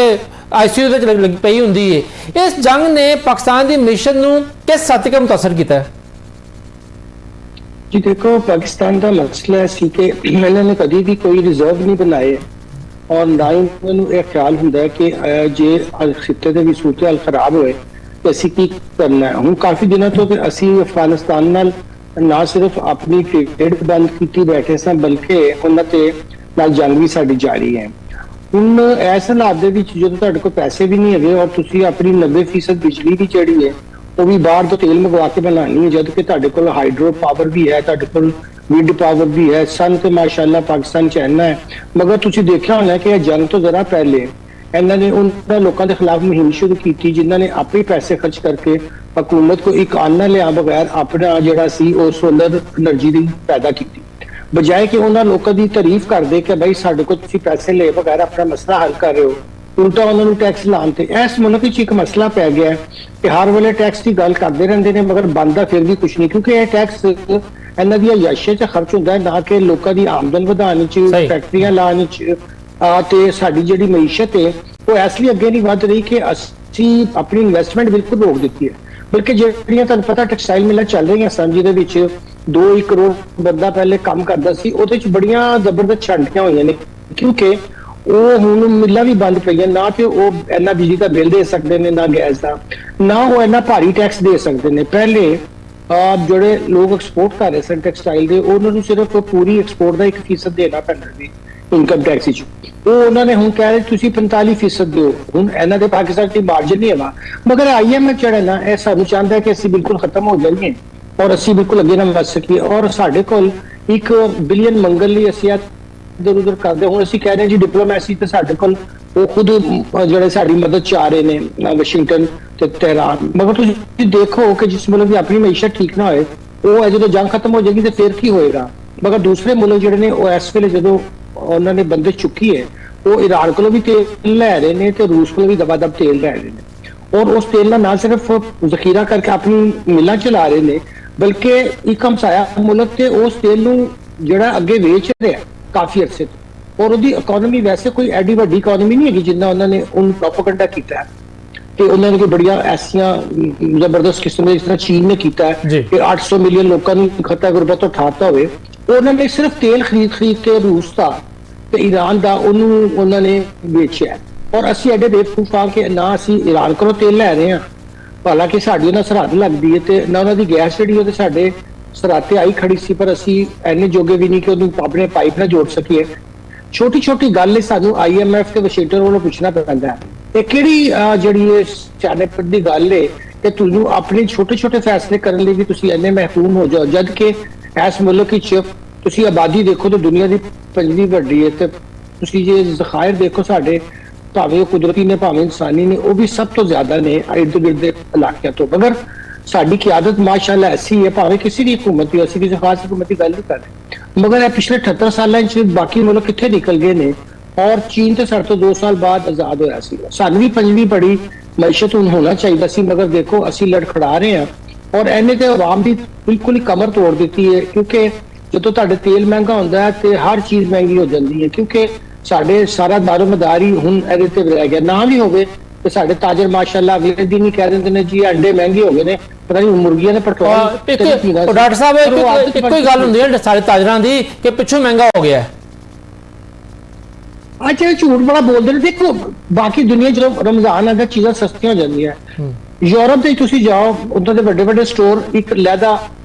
ICU लग पई हुंदी है। इस जंग ने पाकिस्तान की मीशत नूं किस हद तक मुतासर किया है? जी देखो पाकिस्तान का मसला है कि इन्होंने कभी भी कोई रिजर्व नहीं बनाए और ना ही उन्होंने यह ख्याल होंगे कि जे खिते के भी सूरत हाल खराब होए तो असी की करना है। हूँ काफ़ी दिनों तो असी अफगानिस्तान ना सिर्फ अपनी ट्रेड बंद की बैठे स बल्कि उन्होंने जंग भी साड़ी जारी है। ਹੁਣ ਇਸ ਹਾਲਾਤ ਦੇ ਵਿੱਚ ਜਦੋਂ ਤੁਹਾਡੇ ਕੋਲ ਪੈਸੇ ਵੀ ਨਹੀਂ ਹੈਗੇ ਔਰ ਤੁਸੀਂ ਆਪਣੀ 90% ਬਿਜਲੀ ਦੀ ਜਿਹੜੀ ਹੈ ਉਹ ਵੀ ਬਾਹਰ ਤੋਂ ਤੇਲ ਮੰਗਵਾ ਕੇ ਬਣਾਉਣੀ ਹੈ, ਜਦ ਕਿ ਤੁਹਾਡੇ ਕੋਲ ਹਾਈਡਰੋ ਪਾਵਰ ਵੀ ਹੈ, ਤੁਹਾਡੇ ਕੋਲ ਵਿੰਡ ਪਾਵਰ ਵੀ ਹੈ, ਸਨ ਤੇ ਮਾਸ਼ਾਅੱਲਾ ਪਾਕਿਸਤਾਨ ਚ ਇੰਨਾ ਹੈ। ਮਗਰ ਤੁਸੀਂ ਦੇਖਿਆ ਹੋਣਾ ਕਿ ਇਹ ਜੰਗ ਤੋਂ ਜ਼ਰਾ ਪਹਿਲੇ ਇਹਨਾਂ ਨੇ ਉਹਨਾਂ ਲੋਕਾਂ ਦੇ ਖਿਲਾਫ ਮੁਹਿੰਮ ਸ਼ੁਰੂ ਕੀਤੀ ਜਿਨ੍ਹਾਂ ਨੇ ਆਪੇ ਪੈਸੇ ਖਰਚ ਕਰਕੇ ਹਕੂਮਤ को एक आना लिया बगैर अपना ਜਿਹੜਾ ਸੀ ਉਹ ਸੋਲਰ એનર્ਜੀ ਦੀ ਪੈਦਾ ਕੀਤੀ, ਬਜਾਏ ਕਿ ਉਹਨਾਂ ਲੋਕਾਂ ਦੀ ਤਾਰੀਫ ਕਰਦੇ ਕਿ ਭਾਈ ਸਾਡੇ ਕੋਲ ਤੁਸੀਂ ਪੈਸੇ ਲਏ ਬਗੈਰ ਆਪਣਾ ਮਸਲਾ ਹੱਲ ਕਰ ਰਹੇ ਹੋ, ਉਲਟਾ ਉਹਨਾਂ ਨੂੰ ਟੈਕਸ ਲਾਉਣ ਤੇ। ਇਸ ਮੁਲਕ ਵਿੱਚ ਇੱਕ ਮਸਲਾ ਪੈ ਗਿਆ ਕਿ ਹਰ ਵੇਲੇ ਟੈਕਸ ਦੀ ਗੱਲ ਕਰਦੇ ਰਹਿੰਦੇ ਨੇ ਮਗਰ ਬਣਦਾ ਫਿਰ ਵੀ ਕੁਝ ਨਹੀਂ, ਕਿਉਂਕਿ ਇਹ ਟੈਕਸ ਇਹਨਾਂ ਦੀਆਂ ਯਾਸ਼ੇ 'ਚ ਖਰਚ ਹੁੰਦਾ ਨਾ ਕਿ ਲੋਕਾਂ ਦੀ ਆਮਦਨ ਵਧਾਉਣ 'ਚ, ਫੈਕਟਰੀਆਂ ਲਾਉਣ 'ਚ। ਤੇ ਸਾਡੀ ਜਿਹੜੀ ਮਈਸ਼ਤ ਹੈ ਉਹ ਇਸ ਲਈ ਅੱਗੇ ਨਹੀਂ ਵੱਧ ਰਹੀ ਕਿ ਅਸੀਂ ਆਪਣੀ ਇਨਵੈਸਟਮੈਂਟ ਬਿਲਕੁਲ ਰੋਕ ਦਿੱਤੀ ਹੈ, ਬਲਕਿ ਜਿਹੜੀਆਂ ਤੁਹਾਨੂੰ ਪਤਾ ਟੈਕਸਟਾਈਲ ਮਿਲਾਂ ਚੱਲ ਰਹੀਆਂ ਸਨ ਜਿਹਦੇ ਵਿੱਚ 2-1 ਕਰੋੜ ਬੰਦਾ ਪਹਿਲੇ ਕੰਮ ਕਰਦਾ ਸੀ, ਉਹਦੇ 'ਚ ਬੜੀਆਂ ਜ਼ਬਰਦਸਤ ਛਾਂਟੀਆਂ ਹੋਈਆਂ ਨੇ ਕਿਉਂਕਿ ਉਹ ਹੁਣ ਮਿਲਾਂ ਵੀ ਬੰਦ ਪਈਆਂ, ਨਾ ਤੇ ਉਹ ਇੰਨਾ ਬਿਜਲੀ ਦਾ ਬਿੱਲ ਦੇ ਸਕਦੇ ਨੇ ਨਾ ਗੈਸ ਦਾ, ਨਾ ਉਹ ਇੰਨਾ ਭਾਰੀ ਟੈਕਸ ਦੇ ਸਕਦੇ ਨੇ। ਪਹਿਲੇ ਜਿਹੜੇ ਲੋਕ ਐਕਸਪੋਰਟ ਕਰ ਰਹੇ ਸਨ ਟੈਕਸਟਾਈਲ ਦੇ, ਉਹਨਾਂ ਨੂੰ ਸਿਰਫ ਪੂਰੀ ਐਕਸਪੋਰਟ ਦਾ 1% ਦੇਣਾ ਪੈਂਦਾ ਸੀ ਇਨਕਮ ਟੈਕਸ ਵਿੱਚ, ਉਹ ਉਹਨਾਂ ਨੇ ਹੁਣ ਕਹਿ ਰਹੇ ਤੁਸੀਂ 45% ਦਿਓ। ਹੁਣ ਇਹਨਾਂ ਦੇ ਪਾਕਿਸਤਾਨ ਦੀ ਮਾਰਜਨ ਨਹੀਂ ਹੈਗਾ, ਮਗਰ IMF ਜਿਹੜਾ ਨਾ ਇਹ ਸਾਨੂੰ ਚਾਹੁੰਦਾ ਕਿ ਅਸੀਂ ਬਿਲਕੁਲ ਖਤਮ ਹੋ ਜਾਈਏ ਔਰ ਅਸੀਂ ਬਿਲਕੁਲ ਅੱਗੇ ਨਾ ਵੱਧ ਸਕੀਏ, ਔਰ ਸਾਡੇ ਕੋਲ 1 ਬਿਲੀਅਨ ਮੰਗਣ ਲਈ ਅਸੀਂ ਇੱਧਰ ਉੱਧਰ ਕਰਦੇ। ਹੁਣ ਅਸੀਂ ਕਹਿ ਰਹੇ ਜੀ ਡਿਪਲੋਮੈਸੀ ਤੇ ਸਾਡੇ ਕੋਲ ਉਹ ਖੁਦ ਜਿਹੜੇ ਸਾਡੀ ਮਦਦ ਚਾਹ ਰਹੇ ਨੇ ਵਾਸ਼ਿੰਗਟਨ ਤੇ ਤਹਿਰਾਨ, ਮਗਰ ਤੁਸੀਂ ਦੇਖੋ ਕਿ ਜਿਸ ਮੁਲਕ ਦੀ ਆਪਣੀ ਮਈਸ਼ਤ ਠੀਕ ਨਾ ਹੋਏ ਉਹ ਜਦੋਂ ਜੰਗ ਖਤਮ ਹੋ ਜਾਏਗੀ ਤੇ ਫਿਰ ਕੀ ਹੋਏਗਾ। ਮਗਰ ਦੂਸਰੇ ਮੁਲਕ ਜਿਹੜੇ ਨੇ ਉਹ ਇਸ ਵੇਲੇ ਜਦੋਂ ਉਹਨਾਂ ਨੇ ਬੰਦਸ਼ ਚੁੱਕੀ ਹੈ ਉਹ ਈਰਾਨ ਕੋਲੋਂ ਵੀ ਤੇਲ ਲੈ ਰਹੇ ਨੇ ਤੇ ਰੂਸ ਕੋਲੋਂ ਵੀ ਦਬਾ-ਦਬ ਤੇਲ ਲੈ ਰਹੇ ਨੇ, ਔਰ ਉਸ ਤੇਲ ਦਾ ਨਾ ਸਿਰਫ ਜ਼ਖੀਰਾ ਕਰਕੇ ਆਪਣੀ ਮਿਲਾਂ ਚਲਾ ਰਹੇ ਨੇ ਬਲਕਿ ਇੱਕ ਹਮਸਾਇਆ ਮੁਲਕ ਤੇ ਉਸ ਤੇਲ ਨੂੰ ਜਿਹੜਾ ਅੱਗੇ ਵੇਚ ਰਿਹਾ ਕਾਫੀ ਅਰਸੇ ਤੋਂ, ਔਰ ਉਹਦੀ ਇਕਨੋਮੀ ਵੈਸੇ ਕੋਈ ਐਡੀ ਵੱਡੀ ਇਕਨੋਮੀ ਨਹੀਂ ਹੈਗੀ ਜਿੰਨਾ ਉਹਨਾਂ ਨੇ ਉਹਨੂੰ ਪ੍ਰੋਪਗੈਂਡਾ ਕੀਤਾ ਹੈ ਕਿ ਉਹਨਾਂ ਨੇ ਕੋਈ ਬੜੀਆਂ ਐਸੀਆਂ ਜ਼ਬਰਦਸਤ ਕਿਸਮ ਦੇ ਜਿਸ ਤਰ੍ਹਾਂ ਚੀਨ ਨੇ ਕੀਤਾ ਹੈ ਕਿ 800 ਮਿਲੀਅਨ ਲੋਕਾਂ ਨੂੰ ਖਤਰਾ ਗੁਰਬਤ ਤੋਂ ਉਠਾਤਾ ਹੋਵੇ। ਉਹਨਾਂ ਨੇ ਸਿਰਫ ਤੇਲ ਖਰੀਦ ਕੇ ਰੂਸ ਦਾ ਤੇ ਈਰਾਨ ਦਾ ਉਹਨੂੰ ਉਹਨਾਂ ਨੇ ਵੇਚਿਆ, ਔਰ ਅਸੀਂ ਐਡੇ ਬੇਵਕੂਫ ਆ ਕਿ ਨਾ ਅਸੀਂ ਈਰਾਨ ਕੋਲੋਂ ਤੇਲ ਲੈ ਰਹੇ ਹਾਂ ਹਾਲਾਂਕਿ ਸਾਡੀ ਉਹਨਾਂ ਸਰਹੱਦ ਲੱਗਦੀ ਹੈ ਤੇ ਨਾ ਉਹਨਾਂ ਦੀ ਗੈਸ ਜਿਹੜੀ ਉਹ ਤੇ ਸਾਡੇ ਸਰਹੱਦ ਆਈ ਖੜੀ ਸੀ, ਪਰ ਅਸੀਂ ਐਨੇ ਜੋਗੇ ਵੀ ਨਹੀਂ ਕਿ ਉਹਨੂੰ ਆਪਣੇ ਪਾਈਪ ਨਾਲ ਜੋੜ ਸਕੀਏ। ਛੋਟੀ ਛੋਟੀ ਗੱਲ ਸਾਨੂੰ IMF ਤੇ ਵਾਸ਼ਿੰਗਟਨ ਵੱਲੋਂ ਪੁੱਛਣਾ ਪੈਂਦਾ ਹੈ ਇਹ ਕਿਹੜੀ ਜਿਹੜੀ ਇਹ ਸਿਆਣਪ ਦੀ ਗੱਲ ਹੈ ਕਿ ਤੁਹਾਨੂੰ ਆਪਣੇ ਛੋਟੇ ਛੋਟੇ ਫੈਸਲੇ ਕਰਨ ਲਈ ਵੀ ਤੁਸੀਂ ਇੰਨੇ ਮਹਿਕੂਮ ਹੋ ਜਾਓ, ਜਦ ਕਿ ਇਸ ਮੁਲਕ ਵਿੱਚ ਤੁਸੀਂ ਆਬਾਦੀ ਦੇਖੋ ਤਾਂ ਦੁਨੀਆ ਦੀ 5ਵੀਂ ਵੱਡੀ ਹੈ ਤੇ ਤੁਸੀਂ ਜੇ ਜ਼ਖਾਇਰ ਦੇਖੋ ਸਾਡੇ ਭਾਵੇਂ ਉਹ ਕੁਦਰਤੀ ਨੇ ਭਾਵੇਂ ਇਨਸਾਨੀ ਨੇ ਉਹ ਵੀ ਸਭ ਤੋਂ ਜ਼ਿਆਦਾ ਨੇ ਇਰਦ ਗਿਰਦ ਦੇ ਇਲਾਕਿਆਂ ਤੋਂ। ਮਗਰ ਸਾਡੀ ਕਿਆਦਤ ਮਾਸ਼ਾਅੱਲਾ ਐਸੀ ਹੈ ਭਾਵੇਂ ਕਿਸੇ ਦੀ ਹੁਕੂਮਤ ਦੀ ਅਸੀਂ ਕਿਸੇ ਖਾਸ ਹੁਕੂਮਤ ਦੀ ਗੱਲ ਨਹੀਂ ਕਰ ਰਹੇ, ਮਗਰ ਇਹ ਪਿਛਲੇ 78 ਸਾਲਾਂ 'ਚ ਬਾਕੀ ਮੁਲਕ ਕਿੱਥੇ ਨਿਕਲ ਗਏ ਨੇ ਔਰ ਚੀਨ ਤੇ ਸਾਡੇ ਤੋਂ 2 ਸਾਲ ਬਾਅਦ ਆਜ਼ਾਦ ਹੋਇਆ ਸੀ। ਸਾਨੂੰ ਵੀ 5ਵੀਂ ਬੜੀ ਮਈਸ਼ਤ ਹੁਣ ਹੋਣਾ ਚਾਹੀਦਾ ਸੀ, ਮਗਰ ਦੇਖੋ ਅਸੀਂ ਲੜਖੜਾ ਰਹੇ ਹਾਂ ਔਰ ਇਹਨੇ ਤੇ ਆਵਾਮ ਦੀ ਬਿਲਕੁਲ ਹੀ ਕਮਰ ਤੋੜ ਦਿੱਤੀ ਹੈ ਕਿਉਂਕਿ ਜਦੋਂ ਤੁਹਾਡੇ ਤੇਲ ਮਹਿੰਗਾ ਹੁੰਦਾ ਹੈ ਤੇ ਹਰ ਚੀਜ਼ ਮਹਿੰਗੀ ਹੋ ਜਾਂਦੀ ਹੈ ਕਿਉਂਕਿ ਸਾਡੇ ਸਾਰਾ ਦਾਰੋਮਦਾਰ ਹੀ ਹੁਣ ਇਹਦੇ ਤੇ ਰਹਿ ਗਿਆ। ਨਾ ਵੀ ਹੋਵੇ ਤੇ ਸਾਡੇ ਤਾਜਰ ਮਾਸ਼ਾਅੱਲਾ ਅਗਲੇ ਦਿਨ ਹੀ ਕਹਿ ਦਿੰਦੇ ਨੇ ਜੀ ਅੰਡੇ ਮਹਿੰਗੇ ਹੋ ਗਏ ਨੇ, ਪਤਾ ਨਹੀਂ ਮੁਰਗੀਆਂ ਨੇ ਪੈਟਰੋਲ। ਡਾਕਟਰ ਸਾਹਿਬ ਇੱਕੋ ਹੀ ਗੱਲ ਹੁੰਦੀ ਹੈ ਸਾਰੇ ਤਾਜਰਾਂ ਦੀ ਕਿ ਪਿੱਛੋਂ ਮਹਿੰਗਾ ਹੋ ਗਿਆ। ਅੱਛਾ ਝੂਠ ਬੜਾ ਬੋਲਦੇ ਨੇ। ਦੇਖੋ ਬਾਕੀ ਦੁਨੀਆ ਜਦੋਂ ਰਮਜ਼ਾਨ ਆਉਂਦਾ ਚੀਜ਼ਾਂ ਸਸਤੀਆਂ ਹੋ ਜਾਂਦੀਆਂ। ਯੂਰਪ ਦੇ ਤੁਸੀਂ ਜਾਓ ਉੱਧਰ ਦੇ ਵੱਡੇ ਵੱਡੇ ਸਟੋਰ ਇੱਕ ਲਹਿਦਾ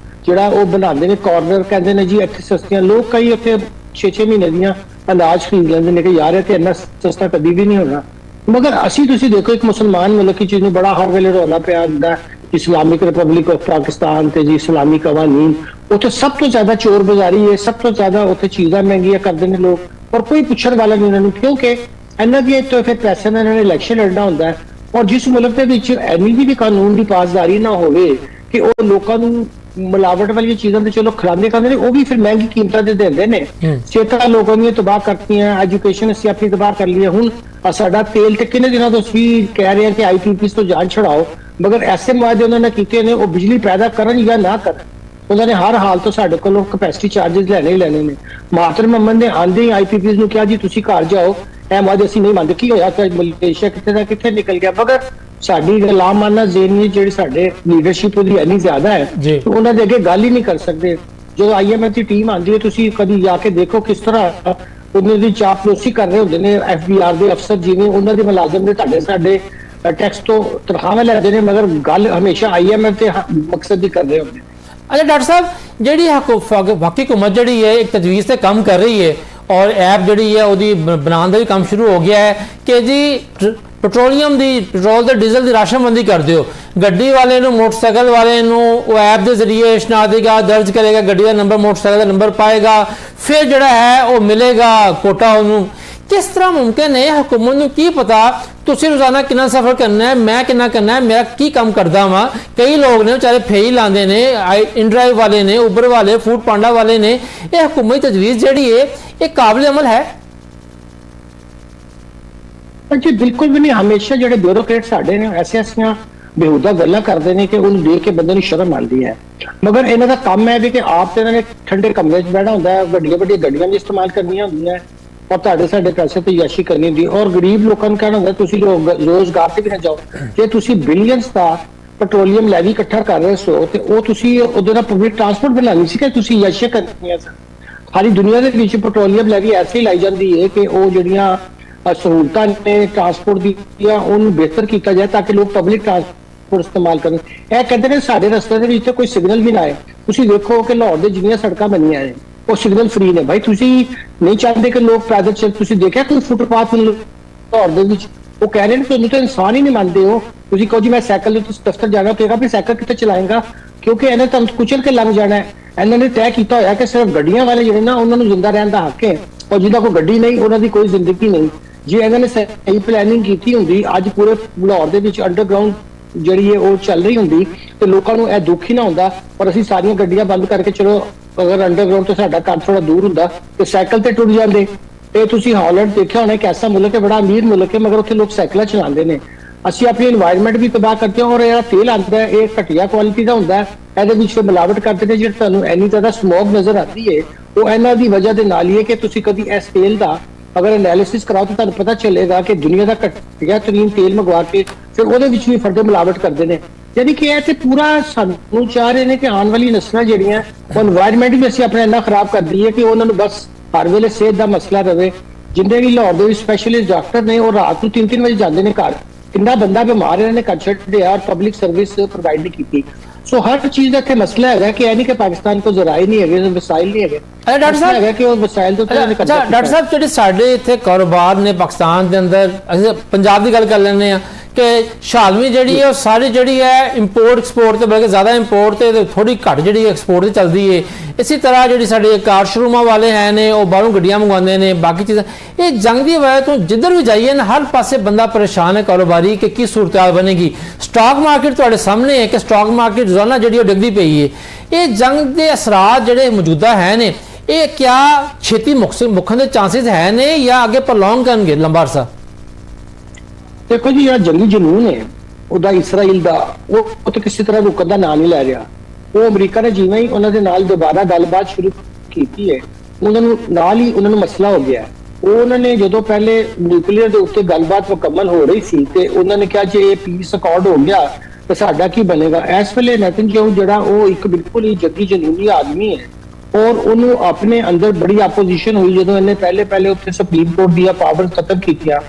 ਜਿਹੜਾ ਉਹ ਬਣਾਉਂਦੇ ਨੇ ਕਾਰਨਰ, ਕਹਿੰਦੇ ਨੇ ਜੀ ਇੱਥੇ ਸਸਤੀਆਂ। ਲੋਕ ਕਈ ਉੱਥੇ 6-6 ਮਹੀਨੇ ਦੀਆਂ ਅਨਾਜ ਖਰੀਦ ਲੈਂਦੇ ਨੇ ਕਿ ਯਾਰ ਇਹ ਤੇ ਇੰਨਾ ਸਸਤਾ ਕਦੀ ਵੀ ਨਹੀਂ ਹੋਣਾ। ਮਗਰ ਅਸੀਂ ਤੁਸੀਂ ਦੇਖੋ ਇੱਕ ਮੁਸਲਮਾਨ ਮੁਲਕ ਚੀਜ਼ ਨੂੰ ਬੜਾ ਹਰ ਵੇਲੇ ਰੌਲਾ ਪਿਆ ਹੁੰਦਾ ਇਸਲਾਮਿਕ ਰਿਪਬਲਿਕ ਆਫ ਪਾਕਿਸਤਾਨ ਤੇ ਜੀ ਇਸਲਾਮੀ ਕਵਾਨੀਨ, ਉੱਥੇ ਸਭ ਤੋਂ ਜ਼ਿਆਦਾ ਚੋਰ ਬਾਜ਼ਾਰੀ ਹੈ, ਸਭ ਤੋਂ ਜ਼ਿਆਦਾ ਉੱਥੇ ਚੀਜ਼ਾਂ ਮਹਿੰਗੀਆਂ ਕਰਦੇ ਨੇ ਲੋਕ ਔਰ ਕੋਈ ਪੁੱਛਣ ਵਾਲਾ ਨਹੀਂ ਇਹਨਾਂ ਨੂੰ ਕਿਉਂਕਿ ਇਹਨਾਂ ਦੀ ਤੋਂ ਫਿਰ ਪੈਸੇ ਨਾਲ ਇਹਨਾਂ ਨੇ ਇਲੈਕਸ਼ਨ ਲੜਨਾ ਹੁੰਦਾ ਹੈ। ਔਰ ਜਿਸ ਮੁਲਕ ਦੇ ਵਿੱਚ ਇੰਨੀ ਵੀ ਕਾਨੂੰਨ ਦੀ ਪਾਸਦਾਰੀ ਨਾ ਹੋਵੇ ਕਿ ਉਹ ਲੋਕਾਂ ਨੂੰ ਮਿਲਾਵਟ ਵਾਲੀਆਂ ਚੀਜ਼ਾਂ ਤੇ ਚਲੋ ਖਿਲਾਉਂਦੇ ਖਾਂਦੇ ਨੇ ਉਹ ਵੀ ਫਿਰ ਮਹਿੰਗੀ ਕੀਮਤਾਂ ਤੇ ਦਿੰਦੇ ਨੇ। ਸਿਹਤਾਂ ਲੋਕਾਂ ਦੀਆਂ ਤਬਾਹ ਕਰਤੀਆਂ, ਐਜੂਕੇਸ਼ਨ ਅਸੀਂ ਆਪਣੀ ਤਬਾਹ ਕਰ ਲਈ। ਹੁਣ ਸਾਡਾ ਤੇਲ ਤੇ ਕਿੰਨੇ ਦਿਨਾਂ ਤੋਂ ਅਸੀਂ ਕਹਿ ਰਹੇ ਹਾਂ ਕਿ IPPs ਤੋਂ ਜਾਨ ਛੁਡਾਓ, ਮਗਰ ਐਸੇ ਮੁਆਦੇ ਉਹਨਾਂ ਨੇ ਕੀਤੇ ਨੇ ਉਹ ਬਿਜਲੀ ਪੈਦਾ ਕਰਨ ਜਾਂ ਨਾ ਕਰਨ ਉਹਨਾਂ ਨੇ ਹਰ ਹਾਲ ਤੋਂ ਸਾਡੇ ਕੋਲੋਂ ਕਪੈਸਿਟੀ ਚਾਰजेस ਲੈਣੇ ਹੀ ਲੈਣੇ ਨੇ। ਮਾਤਰ ਮੁਹੰਮਦ ਨੇ ਆਂਦੇ ਹੀ IPPs ਨੂੰ ਕਿਹਾ ਜੀ ਤੁਸੀਂ ਘਰ ਜਾਓ, ਇਹ ਮੁਆਦੇ ਅਸੀਂ ਨਹੀਂ ਮੰਨਦੇ। ਕੀ ਹੋਇਆ ਕਿ ਮਲੇਸ਼ੀਆ ਕਿੱਥੇ ਦਾ ਕਿੱਥੇ ਨਿਕਲ ਗਿਆ। ਮਗਰ ਸਾਡੀ ਗੁਲਾਮਾਨਾ ਜ਼ੇਨੀਅਤ ਜਿਹੜੀ ਸਾਡੇ ਲੀਡਰਸ਼ਿਪ ਉਹਦੀ ਇੰਨੀ ਜ਼ਿਆਦਾ ਹੈ ਉਹਨਾਂ ਦੇ ਅੱਗੇ ਗੱਲ ਹੀ ਨਹੀਂ ਕਰ ਸਕਦੇ। ਜਦੋਂ IMF ਦੀ ਟੀਮ ਆਉਂਦੀ ਹੈ ਤੁਸੀਂ ਕਦੀ ਜਾ ਕੇ ਦੇਖੋ ਕਿਸ ਤਰ੍ਹਾਂ ਉਹਨਾਂ ਦੀ ਚਾਪਲੂਸੀ ਕਰ ਰਹੇ ਹੁੰਦੇ ਨੇ FBR ਦੇ ਅਫਸਰ, ਜਿਵੇਂ ਉਹਨਾਂ ਦੇ ਮੁਲਾਜ਼ਮ ਦੇ ਤੁਹਾਡੇ ਸਾਡੇ ਟੈਕਸ ਤੋਂ ਤਨਖਾਹਾਂ ਲੈਂਦੇ ਨੇ, ਮਗਰ ਗੱਲ ਹਮੇਸ਼ਾ IMF ਦੇ ਮਕਸਦ ਦੀ ਕਰ ਰਹੇ ਹੁੰਦੇ ਨੇ। अच्छा डॉक्टर साहब ਜਿਹੜੀ ਵਾਕਈ हुकूमत ਜਿਹੜੀ ਹੈ ਇੱਕ ਤਜਵੀਜ਼ ਤੇ ਕੰਮ ਕਰ ਰਹੀ ਹੈ और ऐप ਜਿਹੜੀ ਹੈ ਉਹਦੀ ਬਣਾਉਣ ਦਾ ਵੀ ਕੰਮ ਸ਼ੁਰੂ ਹੋ ਗਿਆ ਹੈ ਕਿ ਜੀ ਪੈਟਰੋਲ ਤੇ ਡੀਜ਼ਲ ਦੀ ਰਾਸ਼ਨਬੰਦੀ ਕਰਦੇ ਹੋ, ਗੱਡੀ ਵਾਲੇ ਨੂੰ ਮੋਟਰਸਾਈਕਲ ਵਾਲੇ ਨੂੰ ਉਹ ਐਪ ਦੇ ਜ਼ਰੀਏ ਸ਼ਨਾਖਤ ਦਰਜ ਕਰੇਗਾ, ਗੱਡੀ ਦਾ ਨੰਬਰ ਮੋਟਰਸਾਈਕਲ ਦਾ ਨੰਬਰ ਪਾਏਗਾ, ਫਿਰ ਜਿਹੜਾ ਹੈ ਉਹ ਮਿਲੇਗਾ ਕੋਟਾ ਉਹਨੂੰ। किस तरह मुमकिन है? हुकूमत नूं की पता तुसीं रोजाना कितना सफर करना है, मैं कितना करना है, मेरा की काम करदा वा। कई लोग ने बेचारे फेई लांदे ने, इनड्राइव वाले ने, उबर वाले, फूड पांडा वाले ने। ये हुकूमती तजवीज़ जिहड़ी है ये काबिल अमल है? जी बिल्कुल भी नहीं। हमेशा जो ब्यूरोक्रेट साडे ने ऐसियां बेहूदा गल्लां करदे ने कि उन्हें देख के बंदे नूं शर्म आती है, मगर इन्हां दा काम है भी कि आप ते इन्हां ने ठंडे कमरे च बैठना हुंदा है, वड्डियां गड्डियां भी इस्तेमाल करनियां हुंदियां है और तुहाडे साडे पैसे ते याशी करनी हुंदी, और गरीब लोकां नूं कहना हुंदा तुसीं रोजगार ते भी ना जाओ। जे तुसीं बिलियंस दा पेट्रोलियम लैवी इकट्ठा कर रहे सो ते ਉਹ ਤੁਸੀਂ ਉਹਦੇ ਨਾਲ ਪਬਲਿਕ ਟਰਾਂਸਪੋਰਟ ਬਣਾਉਣੀ ਸੀ ਕਿ ਤੁਸੀਂ ਯਾਸ਼ੀ ਕਰਨੀਆਂ ਸਨ। ਸਾਰੀ ਦੁਨੀਆ ਦੇ ਵਿੱਚ ਪੈਟਰੋਲੀਅਮ ਲੈਵੀ ਐਸੇ ਹੀ ਲਾਈ ਜਾਂਦੀ ਹੈ ਕਿ ਉਹ ਜਿਹੜੀਆਂ ਸਹੂਲਤਾਂ ਨੇ ਟਰਾਂਸਪੋਰਟ ਦੀਆਂ ਉਹਨੂੰ ਬਿਹਤਰ ਕੀਤਾ ਜਾਏ ਤਾਂ ਕਿ ਲੋਕ ਪਬਲਿਕ ਟਰਾਂਸਪੋਰਟ ਇਸਤੇਮਾਲ ਕਰਨ। ਇਹ ਕਹਿੰਦੇ ਨੇ ਸਾਡੇ ਰਸਤੇ ਦੇ ਵਿੱਚ ਕੋਈ ਸਿਗਨਲ ਵੀ ਨਾ ਆਏ। ਤੁਸੀਂ ਦੇਖੋ ਕਿ ਲਾਹੌਰ ਦੇ ਜਿੰਨੀਆਂ ਸੜਕਾਂ ਬਣੀਆਂ ਨੇ ਉਹ ਸਿਗਨਲ ਫ੍ਰੀ ਨੇ। ਭਾਈ ਤੁਸੀਂ ਨਹੀਂ ਚਾਹੁੰਦੇ ਕਿ ਲੋਕ ਪੈਦਲ ਚੱਲ, ਤੁਸੀਂ ਦੇਖਿਆ ਕੋਈ ਫੁੱਟਪਾਥ ਲਾਹੌਰ ਦੇ ਵਿੱਚ? ਉਹ ਕਹਿ ਰਹੇ ਨੇ ਤੁਹਾਨੂੰ ਤਾਂ ਇਨਸਾਨ ਹੀ ਨਹੀਂ ਮੰਨਦੇ ਹੋ। ਤੁਸੀਂ ਕਹੋ ਜੀ ਮੈਂ ਸਾਈਕਲ ਤੇ ਦਫ਼ਤਰ ਜਾਣਾ, ਕਹੇਗਾ ਵੀ ਸਾਈਕਲ ਕਿੱਥੇ ਚਲਾਏਗਾ, ਕਿਉਂਕਿ ਇਹਨੇ ਤੁਹਾਨੂੰ ਕੁਚਲ ਕੇ ਲੰਘ ਜਾਣਾ ਹੈ। ਇਹਨਾਂ ਨੇ ਤੈਅ ਕੀਤਾ ਹੋਇਆ ਕਿ ਸਿਰਫ ਗੱਡੀਆਂ ਵਾਲੇ ਜਿਹੜੇ ਨਾ ਉਹਨਾਂ ਨੂੰ ਜ਼ਿੰਦਾ ਰਹਿਣ ਦਾ ਹੱਕ ਹੈ, ਔਰ ਜਿਹਦਾ ਕੋਈ ਗੱਡੀ ਨਹੀਂ ਉਹਨਾਂ ਦੀ ਕੋਈ ਜ਼ਿੰਦਗੀ ਨਹੀਂ। ਜੇ ਇਹਨਾਂ ਨੇ ਸਹੀ ਪਲੈਨਿੰਗ ਕੀਤੀ ਹੁੰਦੀ ਅੱਜ ਪੂਰੇ ਲਾਹੌਰ ਦੇ ਵਿੱਚ ਅੰਡਰਗਰਾਉਂਡ ਜਿਹੜੀ ਹੈ ਉਹ ਚੱਲ ਰਹੀ ਹੁੰਦੀ ਤੇ ਲੋਕਾਂ ਨੂੰ ਇਹ ਦੁੱਖ ਹੀ ਨਾ ਹੁੰਦਾ। ਪਰ ਅਸੀਂ ਸਾਰੀਆਂ ਗੱਡੀਆਂ ਬੰਦ ਕਰਕੇ ਚਲੋ ਅਗਰ ਅੰਡਰਗਰਾਉਂਡ ਤੋਂ ਸਾਡਾ ਘਰ ਥੋੜਾ ਦੂਰ ਹੁੰਦਾ ਤੇ ਸਾਈਕਲ ਤੇ ਟੁੱਟ ਜਾਂਦੇ। ਇਹ ਤੁਸੀਂ ਹਾਲੈਂਡ ਦੇਖਿਆ ਹੋਣਾ, ਇੱਕ ਐਸਾ ਮੁਲਕ ਹੈ, ਬੜਾ ਅਮੀਰ ਮੁਲਕ ਹੈ, ਮਗਰ ਉੱਥੇ ਲੋਕ ਸਾਈਕਲਾਂ ਚਲਾਉਂਦੇ ਨੇ। ਅਸੀਂ ਆਪਣੀ এনवायरमेंट ਵੀ ਤਬਾਹ ਕਰਦੇ ਹਾਂ, ਔਰ ਇਹ ਤੇਲ ਆਉਂਦਾ ਹੈ ਇਹ ਘਟੀਆ ਕੁਆਲਿਟੀ ਦਾ ਹੁੰਦਾ ਹੈ, ਇਹਦੇ ਵਿੱਚ ਮਿਲਾਵਟ ਕਰਦੇ ਨੇ। ਜਿਹੜਾ ਤੁਹਾਨੂੰ ਇੰਨੀ ਜ਼ਿਆਦਾ ਸਮੋਗ ਨਜ਼ਰ ਆਉਂਦੀ ਹੈ ਉਹ ਇਹਨਾਂ ਦੀ ਵਜ੍ਹਾ ਦੇ ਨਾਲ ਹੀ ਹੈ ਕਿ ਤੁਸੀਂ ਕਦੀ ਇਸ ਤੇਲ ਦਾ ਅਗਰ ਐਨਾਲਿਸਿਸ ਕਰਾਓ ਤਾਂ ਤੁਹਾਨੂੰ ਪਤਾ ਚੱਲੇਗਾ ਕਿ ਦੁਨੀਆ ਦਾ ਘਟੀਆ ਤਰੀਨ ਤੇਲ ਮੰਗਵਾ ਕੇ ਫਿਰ ਉਹਦੇ ਵਿੱਚ ਵੀ ਫਰਦਰ ਮਿਲਾਵਟ ਕਰਦੇ ਨੇ। ਯਾਨੀ ਕਿ ਇਹ ਤੇ ਪੂਰਾ ਸਾਨੂੰ ਚਾਹ ਰਹੇ ਨੇ ਕਿ ਆਉਣ ਵਾਲੀ ਨਸਲਾਂ ਜਿਹੜੀਆਂ ਉਹ এনवायरमेंट ਵੀ ਅਸੀਂ ਆਪਣਾ ਇੰਨਾ ਖਰਾਬ ਕਰ ਦਈਏ ਕਿ ਉਹਨਾਂ ਨੂੰ ਬਸ ਹਰ ਵੇਲੇ ਸਿਹਤ ਦਾ ਮਸਲਾ ਰਹੇ। ਜਿੰਨੇ ਵੀ ਲਾਹੌਰ ਦੇ ਸਪੈਸ਼ਲਿਸਟ ਡਾਕਟਰ ਨੇ ਉਹ ਰਾਤ ਨੂੰ 3-3 ਵਜੇ ਜਾਂਦੇ ਨੇ ਘਰ। ਕਿੰਨਾ ਬੰਦਾ ਬਿਮਾਰ ਇਹਨਾਂ ਨੇ ਘਰ ਛੱਡੇ ਔਰ ਪਬਲਿਕ ਸਰਵਿਸ ਪ੍ਰੋਵਾਈਡ ਨਹੀਂ ਕੀਤੀ। ਸੋ ਹਰ ਚੀਜ਼ ਦਾ ਇੱਥੇ ਮਸਲਾ ਹੈਗਾ ਕਿ ਇਹ ਨਹੀਂ ਕਿ ਪਾਕਿਸਤਾਨ ਕੋਲ ਜ਼ਰਾਏ ਨਹੀਂ ਹੈਗੇ, ਵਸਾਇਲ ਨਹੀਂ ਹੈਗੇ। ਡਾਕਟਰ ਸਾਹਿਬ ਹੈਗਾ ਕਿ ਉਹ ਵਸਾਇਲ ਤੋਂ ਡਾਕਟਰ ਸਾਹਿਬ ਜਿਹੜੇ ਸਾਡੇ ਇੱਥੇ ਕਾਰੋਬਾਰ ਨੇ ਪਾਕਿਸਤਾਨ ਦੇ ਅੰਦਰ, ਅਸੀਂ ਪੰਜਾਬ ਦੀ ਗੱਲ ਕਰ ਲੈਂਦੇ ਆ ਕਿ ਸ਼ਾਲਵੀ ਜਿਹੜੀ ਹੈ ਉਹ ਸਾਰੀ ਜਿਹੜੀ ਹੈ ਇੰਪੋਰਟ ਐਕਸਪੋਰਟ ਤੇ ਬਲਕਿ ਜ਼ਿਆਦਾ ਇੰਪੋਰਟ ਤੇ ਥੋੜੀ ਘੱਟ ਜਿਹੜੀ ਐਕਸਪੋਰਟ ਤੇ ਚੱਲਦੀ ਹੈ। ਇਸੇ ਤਰ੍ਹਾਂ ਜਿਹੜੀ ਸਾਡੇ ਕਾਰ ਸ਼ੋਰੂਮਾਂ ਵਾਲੇ ਹੈ ਨੇ ਉਹ ਬਾਹਰੋਂ ਗੱਡੀਆਂ ਮੰਗਵਾਉਂਦੇ ਨੇ, ਬਾਕੀ ਚੀਜ਼ਾਂ। ਇਹ ਜੰਗ ਦੀ ਵਜ੍ਹਾ ਤੋਂ ਜਿੱਧਰ ਵੀ ਜਾਈਏ ਨਾ ਹਰ ਪਾਸੇ ਬੰਦਾ ਪਰੇਸ਼ਾਨ ਹੈ ਕਾਰੋਬਾਰੀ ਕਿ ਕੀ ਸੂਰਤ-ਹਾਲ ਬਣੇਗੀ। ਸਟਾਕ ਮਾਰਕੀਟ ਤੁਹਾਡੇ ਸਾਹਮਣੇ ਹੈ ਕਿ ਸਟਾਕ ਮਾਰਕੀਟ ਰੋਜ਼ਾਨਾ ਜਿਹੜੀ ਉਹ ਡਿੱਗਦੀ ਪਈ ਹੈ। ਇਹ ਜੰਗ ਦੇ ਅਸਰਾਤ ਜਿਹੜੇ ਮੌਜੂਦਾ ਹੈ ਨੇ ਇਹ ਕਿਆ ਛੇਤੀ ਮੁੱਕਣ ਦੇ ਚਾਂਸਸ ਹੈ ਨੇ ਜਾਂ ਅੱਗੇ ਪ੍ਰੋਲੋਂਗ ਕਰਨਗੇ ਲੰਬਾ ਅਰਸਾ? ਦੇਖੋ ਜੀ, ਜਿਹੜਾ ਜੰਗੀ ਜਨੂਨ ਹੈ ਉਹਦਾ ਇਸਰਾਈਲ ਦਾ ਉਹ ਤਾਂ ਕਿਸੇ ਤਰ੍ਹਾਂ ਰੁਕਣ ਦਾ ਨਾਂ ਨਹੀਂ ਲੈ ਰਿਹਾ। ਉਹ ਅਮਰੀਕਾ ਨੇ ਜਿਵੇਂ ਹੀ ਉਹਨਾਂ ਦੇ ਨਾਲ ਦੁਬਾਰਾ ਗੱਲਬਾਤ ਸ਼ੁਰੂ ਕੀਤੀ ਹੈ ਉਹਨਾਂ ਨੂੰ ਨਾਲ ਹੀ ਉਹਨਾਂ ਨੂੰ ਮਸਲਾ ਹੋ ਗਿਆ। ਉਹਨਾਂ ਨੇ ਜਦੋਂ ਪਹਿਲੇ ਨਿਊਕਲੀਅਰ ਦੇ ਉੱਤੇ ਗੱਲਬਾਤ ਮੁਕੰਮਲ ਹੋ ਰਹੀ ਸੀ ਤੇ ਉਹਨਾਂ ਨੇ ਕਿਹਾ ਜੇ ਇਹ ਪੀਸ ਅਕਾਰਡ ਹੋ ਗਿਆ ਤਾਂ ਸਾਡਾ ਕੀ ਬਣੇਗਾ। ਇਸ ਵੇਲੇ ਨੈਤਨਯਾਹੂ ਜਿਹੜਾ ਉਹ ਇੱਕ ਬਿਲਕੁਲ ਹੀ ਜੰਗੀ ਜਨੂਨੀ ਆਦਮੀ ਹੈ ਔਰ ਉਹਨੂੰ ਆਪਣੇ ਅੰਦਰ ਬੜੀ ਆਪੋਜੀਸ਼ਨ ਹੋਈ ਜਦੋਂ ਇਹਨੇ ਪਹਿਲੇ ਉੱਥੇ ਸੁਪਰੀਮ ਕੋਰਟ ਦੀਆਂ ਪਾਵਰ ਖਤਮ ਕੀਤੀਆਂ।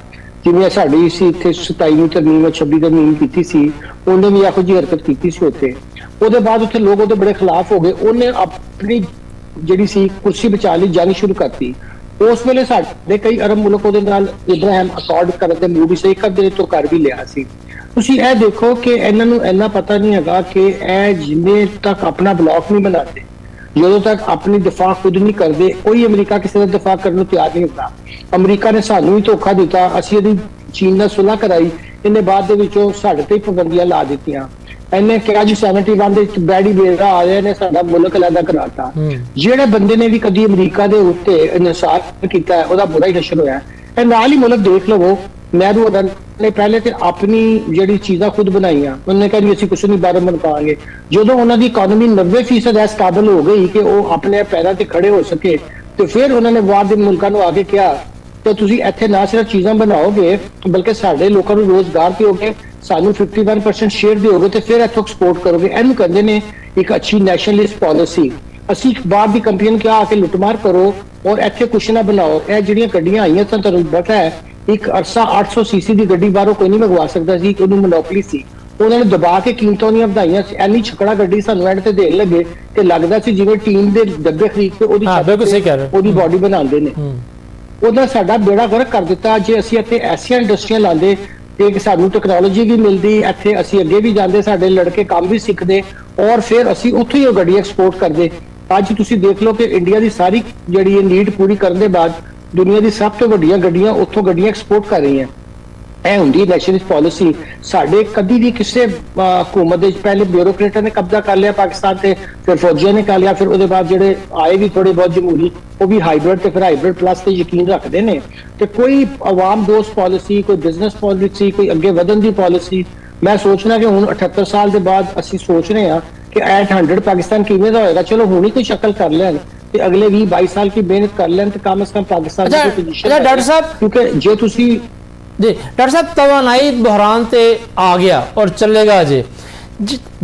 ਜਿਵੇਂ ਸਾਡੀ ਸੀ ਇੱਥੇ 27ਵੀਂ ਤਰਮੀਮ 26 ਤਰਮੀਮ ਕੀਤੀ ਸੀ, ਉਹਨੇ ਵੀ ਇਹੋ ਜਿਹੀ ਹਰਕਤ ਕੀਤੀ ਸੀ ਉੱਥੇ। ਉਹਦੇ ਬਾਅਦ ਉੱਥੇ ਲੋਕ ਉਹਦੇ ਬੜੇ ਖਿਲਾਫ ਹੋ ਗਏ। ਉਹਨੇ ਆਪਣੀ ਜਿਹੜੀ ਸੀ ਕੁਰਸੀ ਬਚਾ ਲਈ, ਜੰਗ ਸ਼ੁਰੂ ਕਰਤੀ। ਉਸ ਵੇਲੇ ਸਾਡੇ ਕਈ ਅਰਬ ਮੁਲਕ ਉਹਦੇ ਨਾਲ ਇਬਰਾਹਿਮ ਅਕਾਰਡ ਕਰਨ ਦੇ ਮੂਡ ਸਹੀ ਕਰਦੇ ਤੋਂ ਕਰ ਵੀ ਲਿਆ ਸੀ। ਤੁਸੀਂ ਇਹ ਦੇਖੋ ਕਿ ਇਹਨਾਂ ਨੂੰ ਇੰਨਾ ਪਤਾ ਨਹੀਂ ਹੈਗਾ ਕਿ ਇਹ ਜਿੰਨੇ ਤੱਕ ਆਪਣਾ ਬਲੌਕ ਨਹੀਂ ਬਣਾਉਂਦੇ, ਜਦੋਂ ਤੱਕ ਆਪਣੀ ਦਿਫਾ ਖੁਦ ਨਹੀਂ ਕਰਦੇ, ਕੋਈ ਅਮਰੀਕਾ ਕਿਸੇ ਦਾ ਦਿਫਾ ਕਰਨ ਨੂੰ ਤਿਆਰ ਨਹੀਂ ਹੁੰਦਾ। ਅਮਰੀਕਾ ਨੇ ਸਾਨੂੰ ਵੀ ਧੋਖਾ ਦਿੱਤਾ, ਅਸੀਂ ਇਹਦੀ ਚੀਨ ਨਾਲ ਸੁਲ੍ਹਾ ਕਰਾਈ, ਇਹਨੇ ਬਾਅਦ ਦੇ ਵਿੱਚੋਂ ਸਾਡੇ ਤੇ ਪਾਬੰਦੀਆਂ ਲਾ ਦਿੱਤੀਆਂ। ਇਹਨੇ ਕਿਹਾ ਜੀ 71 ਦੇ ਬੈਡੀ ਬੇਰਾ ਆ ਰਹੇ ਨੇ ਸਾਡਾ ਮੁਲਕ ਅਲੱਗਾ ਕਰਾਤਾ। ਜਿਹੜੇ ਬੰਦੇ ਨੇ ਵੀ ਕਦੀ ਅਮਰੀਕਾ ਦੇ ਉੱਤੇ ਇਨਸਾਫ ਕੀਤਾ ਉਹਦਾ ਬੁਰਾ ਹੀ ਹਸ਼ਰ ਹੋਇਆ। ਇਹ ਨਾਲ ਹੀ ਮੁਲਕ ਦੇਖ ਲਵੋ, ਨਹਿਰੂ ਨੇ ਪਹਿਲੇ ਤੇ ਆਪਣੀ ਜਿਹੜੀ ਚੀਜ਼ਾਂ ਖੁਦ ਬਣਾਈਆਂ, ਉਹਨੇ ਕਿਹਾ ਅਸੀਂ ਕੁਛ ਨਹੀਂ ਬਾਹਰੋਂ ਮੰਗਵਾਵਾਂਗੇ। ਜਦੋਂ ਉਹਨਾਂ ਦੀ ਇਕਨੋਮੀ 90% ਇਸ ਕਾਬਲ ਹੋ ਗਈ ਕਿ ਉਹ ਆਪਣੇ ਪੈਰਾਂ ਤੇ ਖੜੇ ਹੋ ਸਕੇ ਤੇ ਫਿਰ ਉਹਨਾਂ ਨੇ ਬਾਹਰ ਦੇ ਮੁਲਕਾਂ ਨੂੰ ਆ ਕੇ ਕਿਹਾ ਕਿ ਤੁਸੀਂ ਇੱਥੇ ਨਾ ਸਿਰਫ ਚੀਜ਼ਾਂ ਬਣਾਓਗੇ ਬਲਕਿ ਸਾਡੇ ਲੋਕਾਂ ਨੂੰ ਰੋਜ਼ਗਾਰ ਦਿਓਗੇ, ਸਾਨੂੰ 51% ਸ਼ੇਅਰ ਦਿਓਗੇ ਤੇ ਫਿਰ ਇੱਥੋਂ ਐਕਸਪੋਰਟ ਕਰੋਗੇ। ਇਹਨੂੰ ਕਹਿੰਦੇ ਨੇ ਇੱਕ ਅੱਛੀ ਨੈਸ਼ਨਲਿਸਟ ਪਾਲਿਸੀ। ਅਸੀਂ ਬਾਹਰ ਦੀ ਕੰਪਨੀਆਂ ਨੂੰ ਕਿਹਾ ਆ ਕੇ ਲੁੱਟਮਾਰ ਕਰੋ ਔਰ ਇੱਥੇ ਕੁਛ ਨਾ ਬਣਾਓ। ਇਹ ਜਿਹੜੀਆਂ ਗੱਡੀਆਂ ਆਈਆਂ ਤਾਂ ਤੁਹਾਨੂੰ ਪਤਾ ਹੈ ਇੱਕ ਅਰਸਾ 800 ਸੀਸੀ ਦੀ ਗੱਡੀ ਬਾਹਰੋਂ ਕੋਈ ਨਹੀਂ ਮੰਗਵਾ ਸਕਦਾ ਸੀ, ਉਹਨੂੰ ਮੋਨੋਪੋਲੀ ਸੀ। ਉਹਨਾਂ ਨੇ ਦਬਾ ਕੇ ਕੀਮਤਾਂ ਨਹੀਂ ਵਧਾਈਆਂ। ਐਨੀ ਛਕੜਾ ਗੱਡੀ ਸਾਨੂੰ ਐਂਡ ਤੇ ਦੇਣ ਲੱਗੇ ਕਿ ਲੱਗਦਾ ਸੀ ਜਿਵੇਂ ਟੀਮ ਦੇ ਡੱਬੇ ਖਰੀਦ ਕੇ ਉਹਦੀ ਬਾਡੀ ਬਣਾਉਂਦੇ ਨੇ। ਉਹਦਾ ਸਾਡਾ ਬੇੜਾ ਗਰਕ ਕਰ ਦਿੱਤਾ। ਜੇ ਅਸੀਂ ਇੱਥੇ ਐਸੀਆਂ ਇੰਡਸਟਰੀਆਂ ਲਾਉਂਦੇ ਕਿ ਸਾਨੂੰ ਟੈਕਨੋਲੋਜੀ ਵੀ ਮਿਲਦੀ, ਇੱਥੇ ਅਸੀਂ ਅੱਗੇ ਵੀ ਜਾਂਦੇ, ਸਾਡੇ ਲੜਕੇ ਕੰਮ ਵੀ ਸਿੱਖਦੇ ਔਰ ਫਿਰ ਅਸੀਂ ਉੱਥੋਂ ਹੀ ਉਹ ਗੱਡੀਆਂ ਐਕਸਪੋਰਟ ਕਰਦੇ। ਅੱਜ ਤੁਸੀਂ ਦੇਖ ਲਓ ਕਿ ਇੰਡੀਆ ਦੀ ਸਾਰੀ ਜਿਹੜੀ ਇਹ ਨੀਡ ਪੂਰੀ ਕਰਨ ਦੇ ਬਾਅਦ ਦੁਨੀਆ ਦੀ ਸਭ ਤੋਂ ਵੱਡੀਆਂ ਗੱਡੀਆਂ ਉੱਥੋਂ ਗੱਡੀਆਂ ਐਕਸਪੋਰਟ ਕਰ ਰਹੀਆਂ। ਇਹ ਹੁੰਦੀ ਨੈਸ਼ਨਲ ਪਾਲਿਸੀ। ਸਾਡੇ ਕਦੀ ਵੀ ਕਿਸੇ ਹਕੂਮਤ ਦੇ ਪਹਿਲੇ ਬਿਊਰੋਕਰੇਟਾਂ ਨੇ ਕਬਜ਼ਾ ਕਰ ਲਿਆ ਪਾਕਿਸਤਾਨ ਤੇ, ਫਿਰ ਫੌਜੀਆਂ ਨੇ ਕਰ ਲਿਆ, ਫਿਰ ਉਹਦੇ ਬਾਅਦ ਜਿਹੜੇ ਆਏ ਵੀ ਥੋੜੇ ਬਹੁਤ ਜਮਹੂਰੀ ਉਹ ਵੀ ਹਾਈਬ੍ਰਿਡ ਤੇ ਫਿਰ ਹਾਈਬ੍ਰਿਡ ਪਲੱਸ ਤੇ ਯਕੀਨ ਰੱਖਦੇ ਨੇ। ਤੇ ਕੋਈ ਆਵਾਮ ਦੋਸਤ ਪਾਲਿਸੀ, ਕੋਈ ਬਿਜ਼ਨਸ ਪਾਲਿਸੀ, ਕੋਈ ਅੱਗੇ ਵਧਣ ਦੀ ਪਾਲਿਸੀ, ਮੈਂ ਸੋਚਣਾ ਕਿ ਹੁਣ 78 ਸਾਲ ਦੇ ਬਾਅਦ ਅਸੀਂ ਸੋਚ ਰਹੇ ਹਾਂ ਕਿ 800 ਪਾਕਿਸਤਾਨ ਕਿਵੇਂ ਦਾ ਹੋਏਗਾ। ਚਲੋ ਹੁਣ ਹੀ ਕੋਈ ਸ਼ਕਲ ਕਰ ਲੈਣ ਤੇ ਅਗਲੇ 20-22 ਸਾਲ की मेहनत कर लें तो कम से कम पाकिस्तान की पोजीशन। डॉक्टर साहब, क्योंकि जे तुसी जी डॉक्टर साहब तवानाई बहरान ते आ गया और चलेगा जे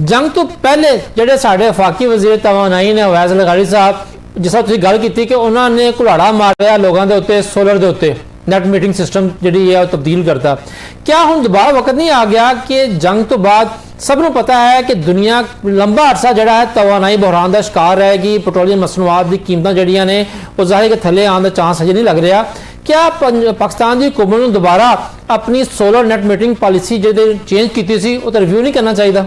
जंग तो पहले ਜਿਹੜੇ ਸਾਡੇ ਵਫਾਕੀ ਵਜ਼ੀਰ ਤਵਾਨਾਈ ਨੇ ਅਵੈਜ਼ ਲਗਾੜੀ ਸਾਹਿਬ, ਜਿਸ ਤਰ੍ਹਾਂ ਤੁਸੀਂ ਗੱਲ ਕੀਤੀ ਕਿ ਉਹਨਾਂ ਨੇ ਘੁਲਾੜਾ ਮਾਰਿਆ ਲੋਕਾਂ ਦੇ ਉੱਤੇ ਸੋਲਰ ਦੇ ਉੱਤੇ, ਨੈਟ ਮੀਟਿੰਗ ਸਿਸਟਮ ਜਿਹੜੀ ਹੈ ਉਹ ਤਬਦੀਲ ਕਰਤਾ। क्या ਹੁਣ ਦੁਬਾਰਾ ਵਕਤ ਨਹੀਂ ਆ ਗਿਆ ਕਿ ਜੰਗ ਤੋਂ ਬਾਅਦ ਸਭ ਨੂੰ ਪਤਾ ਹੈ ਕਿ ਦੁਨੀਆ ਲੰਬਾ ਅਰਸਾ ਜਿਹੜਾ ਹੈ ਤਵਾਨਾਈ ਬਹਿਰਾਨ ਦਾ ਸ਼ਿਕਾਰ ਰਹੇਗੀ, ਪੈਟਰੋਲੀਅਮ ਮਸਨੂਆਤ ਦੀ ਕੀਮਤਾਂ ਜਿਹੜੀਆਂ ਨੇ ਉਹ ਜ਼ਾਹਿਰ ਕਿ ਥੱਲੇ ਆਉਣ ਦਾ ਚਾਂਸ ਹਜੇ ਨਹੀਂ ਲੱਗ ਰਿਹਾ। क्या पाकिस्तान की हुकूमत ਨੂੰ ਦੁਬਾਰਾ ਆਪਣੀ ਸੋਲਰ ਨੈਟ ਮੀਟਿੰਗ ਪਾਲਿਸੀ ਜਿਹੜੇ ਚੇਂਜ ਕੀਤੀ ਸੀ ਉਹ ਤਾਂ ਰਿਵਿਊ ਨਹੀਂ ਕਰਨਾ ਚਾਹੀਦਾ?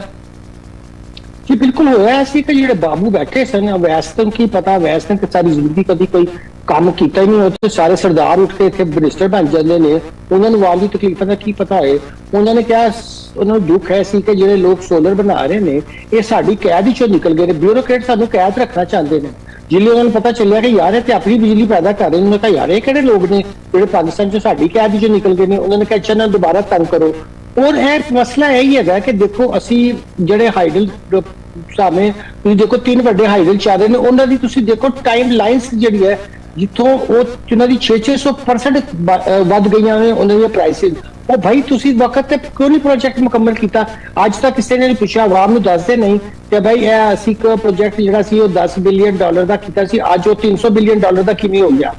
जी बिल्कुल होया ऐसी कि ਜਿਹੜੇ ਬਾਬੂ ਬੈਠੇ ਸਨ ਅਵੈਸ ਨੂੰ ਕੀ ਪਤਾ, ਅਵੈਸ ਨੇ ਸਾਰੀ ਜ਼ਿੰਦਗੀ ਕਦੀ ਕੋਈ ਕੰਮ ਕੀਤਾ ਹੀ ਨਹੀਂ, ਉੱਥੇ ਸਾਰੇ ਸਰਦਾਰ ਉੱਠ ਕੇ ਇੱਥੇ ਮਿਨਿਸਟਰ ਬਣ ਜਾਂਦੇ ਨੇ, ਉਹਨਾਂ ਨੂੰ ਆਵਾਮ ਦੀ ਤਕਲੀਫਾਂ ਦਾ ਕੀ ਪਤਾ ਹੋਏ। ਉਹਨਾਂ ਨੇ ਕਿਹਾ, ਉਹਨਾਂ ਨੂੰ ਦੁੱਖ ਹੈ ਸੀ ਕਿ ਜਿਹੜੇ ਲੋਕ ਸੋਲਰ ਬਣਾ ਰਹੇ ਨੇ ਇਹ ਸਾਡੀ ਕੈਦ ਵਿੱਚੋਂ ਨਿਕਲ ਗਏ ਨੇ, ਬਿਊਰੋਕਰੇਟ ਸਾਨੂੰ ਕੈਦ ਰੱਖਣਾ ਚਾਹੁੰਦੇ ਨੇ। ਜਿੱਲੇ ਉਹਨਾਂ ਨੂੰ ਪਤਾ ਚੱਲਿਆ ਕਿ ਯਾਰ ਇਹ ਤੇ ਆਪਣੀ ਬਿਜਲੀ ਪੈਦਾ ਕਰ ਰਹੇ ਨੇ, ਉਹਨਾਂ ਕਿਹਾ ਯਾਰ ਇਹ ਕਿਹੜੇ ਲੋਕ ਨੇ ਜਿਹੜੇ ਪਾਕਿਸਤਾਨ ਚੋਂ ਸਾਡੀ ਕੈਦ ਵਿੱਚੋਂ ਨਿਕਲ ਗਏ ਨੇ। ਉਹਨਾਂ ਨੇ ਕਿਹਾ ਅੱਛਾ ਨਾ ਦੁਬਾਰਾ ਤੰਗ ਕਰੋ। ਔਰ ਇਹ ਮਸਲਾ ਇਹੀ ਹੈਗਾ ਕਿ ਦੇਖੋ ਅਸੀਂ ਜਿਹੜੇ ਹਾਈਡਲ ਸਾਹਮਣੇ ਤੁਸੀਂ ਦੇਖੋ 3 ਵੱਡੇ ਹਾਈਡਲ ਚੱਲ ਰਹੇ ਨੇ, ਉਹਨਾਂ ਦੀ ਤੁਸੀਂ ਦੇਖੋ ਟਾਈਮ ਲਾਈਨਸ ਜਿਹੜੀ ਹੈ ਜਿੱਥੋਂ ਉਹ ਉਹਨਾਂ ਦੀ 600% ਵੱਧ ਗਈਆਂ ਨੇ ਉਹਨਾਂ ਦੀਆਂ ਪ੍ਰਾਈਸਿਸ। ਉਹ ਭਾਈ ਤੁਸੀਂ ਵਕਤ ਤੇ ਕਿਉਂ ਨਹੀਂ ਪ੍ਰੋਜੈਕਟ ਮੁਕੰਮਲ ਕੀਤਾ? ਅੱਜ ਤੱਕ ਕਿਸੇ ਨੇ ਨਹੀਂ ਪੁੱਛਿਆ, ਆਵਾਮ ਨੂੰ ਦੱਸਦੇ ਨਹੀਂ ਕਿ ਭਾਈ ਇਹ ਅਸੀਂ ਇੱਕ ਪ੍ਰੋਜੈਕਟ ਜਿਹੜਾ ਸੀ ਉਹ $10 ਬਿਲੀਅਨ ਦਾ ਕੀਤਾ ਸੀ, ਅੱਜ ਉਹ $300 ਬਿਲੀਅਨ ਦਾ ਕਿਵੇਂ ਹੋ ਗਿਆ?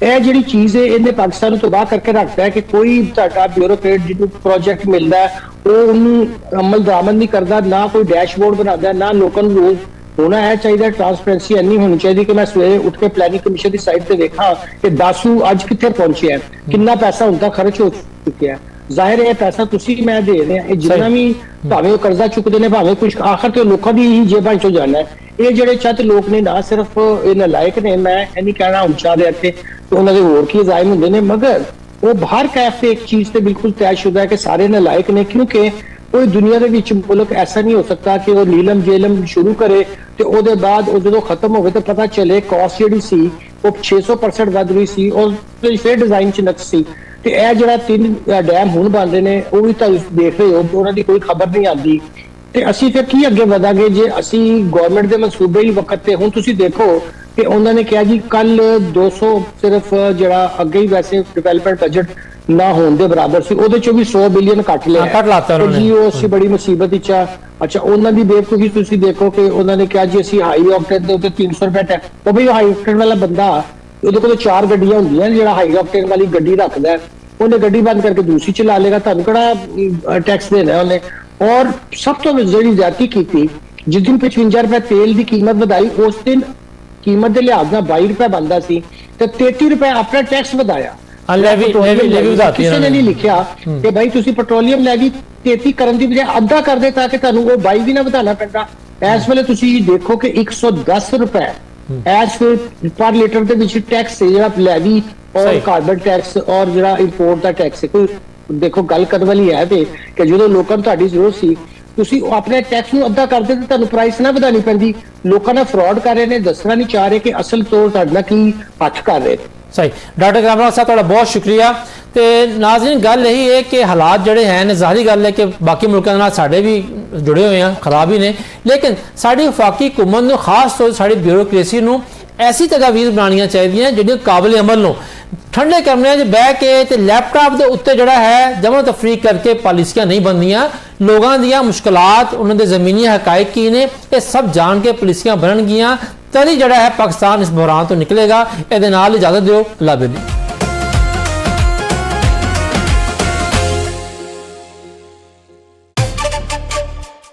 ਇਹ ਜਿਹੜੀ ਚੀਜ਼ ਹੈ ਇਹਨੇ ਪਾਕਿਸਤਾਨ ਨੂੰ ਤਬਾਹ ਕਰਕੇ ਰੱਖਦਾ ਹੈ ਕਿ ਕੋਈ ਤੁਹਾਡਾ ਬਿਊਰੋਕਰੇਟ ਜਿਹਨੂੰ ਪ੍ਰੋਜੈਕਟ ਮਿਲਦਾ ਹੈ ਉਹ ਉਹਨੂੰ ਅਮਲ ਦਰਾਮਦ ਨਹੀਂ ਕਰਦਾ, ਨਾ ਕੋਈ ਡੈਸ਼ਬੋਰਡ ਬਣਾਉਂਦਾ, ਨਾ ਲੋਕਾਂ ਨੂੰ ਰੋਜ਼ ਹੋਣਾ ਹੈ ਚਾਹੀਦਾ। ਟ੍ਰਾਂਸਪੇਰੈਂਸੀ ਇੰਨੀ ਹੋਣੀ ਚਾਹੀਦੀ ਕਿ ਮੈਂ ਸਵੇਰੇ ਉੱਠ ਕੇ ਪਲੈਨਿੰਗ ਕਮਿਸ਼ਨ ਦੀ ਸਾਈਟ ਤੇ ਵੇਖਾਂ ਕਿ ਦਾਸੂ ਅੱਜ ਕਿੱਥੇ ਪਹੁੰਚਿਆ, ਕਿੰਨਾ ਪੈਸਾ ਹੁਣ ਤੱਕ ਖਰਚ ਹੋ ਚੁੱਕਿਆ। ਜ਼ਾਹਿਰ ਹੈ ਇਹ ਪੈਸਾ ਤੁਸੀਂ ਮੈਂ ਦੇ ਰਹੇ ਹਾਂ, ਇਹ ਜਿੰਨਾ ਵੀ ਭਾਵੇਂ ਉਹ ਕਰਜ਼ਾ ਚੁੱਕਦੇ ਨੇ, ਭਾਵੇਂ ਕੁਝ ਆਖਰ ਤੇ ਲੋਕਾਂ ਦੀ ਹੀ ਜੇਬਾਂ ਚੋਂ ਜਾਣਾ ਹੈ। ਇਹ ਜਿਹੜੇ ਚੰਦ ਲੋਕ ਨੇ ਨਾ ਸਿਰਫ ਇਹ ਨਲਾਇਕ ਨੇ, ਮੈਂ ਇਹ ਨਹੀਂ ਕਹਿਣਾ ਉੱਚਾ ਦੇ ਇੱਥੇ ਉਹਨਾਂ ਦੇ ਹੋਰ ਕੀ ਜ਼ਾਇਮ ਹੁੰਦੇ ਨੇ, ਮਗਰ ਉਹ ਬਾਹਰ ਕੈਫੇ ਇੱਕ ਚੀਜ਼ ਤੇ ਬਿਲਕੁਲ ਤੈਅਸ਼ੁਦਾ ਹੈ ਕਿ ਸਾਰੇ ਨਲਾਇਕ ਨੇ, ਕਿਉਂਕਿ ਕੋਈ ਦੁਨੀਆ ਦੇ ਵਿੱਚ ਮੁਲਕ ਐਸਾ ਨਹੀਂ ਹੋ ਸਕਦਾ ਕਿ ਉਹ ਨੀਲਮ ਜੇਲਮ ਸ਼ੁਰੂ ਕਰੇ ਤੇ ਉਹਦੇ ਬਾਅਦ ਉਹ ਜਦੋਂ ਖਤਮ ਹੋਵੇ ਤਾਂ ਪਤਾ ਚੱਲੇ ਕਾਸਟ ਜਿਹੜੀ ਸੀ ਉਹ 600% ਵੱਧ ਰਹੀ ਸੀ ਔਰ ਫਿਰ ਡਿਜ਼ਾਈਨ ਚ ਨਕਸ ਸੀ। ਤੇ ਇਹ ਜਿਹੜਾ 3 ਡੈਮ ਹੁਣ ਬਣ ਰਹੇ ਨੇ ਉਹ ਵੀ ਤਾਂ ਦੇਖ ਰਹੇ ਹੋ, ਉਹਨਾਂ ਦੀ ਕੋਈ ਖਬਰ ਨਹੀਂ ਆਉਂਦੀ। ਤੇ ਅਸੀਂ ਫਿਰ ਕੀ ਅੱਗੇ ਵਧਾਂਗੇ ਜੇ ਅਸੀਂ ਗਵਰਨਮੈਂਟ ਦੇ ਮਨਸੂਬੇ ਹੀ ਵਕਤ ਤੇ? ਹੁਣ ਤੁਸੀਂ ਦੇਖੋ ਕਿ ਉਹਨਾਂ ਨੇ ਕਿਹਾ ਜੀ ਕੱਲ 200 ਸਿਰਫ ਜਿਹੜਾ ਅੱਗੇ ਹੀ ਵੈਸੇ ਡਿਵੈਲਪਮੈਂਟ ਬਜਟ ਨਾ ਹੋਣ ਦੇ ਬਰਾਬਰ ਸੀ, ਉਹਦੇ ਚੋਂ ਵੀ 100 ਬਿਲੀਅਨ ਕੱਟ ਲਿਆ ਜੀ। ਉਹ ਅਸੀਂ ਬੜੀ ਮੁਸੀਬਤ ਵਿੱਚ ਆ। ਅੱਛਾ ਉਹਨਾਂ ਦੀ ਬੇਵਕੂਫੀ ਤੁਸੀਂ ਦੇਖੋ ਕਿ ਉਹਨਾਂ ਨੇ ਕਿਹਾ ਜੀ ਅਸੀਂ ਹਾਈ ਆਕਟੇਨ ਦੇ ਉੱਤੇ 300 ਰੁਪਏ ਟੈਕਸ। ਉਹ ਵੀ ਹਾਈ ਆਕਟੇਨ ਵਾਲਾ ਬੰਦਾ ਉਹਦੇ ਕੋਲ 4 ਗੱਡੀਆਂ ਹੁੰਦੀਆਂ, ਜਿਹੜਾ ਹਾਈ ਆਕਟੇਨ ਵਾਲੀ ਗੱਡੀ ਰੱਖਦਾ ਉਹਨੇ ਗੱਡੀ ਬੰਦ ਕਰਕੇ ਦੂਸਰੀ ਚਲਾ ਲੇਗਾ, ਤੁਹਾਨੂੰ ਕਿਹੜਾ ਟੈਕਸ ਦੇਣਾ ਉਹਨੇ। ਔਰ ਸਭ ਤੋਂ ਜਿਹੜੀ ਜ਼ਿਆਦਤੀ ਕੀਤੀ, ਜਿਸ ਦਿਨ 55 ਰੁਪਏ ਤੇਲ ਦੀ ਕੀਮਤ ਵਧਾਈ ਉਸ ਦਿਨ ਕੀਮਤ ਦੇ ਲਿਹਾਜ਼ ਨਾਲ 22 ਰੁਪਏ ਬਣਦਾ ਸੀ ਤੇ 33 ਰੁਪਏ ਆਪਣਾ ਟੈਕਸ ਵਧਾਇਆ। ਕਿਸੇ ਨੇ ਨਹੀਂ ਲਿਖਿਆ ਕਿ ਭਾਈ ਤੁਸੀਂ ਪੈਟਰੋਲੀਅਮ ਲੈਵੀ 33 ਕਰਨ ਦੀ ਬਜਾਏ ਅੱਧਾ ਕਰਦੇ ਤਾਂ ਕਿ ਤੁਹਾਨੂੰ ਉਹ 22 ਵੀ ਨਾ ਵਧਾਉਣਾ ਪੈਂਦਾ। ਇਸ ਵੇਲੇ ਤੁਸੀਂ ਦੇਖੋ ਕਿ 110 ਰੁਪਏ ਪਰ ਲੀਟਰ ਦੇ ਵਿੱਚ ਟੈਕਸ ਹੈ, ਜਿਹੜਾ ਲੈਵੀ ਔਰ ਕਾਰਬਨ ਟੈਕਸ ਔਰ ਜਿਹੜਾ ਇੰਪੋਰਟ ਦਾ ਟੈਕਸ ਹੈ। ਕੋਈ ਦੇਖੋ ਗੱਲ ਕਰਨ ਵਾਲੀ ਹੈ ਤੇ ਕਿ ਜਦੋਂ ਲੋਕਾਂ ਨੂੰ ਤੁਹਾਡੀ ਜ਼ਰੂਰਤ ਸੀ ਤੁਸੀਂ ਆਪਣੇ ਟੈਕਸ ਨੂੰ ਅੱਧਾ ਕਰਦੇ ਤੇ ਤੁਹਾਨੂੰ ਪ੍ਰਾਈਸ ਨਾ ਵਧਾਣੀ ਪੈਂਦੀ। ਲੋਕਾਂ ਨਾਲ ਫਰਾਡ ਕਰ ਰਹੇ ਨੇ, ਦੱਸਣਾ ਨਹੀਂ ਚਾਹ ਰਹੇ ਕਿ ਅਸਲ ਤੌਰ ਤੁਹਾਡੇ ਨਾਲ ਕੀ ਹੱਥ ਕਰ ਰਹੇ। ਸਹੀ ਡਾਕਟਰ ਕਾਮਰਾਜ ਸਾਹਿਬ ਤੁਹਾਡਾ ਬਹੁਤ ਸ਼ੁਕਰੀਆ। ਤੇ ਨਾਜ਼ਰੀਨ ਗੱਲ ਇਹੀ ਹੈ ਕਿ ਹਾਲਾਤ ਜਿਹੜੇ ਹਨ ਜ਼ਾਹਰੀ ਗੱਲ ਹੈ ਕਿ ਬਾਕੀ ਮੁਲਕਾਂ ਨਾਲ ਸਾਡੇ ਵੀ ਜੁੜੇ ਹੋਏ ਆ, ਖਰਾਬ ਹੀ ਨੇ, ਲੇਕਿਨ ਸਾਡੀ ਵਫਾਕੀ ਹੁਕੂਮਤ ਨੂੰ ਖਾਸ ਤੌਰ ਸਾਡੀ ਬਿਊਰੋਕ੍ਰੇਸੀ ਨੂੰ ਐਸੀ ਤਜਵੀਜ਼ ਬਣਾਉਣੀਆਂ ਚਾਹੀਦੀਆਂ ਜਿਹੜੀਆਂ ਕਾਬਿਲ ਅਮਲ ਨੂੰ ਠੰਡੇ ਕਮਰਿਆਂ 'ਚ ਬਹਿ ਕੇ ਤੇ ਲੈਪਟਾਪ ਦੇ ਉੱਤੇ ਜਿਹੜਾ ਹੈ ਜਮਾ ਤਫਰੀਕ ਕਰਕੇ ਪਾਲਿਸੀਆਂ ਨਹੀਂ ਬਣਦੀਆਂ। ਲੋਕਾਂ ਦੀਆਂ ਮੁਸ਼ਕਲਾਤ, ਉਹਨਾਂ ਦੇ ਜ਼ਮੀਨੀ ਹਕਾਇਕ ਕੀ ਨੇ, ਇਹ ਸਭ ਜਾਣ ਕੇ ਪਾਲਿਸੀਆਂ ਬਣਨਗੀਆਂ, ਤਦ ਹੀ ਜਿਹੜਾ ਹੈ ਪਾਕਿਸਤਾਨ ਇਸ ਬੁਹਰਾਨ ਤੋਂ ਨਿਕਲੇਗਾ। ਇਹਦੇ ਨਾਲ ਇਜਾਜ਼ਤ ਦਿਓ, ਅੱਲਾ ਹਾਫਿਜ਼।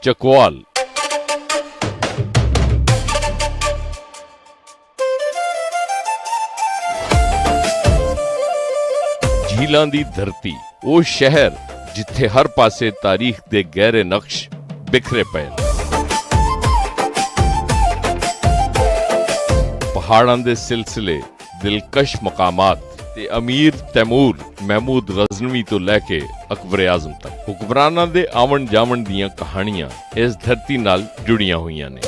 ਚਕਵਾਲ ਝੀਲਾਂ ਦੀ ਧਰਤੀ, ਉਹ ਸ਼ਹਿਰ ਜਿੱਥੇ ਹਰ ਪਾਸੇ ਤਾਰੀਖ ਦੇ ਗਹਿਰੇ ਨਕਸ਼ ਬਿਖਰੇ ਪਏ ਨੇ। ਪਹਾੜਾਂ ਦੇ ਸਿਲਸਿਲੇ, ਦਿਲਕਸ਼ ਮਕਾਮਾਤ ਤੇ ਅਮੀਰ ਤੈਮੂਰ ਮਹਿਮੂਦ ਗਜ਼ਨਵੀ ਤੋਂ ਲੈ ਕੇ ਅਕਬਰ ਆਜ਼ਮ ਤੱਕ ਹੁਕਮਰਾਨਾਂ ਦੇ ਆਵਣ ਜਾਵਣ ਦੀਆਂ ਕਹਾਣੀਆਂ ਇਸ ਧਰਤੀ ਨਾਲ ਜੁੜੀਆਂ ਹੋਈਆਂ ਨੇ।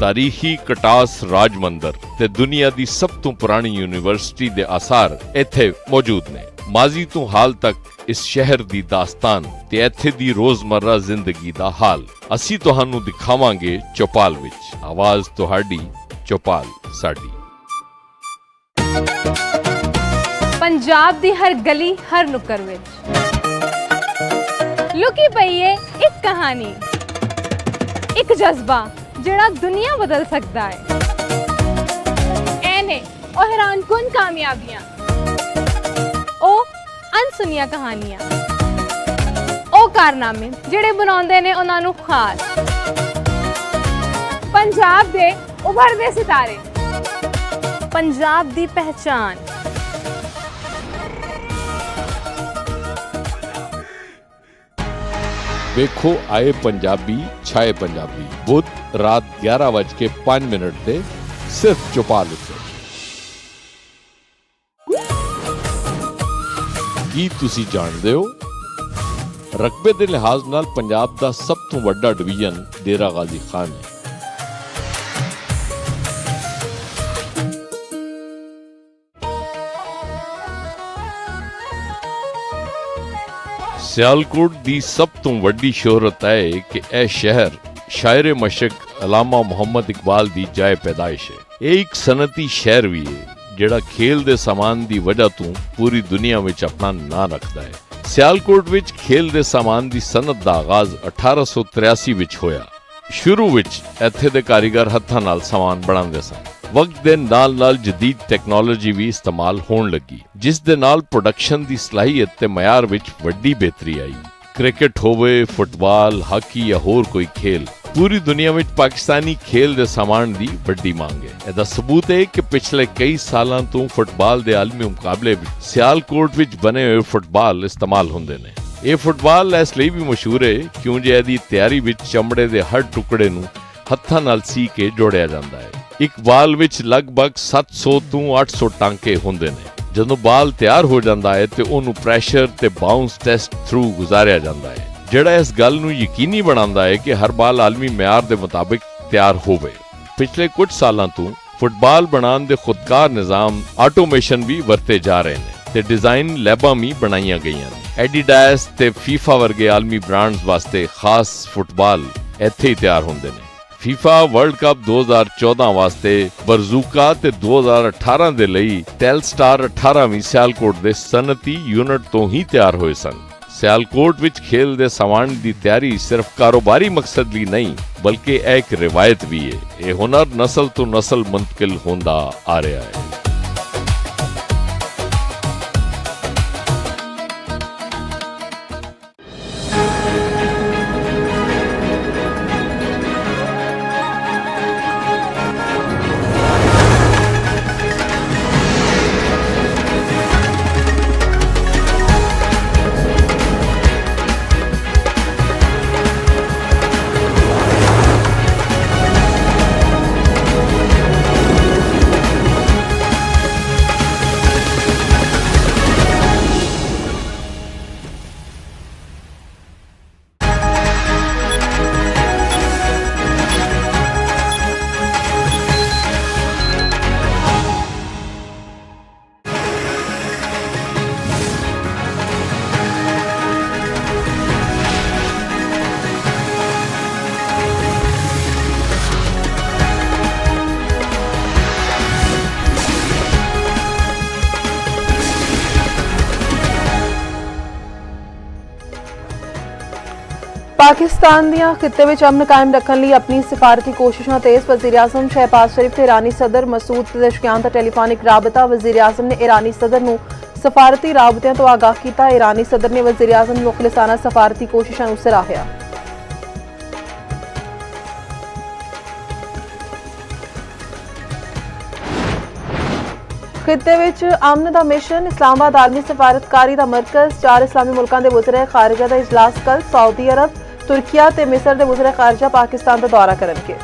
ਤਾਰੀਖੀ ਕਟਾਸ ਰਾਜ ਮੰਦਰ ਤੇ ਦੁਨੀਆ ਦੀ ਸਭ ਤੋਂ ਪੁਰਾਣੀ ਯੂਨੀਵਰਸਿਟੀ ਦੇ ਆਸਾਰ ਇੱਥੇ ਮੌਜੂਦ ਨੇ। ਮਾਜ਼ੀ ਤੋਂ ਹਾਲ ਤੱਕ ਇਸ ਸ਼ਹਿਰ ਦੀ ਦਾਸਤਾਨ ਤੇ ਇੱਥੇ ਦੀ ਰੋਜ਼ਮਰਰਾ ਜ਼ਿੰਦਗੀ ਦਾ ਹਾਲ ਅਸੀਂ ਤੁਹਾਨੂੰ ਦਿਖਾਵਾਂਗੇ ਚੌਪਾਲ ਵਿੱਚ। ਆਵਾਜ਼ ਤੁਹਾਡੀ, ਚੌਪਾਲ ਸਾਡੀ। ਪੰਜਾਬ ਦੀ ਹਰ ਗਲੀ, ਹਰ ਨੁੱਕਰ ਵਿੱਚ ਲੁਕੀ ਪਈ ਏ ਇੱਕ ਕਹਾਣੀ, ਇੱਕ ਜਜ਼ਬਾ ਜਿਹੜਾ ਦੁਨੀਆ ਬਦਲ ਸਕਦਾ ਹੈ। ਇਹ ਨੇ ਉਹ ਹੈਰਾਨਕੁਨ ਕਾਮਯਾਬੀਆਂ, ਉਹ ਅਣਸੁਣੀਆਂ ਕਹਾਣੀਆਂ, ਉਹ ਕਾਰਨਾਮੇ ਜਿਹੜੇ ਬਣਾਉਂਦੇ ਨੇ ਉਹਨਾਂ ਨੂੰ ਖਾਸ। ਪੰਜਾਬ ਦੇ ਉਭਰਦੇ ਸਿਤਾਰੇ, ਪੰਜਾਬ ਦੀ ਪਹਿਚਾਨ। ਵੇਖੋ ਆਏ ਪੰਜਾਬੀ, ਛਾਏ ਪੰਜਾਬੀ। ਬੁੱਧ ਰਾਤ 11:05 ਤੇ ਸਿਰਫ ਚੌਪਾਲ ਉੱਤੇ। ਕੀ ਤੁਸੀਂ ਜਾਣਦੇ ਹੋ, ਰਕਬੇ ਦੇ ਲਿਹਾਜ਼ ਨਾਲ ਪੰਜਾਬ ਦਾ ਸਭ ਤੋਂ ਵੱਡਾ ਡਿਵੀਜ਼ਨ ਡੇਰਾ ਗਾਜ਼ੀ ਖਾਨ ਹੈ। ਸਿਆਲਕੋਟ ਦੀ ਸਭ ਤੋਂ ਵੱਡੀ ਸ਼ੋਹਰਤ ਹੈ ਕਿ ਇਹ ਸ਼ਹਿਰ ਸ਼ਾਇਰ ਮਸ਼ਰਕ ਅਲਾਮਾ ਮੁਹੰਮਦ ਇਕਬਾਲ ਦੀ ਜਾਏ ਪੈਦਾਇਸ਼ ਹੈ। ਇਹ ਇੱਕ ਸਨਅਤੀ ਸ਼ਹਿਰ ਵੀ ਹੈ ਜਿਹੜਾ ਖੇਲ ਦੇ ਸਾਮਾਨ ਦੀ ਵਜ੍ਹਾ ਤੋਂ ਪੂਰੀ ਦੁਨੀਆ ਵਿੱਚ ਆਪਣਾ ਨਾਂ ਰੱਖਦਾ ਹੈ। ਸਿਆਲਕੋਟ ਵਿੱਚ ਖੇਲ ਦੇ ਸਾਮਾਨ ਦੀ ਸਨਅਤ ਦਾ ਆਗਾਜ਼ 1883 ਵਿੱਚ ਹੋਇਆ। ਸ਼ੁਰੂ ਵਿੱਚ ਇੱਥੇ ਦੇ ਕਾਰੀਗਰ ਹੱਥਾਂ ਨਾਲ ਸਾਮਾਨ ਬਣਾਉਂਦੇ ਸਨ। ਵਕਤ ਦੇ ਨਾਲ-ਨਾਲ ਜਦੀਦ ਟੈਕਨੋਲੋਜੀ ਵੀ ਇਸਤੇਮਾਲ ਹੋਣ ਲੱਗੀ, ਜਿਸ ਦੇ ਨਾਲ ਪ੍ਰੋਡਕਸ਼ਨ ਦੀ ਸਲਾਹੀਅਤ ਤੇ ਮਿਆਰ ਵਿੱਚ ਵੱਡੀ ਬਿਹਤਰੀ ਆਈ। ਕ੍ਰਿਕਟ ਹੋਵੇ, ਫੁੱਟਬਾਲ, ਹਾਕੀ ਜਾਂ ਹੋਰ ਕੋਈ ਖੇਲ, ਪੂਰੀ ਦੁਨੀਆ ਵਿੱਚ ਪਾਕਿਸਤਾਨੀ ਖੇਲ ਦੇ ਸਾਮਾਨ ਦੀ ਵੱਡੀ ਮੰਗ ਹੈ। ਇਹਦਾ ਸਬੂਤ ਹੈ ਕਿ ਪਿਛਲੇ ਕਈ ਸਾਲਾਂ ਤੋਂ ਫੁੱਟਬਾਲ ਦੇ ਆਲਮੀ ਮੁਕਾਬਲੇ ਵਿੱਚ ਸਿਆਲਕੋਟ ਵਿੱਚ ਬਣੇ ਹੋਏ ਫੁੱਟਬਾਲ ਇਸਤੇਮਾਲ ਹੁੰਦੇ ਨੇ। ਇਹ ਫੁੱਟਬਾਲ ਇਸ ਲਈ ਵੀ ਮਸ਼ਹੂਰ ਹੈ ਕਿਉਂਕਿ ਇਹਦੀ ਤਿਆਰੀ ਵਿੱਚ ਚਮੜੇ ਦੇ ਹਰ ਟੁਕੜੇ ਨੂੰ ਹੱਥਾਂ ਨਾਲ ਸੀ ਕੇ ਜੋੜਿਆ ਜਾਂਦਾ ਹੈ। ਇੱਕ ਬਾਲ ਵਿੱਚ ਲਗਭਗ 700 ਤੋਂ 800 ਟਾਂਕੇ ਹੁੰਦੇ ਨੇ। ਜਦੋਂ ਬਾਲ ਤਿਆਰ ਹੋ ਜਾਂਦਾ ਹੈ ਤੇ ਉਹਨੂੰ ਪ੍ਰੈਸ਼ਰ ਤੇ ਬਾਉਂਸ ਟੈਸਟ ਥਰੂ ਗੁਜ਼ਾਰਿਆ ਜਾਂਦਾ ਹੈ, ਜਿਹੜਾ ਇਸ ਗੱਲ ਨੂੰ ਯਕੀਨੀ ਬਣਾਉਂਦਾ ਹੈ ਕਿ ਹਰ ਬਾਲ ਆਲਮੀ ਮਿਆਰ ਦੇ ਮੁਤਾਬਿਕ ਤਿਆਰ ਹੋਵੇ। ਪਿਛਲੇ ਕੁਝ ਸਾਲਾਂ ਤੋਂ ਫੁੱਟਬਾਲ ਬਣਾਉਣ ਦੇ ਖੁਦਕਾਰ ਨਿਜ਼ਾਮ ਆਟੋਮੇਸ਼ਨ ਵੀ ਵਰਤੇ ਜਾ ਰਹੇ ਨੇ ਤੇ ਡਿਜ਼ਾਈਨ ਲੈਬਾਂ ਵੀ ਬਣਾਈਆਂ ਗਈਆਂ ਨੇ। ਐਡੀਡਾਸ ਤੇ ਫੀਫਾ ਵਰਗੇ ਆਲਮੀ ਬ੍ਰਾਂਡਸ ਵਾਸਤੇ ਖਾਸ ਫੁੱਟਬਾਲ ਇੱਥੇ ਹੀ ਤਿਆਰ ਹੁੰਦੇ ਨੇ। ਫੀਫਾ ਵਰਲਡ ਕੱਪ 2014 ਵਾਸਤੇ ਬਰਜ਼ੂਕਾ ਤੇ 2018 ਦੇ ਲਈ ਟੈਲਸਟਾਰ 18 ਵੀ ਸਿਆਲਕੋਟ ਦੇ ਸਨਅਤੀ ਯੂਨਿਟ ਤੋਂ ਹੀ ਤਿਆਰ ਹੋਏ ਸਨ। ਸਿਆਲਕੋਟ ਵਿੱਚ ਖੇਲ ਦੇ ਸਾਮਾਨ ਦੀ ਤਿਆਰੀ ਸਿਰਫ ਕਾਰੋਬਾਰੀ ਮਕਸਦ ਲਈ ਨਹੀਂ ਬਲਕਿ ਇਹ ਇੱਕ ਰਿਵਾਇਤ ਵੀ ਹੈ। ਇਹ ਹੁਨਰ ਨਸਲ ਤੋਂ ਨਸਲ ਮੁੰਤਕਿਲ ਹੁੰਦਾ ਆ ਰਿਹਾ ਹੈ। पाकिस्तान ਦੀਆਂ खिते ਵਿੱਚ अमन कायम रखने ਲਈ अपनी सिफारती कोशिशों तेज। वज़ीर आज़म शहबाज शरीफ ਤੇ ईरानी सदर मसूद पेज़ेशकियान ਦਾ ਟੈਲੀਫੋਨਿਕ ਰਾਬਤਾ। वज़ीर आज़म ने ईरानी सदर ਨੂੰ सफारती ਰਾਬਤਿਆਂ ਤੋਂ ਆਗਾਹ ਕੀਤਾ। ईरानी सदर ने वज़ीर आज़म ਨੂੰ ਮੁਖਲਿਸਾਨਾ सफारती कोशिशों ਨੂੰ सराहिया। खिते विच अमन दा मिशन इस्लामाबाद आर्मी सफारतकारी दा मरकज़ 4 इस्लामी मुल्कां दे वज़ीर खारिजा दा इजलास कल सऊदी अरब तुर्किया ते मिस्र दे वज़ीर खारिजा पाकिस्तान दा दौरा करनगे।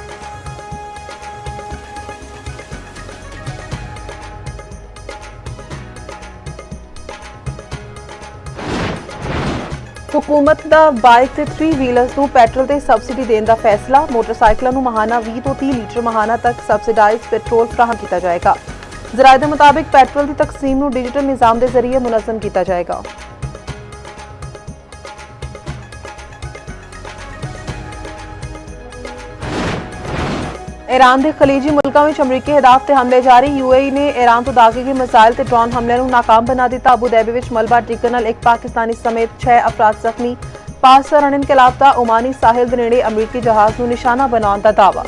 हुकूमत दा बाइक ते 3 व्हीलर्स नूं पेट्रोल ते सबसिडी देने दा फैसला। मोटरसाइकिलों नूं महाना 20 तो 30 लीटर महाना तक सबसिडाइज पेट्रोल फराहम किया जाएगा। ज़राए दे मुताबिक पेट्रोल की तकसीम नूं डिजिटल निज़ाम के जरिए मुनज़्ज़म किया जाएगा। ईरान के खलीजी मुल्कों में अमरीकी अहदाफ ते हमले जारी। यूएई ने ईरान तो दागिगी मिसाइल ते ड्रोन हमले नूं नाकाम बना दिता। अबू धाबी विच मलबा डिग्गण नाल एक पाकिस्तानी समेत 6 अफराद जख्मी। पाक रणन के लापता ओमानी साहिल दे नेड़े अमरीकी जहाज नूं निशाना बनाउण दा दावा।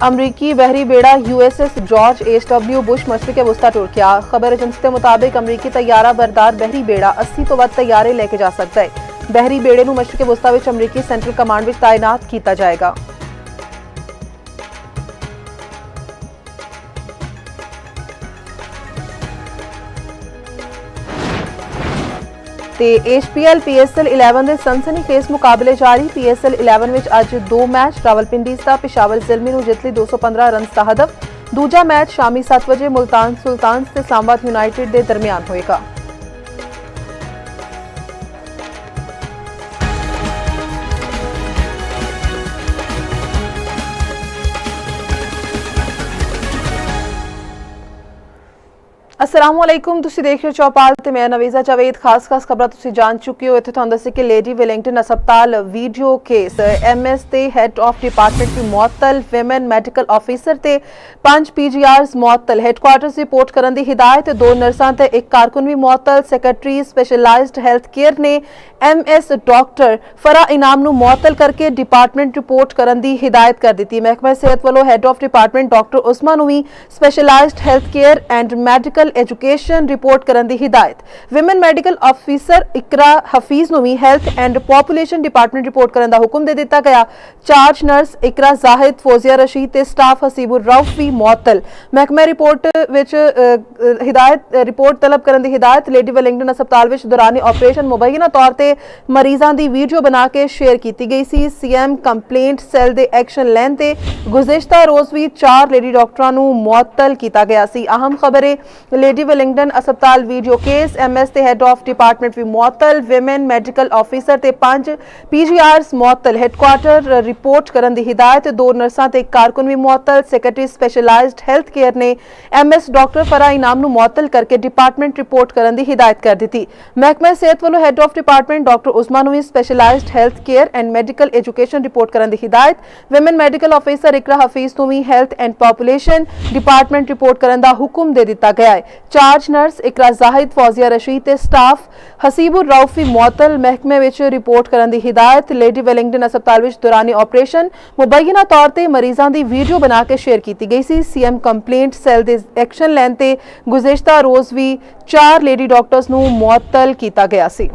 अमरीकी बहरी बेड़ा USS जॉर्ज H.W. बुश मशरिक वस्ता टुर गया। खबर एजेंसी के मुताबिक अमरीकी तैयारा बरदार बहरी बेड़ा 80 तो वध तैयारे लेके जा सकता है। बहरी बेड़े नूं मशरिक वस्ता विच अमरीकी सेंट्रल कमांड विच तैनात किया जाएगा। HPL PSL 11 ਦੇ सनसनीखेज मुकाबले जारी। PSL 11 विच अज 2 मैच। रावलपिंडी दा पिशावर ज़िलमी नूं जित लई 215 रन्स दा हदफ। दूजा मैच शामी 7 बजे मुल्तान सुल्तान्स ते इस्लामाबाद यूनाइटेड के दरमियान होएगा। अस्सलाम वालेकुम, तुसी देख रहे हो चौपाल ते मैं नवीज़ा जावेद। खास खबर तुसी जान चुके हो। इत्थे तुहानूं दस्सी कि लेडी वेलिंगटन अस्पताल वीडियो केस MS ते हैड ऑफ डिपार्टमेंट भी मुअत्तल। विमेन मैडिकल ऑफिसर ते 5 PGRs मुअत्तल। हैडक्वार्टर्स रिपोर्ट करने की हिदायत। 2 नर्सां ते 1 कारकुन भी मुअत्तल। सैकटरी स्पेशलाइज्ड हैल्थ केयर ने MS डॉक्टर फरा इनाम नूं मुअत्तल करके डिपार्टमेंट रिपोर्ट करने की हिदायत कर दी। महकमा सेहत वालों head of department doctor Usma नूं भी specialised health care and medical education report करने की हिदायत। Women medical officer Iqra Hafeez नूं भी health and population department report करने का हुक्म दे दिता गया। चार्ज नर्स इकरा जाहिद, फौजिया रशीद ते स्टाफ हसीबुर रऊफ भी मुअत्तल। महकमा रिपोर्ट विच हिदायत रिपोर्ट तलब करने की हिदायत। लेडी वेलिंगटन अस्पताल विच दौरान ऑपरेशन मुबैना तौर पर मरीजों की वीडियो बना के शेयर की गई सी। CM कंप्लेंट सैल दे एक्शन लैन ते गुज़िश्ता रोज़ भी 4 लेडी डॉक्टरां नूं मुअत्तल किया गया सी। अहम खबर है लेडी वेलिंगटन अस्पताल वीडियो केस। MS ते हैड ऑफ डिपार्टमेंट भी मुअत्तल। विमेन मेडिकल ऑफिसर ते 5 PGRs मुअत्तल। हैडक्वार्टर रिपोर्ट करने की हिदायत। 2 नर्सां ते 1 कारकुन भी मुअत्तल। सैकटरी स्पेशलाइज्ड हैल्थ केयर ने MS डॉक्टर फरा इनाम नूं मुअत्तल करके डिपार्टमेंट रिपोर्ट करने की हिदायत कर दी। महकमा सेहत वालों head of department doctor Usma नूं भी specialised health care and medical education report करने की हिदायत। Women medical officer Iqra Hafeez नूं भी health and population department report करने का हुक्म दे दिता गया है। चार्ज नर्स इकरा जाहिद, फौजिया रशीद ते स्टाफ हसीबुर रऊफ भी मुअत्तल। महकमे विच रिपोर्ट करने की हिदायत। लेडी वेलिंगटन अस्पताल विच दौरान ऑपरेशन मुबैना तौर पर मरीजों की वीडियो बना के शेयर की गई सी। CM कंप्लेंट सैल दे एक्शन लैन ते गुज़िश्ता रोज़ भी 4 लेडी डॉक्टर्स नूं मुअत्तल किया गया सी।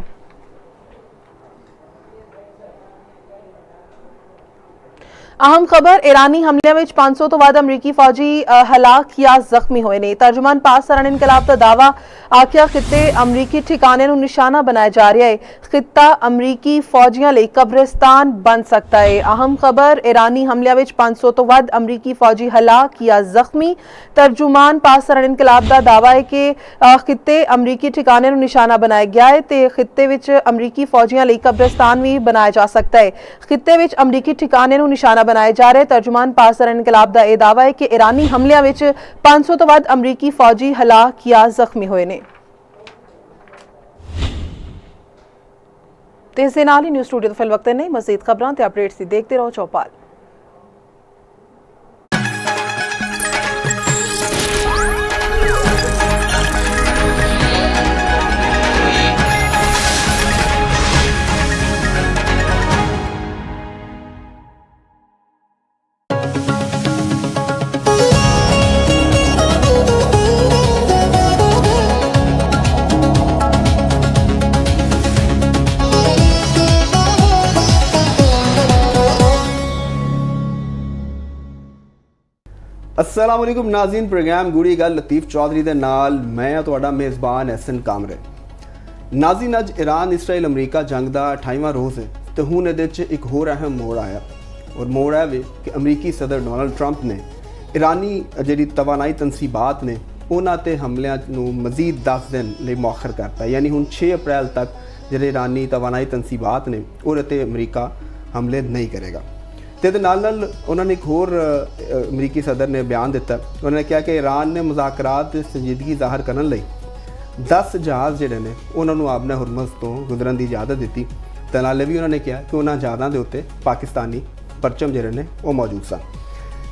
अहम खबर ईरानी हमले में 500 तो वध अमरीकी फौजी हलाक या जख्मी हुए ने। तर्जुमान पाक सरान इनकलाब का दावा आखिया खिते अमरीकी ठिकाने निशाना बनाया जा रहा है। खिता अमरीकी फौजियों लिए कब्रिस्तान बन सकता है। अहम खबर ईरानी हमले में 500 तो वध अमरीकी फौजी हलाक या जख्मी। तर्जुमान पाक सरान इनकलाब का दावा है कि खिते अमरीकी ठिकाने निशाना बनाया गया है तो खिते विच अमरीकी फौजियों लिए कब्रिस्तान भी बनाया जा सकता है। खिते विच अमरीकी ठिकाने निशाना बनाए जा रहे। तर्जुमान पाक सरान इनकलाब का यह दावा है कि ईरानी हमलियां विच 500 तो वध अमरीकी फौजी हलाक या जख्मी हुए ने। इस दे नाल ही न्यूज़ स्टूडियो तो फिल वक्त नहीं। मज़ीद खबरां ते अपडेट्स देखते रहो चौपाल। अस्सलाम वालेकुम नाज़रीन, प्रोग्राम गूढ़ी गल लतीफ़ चौधरी दे नाल मैं हाँ तुहाडा मेज़बान एहसन कामरे। नाज़रीन, अज ईरान इसराइल अमरीका जंग का 28वां रोज़ है तो हुण इहदे च एक होर अहम मोड़ आया और मोड़ है वे कि अमरीकी सदर डोनाल्ड ट्रंप ने ईरानी जिहड़ी तवानाई तनसीबात ने उन्हां ते हमलियां नूं मज़ीद 10 दिन लई मौखर करता, यानी हुण 6 अप्रैल तक जिहड़े ईरानी तवानाई तनसीबात ने उहदे ते अमरीका हमले नहीं करेगा। तो ये नाल उन्होंने एक होर अमरीकी सदर ने बयान दिता, उन्होंने कहा कि ईरान ने मुज़ाकरात संजीदगी ज़ाहिर करने लई 10 जहाज़ जिहड़े ने उन्होंने आबना हुरमज़ तो गुजरन की इजाज़त दी। तो नाले भी उन्होंने कहा कि उन्होंने जहाज़ों के उत्ते पाकिस्तानी परचम जिहड़े ने वो मौजूद सन।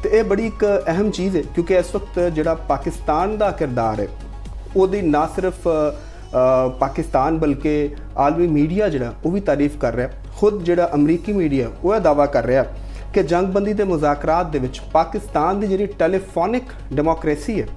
तो ये बड़ी एक अहम चीज़ है क्योंकि इस वक्त जिहड़ा पाकिस्तान का किरदार है वो ना सिर्फ पाकिस्तान बल्कि आलमी मीडिया जिहड़ा वो भी तारीफ़ कर रहा है। खुद जिहड़ा अमरीकी मीडिया वो दावा कर रहा है कि जंगबंदी के मुज़ाकरात दे विच पाकिस्तान की जिहड़ी टैलीफोनिक डेमोक्रेसी है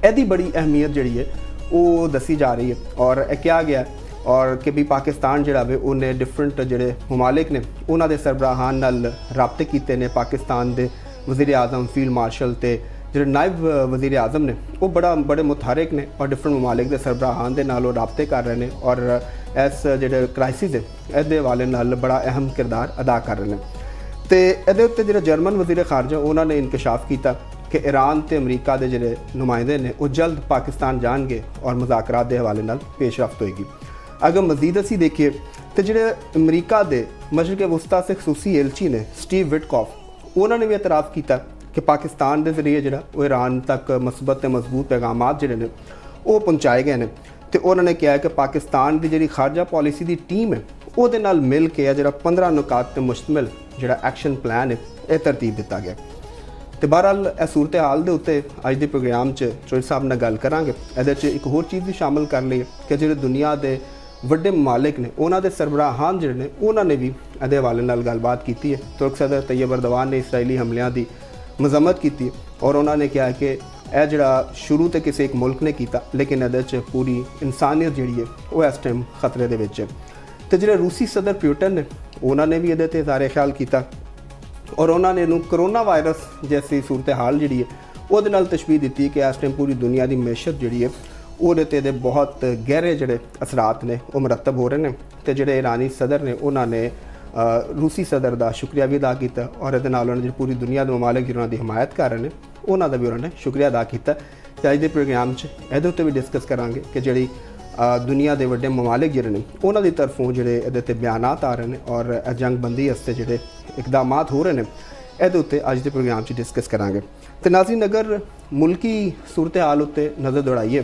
यदी बड़ी अहमियत जिहड़ी है वो दसी जा रही है। और क्या गया और कि भी पाकिस्तान जिहड़ा वे उन्हें डिफरेंट जिहड़े ममालिक ने उन्हां दे सरबराहां नाल राबते कीते ने। पाकिस्तान के वज़ीर आज़म फील्ड मार्शल ते जिहड़े नायब वज़ीर आज़म ने वो बड़े मुतहरिक ने और डिफरेंट ममालिक के सरबराहां दे नाल राबते कर रहे हैं और इस जिहड़े क्राइसिस है इहदे वाले नाल बड़ा अहम किरदार अदा कर रहे हैं। तो ये उत्ते जो जर्मन वज़ीर खारजा उन्होंने इंकशाफ किया कि ईरान तो अमरीका के जोड़े नुमाइंदे ने वो जल्द पाकिस्तान जाएंगे और मुज़ाकरात के हवाले नाल पेशरफ्त होएगी। अगर मज़ीद असी देखिए तो जोड़े अमरीका के मशरक़ वस्ता से खसूसी एलची ने स्टीव विटकॉफ उन्होंने भी एतराफ़ किया कि पाकिस्तान के जरिए जो वो ईरान तक मस्बत मजबूत पैगाम जोड़े ने वो पहुँचाए गए हैं। तो उन्होंने कहा कि पाकिस्तान की जी खारजा पॉलिसी की टीम है वो मिल के जो 15 नुकात पर मुश्तमिल जोड़ा एक्शन प्लान है यह तरतीब दिता गया। तो बहरहाल इस सूरत हाल के उत्ते अज के प्रोग्राम चौधरी साहब नाल गल करांगे। ये एक होर चीज़ भी शामिल कर ली कि जो दुनिया के वड्डे ममालिक ने उन्होंने सरबराहान जिहड़े ने उन्होंने भी इहदे हवाले नाल गलबात की है। तुर्क सदर तैयब एर्दोगान ने इसराइली हमलियां की मजम्मत की और उन्होंने कहा कि यह जोड़ा शुरू तो किसी एक मुल्क ने किया लेकिन ये पूरी इंसानियत जी है वो इस टाइम खतरे दे विच है। तो जो रूसी सदर प्यूटन ने उन्होंने भी ये इज़हार ख्याल किया और उन्होंने कोरोना वायरस जैसी सूरत हाल जी है वो तशबीह दी कि इस टाइम पूरी दुनिया की मैशत जी है वो बहुत गहरे जोड़े असरात ने वो मुरतब हो रहे हैं। तो जोड़े ईरानी सदर ने उन्होंने रूसी सदर का शुक्रिया भी अदा किया और ये पूरी दुनिया के ममालिक जिन्होंने हिमायत कर रहे हैं उन्होंने भी उन्होंने शुक्रिया अदा किया। तो अज के प्रोग्राम ये भी डिस्कस करांगे कि जी दुनिया के वड्डे ममालिक जिहड़े ने उन्होंने तरफों जिहड़े इहदे बयान आ रहे हैं और जंगबंदी वास्ते जिहड़े इकदाम हो रहे हैं ये उत्ते अज के प्रोग्राम डिस्कस करांगे। तो नाज़रीन, अगर मुल्की सूरत हाल उत्ते नज़र दौड़ाइए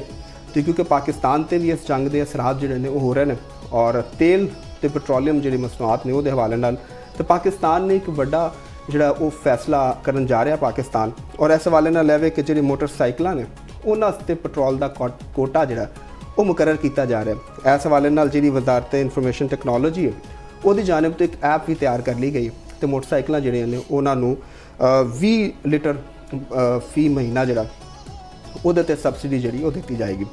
तो क्योंकि पाकिस्तान से भी इस जंग के असरात जिहड़े ने वो हो रहे हैं और तेल तो पेट्रोलियम जिहड़ी मसनूआत ने वो हवाले नाल तो पाकिस्तान ने एक बड़ा जिहड़ा वो फैसला करन जा रहा पाकिस्तान और इस हवाले नाल लैवे कि जिहड़ी मोटरसाइकिलां ने उन्हां वास्ते पेट्रोल का कोटा जिहड़ा वो मुकर्रर किया जा रहा है। इस हवाले नाल जिहड़ी वजारत इंफॉर्मेशन टैक्नोलॉजी है वो जानिब तो एक ऐप भी तैयार कर ली गई तो मोटरसाइकिलां जिहड़ियां ने उन्होंने 20 लीटर फी महीना जिहड़ा उहदे ते सबसिडी जिहड़ी वो दी जाएगी।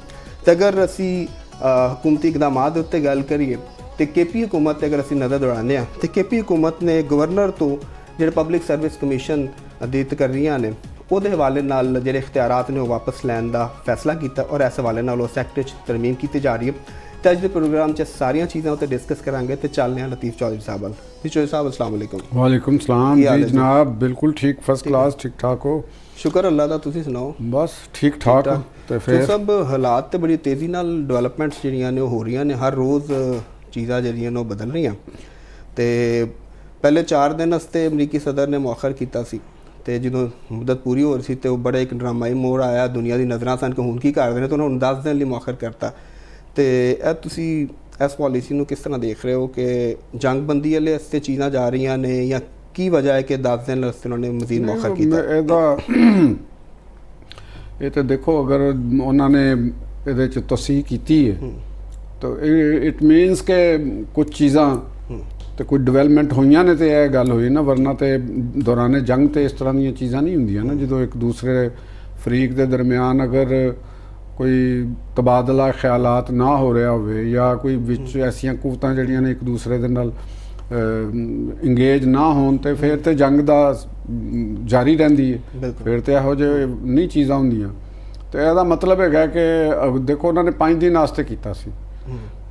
तो अगर असी हुकूमती इकदामात उत्ते गल करिए तो केपी हुकूमत अगर असी नज़र दौड़ाने तो केपी हुकूमत ने गवर्नर तो जो पब्लिक सर्विस कमीशन दी तकरीयां ने वो हवाले नाल जिहड़े इख्तियारात ने वो वापस लैन का फैसला किया और इस हवाले नाल उस एक्ट तरमीम की जा रही है। तो अज के प्रोग्राम सारिया चीज़ां उत्ते डिस्कस करांगे। तो चलने हैं लतीफ़ चौधरी साहब वाल। जी चौधरी साहब अस्सलाम वालेकुम। वालेकुम सलाम जी जनाब, बिल्कुल ठीक, फर्स्ट क्लास, ठीक ठाक हो? शुक्र अल्लाह दा, तुसीं सुनाओ? बस ठीक ठाक। तो फिर सब हालात तो बड़ी तेज़ी नाल डेवलपमेंट्स जिहड़ियां ने हो रही ने, हर रोज़ चीज़ां जिहड़ियां ने बदल रही। तो पहले 4 दिन वास्ते अमरीकी सदर ने मौखर किया सी तो जो मुद्दत पूरी हो रही थी तो बड़ा एक ड्रामाई मोड़ आया, दुनिया की नज़र सन कि हुण की कर रहे हैं तो उन्होंने 10 दिन लिए मौखर करता। तो तुसी इस पॉलिसी को किस तरह देख रहे हो कि जंगबंदी वाले वास्ते चीज़ां जा रही ने या की वजह है कि 10 दिन वास्ते उन्होंने मजीद मौखर किया? ये तो देखो अगर उन्होंने ये तसीह की है तो इट मीनस के कुछ चीज़ां तो कोई डिवेलपमेंट हुई ने तो यह गल हुई ना, वरना तो दौरान जंग तो इस तरह दी चीज़ां नहीं होंदियां ना जो एक दूसरे फरीक के दरमियान अगर कोई तबादला ख्यालात ना हो रहा हो या कोई विच ऐसियां कुवतां जिहड़ियां ने एक दूसरे दे नाल ਇੰਗੇਜ ਨਾ ਹੋਣ ਤੇ ਫਿਰ ਤੇ ਜੰਗ ਦਾ ਜਾਰੀ ਰਹਿੰਦੀ ਹੈ, ਫਿਰ ਤੇ ਇਹੋ ਜਿਹੇ ਨਹੀਂ ਚੀਜ਼ਾਂ ਹੁੰਦੀਆਂ। ਤੇ ਇਹਦਾ ਮਤਲਬ ਹੈਗਾ ਕਿ ਦੇਖੋ ਉਹਨਾਂ ਨੇ 5 ਦਿਨ ਵਾਸਤੇ ਕੀਤਾ ਸੀ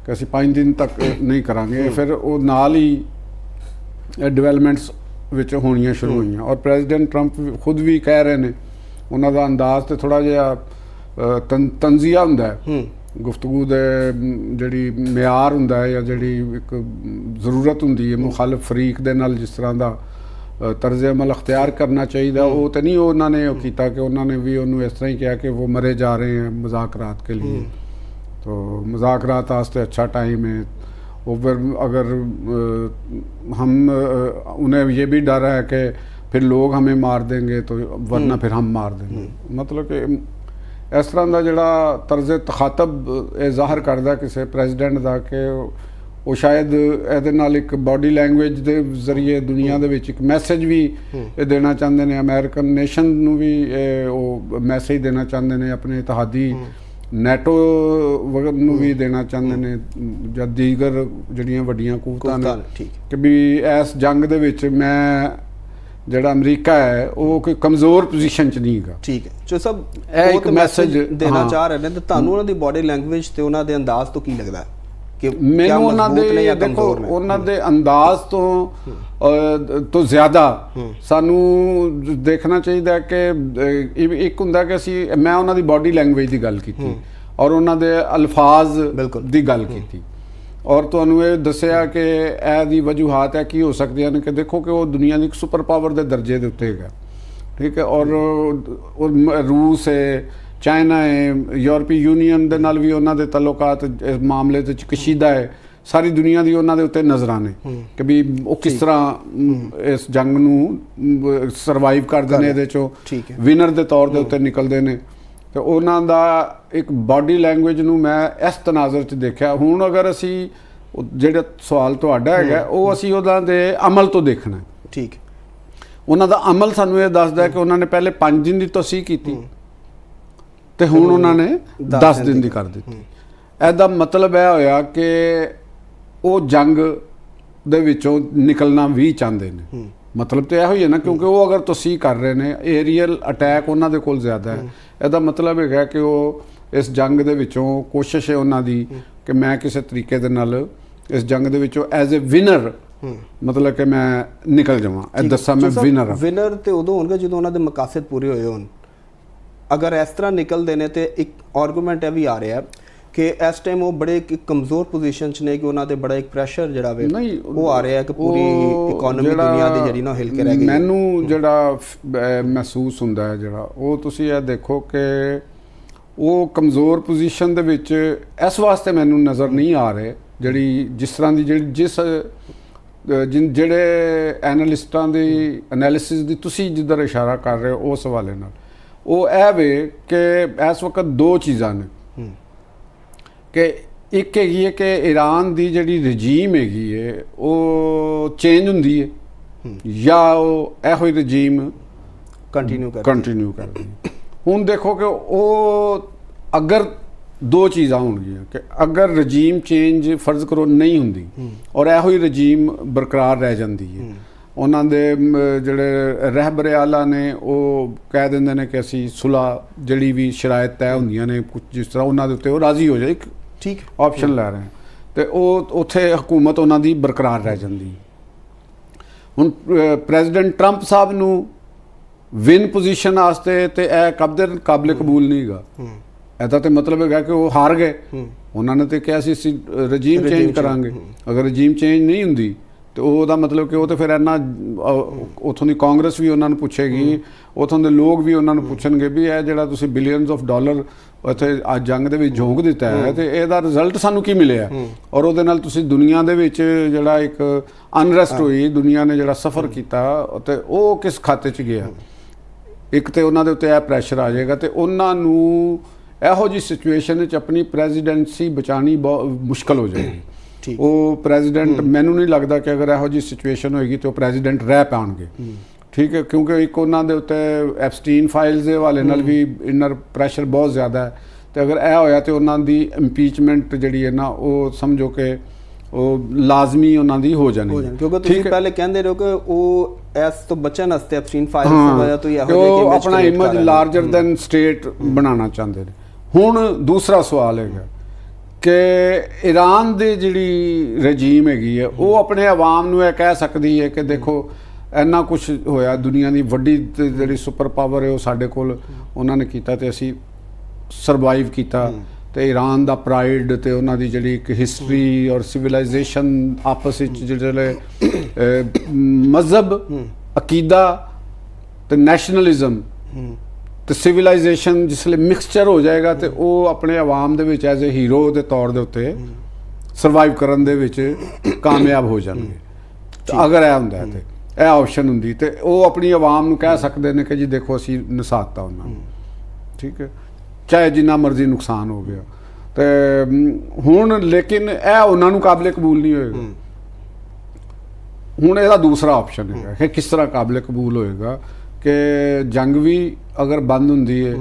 ਕਿ ਅਸੀਂ 5 ਦਿਨ ਤੱਕ ਨਹੀਂ ਕਰਾਂਗੇ, ਫਿਰ ਉਹ ਨਾਲ ਹੀ ਡਿਵੈਲਪਮੈਂਟਸ ਵਿੱਚ ਹੋਣੀਆਂ ਸ਼ੁਰੂ ਹੋਈਆਂ। ਔਰ ਪ੍ਰੈਜ਼ੀਡੈਂਟ ਟਰੰਪ ਖੁਦ ਵੀ ਕਹਿ ਰਹੇ ਨੇ, ਉਹਨਾਂ ਦਾ ਅੰਦਾਜ਼ ਤੇ ਥੋੜ੍ਹਾ ਜਿਹਾ ਤੰਜ਼ੀਆ ਹੁੰਦਾ ਹੈ, ਗੁਫ਼ਤਗੂ ਦੇ ਜਿਹੜੀ ਮਿਆਰ ਹੁੰਦਾ ਹੈ ਜਾਂ ਜਿਹੜੀ ਇੱਕ ਜ਼ਰੂਰਤ ਹੁੰਦੀ ਹੈ ਮੁਖਾਲਿਫ ਫਰੀਕ ਦੇ ਨਾਲ ਜਿਸ ਤਰ੍ਹਾਂ ਦਾ ਤਰਜ਼ ਅਮਲ ਅਖਤਿਆਰ ਕਰਨਾ ਚਾਹੀਦਾ, ਉਹ ਤਾਂ ਨਹੀਂ ਉਹਨਾਂ ਨੇ ਉਹ ਕੀਤਾ ਕਿ ਉਹਨਾਂ ਨੇ ਵੀ ਉਹਨੂੰ ਇਸ ਤਰ੍ਹਾਂ ਹੀ ਕਿਹਾ ਕਿ ਉਹ ਮਰੇ ਜਾ ਰਹੇ हैं मुज़ाकरात के लिए। तो मुज़ाकरात वास्ते अच्छा टाइम है, वो फिर अगर हम उन्हें ये भी डर है कि फिर लोग हमें मार देंगे तो वरना फिर हम मार देंगे। मतलब कि इस तरह का जोड़ा तर्ज तखातब ज़ाहिर करता किसी प्रेजिडेंट का कि ਉਹ ਸ਼ਾਇਦ ਇਹਦੇ ਨਾਲ ਇੱਕ ਬਾਡੀ ਲੈਂਗੁਏਜ ਦੇ ਜ਼ਰੀਏ ਦੁਨੀਆ ਦੇ ਵਿੱਚ ਇੱਕ ਮੈਸੇਜ ਵੀ ਇਹ ਦੇਣਾ ਚਾਹੁੰਦੇ ਨੇ, ਅਮਰੀਕਨ ਨੇਸ਼ਨ ਨੂੰ ਵੀ ਉਹ ਮੈਸੇਜ ਦੇਣਾ ਚਾਹੁੰਦੇ ਨੇ, ਆਪਣੇ ਇਤਿਹਾਦੀ ਨੈਟੋ ਨੂੰ ਵੀ ਦੇਣਾ ਚਾਹੁੰਦੇ ਨੇ ਜਾਂ ਦੀਗਰ ਜਿਹੜੀਆਂ ਵੱਡੀਆਂ ਕੂਵਤਾਂ ਨੇ ਕਿ ਵੀ ਇਸ ਜੰਗ ਦੇ ਵਿੱਚ ਮੈਂ ਜਿਹੜਾ ਅਮਰੀਕਾ ਹੈ ਉਹ ਕੋਈ ਕਮਜ਼ੋਰ ਪੋਜੀਸ਼ਨ 'ਚ ਨਹੀਂ ਹੈਗਾ। ਠੀਕ ਹੈ ਜੋ ਸਭ ਇਹ ਇੱਕ ਮੈਸੇਜ ਦੇਣਾ ਚਾਹ ਰਹੇ ਨੇ, ਤੇ ਤੁਹਾਨੂੰ ਉਹਨਾਂ ਦੀ ਬਾਡੀ ਲੈਂਗੁਏਜ ਤੇ ਉਹਨਾਂ ਦੇ ਅੰਦਾਜ਼ ਤੋਂ ਕੀ ਲੱਗਦਾ ਕਿ ਮੈਨੂੰ ਉਹਨਾਂ ਦੇ ਦੇਖੋ ਉਹਨਾਂ ਦੇ ਅੰਦਾਜ਼ ਤੋਂ ਜ਼ਿਆਦਾ ਸਾਨੂੰ ਦੇਖਣਾ ਚਾਹੀਦਾ ਕਿ ਇੱਕ ਹੁੰਦਾ ਕਿ ਮੈਂ ਉਹਨਾਂ ਦੀ ਬਾਡੀ ਲੈਂਗੁਏਜ ਦੀ ਗੱਲ ਕੀਤੀ ਔਰ ਉਹਨਾਂ ਦੇ ਅਲਫਾਜ਼ ਦੀ ਗੱਲ ਕੀਤੀ ਔਰ ਤੁਹਾਨੂੰ ਇਹ ਦੱਸਿਆ ਕਿ ਇਹਦੀ ਵਜੂਹਾਤ ਹੈ ਕੀ ਹੋ ਸਕਦੀਆਂ ਨੇ ਕਿ ਦੇਖੋ ਕਿ ਉਹ ਦੁਨੀਆ ਦੀ ਇੱਕ ਸੁਪਰ ਪਾਵਰ ਦੇ ਦਰਜੇ ਦੇ ਉੱਤੇ ਹੈਗਾ, ਠੀਕ ਹੈ। ਔਰ ਰੂਸ ਹੈ, ਚਾਈਨਾ ਹੈ, ਯੂਰਪੀ ਯੂਨੀਅਨ ਦੇ ਨਾਲ ਵੀ ਉਹਨਾਂ ਦੇ ਤਾਲੁਕਾਤ ਇਸ ਮਾਮਲੇ ਦੇ ਵਿੱਚ ਕਸ਼ੀਦਾ ਹੈ। ਸਾਰੀ ਦੁਨੀਆ ਦੀ ਉਹਨਾਂ ਦੇ ਉੱਤੇ ਨਜ਼ਰਾਂ ਨੇ ਕਿ ਵੀ ਉਹ ਕਿਸ ਤਰ੍ਹਾਂ ਇਸ ਜੰਗ ਨੂੰ ਸਰਵਾਈਵ ਕਰਦੇ ਨੇ, ਇਹਦੇ ਚੋਂ ਵਿਨਰ ਦੇ ਤੌਰ ਦੇ ਉੱਤੇ ਨਿਕਲਦੇ ਨੇ। ਤੇ ਉਹਨਾਂ ਦਾ ਇੱਕ ਬਾਡੀ ਲੈਂਗੁਏਜ ਨੂੰ ਮੈਂ ਇਸ ਤਨਾਜ਼ਰ 'ਚ ਦੇਖਿਆ। ਹੁਣ ਅਗਰ ਅਸੀਂ ਜਿਹੜਾ ਸਵਾਲ ਤੁਹਾਡਾ ਹੈਗਾ ਉਹ ਅਸੀਂ ਉਹਨਾਂ ਦੇ ਅਮਲ ਤੋਂ ਦੇਖਣਾ, ਠੀਕ, ਉਹਨਾਂ ਦਾ ਅਮਲ ਸਾਨੂੰ ਇਹ ਦੱਸਦਾ ਕਿ ਉਹਨਾਂ ਨੇ ਪਹਿਲੇ 5 ਦਿਨ ਦੀ ਤਸੀਹ ਕੀਤੀ ਤੇ ਹੁਣ ਉਹਨਾਂ ਨੇ 10 ਦਿਨ ਦੀ ਕਰ ਦਿੱਤੀ। ਇਹਦਾ ਮਤਲਬ ਇਹ ਹੋਇਆ ਕਿ ਉਹ ਜੰਗ ਦੇ ਵਿੱਚੋਂ ਨਿਕਲਣਾ ਵੀ ਚਾਹੁੰਦੇ ਨੇ। ਮਤਲਬ ਤਾਂ ਇਹੋ ਹੀ ਹੈ ਨਾ, ਕਿਉਂਕਿ ਉਹ ਅਗਰ ਤਸੀਹ ਕਰ ਰਹੇ ਨੇ, ਏਰੀਅਲ ਅਟੈਕ ਉਹਨਾਂ ਦੇ ਕੋਲ ਜ਼ਿਆਦਾ ਹੈ। ਇਹਦਾ ਮਤਲਬ ਹੈਗਾ ਕਿ ਉਹ ਇਸ ਜੰਗ ਦੇ ਵਿੱਚੋਂ ਕੋਸ਼ਿਸ਼ ਹੈ ਉਹਨਾਂ ਦੀ ਕਿ ਮੈਂ ਕਿਸੇ ਤਰੀਕੇ ਦੇ ਨਾਲ ਇਸ ਜੰਗ ਦੇ ਵਿੱਚੋਂ ਐਜ਼ ਏ ਵਿਨਰ ਮਤਲਬ ਕਿ ਮੈਂ ਨਿਕਲ ਜਾਵਾਂ, ਇਹ ਦੱਸਾਂ ਮੈਂ ਵਿਨਰ ਹਾਂ। ਵਿਨਰ ਤੇ ਉਦੋਂ ਹੋਣਗੇ ਜਦੋਂ ਉਹਨਾਂ ਦੇ ਮਕਾਸਦ ਪੂਰੇ ਹੋਏ ਹੋਣ। ਅਗਰ ਇਸ ਤਰ੍ਹਾਂ ਨਿਕਲਦੇ ਨੇ ਤੇ ਇੱਕ ਆਰਗੂਮੈਂਟ ਇਹ ਵੀ ਆ ਰਿਹਾ ਕਿ ਇਸ ਟਾਈਮ ਉਹ ਬੜੇ ਕਮਜ਼ੋਰ ਪੋਜੀਸ਼ਨ 'ਚ ਨੇ ਕਿ ਉਹਨਾਂ ਤੇ ਬੜਾ ਇੱਕ ਪ੍ਰੈਸ਼ਰ ਜਿਹੜਾ ਵੇ ਉਹ ਆ ਰਿਹਾ ਕਿ ਪੂਰੀ ਇਕਨੋਮੀ ਦੁਨੀਆ ਦੀ ਜਿਹੜੀ ਨਾ ਹਿਲ ਕੇ ਰਹਿ ਗਈ। ਮੈਨੂੰ ਜਿਹੜਾ ਮਹਿਸੂਸ ਹੁੰਦਾ ਹੈ ਜਿਹੜਾ ਉਹ ਤੁਸੀਂ ਇਹ ਦੇਖੋ ਕਿ ਉਹ ਕਮਜ਼ੋਰ ਪੋਜੀਸ਼ਨ ਦੇ ਵਿੱਚ ਇਸ ਵਾਸਤੇ ਮੈਨੂੰ ਨਜ਼ਰ ਨਹੀਂ ਆ ਰਹੇ ਜਿਹੜੀ ਜਿਸ ਤਰ੍ਹਾਂ ਦੀ ਜਿਹੜੇ ਐਨਾਲਿਸਟਾਂ ਦੀ ਐਨਾਲਿਸਿਸ ਦੀ ਤੁਸੀਂ ਜਿੱਧਰ ਇਸ਼ਾਰਾ ਕਰ ਰਹੇ ਹੋ ਉਸ ਹਵਾਲੇ ਨਾਲ ਉਹ ਇਹ ਵੇ ਕਿ ਇਸ ਵਕਤ ਦੋ ਚੀਜ਼ਾਂ ਨੇ ਕਿ ਇੱਕ ਹੈਗੀ ਹੈ ਕਿ ਈਰਾਨ ਦੀ ਜਿਹੜੀ ਰਜੀਮ ਹੈਗੀ ਹੈ ਉਹ ਚੇਂਜ ਹੁੰਦੀ ਹੈ ਜਾਂ ਉਹ ਇਹੋ ਹੀ ਰਜੀਮ ਕੰਟੀਨਿਊ ਕਰਦੀ। ਹੁਣ ਦੇਖੋ ਕਿ ਉਹ ਅਗਰ ਦੋ ਚੀਜ਼ਾਂ ਹੋਣਗੀਆਂ ਕਿ ਅਗਰ ਰਜੀਮ ਚੇਂਜ ਫਰਜ਼ ਕਰੋ ਨਹੀਂ ਹੁੰਦੀ ਔਰ ਇਹੋ ਹੀ ਰਜੀਮ ਬਰਕਰਾਰ ਰਹਿ ਜਾਂਦੀ ਹੈ, ਉਹਨਾਂ ਦੇ ਜਿਹੜੇ ਰਹਿਬਰ ਆਲਾ ਨੇ ਉਹ ਕਹਿ ਦਿੰਦੇ ਨੇ ਕਿ ਅਸੀਂ ਸੁਲ੍ਹਾ ਜਿਹੜੀ ਵੀ ਸ਼ਰਾਇਤ ਤੈਅ ਹੁੰਦੀਆਂ ਨੇ ਕੁਝ ਜਿਸ ਤਰ੍ਹਾਂ ਉਹਨਾਂ ਦੇ ਉੱਤੇ ਉਹ ਰਾਜ਼ੀ ਹੋ ਜਾਏ, ਇੱਕ ਠੀਕ ਆਪਸ਼ਨ ਲੈ ਰਹੇ ਤੇ ਉਹ ਉੱਥੇ ਹਕੂਮਤ ਉਹਨਾਂ ਦੀ ਬਰਕਰਾਰ ਰਹਿ ਜਾਂਦੀ। ਹੁਣ ਪ੍ਰੈਜ਼ੀਡੈਂਟ ਟਰੰਪ ਸਾਹਿਬ ਨੂੰ ਵਿਨ ਪੋਜੀਸ਼ਨ ਵਾਸਤੇ ਤੇ ਇਹ ਕਾਬਲੇ ਕਬੂਲ ਨਹੀਂ ਹੈਗਾ। ਇਹਦਾ ਤੇ ਮਤਲਬ ਹੈਗਾ ਕਿ ਉਹ ਹਾਰ ਗਏ। ਉਹਨਾਂ ਨੇ ਤੇ ਕਿਹਾ ਸੀ ਅਸੀਂ ਰਜੀਮ ਚੇਂਜ ਕਰਾਂਗੇ, ਅਗਰ ਰਜੀਮ ਚੇਂਜ ਨਹੀਂ ਹੁੰਦੀ ਤੇ ਉਹਦਾ ਮਤਲਬ ਕਿ ਉਹ ਤੇ ਫਿਰ ਇੰਨਾ ਉੱਥੋਂ ਦੀ ਕਾਂਗਰਸ ਵੀ ਉਹਨਾਂ ਨੂੰ ਪੁੱਛੇਗੀ, ਉੱਥੋਂ ਦੇ ਲੋਕ ਵੀ ਉਹਨਾਂ ਨੂੰ ਪੁੱਛਣਗੇ ਵੀ ਇਹ ਜਿਹੜਾ ਤੁਸੀਂ ਬਿਲੀਅਨਸ ਆਫ ਡਾਲਰ ਉੱਥੇ ਅੱਜ ਜੰਗ ਦੇ ਵਿੱਚ ਝੋਂਕ ਦਿੱਤਾ ਹੈ ਤੇ ਇਹਦਾ ਰਿਜ਼ਲਟ ਸਾਨੂੰ ਕੀ ਮਿਲਿਆ ਔਰ ਉਹਦੇ ਨਾਲ ਤੁਸੀਂ ਦੁਨੀਆ ਦੇ ਵਿੱਚ ਜਿਹੜਾ ਇੱਕ ਅਨਰੈਸਟ ਹੋਈ, ਦੁਨੀਆ ਨੇ ਜਿਹੜਾ ਸਫਰ ਕੀਤਾ ਤੇ ਉਹ ਕਿਸ ਖਾਤੇ 'ਚ ਗਿਆ। ਇੱਕ ਤੇ ਉਹਨਾਂ ਦੇ ਉੱਤੇ ਇਹ ਪ੍ਰੈਸ਼ਰ ਆ ਜਾਏਗਾ ਤੇ ਉਹਨਾਂ ਨੂੰ ਇਹੋ ਜਿਹੀ ਸਿਚੁਏਸ਼ਨ ਵਿੱਚ ਆਪਣੀ ਪ੍ਰੈਜ਼ੀਡੈਂਸੀ ਬਚਾਉਣੀ ਬਹੁਤ ਮੁਸ਼ਕਲ ਹੋ ਜਾਏਗੀ। ਉਹ ਪ੍ਰੈਜ਼ੀਡੈਂਟ ਮੈਨੂੰ ਨਹੀਂ ਲੱਗਦਾ ਕਿ ਅਗਰ ਇਹੋ ਜਿਹੀ ਸਿਚੁਏਸ਼ਨ ਹੋਏਗੀ ਤਾਂ ਉਹ ਪ੍ਰੈਜ਼ੀਡੈਂਟ ਰਹਿ ਪਾਉਣਗੇ, ਠੀਕ ਹੈ, ਕਿਉਂਕਿ ਇੱਕ ਉਹਨਾਂ ਦੇ ਉੱਤੇ ਐਪਸਟੀਨ ਫਾਈਲਸ ਦੇ ਹਵਾਲੇ ਨਾਲ ਵੀ ਇਨਰ ਪ੍ਰੈਸ਼ਰ ਬਹੁਤ ਜ਼ਿਆਦਾ ਹੈ ਤੇ ਅਗਰ ਇਹ ਹੋਇਆ ਤਾਂ ਉਹਨਾਂ ਦੀ ਇੰਪੀਚਮੈਂਟ ਜਿਹੜੀ ਹੈ ਨਾ ਉਹ ਸਮਝੋ ਕਿ ਉਹ ਲਾਜ਼ਮੀ ਉਹਨਾਂ ਦੀ ਹੋ ਜਾਣੀ ਕਿਉਂਕਿ ਤੁਸੀਂ ਪਹਿਲੇ ਕਹਿੰਦੇ ਰਹੋ ਕਿ ਉਹ ਇਸ ਤੋਂ ਬਚਣ ਵਾਸਤੇ ਅਫਸੀਨ ਫਾਈਲ ਦੀ ਵਜ੍ਹਾ ਤੋਂ ਇਹੋ ਜਿਹੇ ਉਹ ਆਪਣਾ ਇਮੇਜ ਲਾਰਜਰ ਦੈਨ ਸਟੇਟ ਬਣਾਉਣਾ ਚਾਹੁੰਦੇ ਨੇ। ਹੁਣ ਦੂਸਰਾ ਸਵਾਲ ਹੈਗਾ ਕਿ ਈਰਾਨ ਦੀ ਜਿਹੜੀ ਰਜੀਮ ਹੈਗੀ ਹੈ ਉਹ ਆਪਣੇ ਆਵਾਮ ਨੂੰ ਇਹ ਕਹਿ ਸਕਦੀ ਹੈ ਕਿ ਦੇਖੋ ਇੰਨਾ ਕੁਝ ਹੋਇਆ, ਦੁਨੀਆ ਦੀ ਵੱਡੀ ਜਿਹੜੀ ਸੁਪਰ ਪਾਵਰ ਹੈ ਉਹ ਸਾਡੇ ਕੋਲ ਉਹਨਾਂ ਨੇ ਕੀਤਾ ਤੇ ਅਸੀਂ ਸਰਵਾਈਵ ਕੀਤਾ, ਤੇ ਈਰਾਨ ਦਾ ਪ੍ਰਾਈਡ ਤੇ ਉਹਨਾਂ ਦੀ ਜਿਹੜੀ ਇੱਕ ਹਿਸਟਰੀ ਔਰ ਸਿਵਲਾਈਜੇਸ਼ਨ ਆਪਸ ਵਿੱਚ ਜਿਹੜੇ ਮਜ਼ਹਬ, ਅਕੀਦਾ ਤੇ ਨੈਸ਼ਨਲਿਜ਼ਮ ਤੇ ਸਿਵਲਾਈਜੇਸ਼ਨ ਜਿਸਲੇ ਮਿਕਸਚਰ ਹੋ ਜਾਏਗਾ ਤੇ ਉਹ ਆਪਣੇ ਆਵਾਮ ਦੇ ਵਿੱਚ ਐਜ਼ ਅ ਹੀਰੋ ਦੇ ਤੌਰ ਦੇ ਉੱਤੇ ਸਰਵਾਈਵ ਕਰਨ ਦੇ ਵਿੱਚ ਕਾਮਯਾਬ ਹੋ ਜਾਣਗੇ। ਅਗਰ ਇਹ ਹੁੰਦਾ ਤੇ ਇਹ ਆਪਸ਼ਨ ਹੁੰਦੀ ਤੇ ਉਹ ਆਪਣੀ ਆਵਾਮ ਨੂੰ ਕਹਿ ਸਕਦੇ ਨੇ ਕਿ ਜੀ ਦੇਖੋ ਅਸੀਂ ਨਸਾਤਾ ਉਹਨਾਂ ਨੂੰ, ਠੀਕ ਹੈ, ਚਾਹੇ ਜਿੰਨਾ ਮਰਜ਼ੀ ਨੁਕਸਾਨ ਹੋ ਗਿਆ। ਤੇ ਹੁਣ ਲੇਕਿਨ ਇਹ ਉਹਨਾਂ ਨੂੰ ਕਾਬਲੇ ਕਬੂਲ ਨਹੀਂ ਹੋਏਗਾ। ਹੁਣ ਇਹਦਾ ਦੂਸਰਾ ਆਪਸ਼ਨ ਹੈਗਾ ਕਿ ਕਿਸ ਤਰ੍ਹਾਂ ਕਾਬਲੇ ਕਬੂਲ ਹੋਏਗਾ ਕਿ ਜੰਗ ਵੀ ਅਗਰ ਬੰਦ ਹੁੰਦੀ ਹੈ,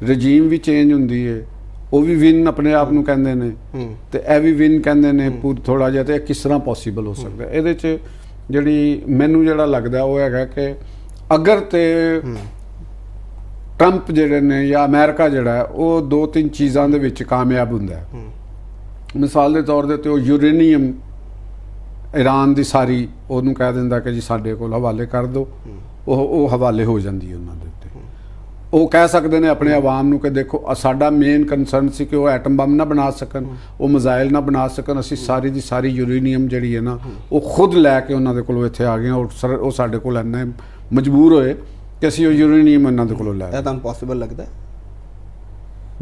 ਰਜੀਮ ਵੀ ਚੇਂਜ ਹੁੰਦੀ ਹੈ, ਉਹ ਵੀ ਵਿਨ ਆਪਣੇ ਆਪ ਨੂੰ ਕਹਿੰਦੇ ਨੇ ਤੇ ਇਹ ਵੀ ਵਿਨ ਕਹਿੰਦੇ ਨੇ ਥੋੜਾ ਜਿਹਾ, ਤੇ ਕਿਸ ਤਰ੍ਹਾਂ ਪੋਸੀਬਲ ਹੋ ਸਕਦਾ? ਇਹਦੇ 'ਚ ਜਿਹੜੀ ਮੈਨੂੰ ਜਿਹੜਾ ਲੱਗਦਾ ਉਹ ਹੈਗਾ ਕਿ ਅਗਰ ਤੇ ਟਰੰਪ ਜਿਹੜੇ ਨੇ ਜਾਂ ਅਮਰੀਕਾ ਜਿਹੜਾ ਹੈ ਉਹ 2-3 ਚੀਜ਼ਾਂ ਦੇ ਵਿੱਚ ਕਾਮਯਾਬ ਹੁੰਦਾ ਹੈ। ਮਿਸਾਲ ਦੇ ਤੌਰ 'ਤੇ ਉਹ ਯੂਰੇਨੀਅਮ ਈਰਾਨ ਦੀ ਸਾਰੀ ਉਹਨੂੰ ਕਹਿ ਦਿੰਦਾ ਕਿ ਜੀ ਸਾਡੇ ਕੋਲ ਹਵਾਲੇ ਕਰ ਦਿਓ, ਉਹ ਹਵਾਲੇ ਹੋ ਜਾਂਦੀ ਹੈ ਉਹਨਾਂ ਦੇ ਉੱਤੇ। ਉਹ ਕਹਿ ਸਕਦੇ ਨੇ ਆਪਣੇ ਆਵਾਮ ਨੂੰ ਕਿ ਦੇਖੋ ਸਾਡਾ ਮੇਨ ਕੰਸਰਨ ਸੀ ਕਿ ਉਹ ਐਟਮ ਬੰਬ ਨਾ ਬਣਾ ਸਕਣ, ਉਹ ਮਿਜ਼ਾਈਲ ਨਾ ਬਣਾ ਸਕਣ, ਅਸੀਂ ਸਾਰੀ ਦੀ ਸਾਰੀ ਯੂਰੇਨੀਅਮ ਜਿਹੜੀ ਹੈ ਨਾ ਉਹ ਖੁਦ ਲੈ ਕੇ ਉਹਨਾਂ ਦੇ ਕੋਲੋਂ ਇੱਥੇ ਆ ਗਏ ਉਹ ਸਾਡੇ ਕੋਲ ਇੰਨੇ ਮਜਬੂਰ ਹੋਏ ਕਿ ਅਸੀਂ ਉਹ ਯੂਰੇਨੀਅਮ ਇਹਨਾਂ ਦੇ ਕੋਲੋਂ ਲੈ। ਇਹ ਤੁਹਾਨੂੰ ਪੋਸੀਬਲ ਲੱਗਦਾ?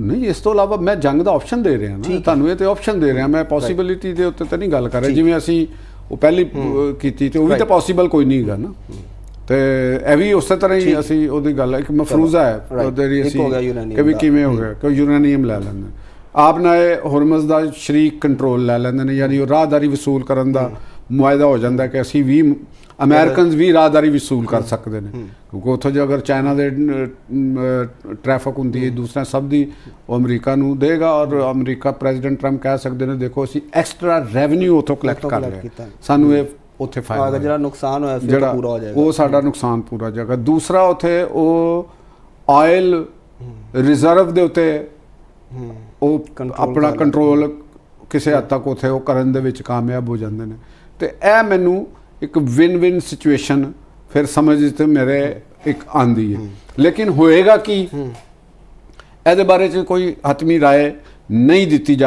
ਨਹੀਂ, ਇਸ ਤੋਂ ਇਲਾਵਾ ਮੈਂ ਜੰਗ ਦਾ ਆਪਸ਼ਨ ਦੇ ਰਿਹਾ ਨਾ ਤੁਹਾਨੂੰ, ਇਹ ਤੇ ਆਪਸ਼ਨ ਦੇ ਰਿਹਾ ਮੈਂ, ਪੋਸੀਬਿਲਿਟੀ ਦੇ ਉੱਤੇ ਤਾਂ ਨਹੀਂ ਗੱਲ ਕਰ ਰਿਹਾ। ਜਿਵੇਂ ਅਸੀਂ ਉਹ ਪਹਿਲੀ ਕੀਤੀ ਤੇ ਉਹ ਵੀ ਤਾਂ ਪੋਸੀਬਲ ਕੋਈ ਨਹੀਂ ਹੈਗਾ ਨਾ, ਤੇ ਇਹ ਵੀ ਉਸੇ ਤਰ੍ਹਾਂ ਹੀ ਅਸੀਂ ਉਹਦੀ ਗੱਲ ਇੱਕ ਮਫਰੂਜ਼ਾ ਹੈ ਉਹਦੇ ਅਸੀਂ ਕਿ ਵੀ ਕਿਵੇਂ ਹੋ ਗਿਆ ਕਿ ਯੂਰੇਨੀਅਮ ਲੈ ਲੈਂਦੇ ਆਪ ਨਾ, ਇਹ ਹੁਰਮਜ਼ ਦਾ ਸ਼ਰੀਕ ਕੰਟਰੋਲ ਲੈ ਲੈਂਦੇ ਨੇ, ਯਾਨੀ ਉਹ ਰਾਹਦਾਰੀ ਵਸੂਲ ਕਰਨ ਦਾ ਮੁਆਇਦਾ ਹੋ ਜਾਂਦਾ ਕਿ ਅਸੀਂ ਵੀ ਅਮਰੀਕਨਜ਼ ਵੀ ਰਾਹਦਾਰੀ ਵਸੂਲ ਕਰ ਸਕਦੇ ਨੇ, ਕਿਉਂਕਿ ਉੱਥੋਂ ਜੇ ਅਗਰ ਚਾਈਨਾ ਦੇ ਟ੍ਰੈਫਿਕ ਹੁੰਦੀ ਹੈ ਦੂਸਰਾ ਸਭ ਦੀ ਉਹ ਅਮਰੀਕਾ ਨੂੰ ਦੇਗਾ, ਔਰ ਅਮਰੀਕਾ ਪ੍ਰੈਜ਼ੀਡੈਂਟ ਟਰੰਪ ਕਹਿ ਸਕਦੇ ਨੇ ਦੇਖੋ ਅਸੀਂ ਐਕਸਟਰਾ ਰੈਵਨਿਊ ਉੱਥੋਂ ਕਲੈਕਟ ਕਰ ਲਿਆ, ਸਾਨੂੰ ਇਹ ਉੱਥੇ ਫਾਇਦਾ, ਜਿਹੜਾ ਨੁਕਸਾਨ ਹੋਇਆ ਫਿਰ ਪੂਰਾ ਹੋ ਜਾਏਗਾ, ਉਹ ਸਾਡਾ ਨੁਕਸਾਨ ਪੂਰਾ ਹੋ ਜਾਏਗਾ। ਦੂਸਰਾ ਉੱਥੇ ਉਹ ਆਇਲ ਰਿਜ਼ਰਵ ਦੇ ਉੱਤੇ ਉਹ ਆਪਣਾ ਕੰਟਰੋਲ ਕਿਸੇ ਹੱਦ ਤੱਕ ਉੱਥੇ ਉਹ ਕਰਨ ਦੇ ਵਿੱਚ ਕਾਮਯਾਬ ਹੋ ਜਾਂਦੇ ਨੇ, ਤੇ ਇਹ ਮੈਨੂੰ ਇੱਕ ਵਿਨ ਸਿਚੁਏਸ਼ਨ ਫਿਰ ਸਮਝ ਤੇ ਮੇਰੇ ਇੱਕ ਆਂਦੀ ਹੈ। ਲੇਕਿਨ ਹੋਏਗਾ ਕੀ ਇਹਦੇ ਬਾਰੇ 'ਚ ਕੋਈ ਹਤਮੀ ਰਾਏ ਨਹੀਂ ਦਿੱਤੀ ਜਾ